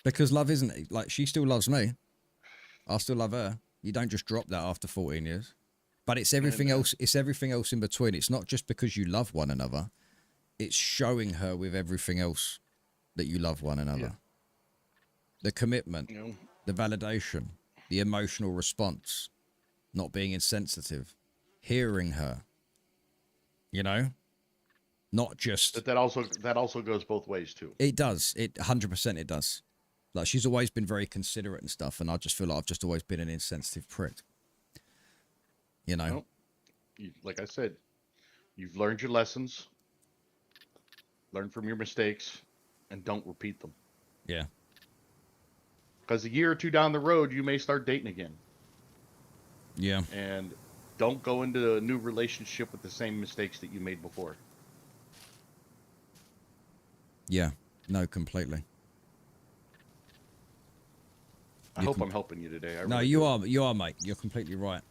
Because love isn't, like, she still loves me. I still love her. You don't just drop that after 14 years. But it's everything else. It's everything else in between. It's not just because you love one another. It's showing her with everything else that you love one another. Yeah. The commitment, the validation, the emotional response, not being insensitive, hearing her, you know, not just. But that also goes both ways too. It does. It 100% it does. Like, she's always been very considerate and stuff, and I just feel like I've just always been an insensitive prick. You know? Well, like I said, you've learned your lessons, learn from your mistakes, and don't repeat them. Yeah. Because a year or two down the road, you may start dating again. Yeah. And don't go into a new relationship with the same mistakes that you made before. Yeah. No, completely. I hope I'm helping you today. No, you are, mate. You're completely right.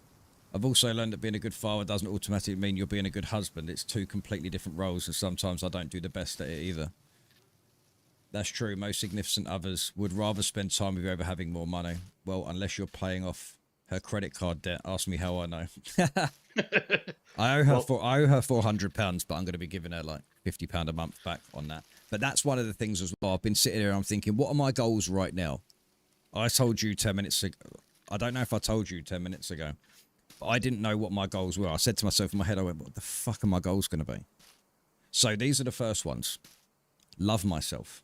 I've also learned that being a good father doesn't automatically mean you're being a good husband. It's two completely different roles, and sometimes I don't do the best at it either. That's true. Most significant others would rather spend time with you over having more money. Well, unless you're paying off her credit card debt. Ask me how I know. I owe her £400, but I'm going to be giving her like £50 a month back on that. But that's one of the things as well. I've been sitting here and I'm thinking, what are my goals right now? I told you 10 minutes ago. I don't know if I told you 10 minutes ago, but I didn't know what my goals were. I said to myself in my head, I went, what the fuck are my goals going to be? So these are the first ones. Love myself,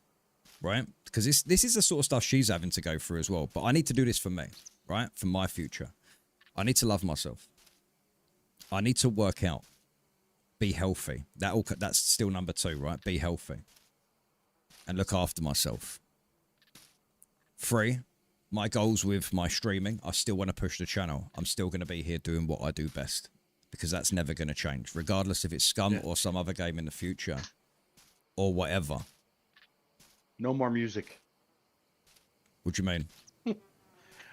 right? Because this is the sort of stuff she's having to go through as well. But I need to do this for me, right? For my future. I need to love myself. I need to work out. Be healthy. That's still number 2, right? Be healthy. And look after myself. 3, my goals with my streaming. I still want to push the channel. I'm still going to be here doing what I do best. Because that's never going to change. Regardless if it's Scum or some other game in the future. Or whatever. No more music. What do you mean?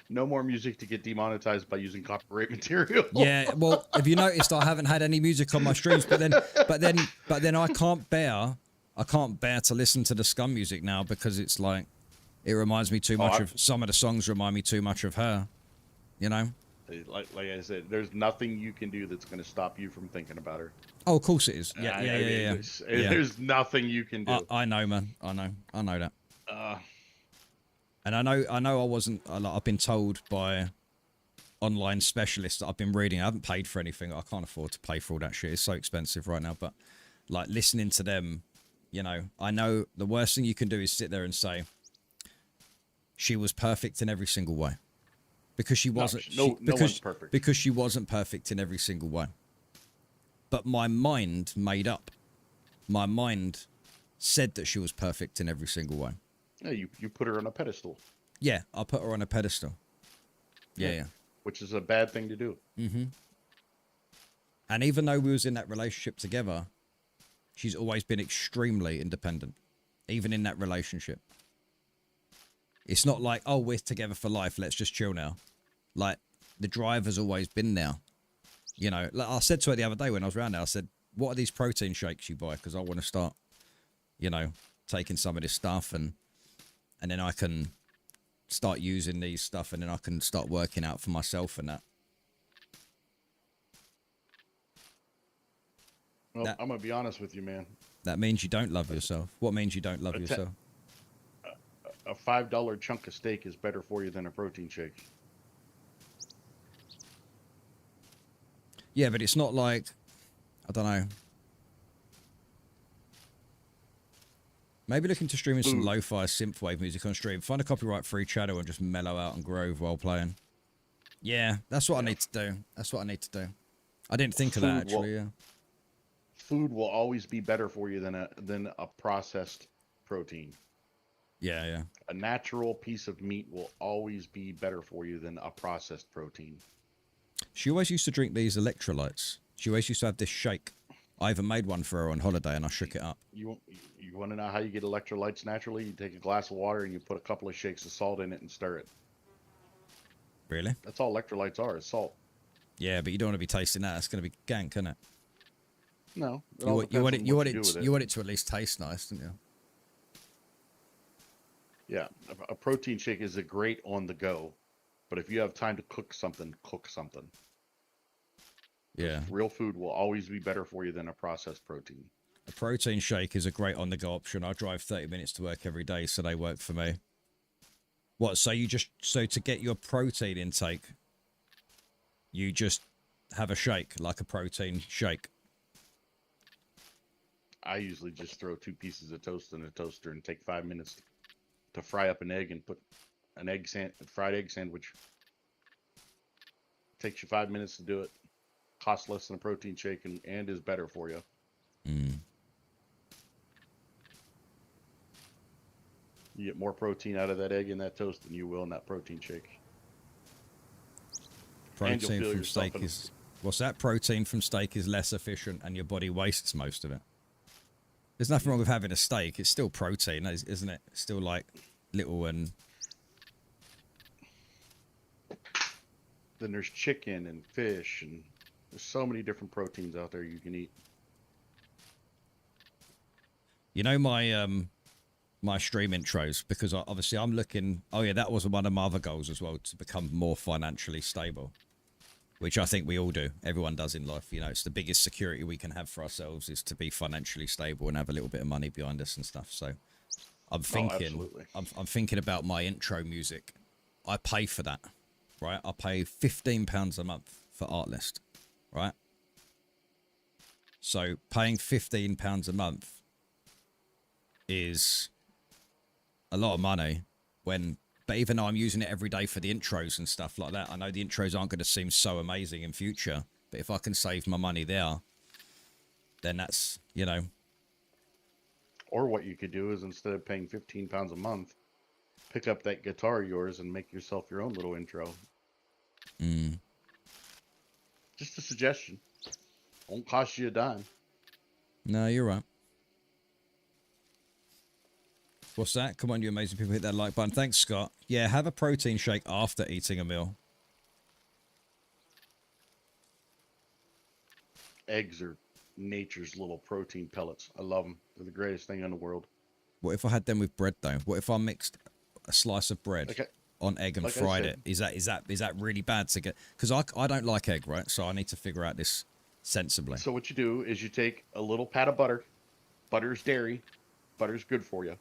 No more music to get demonetized by using copyright material. Yeah, well, have you noticed I haven't had any music on my streams, but then I can't bear to listen to the Scum music now because it's like it reminds me too much of some of the songs remind me too much of her, you know? Like I said, there's nothing you can do that's going to stop you from thinking about her. Oh, of course it is. Yeah. There's nothing you can do. I know, man. I know that. And I know I wasn't. I've been told by online specialists that I've been reading. I haven't paid for anything. I can't afford to pay for all that shit. It's so expensive right now. But like listening to them, you know, I know the worst thing you can do is sit there and say she was perfect in every single way, because she wasn't. No one's perfect. Because she wasn't perfect in every single way. But my mind made up. My mind said that she was perfect in every single way. Yeah, you put her on a pedestal. Yeah, I'll put her on a pedestal. Yeah, yeah. Which is a bad thing to do. Mm-hmm. And even though we was in that relationship together, she's always been extremely independent, even in that relationship. It's not like, oh, we're together for life, let's just chill now. Like, the drive has always been there. You know, like I said to her the other day when I was around there, I said, what are these protein shakes you buy? Because I want to start, you know, taking some of this stuff and then I can start using these stuff and then I can start working out for myself and that. Well, I'm going to be honest with you, man. That means you don't love yourself. What means you don't love yourself? A $5 chunk of steak is better for you than a protein shake. Yeah, but it's not like, I don't know. Maybe looking to streaming some lo-fi synthwave music on stream. Find a copyright-free channel and just mellow out and groove while playing. Yeah, that's what I need to do. That's what I need to do. I didn't think of that, actually, yeah. Food will always be better for you than a processed protein. Yeah, yeah. A natural piece of meat will always be better for you than a processed protein. She always used to drink these electrolytes. She always used to have this shake. I even made one for her on holiday and I shook it up. You want to know how you get electrolytes naturally? You take a glass of water and you put a couple of shakes of salt in it and stir it. Really? That's all electrolytes are, is salt. Yeah, but you don't want to be tasting that. It's going to be gank, isn't it? No. You want it to at least taste nice, don't you? Yeah, a protein shake is a great on the go, but if you have time to cook something, cook something. Yeah. Real food will always be better for you than a processed protein. A protein shake is a great on-the-go option. I drive 30 minutes to work every day, so they work for me. What, so to get your protein intake, you just have a shake, like a protein shake? I usually just throw 2 pieces of toast in a toaster and take 5 minutes to fry up an egg and put an fried egg sandwich. Takes you 5 minutes to do it. Costs less than a protein shake and is better for you. Mm. You get more protein out of that egg and that toast than you will in that protein shake. Protein from steak is... What's that? Protein from steak is less efficient and your body wastes most of it. There's nothing wrong with having a steak. It's still protein, isn't it? It's still like little and... Then there's chicken and fish and there's so many different proteins out there you can eat. You know my my stream intros, because obviously I'm looking... Oh yeah, that was one of my other goals as well, to become more financially stable. Which I think we all do. Everyone does in life. You know, it's the biggest security we can have for ourselves is to be financially stable and have a little bit of money behind us and stuff. So I'm thinking, I'm thinking about my intro music. I pay for that, right? I pay £15 a month for Artlist, right? So paying £15 a month is a lot of money but even though I'm using it every day for the intros and stuff like that, I know the intros aren't going to seem so amazing in future. But if I can save my money there, then that's, you know. Or what you could do is instead of paying £15 a month, pick up that guitar of yours and make yourself your own little intro. Mm. Just a suggestion. Won't cost you a dime. No, you're right. What's that? Come on, you amazing people, hit that like button. Thanks, Scott. Yeah, have a protein shake after eating a meal. Eggs are nature's little protein pellets. I love them. They're the greatest thing in the world. What if I had them with bread, though? What if I mixed a slice of bread on egg and fried it? Is that really bad to get? Because I don't like egg, right? So I need to figure out this sensibly. So what you do is you take a little pat of butter. Butter's dairy. Butter's good for you.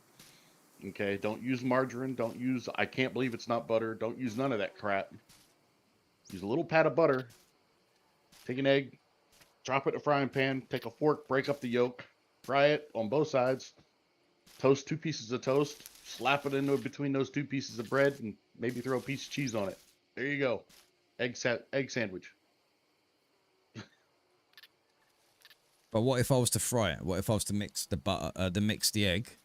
Okay, don't use margarine. Don't use, I can't believe it's not butter. Don't use none of that crap. Use a little pat of butter. Take an egg, drop it in a frying pan, take a fork, break up the yolk, fry it on both sides, toast 2 pieces of toast, slap it into between those 2 pieces of bread, and maybe throw a piece of cheese on it. There you go. Egg sandwich. But what if I was to fry it? What if I was to mix the butter, mix the egg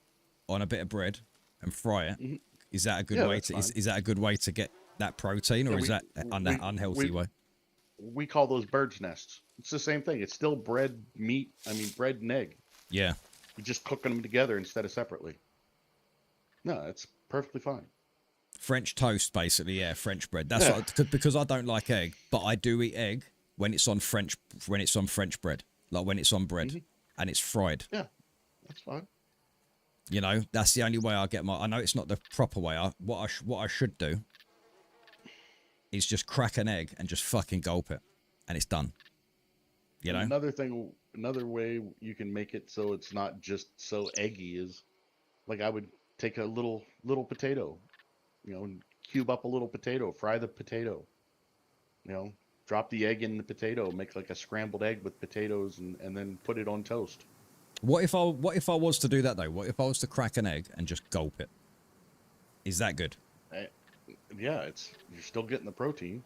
on a bit of bread and fry it? Mm-hmm. Is that a good Yeah, way that's to? fine. Is that a good way to get that protein, or Yeah, is that an unhealthy way? we call those birds' nests. It's the same thing. It's still bread, meat. I mean, bread and egg. Yeah. You're just cooking them together instead of separately. No, it's perfectly fine. French toast, basically. Yeah, French bread. That's Yeah, what, because I don't like egg, but I do eat egg when it's on French bread, like when it's on bread hmm and it's fried. yeah, that's fine. You know, that's the only way I get my. I know it's not the proper way. What I should do is just crack an egg and just fucking gulp it, and it's done. You And know. another way you can make it so it's not just so eggy is like I would take a little potato, and cube up a little potato, fry the potato, you know, drop the egg in the potato, make like a scrambled egg with potatoes, and then put it on toast. What if I was to do that though? What if I was to crack an egg and just gulp it? Is that good? Eh, Yeah, you're still getting the protein.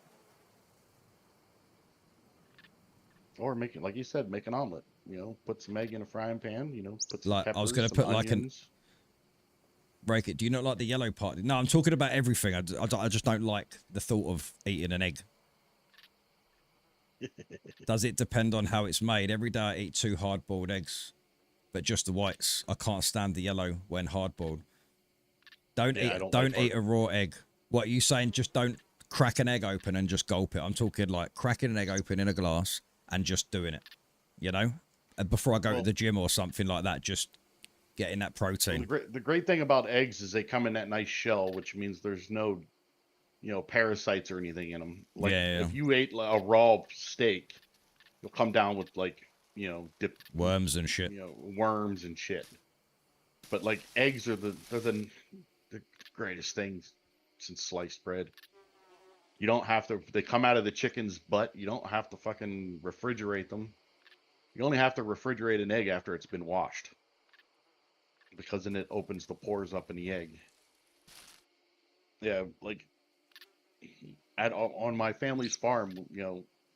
Or make it like you said, make an omelet. Put some egg in a frying pan. Put some Like I was peppers, gonna some put like an onions. break it. Do you not like the yellow part? No, I'm talking about everything. I just don't like the thought of eating an egg. Does it depend on how it's made? Every day I eat 2 hard-boiled eggs, but just the whites. I can't stand the yellow when hard-boiled. Don't Yeah, I eat don't like don't hard. eat a raw egg. What are you saying? Just don't crack an egg open and just gulp it. I'm talking like cracking an egg open in a glass and just doing it. You know, before I go to Well, the gym or something like that, just getting that well, protein. the great thing about eggs is they come in that nice shell, which means there's no parasites or anything in them. Like Yeah, yeah. if you ate a raw steak, you'll come down with like dip, Worms and shit. worms and shit. But like eggs are the greatest things since sliced bread. You don't have to. They come out of the chicken's butt. You don't have to fucking refrigerate them. You only have to refrigerate an egg after it's been washed, because then it opens the pores up in the egg. Yeah, like on my family's farm,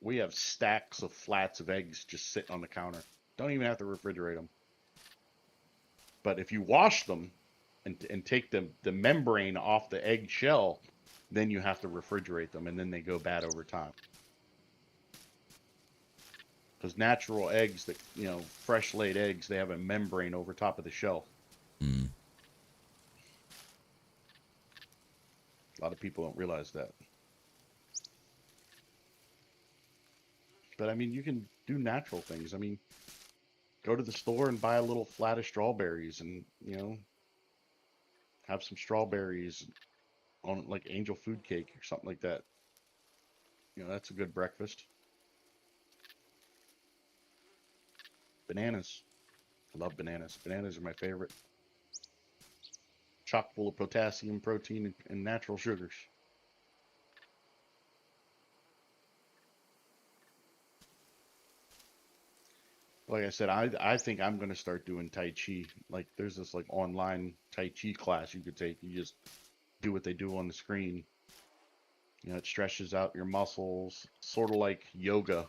we have stacks of flats of eggs just sitting on the counter. Don't even have to refrigerate them. But if you wash them and take the membrane off the egg shell, then you have to refrigerate them, and then they go bad over time. Because natural eggs fresh laid eggs, they have a membrane over top of the shell. Mm. A lot of people don't realize that. But I mean, you can do natural things. I mean, go to the store and buy a little flat of strawberries, and have some strawberries on like angel food cake or something like that. That's a good breakfast. Bananas. I love bananas. Bananas are my favorite. Chock full of potassium, protein, and natural sugars. Like I said, I think I'm gonna start doing Tai Chi. Like there's this like online Tai Chi class you could take. You just do what they do on the screen. It stretches out your muscles, sort of like yoga,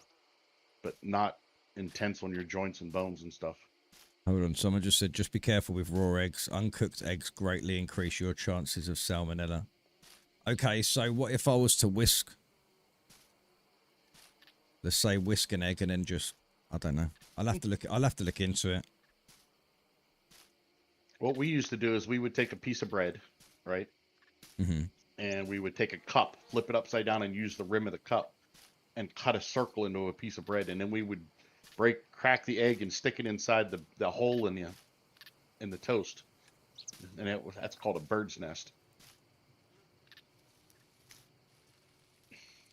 but not intense on your joints and bones and stuff. Hold on, someone just said, just be careful with raw eggs. Uncooked eggs greatly increase your chances of salmonella. Okay, so what if I was to whisk, let's say whisk an egg and then just, I don't know. I'll have to look into it. What we used to do is we would take a piece of bread, right? Hmm. And we would take a cup, flip it upside down, and use the rim of the cup and cut a circle into a piece of bread. And then we would crack the egg and stick it inside the hole in the toast. And that's called a bird's nest.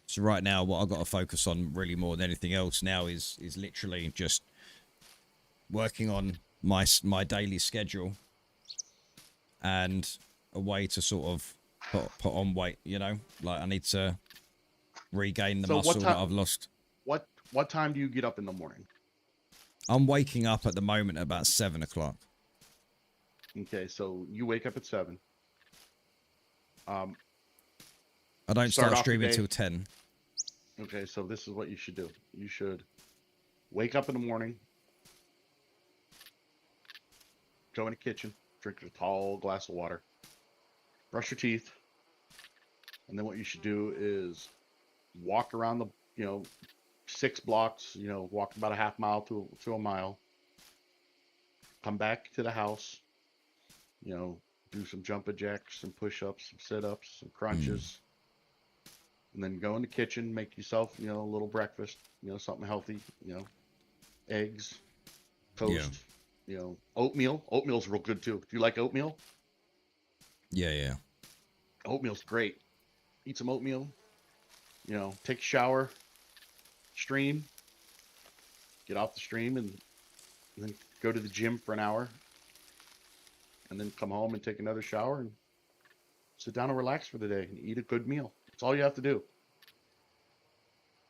So right now, what I've got to focus on really more than anything else now is literally just working on my daily schedule and a way to sort of put on weight, like I need to regain the So muscle that I've lost. what time do you get up in the morning? I'm waking up at the moment at about 7 o'clock. Okay, so you wake up at 7. I don't Start start off the streaming day. till 10. Okay, so this is what you should do. You should wake up in the morning, go in the kitchen, drink a tall glass of water, brush your teeth, and then what you should do is walk around the, 6 blocks, walk about a half mile to a mile, come back to the house, do some jumping jacks, some push-ups, some sit-ups, some crunches, and then go in the kitchen, make yourself, a little breakfast, something healthy, eggs, toast, oatmeal. Oatmeal's real good too. Do you like oatmeal? Yeah, yeah. Oatmeal's great. Eat some oatmeal, take a shower, stream, get off the stream, and then go to the gym for an hour, and then come home and take another shower and sit down and relax for the day and eat a good meal. That's all you have to do.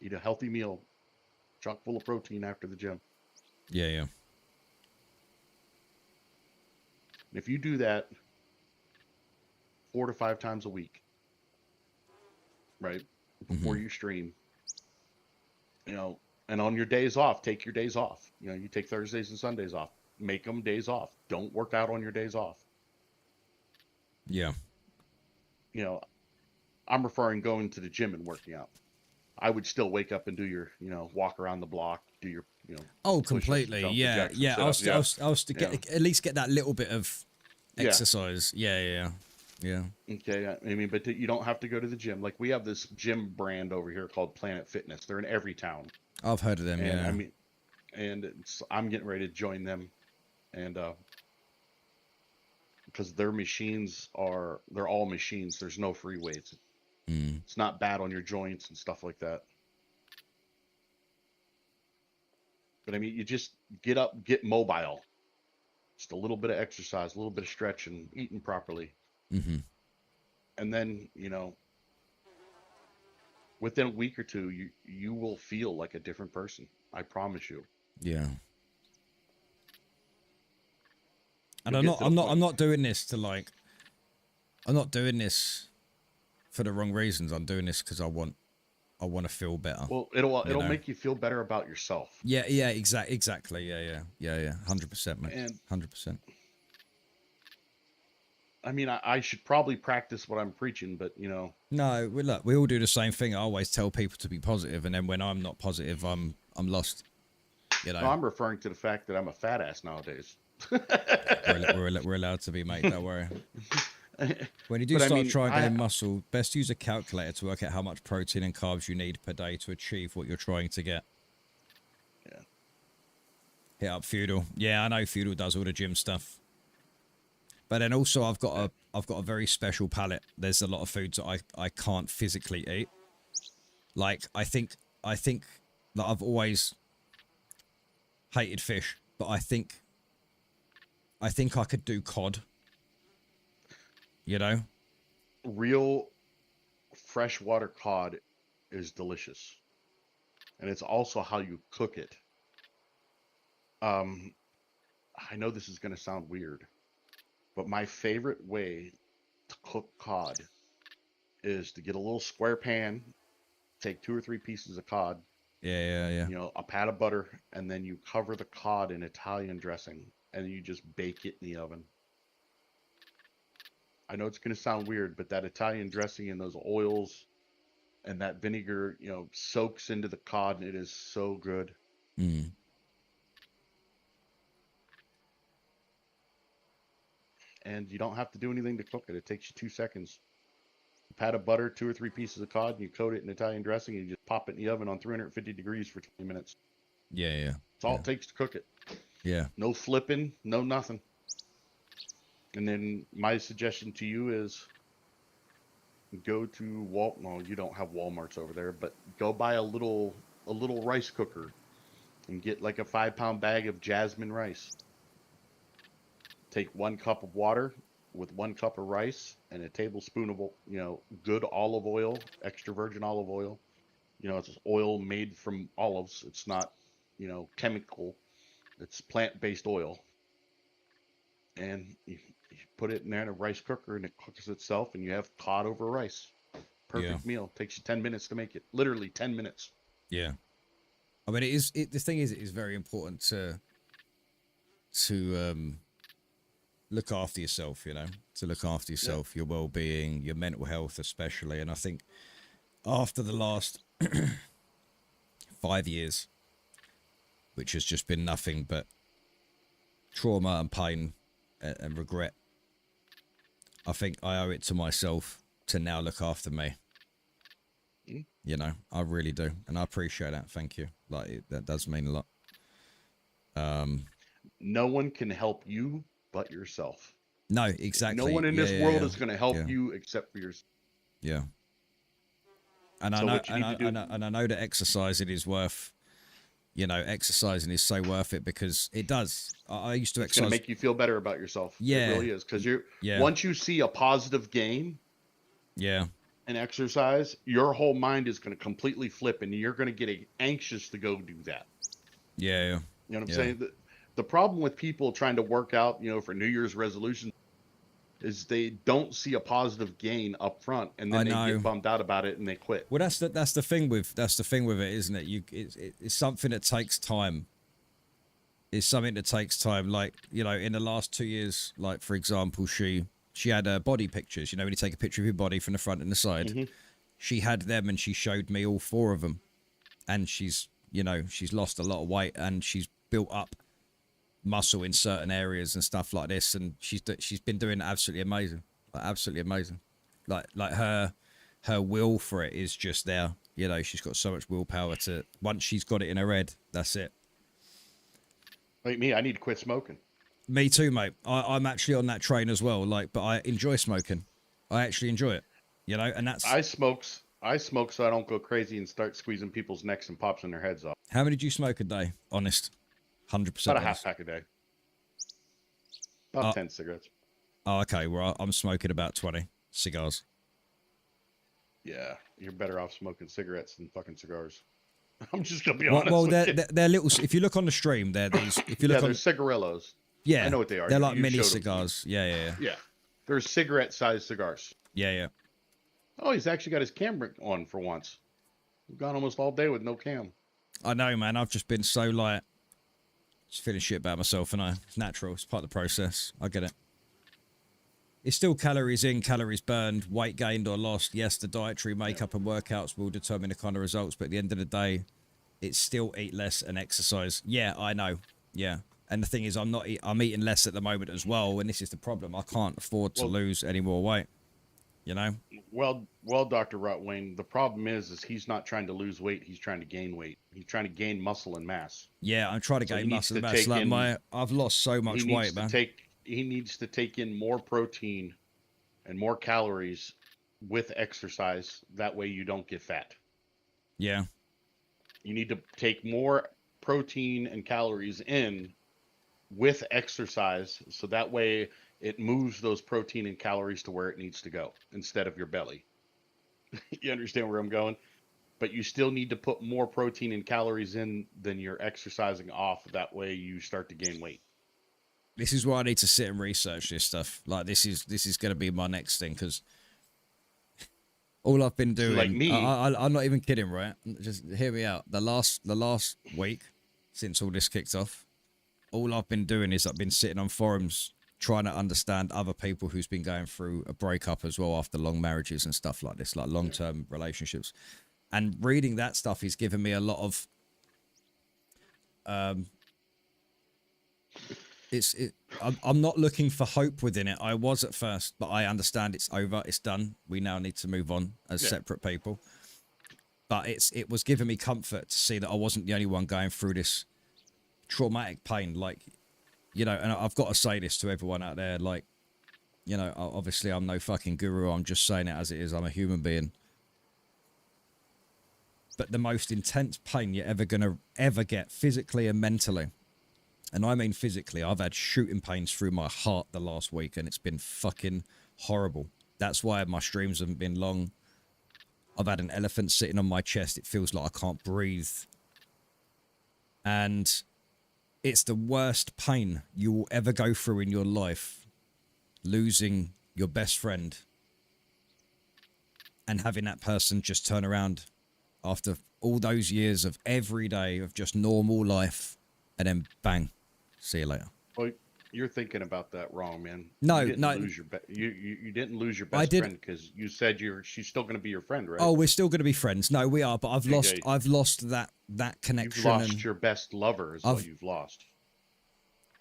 Eat a healthy meal, chock full of protein after the gym. Yeah, yeah. And if you do that 4 to 5 times a week, right, before you stream, and on your days off, take your days off. You take Thursdays and Sundays off. Make them days off. Don't work out on your days off. Yeah. I'm referring going to the gym and working out. I would still wake up and do your, walk around the block, do your, Oh, push-ups and completely. jumping Yeah, jacks and yeah. I'll, sit-ups. I'll get, at least get that little bit of Yeah. exercise. Yeah, yeah, yeah. Okay, I mean, but you don't have to go to the gym. Like, we have this gym brand over here called Planet Fitness. They're in every town. I've heard of them. And Yeah. I mean, I'm getting ready to join them, and because their machines they're all machines. There's no free weights. It's not bad on your joints and stuff like that. But I mean, you just get up, get mobile. Just a little bit of exercise, a little bit of stretching, eating properly. And then, within a week or two, you will feel like a different person. I promise you. Yeah. And You'll I'm not doing this to like. I'm not doing this for the wrong reasons. I'm doing this because I want to feel better. Well, it'll make you feel better about yourself. Yeah, yeah, exactly. Yeah, 100%, mate. And 100%. I mean, I should probably practice what I'm preaching, but No, look, we all do the same thing. I always tell people to be positive, and then when I'm not positive, I'm lost. no, I'm referring to the fact that I'm a fat ass nowadays. we're allowed to be, mate. Don't worry. When you do start trying to gain muscle, best use a calculator to work out how much protein and carbs you need per day to achieve what you're trying to get. Yeah. Hit up Feudal. Yeah, I know Feudal does all the gym stuff. But then also I've got a very special palate. There's a lot of foods that I can't physically eat. Like I think that I've always hated fish, but I think I could do cod. Real freshwater cod is delicious, and it's also how you cook it. I know this is going to sound weird, but my favorite way to cook cod is to get a little square pan, take 2 or 3 pieces of cod, Yeah. a pat of butter, and then you cover the cod in Italian dressing, and you just bake it in the oven. I know it's going to sound weird, but that Italian dressing and those oils and that vinegar, soaks into the cod, and it is so good. And you don't have to do anything to cook it. It takes you 2 seconds. A pat of butter, 2 or 3 pieces of cod, and you coat it in Italian dressing, and you just pop it in the oven on 350 degrees for 20 minutes. Yeah. That's all it takes to cook it. Yeah. No flipping, no nothing. And then my suggestion to you is go to well, you don't have Walmarts over there, but go buy a little rice cooker and get like a 5-pound bag of jasmine rice. Take 1 cup of water with 1 cup of rice and a tablespoon of, good olive oil, extra virgin olive oil. It's oil made from olives. It's not, chemical. It's plant-based oil. And you put it in there in a rice cooker, and it cooks itself, and you have cod over rice. Perfect meal. Takes you 10 minutes to make it. Literally 10 minutes. Yeah. I mean, the thing is, it is very important to look after yourself, you know, to look after yourself, your well-being, your mental health especially. And I think after the last 5 years, which has just been nothing but trauma and pain and regret, I think I owe it to myself to now look after me. You know, I really do. And I appreciate that. Thank you. Like, that does mean a lot. No one can help you but yourself. No, exactly. No one in this world is going to help yeah. you except for yourself. Yeah. And I So know, what you and need I, to do- and, I, and I know that exercising is worth, you know, exercising is so worth it because it does. I used to It's going to exercise. make you feel better about yourself. Yeah. It really is. Because Yeah. once you see a positive gain Yeah. in exercise, your whole mind is going to completely flip and you're going to get anxious to go do that. Yeah. You know what I'm Yeah. saying? The problem with people trying to work out, you know, for New Year's resolutions is they don't see a positive gain up front and then I they know. get bummed out about it and they quit. Well, that's the thing with it, isn't it? It's something that takes time. It's something that takes time. Like, you know, in the last 2 years, like for example, she had body pictures. You know, when you take a picture of your body from the front and the side, she had them and she showed me all 4 of them. And she's, you know, she's lost a lot of weight and she's built up muscle in certain areas and stuff like this. And she's been doing absolutely amazing, like absolutely amazing. Like her will for it is just there. You know, she's got so much willpower to, once she's got it in her head, that's it. Like me, I need to quit smoking. Me too, mate. I'm actually on that train as well. Like, but I enjoy smoking. I actually enjoy it. You know, and that's. I smoke so I don't go crazy and start squeezing people's necks and pops in their heads off. How many do you smoke a day? Honest, 100%. About a half pack a day. About 10 cigarettes. Oh, okay. Well, I'm smoking about 20 cigars. Yeah, you're better off smoking cigarettes than fucking cigars. I'm just gonna be Well, honest. well with you. they're little. If you look on the stream, they're these. If you look they're on, cigarillos. yeah, I know what they are. They're like You mini showed 'em to me. cigars. Yeah. Yeah, they're cigarette-sized cigars. Yeah. Oh, he's actually got his camera on for once. We've gone almost all day with no cam. I know, man. I've just been so like, just feeling shit about myself, and it's natural. It's part of the process. I get it. It's still calories in, calories burned, weight gained or lost. Yes, the dietary makeup and workouts will determine the kind of results, but at the end of the day, it's still eat less and exercise. Yeah, I know. Yeah. And the thing is, I'm eating less at the moment as well, and this is the problem. I can't afford to lose any more weight. You know? Well, Dr. Rutwayne, the problem is he's not trying to lose weight. He's trying to gain weight. He's trying to gain muscle and mass. Yeah, I'm trying to So he gain needs muscle to mass. take Like in- I've lost so much weight, man. He needs to take in more protein and more calories with exercise. That way you don't get fat. Yeah. You need to take more protein and calories in with exercise, so that way it moves those protein and calories to where it needs to go instead of your belly. You understand where I'm going? But you still need to put more protein and calories in than you're exercising off. That way you start to gain weight. This is why I need to sit and research this stuff. Like this is going to be my next thing, because all I've been doing, like me- I'm not even kidding, right? Just hear me out. The last week since all this kicked off, all I've been doing is I've been sitting on forums trying to understand other people who's been going through a breakup as well after long marriages and stuff like this, like long-term relationships. And reading that stuff is giving me a lot of I'm not looking for hope within it. I was at first, but I understand it's over. It's done. We now need to move on as separate people. But it was giving me comfort to see that I wasn't the only one going through this traumatic pain. Like, you know, and I've got to say this to everyone out there. Like, you know, obviously I'm no fucking guru. I'm just saying it as it is. I'm a human being. But the most intense pain you're ever going to ever get, physically and mentally, and I mean physically, I've had shooting pains through my heart the last week, and it's been fucking horrible. That's why my streams haven't been long. I've had an elephant sitting on my chest. It feels like I can't breathe. And it's the worst pain you will ever go through in your life, losing your best friend and having that person just turn around after all those years of every day of just normal life, and then bang, see you later. Well, You're thinking about that wrong, man. No, you didn't no. Lose your you didn't lose your I best did. friend because you said she's still going to be your friend, right? Oh, we're still going to be friends. No, we are, but I've JJ, lost that you've connection, lost and your best lover is what you've lost.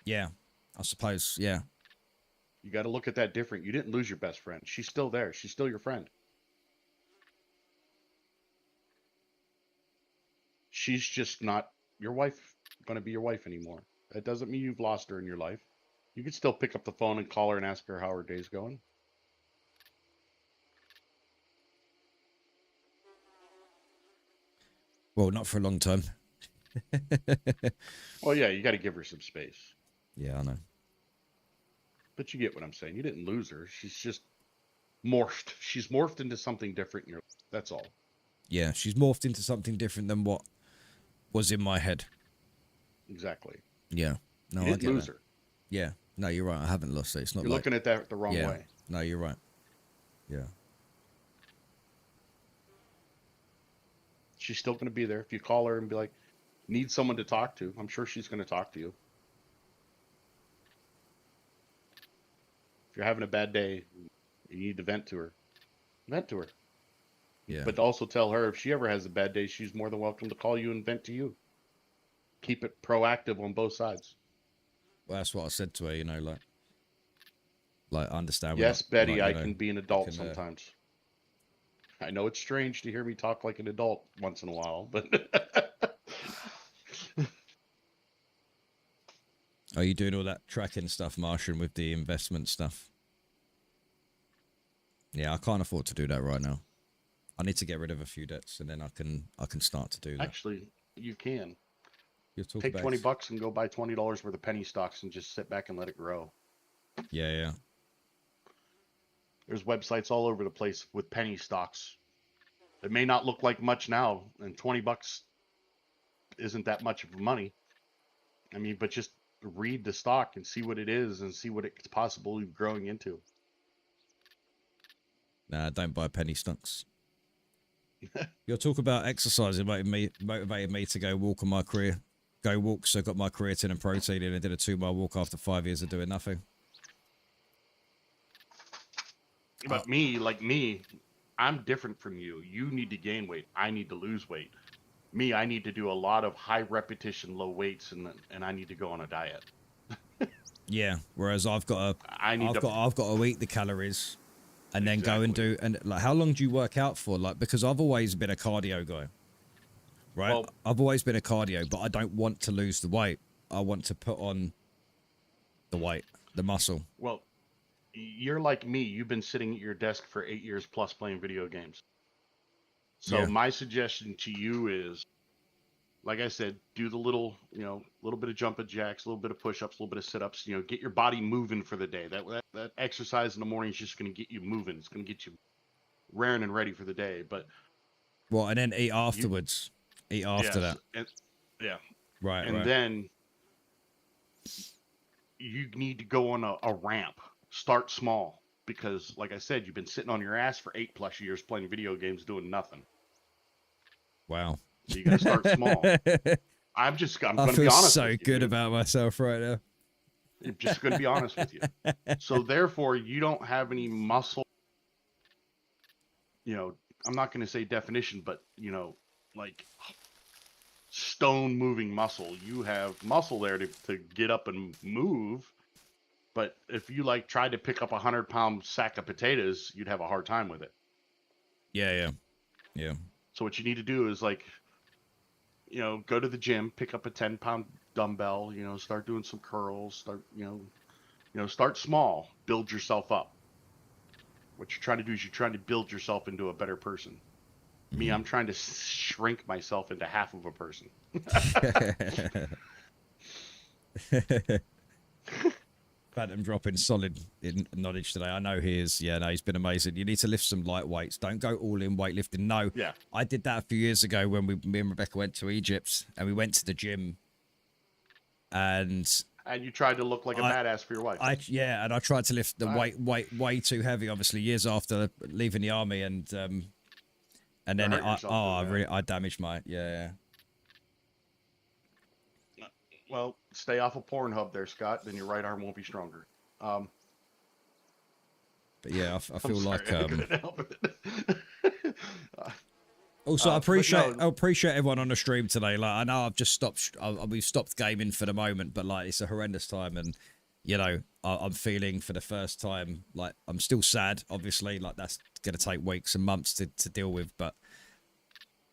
yeah, I suppose, yeah. You got to look at that different. You didn't lose your best friend. She's still there. She's still your friend. She's just not your wife, going to be your wife anymore. That doesn't mean you've lost her in your life. You could still pick up the phone and call her and ask her how her day's going. Well, not for a long time. Well, yeah, you got to give her some space. Yeah, I know. But you get what I'm saying. You didn't lose her. She's just morphed. She's morphed into something different in your life. That's all. Yeah, she's morphed into something different than what was in my head. Exactly. Yeah. No, you I didn't get lose that. her. Yeah. No, you're right. I haven't lost it. It's not You're like... looking at that the wrong yeah. way. No, you're right. Yeah. She's still going to be there. If you call her and be like, need someone to talk to, I'm sure she's going to talk to you. If you're having a bad day, you need to vent to her. Vent to her. Yeah. But also tell her if she ever has a bad day, she's more than welcome to call you and vent to you. Keep it proactive on both sides. Well, that's what I said to her, you know, like I understand. Yes, Betty, like, I can be an adult sometimes. I know it's strange to hear me talk like an adult once in a while, but... Are you doing all that tracking stuff, Martian, with the investment stuff? Yeah, I can't afford to do that right now. I need to get rid of a few debts, and then I can start to do that. Actually, you can. You'll talk Take about $20 and go buy $20 worth of penny stocks and just sit back and let it grow. Yeah, yeah. There's websites all over the place with penny stocks. It may not look like much now, and $20 isn't that much of money. I mean, but just read the stock and see what it is and see what it's possibly growing into. Nah, don't buy penny stocks. Your talk about exercising motivated me to go walk on my career. Go walk, so I got my creatine and protein in and did a 2-mile walk after 5 years of doing nothing. But me, I'm different from you. You need to gain weight. I need to lose weight. Me, I need to do a lot of high repetition, low weights, and I need to go on a diet. Yeah, whereas I've got to eat the calories and then go and do, and like, how long do you work out for? Like, because I've always been a cardio guy, right? Well, I've always been a cardio, but I don't want to lose the weight. I want to put on the weight, the muscle. Well, you're like me. You've been sitting at your desk for 8 years plus playing video games. So Yeah. my suggestion to you is, like I said, do the little bit of jumping jacks, a little bit of push-ups, a little bit of sit-ups, get your body moving for the day. That exercise in the morning is just going to get you moving. It's going to get you raring and ready for the day. But well, and then eat afterwards. Eat after that. Yeah. Right, and then you need to go on a ramp. Start small. Because, like I said, you've been sitting on your ass for 8+ years playing video games doing nothing. Wow. So you got to start small. I'm going to be honest with you. I feel so good about myself right now. I'm just going to be honest with you. So therefore, you don't have any muscle, I'm not going to say definition, but, like stone moving muscle. You have muscle there to get up and move. But if you tried to pick up a 100-pound sack of potatoes, you'd have a hard time with it. Yeah. So what you need to do is go to the gym, pick up a 10-pound dumbbell, start doing some curls, start small, build yourself up. What you're trying to do is you're trying to build yourself into a better person. Mm-hmm. Me, I'm trying to shrink myself into half of a person. Phantom dropping solid in knowledge today. I know he is. Yeah, no, he's been amazing. You need to lift some light weights. Don't go all in weightlifting. No. Yeah. I did that a few years ago when me and Rebecca went to Egypt and we went to the gym. And you tried to look like a badass for your wife. And I tried to lift the weight way too heavy, obviously, years after leaving the army, and then I damaged my Well, stay off of Pornhub there, Scott. Then your right arm won't be stronger. Um, But yeah, I I'm feel sorry, like I couldn't help it. also I But no, appreciate everyone on the stream today. Like I know I've just stopped, we've stopped gaming for the moment, but like it's a horrendous time, and you know I'm feeling for the first time like I'm still sad. Obviously, like that's gonna take weeks and months to deal with, but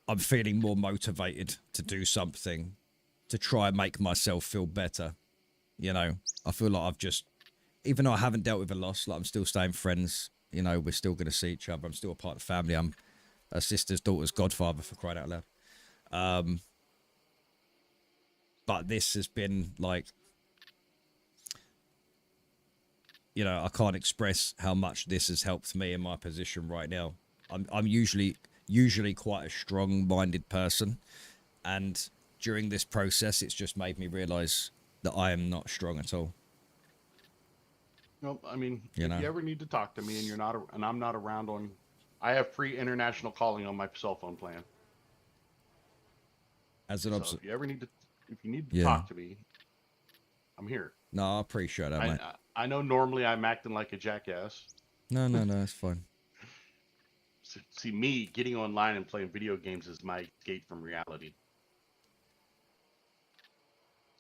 I'm feeling more motivated to do something to try and make myself feel better. You know, I feel like I've just, even though I haven't dealt with a loss, like I'm still staying friends. You know, we're still going to see each other. I'm still a part of the family. I'm a sister's daughter's godfather, for crying out loud. But this has been like, you know, I can't express how much this has helped me in my position right now. I'm usually quite a strong-minded person, and during this process, it's just made me realize that I am not strong at all. no, I mean, You if know? you ever need to talk to me and you're not, and I'm not around on, I have free international calling on my cell phone plan. As an So if you ever need to, if you need to yeah. talk to me, I'm here. No, I appreciate that, mate. I know normally I'm acting like a jackass. No, it's fine. See, me getting online and playing video games is my escape from reality.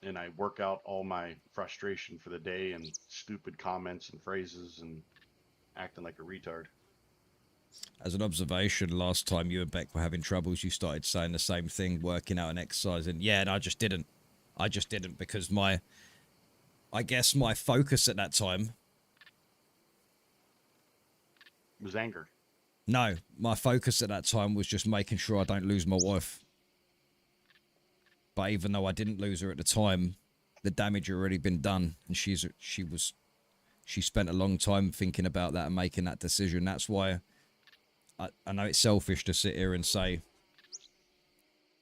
And I work out all my frustration for the day and stupid comments and phrases and acting like a retard. As an observation, last time you and Beck were having troubles, you started saying the same thing, working out and exercising. Yeah, and I just didn't. I just didn't because I guess my focus at that time. It was anger. No, my focus at that time was just making sure I don't lose my wife. But even though I didn't lose her at the time, the damage had already been done, and she spent a long time thinking about that and making that decision. That's why I know it's selfish to sit here and say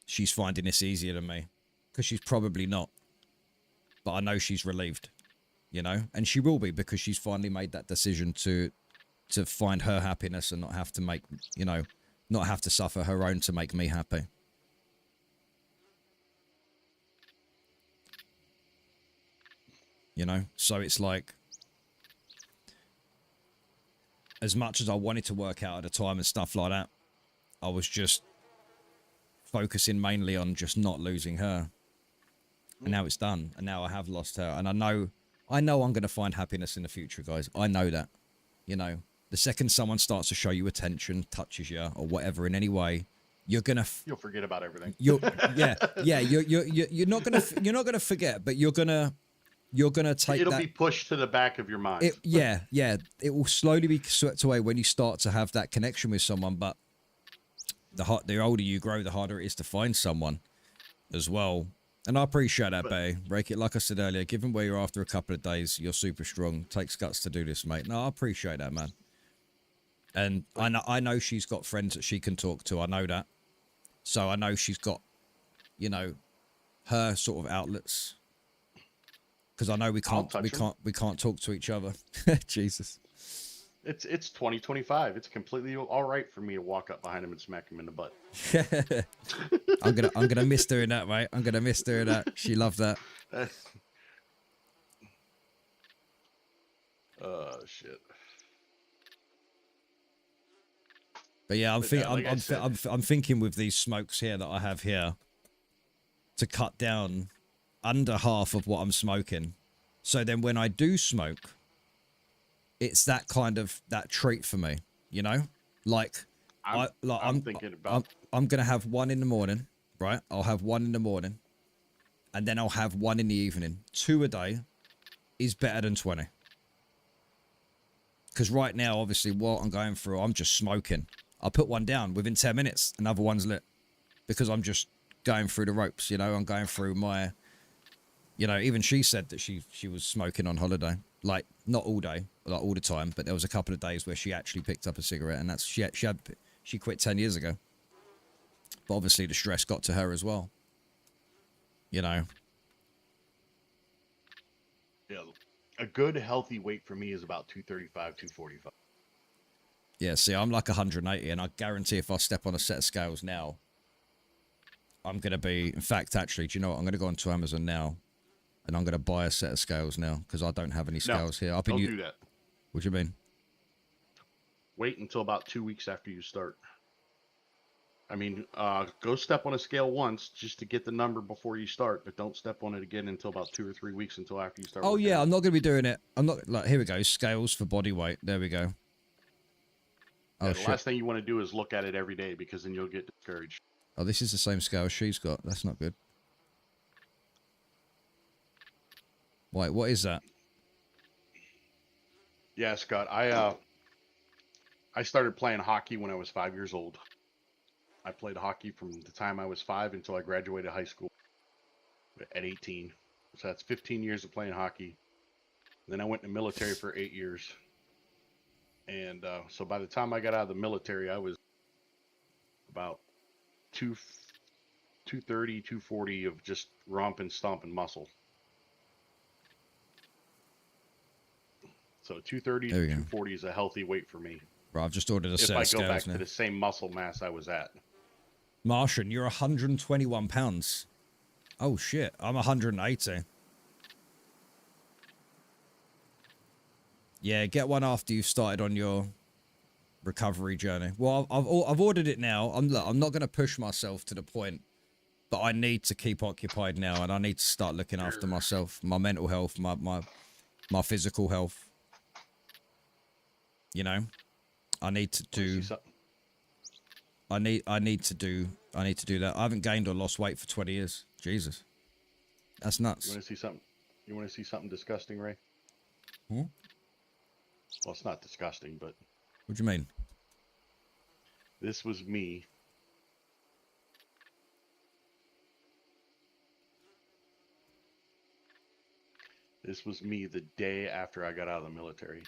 she's finding this easier than me, because she's probably not. But I know she's relieved, you know, and she will be, because she's finally made that decision to find her happiness and not have to make, you know, not have to suffer her own to make me happy. You know, so it's like, as much as I wanted to work out at a time and stuff like that, I was just focusing mainly on just not losing her. And now it's done. And now I have lost her. And I know I'm going to find happiness in the future, guys. I know that. You know, the second someone starts to show you attention, touches you, or whatever in any way, you're gonna you'll forget about everything. You're not gonna forget, but you're gonna take It'll that. be pushed to the back of your mind. It will slowly be swept away when you start to have that connection with someone. But the older you grow, the harder it is to find someone as well. And I appreciate that, Bay. Rake it, like I said earlier, given where you're after a couple of days, you're super strong. Takes guts to do this, mate. No, I appreciate that, man. And I know she's got friends that she can talk to. I know that. So I know she's got, you know, her sort of outlets. Because I know we can't talk to each other. Jesus. It's 2025. It's completely all right for me to walk up behind him and smack him in the butt. I'm gonna miss doing that, mate. I'm gonna miss doing that. She loved that. Shit. But yeah, I'm I'm thinking with these smokes here that I have here to cut down under half of what I'm smoking. So then when I do smoke, it's that kind of that treat for me, you know? Like I'm thinking about I'm going to have one in the morning, right? I'll have one in the morning and then I'll have one in the evening. 2 a day is better than 20. Cuz right now obviously what I'm going through, I'm just smoking. I'll put one down within 10 minutes, another one's lit because I'm just going through the ropes, you know? I'm going through my, you know, even she said that she was smoking on holiday, like not all day, like all the time, but there was a couple of days where she actually picked up a cigarette, and that's she quit 10 years ago. But obviously the stress got to her as well, you know. yeah, a good healthy weight for me is about 235, 245. Yeah, see, I'm like 180, and I guarantee if I step on a set of scales now, I'm going to be, in fact, actually, do you know what? I'm going to go onto Amazon now. And I'm going to buy a set of scales now because I don't have any scales here. I've been Don't do that. What do you mean? Wait until about 2 weeks after you start. I mean, go step on a scale once just to get the number before you start, but don't step on it again until about 2 or 3 weeks until after you start. Oh working yeah, out. I'm not going to be doing it. I'm not like here we go. Scales for body weight. There we go. Oh Yeah, the shit. last thing you want to do is look at it every day because then you'll get discouraged. Oh, this is the same scale she's got. That's not good. Wait, what is that? Yeah, Scott, I started playing hockey when I was 5 years old. I played hockey from the time I was 5 until I graduated high school at 18. So that's 15 years of playing hockey. Then I went in the military for 8 years. And so by the time I got out of the military, I was about 230, 240 of just romping, stomping muscle. So 230 to 240 is a healthy weight for me. Right, I've just ordered a set of If I go back scales now. to the same muscle mass I was at. Martian, you're 121 pounds. Oh shit, I'm 180. Yeah, get one after you've started on your recovery journey. Well, I've ordered it now. I'm not going to push myself to the point, but I need to keep occupied now, and I need to start looking after myself, my mental health, my physical health. You know, I need to do. I need to do that. I haven't gained or lost weight for 20 years. Jesus, that's nuts. You want to see something? You want to see something disgusting, Ray? Hmm? Well, it's not disgusting, but What do you mean? this was me. This was me the day after I got out of the military.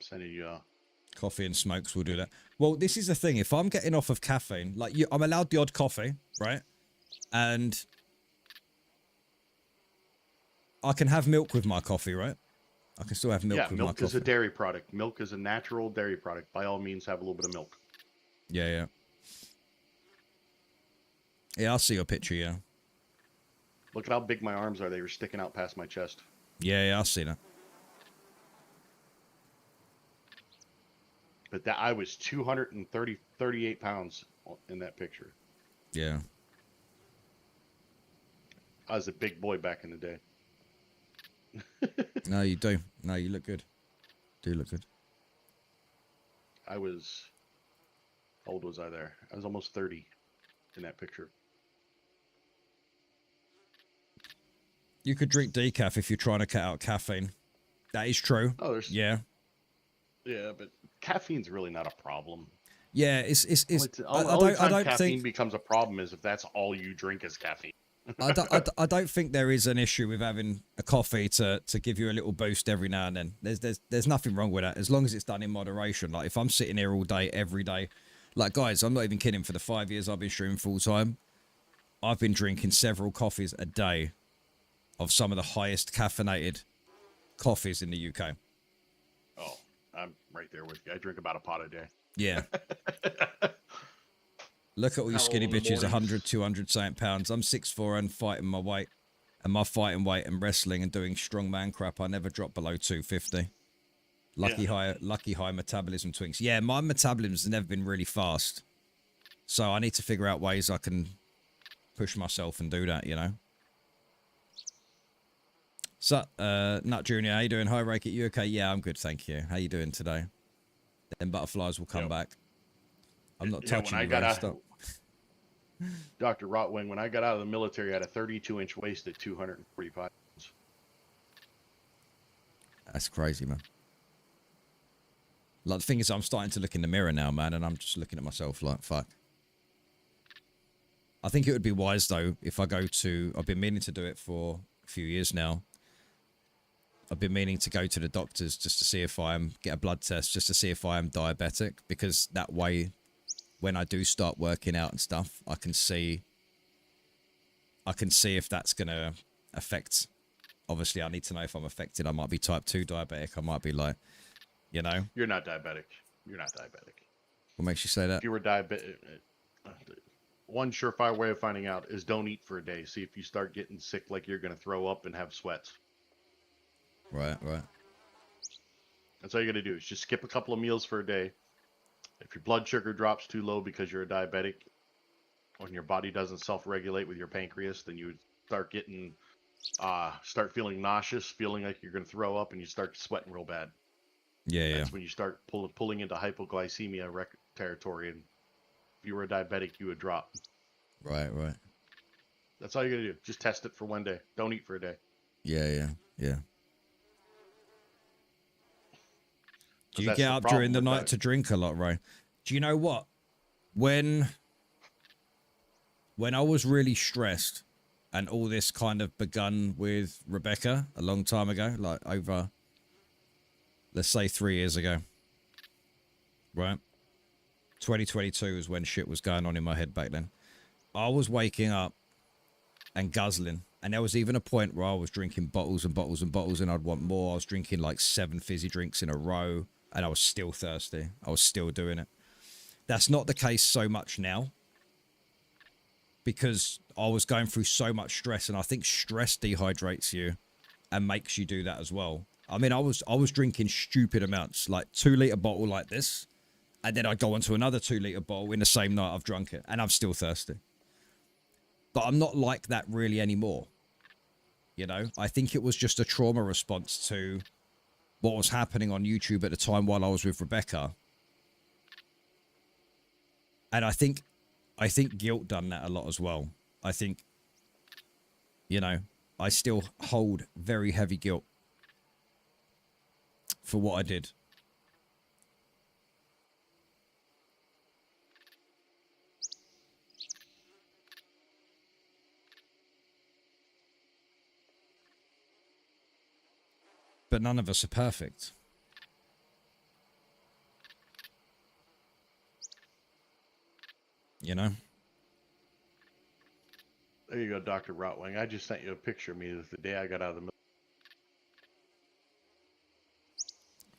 Sending you. Coffee and smokes will do that. Well, this is the thing. If I'm getting off of caffeine, like I'm allowed the odd coffee, right? And I can have milk with my coffee, right? I can still have milk with my milk coffee. is a dairy product. Milk is a natural dairy product. By all means, have a little bit of milk. Yeah, yeah. Yeah, I'll see your picture, yeah. Look at how big my arms are. They were sticking out past my chest. Yeah, yeah, I'll see that. But that I was 38 pounds in that picture. Yeah. I was a big boy back in the day. No, you do. No, you look good. Do look good. I was, how old was I there? I was almost 30 in that picture. You could drink decaf if you're trying to cut out caffeine. That is true. Oh, there's Yeah. Yeah, but caffeine's really not a problem. Yeah, it's Only I don't caffeine think becomes a problem is if that's all you drink is caffeine. I don't think there is an issue with having a coffee to give you a little boost every now and then. There's nothing wrong with that as long as it's done in moderation. Like if I'm sitting here all day, every day, like guys, I'm not even kidding. For the 5 years I've been streaming full time, I've been drinking several coffees a day of some of the highest caffeinated coffees in the UK. Oh, I'm right there with you. I drink about a pot a day. Yeah. Look at all you How skinny old in the bitches, mornings? 100, 200 something pounds. I'm 6'4" and fighting my weight. And my fighting weight and wrestling and doing strongman crap, I never drop below 250. Lucky high metabolism twinks. Yeah, my metabolism's never been really fast. So I need to figure out ways I can push myself and do that, you know. So, Nut Junior, how you doing? Hi, Rake, you okay? Yeah, I'm good, thank you. How you doing today? Then butterflies will come Yep. back. I'm not Yeah, touching you, Ray, stop. Dr. Rotwing, when I got out of the military, I had a 32-inch waist at 245 pounds. That's crazy, man. Like, the thing is, I'm starting to look in the mirror now, man, and I'm just looking at myself like, fuck. I think it would be wise, though, if I go to... I've been meaning to do it for a few years now. I've been meaning to go to the doctors just to see if get a blood test, just to see if I am diabetic, because that way, when I do start working out and stuff, I can see if that's going to affect... Obviously, I need to know if I'm affected. I might be type 2 diabetic. I might be like, you know... You're not diabetic. You're not diabetic. What makes you say that? If you were diabetic, one surefire way of finding out is don't eat for a day. See if you start getting sick, like you're going to throw up and have sweats. Right, right. That's all you got to do is just skip a couple of meals for a day. If your blood sugar drops too low because you're a diabetic, when your body doesn't self-regulate with your pancreas, then you would start getting, start feeling nauseous, feeling like you're going to throw up, and you start sweating real bad. Yeah, yeah. That's when you start pulling into hypoglycemia territory, and if you were a diabetic, you would drop. Right, right. That's all you got to do. Just test it for one day. Don't eat for a day. Yeah, yeah, yeah. Do you That's get the up problem during the with night that. to drink a lot, Ray? Do you know what? When I was really stressed and all this kind of begun with Rebecca a long time ago, like over, let's say 3 years ago, right? 2022 is when shit was going on in my head back then. I was waking up and guzzling. And there was even a point where I was drinking bottles and bottles and bottles and I'd want more. I was drinking like 7 fizzy drinks in a row and I was still thirsty. I was still doing it. That's not the case so much now because I was going through so much stress, and I think stress dehydrates you and makes you do that as well. I mean, I was drinking stupid amounts, like 2-liter bottle like this, and then I'd go on to another 2-liter bottle in the same night I've drunk it, and I'm still thirsty. But I'm not like that really anymore. You know, I think it was just a trauma response to what was happening on YouTube at the time while I was with Rebecca. And I think guilt done that a lot as well. I think, you know, I still hold very heavy guilt for what I did. But none of us are perfect. You know? There you go, Dr. Rotwing. I just sent you a picture of me the day I got out of the military.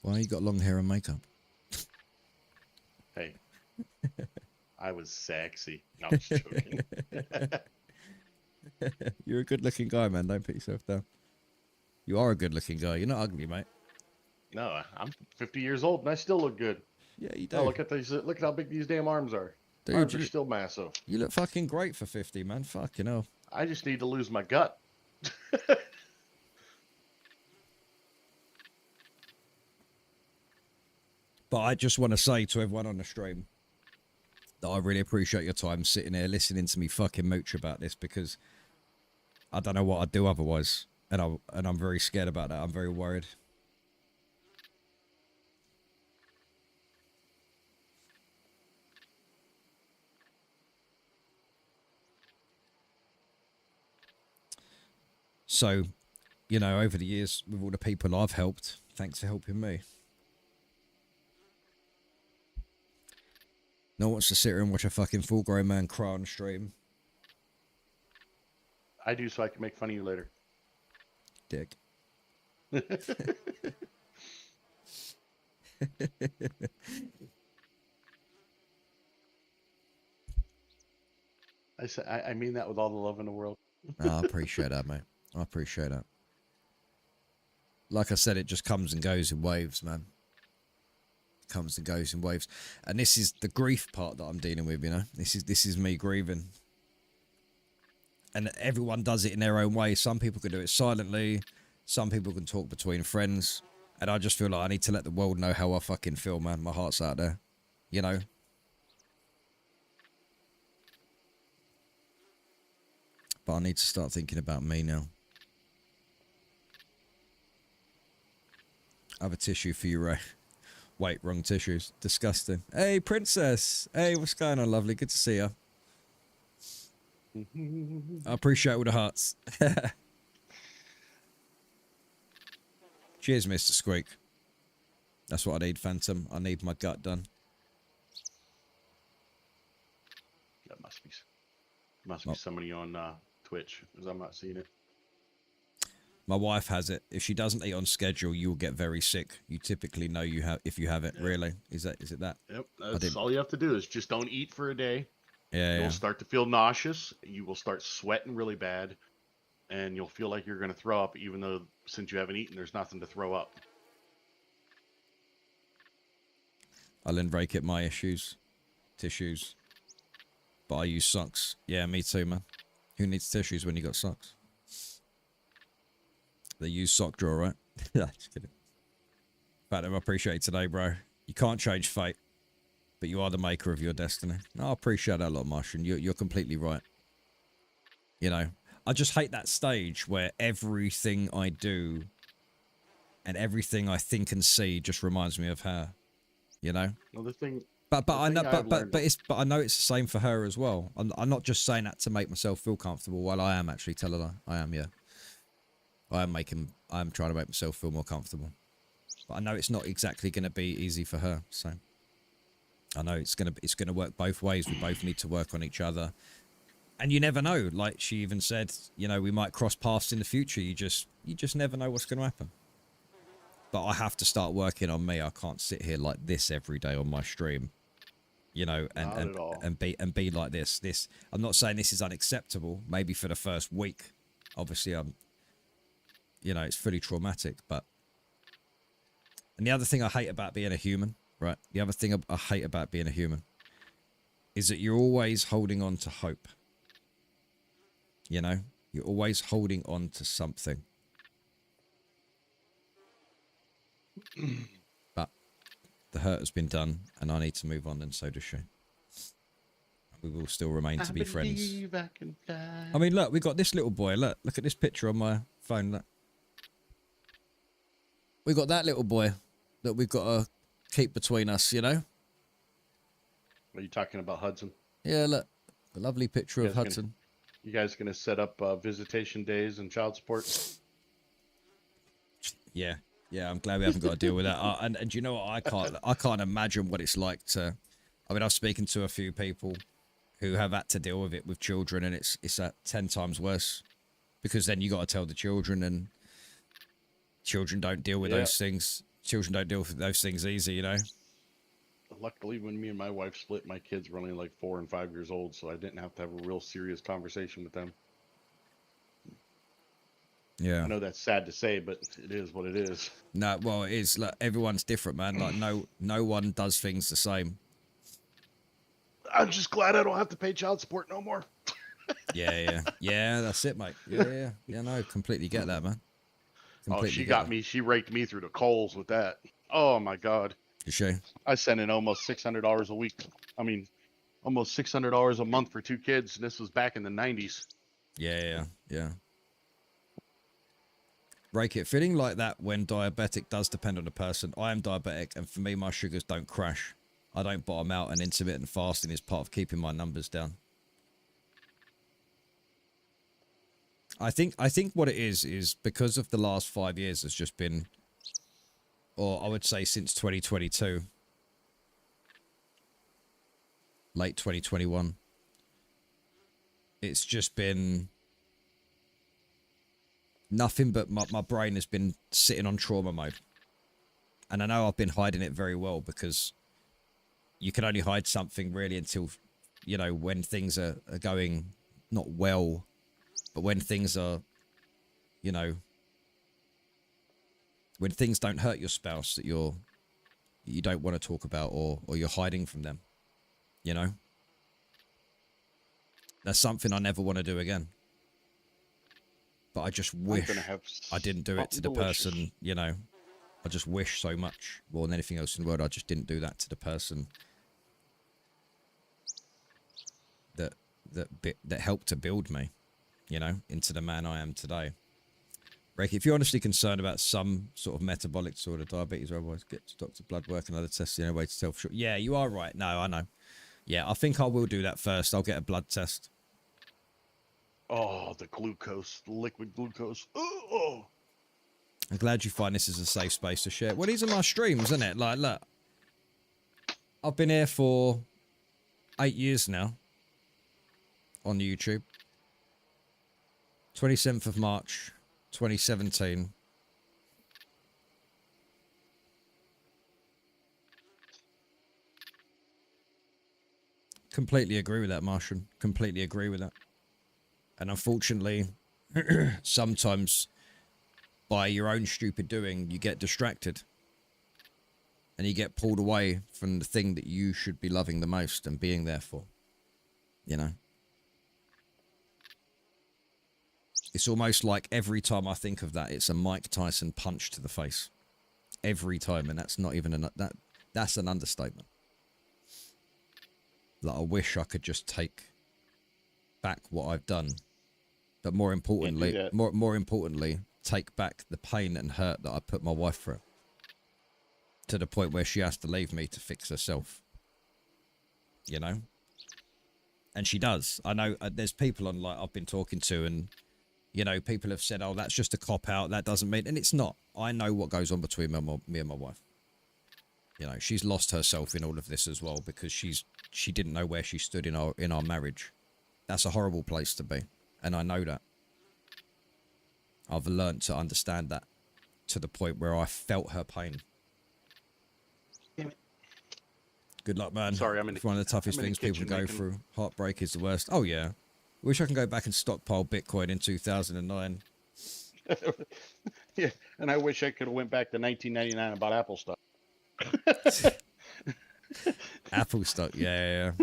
Why you got long hair and makeup? Hey, I was sexy. No, I'm just joking. You're a good-looking guy, man. Don't put yourself down. You are a good-looking guy. You're not ugly, mate. No, I'm 50 years old and I still look good. Yeah, you do. Oh, look at these! Look at how big these damn arms are. Dude, Arms are still massive. you look fucking great for 50, man. Fucking hell. I just need to lose my gut. But I just want to say to everyone on the stream that I really appreciate your time sitting here listening to me fucking mooch about this, because I don't know what I'd do otherwise. And I'm very scared about that. I'm very worried. So, you know, over the years, with all the people I've helped, thanks for helping me. No one wants to sit here and watch a fucking full-grown man cry on stream. I do, so I can make fun of you later. Dick. I mean that with all the love in the world. I appreciate that, mate. I appreciate that. Like I said, it just comes and goes in waves, man. Comes and goes in waves. And this is the grief part that I'm dealing with, you know. This is me grieving. And everyone does it in their own way. Some people can do it silently. Some people can talk between friends. And I just feel like I need to let the world know how I fucking feel, man. My heart's out there. You know? But I need to start thinking about me now. I have a tissue for you, Ray. Wait, wrong tissues. Disgusting. Hey, princess. Hey, what's going on, lovely? Good to see you. I appreciate all the hearts. Cheers, Mr. Squeak. That's what I need, Phantom. I need my gut done. That must be somebody on Twitch, because I'm not seeing it. My wife has it. If she doesn't eat on schedule, you will get very sick. You typically know you have if you have it. Yeah. Really, is it that? Yep, didn't- that's all you have to do is just don't eat for a day. Yeah, You'll yeah. start to feel nauseous. You will start sweating really bad, and you'll feel like you're going to throw up, even though since you haven't eaten, there's nothing to throw up. I'll then break it my tissues, but I use socks. Yeah, me too, man. Who needs tissues when you got socks? They use sock drawer, right? Yeah, just kidding. But I appreciate today, bro. You can't change fate, but you are the maker of your destiny. No, I appreciate that a lot, Martian. You're completely right. You know, I just hate that stage where everything I do and everything I think and see just reminds me of her. You know. Well, the thing, But the I know thing I've learned- but I know it's the same for her as well. I'm not just saying that to make myself feel comfortable. Well, I am actually telling her I am. Yeah, I'm trying to make myself feel more comfortable. But I know it's not exactly going to be easy for her. So I know it's gonna work both ways. We both need to work on each other. And you never know. Like she even said, you know, we might cross paths in the future. You just never know what's going to happen. But I have to start working on me. I can't sit here like this every day on my stream, you know, Not at all. and be like this. I'm not saying this is unacceptable. Maybe for the first week, obviously, you know, it's fully traumatic. But and the other thing I hate about being a human, right? The other thing I hate about being a human is that you're always holding on to hope. You know, you're always holding on to something. But the hurt has been done, and I need to move on, and so does she. We will still remain to be friends. I mean, look, we got this little boy. Look at this picture on my phone. Look. We got that little boy that we've got to keep between us, you know? Are you talking about Hudson? Yeah, look. A lovely picture of Hudson. You guys going to set up visitation days and child support? Yeah. Yeah, I'm glad we haven't got to deal with that. And you know what? I can't imagine what it's like to... I mean, I've spoken to a few people who have had to deal with it with children, and it's 10 times worse. Because then you got to tell the children, and children don't deal with those things. Children don't deal with those things easy, you know? Luckily, when me and my wife split, my kids were only like 4 and 5 years old, so I didn't have to have a real serious conversation with them. Yeah. I know that's sad to say, but it is what it is. No, well, it is. Like, everyone's different, man. Like, no one does things the same. I'm just glad I don't have to pay child support no more. Yeah. That's it, mate. Yeah. No, completely get that, man. Oh, she got me. She raked me through the coals with that. Oh my God. Did she? I sent in almost $600 a week. I mean, almost $600 a month for 2 kids. And this was back in the 90s. Yeah. Rake it. Feeling like that when diabetic does depend on the person. I am diabetic, and for me, my sugars don't crash. I don't bottom out, and intermittent fasting is part of keeping my numbers down. I think what it is because of the last 5 years has just been, or I would say since 2022, late 2021, it's just been nothing but my brain has been sitting on trauma mode. And I know I've been hiding it very well, because you can only hide something really until, you know, when things are going not well, but when things are, you know, when things don't hurt your spouse that you don't want to talk about, or you're hiding from them, you know. That's something I never want to do again. But I just wish I didn't do it to the person, you know. I just wish so much more than anything else in the world I just didn't do that to the person that helped to build me, you know, into the man I am today. Rick, if you're honestly concerned about some sort of metabolic disorder, diabetes, or otherwise, get doctor blood work and other tests, you know, way to self-sure. Yeah, you are right. No, I know. Yeah, I think I will do that first. I'll get a blood test. Oh, the glucose, the liquid glucose. Oh. I'm glad you find this as a safe space to share. Well, these are my streams, isn't it? Like, look, I've been here for 8 years now on YouTube. 27th of March, 2017. Completely agree with that, Martian. Completely agree with that. And unfortunately, sometimes by your own stupid doing, you get distracted. And you get pulled away from the thing that you should be loving the most and being there for. You know? It's almost like every time I think of that, it's a Mike Tyson punch to the face. Every time, and that's not even that's an understatement. Like, I wish I could just take back what I've done, but more importantly, more importantly, take back the pain and hurt that I put my wife through, to the point where she has to leave me to fix herself. You know, and she does. I know there's people on, like, I've been talking to, and you know, people have said, "Oh, that's just a cop out. That doesn't mean," and it's not. I know what goes on between me and my wife. You know, she's lost herself in all of this as well, because she didn't know where she stood in our marriage. That's a horrible place to be, and I know that. I've learned to understand that to the point where I felt her pain. Good luck, man. Sorry, It's one of the toughest things people go through. Heartbreak is the worst. Oh yeah, wish I can go back and stockpile Bitcoin in 2009. Yeah, and I wish I could have went back to 1999 and bought Apple stock. Apple stock, yeah.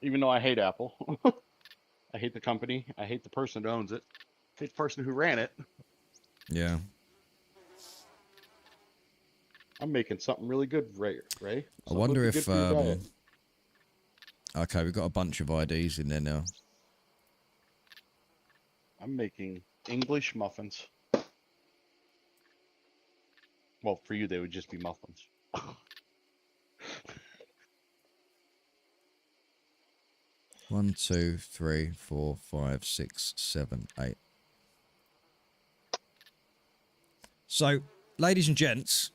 Even though I hate Apple, I hate the company. I hate the person who owns it. I hate the person who ran it. Yeah. I'm making something really good, Ray. I wonder if okay, we've got a bunch of IDs in there now. I'm making English muffins. Well, for you, they would just be muffins. 1, 2, 3, 4, 5, 6, 7, 8. So, ladies and gents,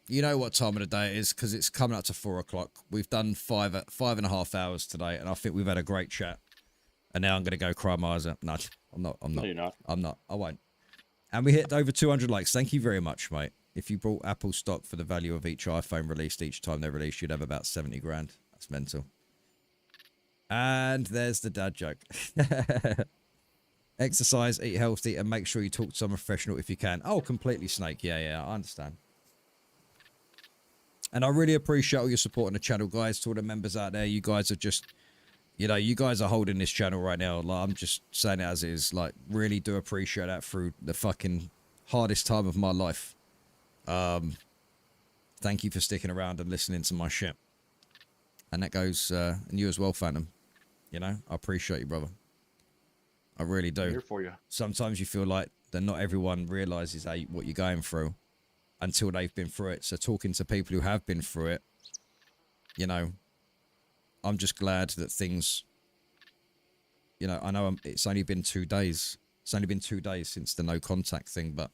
you know what time of the day it is, because it's coming up to 4 o'clock. We've done 5.5 hours today, and I think we've had a great chat. And now I'm going to go cry my eyes out. No, I'm not. No, you're not. I'm not. I won't. And we hit over 200 likes. Thank you very much, mate. If you bought Apple stock for the value of each iPhone released each time they release, you'd have about 70 grand. That's mental. And there's the dad joke. Exercise, eat healthy, and make sure you talk to someone professional if you can. Oh, completely, Snake. Yeah, I understand. And I really appreciate all your support on the channel, guys. To all the members out there, you guys are just, you know, you guys are holding this channel right now. Like, I'm just saying it as it is. Like, really do appreciate that through the fucking hardest time of my life. Thank you for sticking around and listening to my shit. And that goes, and you as well, Phantom. You know, I appreciate you, brother. I really do. I'm here for you. Sometimes you feel like that not everyone realizes what you're going through until they've been through it. So talking to people who have been through it, you know, I'm just glad that things, you know, I know it's only been 2 days. It's only been 2 days since the no contact thing, but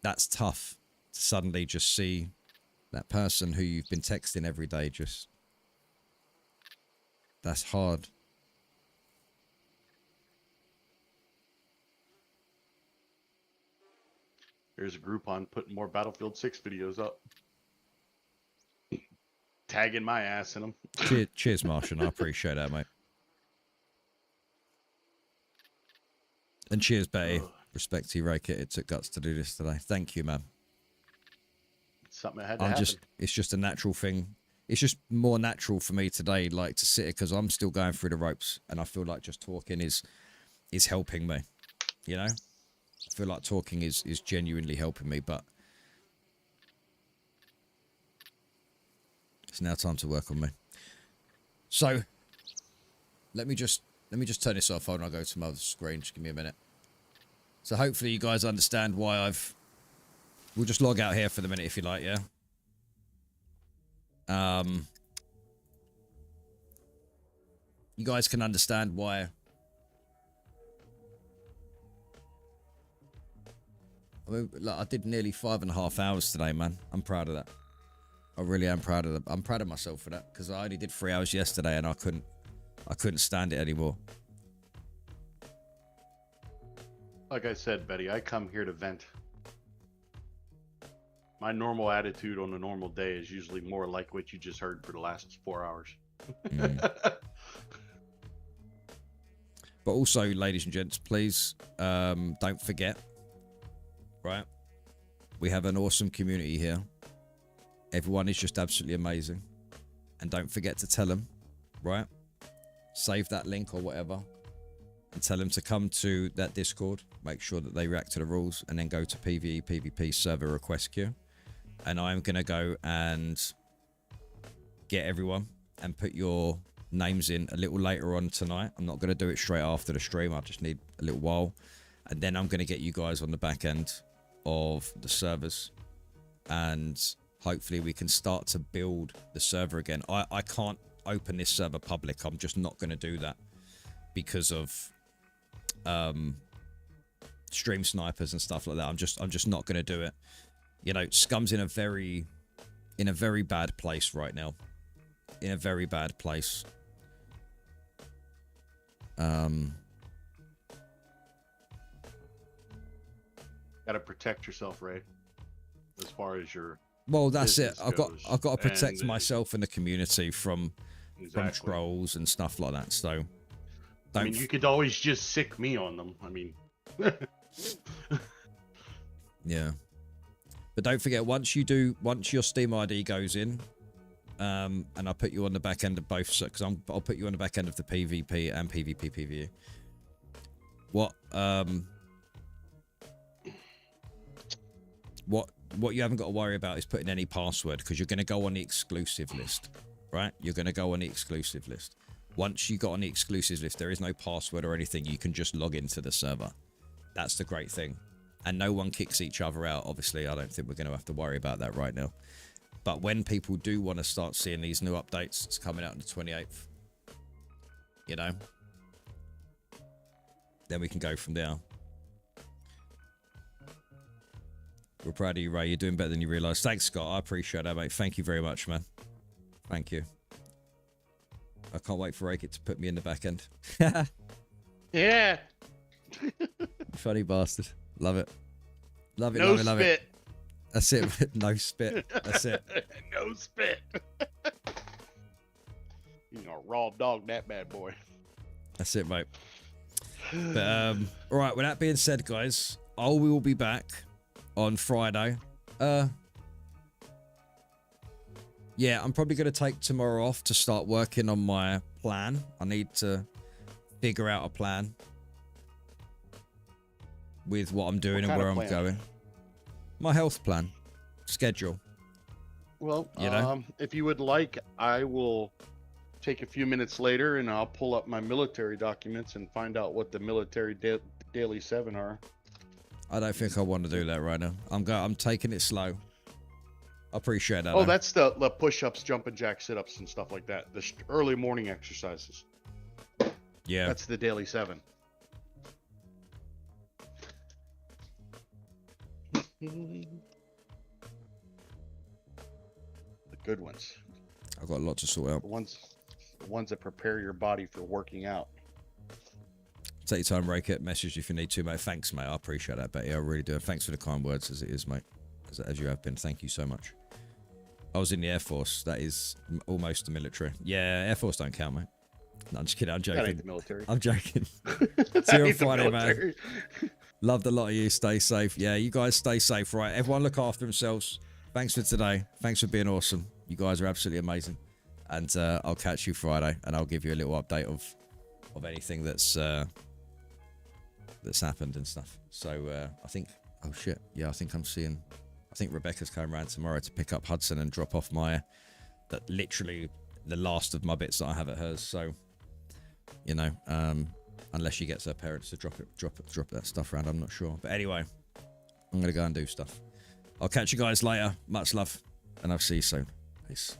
that's tough to suddenly just see that person who you've been texting every day just, that's hard. There's a Groupon putting more Battlefield 6 videos up. Tagging my ass in them. Cheers, Martian. I appreciate that, mate. And cheers, Betty. Respect to you, Ray Kit. It took guts to do this today. Thank you, man. It's something that had to happen. It's just a natural thing. It's just more natural for me today, like, to sit here, because I'm still going through the ropes, and I feel like just talking is helping me. You know? I feel like talking is genuinely helping me, but it's now time to work on me. So let me just turn this off and I'll go to my other screen. Just give me a minute. So hopefully you guys understand why we'll just log out here for the minute if you like, yeah? You guys can understand why I mean, look, I did nearly 5.5 hours today, man. I'm proud of that. I really am proud of that. I'm proud of myself for that, because I only did 3 hours yesterday and I couldn't stand it anymore. Like I said, Betty, I come here to vent. My normal attitude on a normal day is usually more like what you just heard for the last 4 hours. But also, ladies and gents, please don't forget, right? We have an awesome community here. Everyone is just absolutely amazing. And don't forget to tell them, right? Save that link or whatever. And tell them to come to that Discord. Make sure that they react to the rules. And then go to PvE, PvP server request queue. And I'm going to go and get everyone and put your names in a little later on tonight. I'm not going to do it straight after the stream. I just need a little while. And then I'm going to get you guys on the back end of the servers. And hopefully we can start to build the server again. I can't open this server public. I'm just not going to do that because of stream snipers and stuff like that. I'm just not going to do it. You know, Scum's in a very bad place right now. In a very bad place. Gotta protect yourself, Ray. As far as your well, that's it. business I've got to protect And, myself and the community from exactly. trolls and stuff like that. So I mean, you could always just sick me on them. I mean, yeah. But don't forget, once your Steam ID goes in, and I'll put you on the back end of both, because I'll put you on the back end of the PvP and PvP PvE. What you haven't got to worry about is putting any password, because you're going to go on the exclusive list, right? You're going to go on the exclusive list. Once you got on the exclusive list, there is no password or anything. You can just log into the server. That's the great thing. And no one kicks each other out. Obviously, I don't think we're going to have to worry about that right now. But when people do want to start seeing these new updates, it's coming out on the 28th. You know? Then we can go from there. We're proud of you, Ray. You're doing better than you realise. Thanks, Scott. I appreciate that, mate. Thank you very much, man. Thank you. I can't wait for Raykit to put me in the back end. yeah. Funny bastard. Love it. Love it, No love it, love it. spit. That's it. No spit. That's it. No spit. You know, raw dog that bad boy. That's it, mate. But all right. With that being said, guys, we will be back on Friday. Yeah, I'm probably going to take tomorrow off to start working on my plan. I need to figure out a plan with what I'm doing and where I'm going. My health plan, schedule. Well, You know? if you would like, I will take a few minutes later and I'll pull up my military documents and find out what the military daily 7 are. I don't think I want to do that right now. I'm taking it slow. I appreciate that. Oh, though. that's the push-ups, jumping jack, sit-ups, and stuff like that. The early morning exercises. Yeah. That's the daily 7. The good ones. I've got a lot to sort out. The ones that prepare your body for working out. Take your time, rake it. Message if you need to, mate. Thanks, mate. I appreciate that, Betty. I really do. Thanks for the kind words as it is, mate. As you have been. Thank you so much. I was in the Air Force. That is almost the military. Yeah, Air Force don't count, mate. No, I'm just kidding. I'm joking. That ain't the military. I'm joking. That See you on ain't the Friday, man. military. Love the lot of you. Stay safe. Yeah, you guys stay safe, right? Everyone look after themselves. Thanks for today. Thanks for being awesome. You guys are absolutely amazing. And I'll catch you Friday, and I'll give you a little update of anything that's happened and stuff. So I think, oh shit, yeah, I think Rebecca's coming around tomorrow to pick up Hudson and drop off literally the last of my bits that I have at hers. So, you know, unless she gets her parents to drop that stuff around, I'm not sure. But anyway, I'm gonna go and do stuff. I'll catch you guys later. Much love, and I'll see you soon. Peace.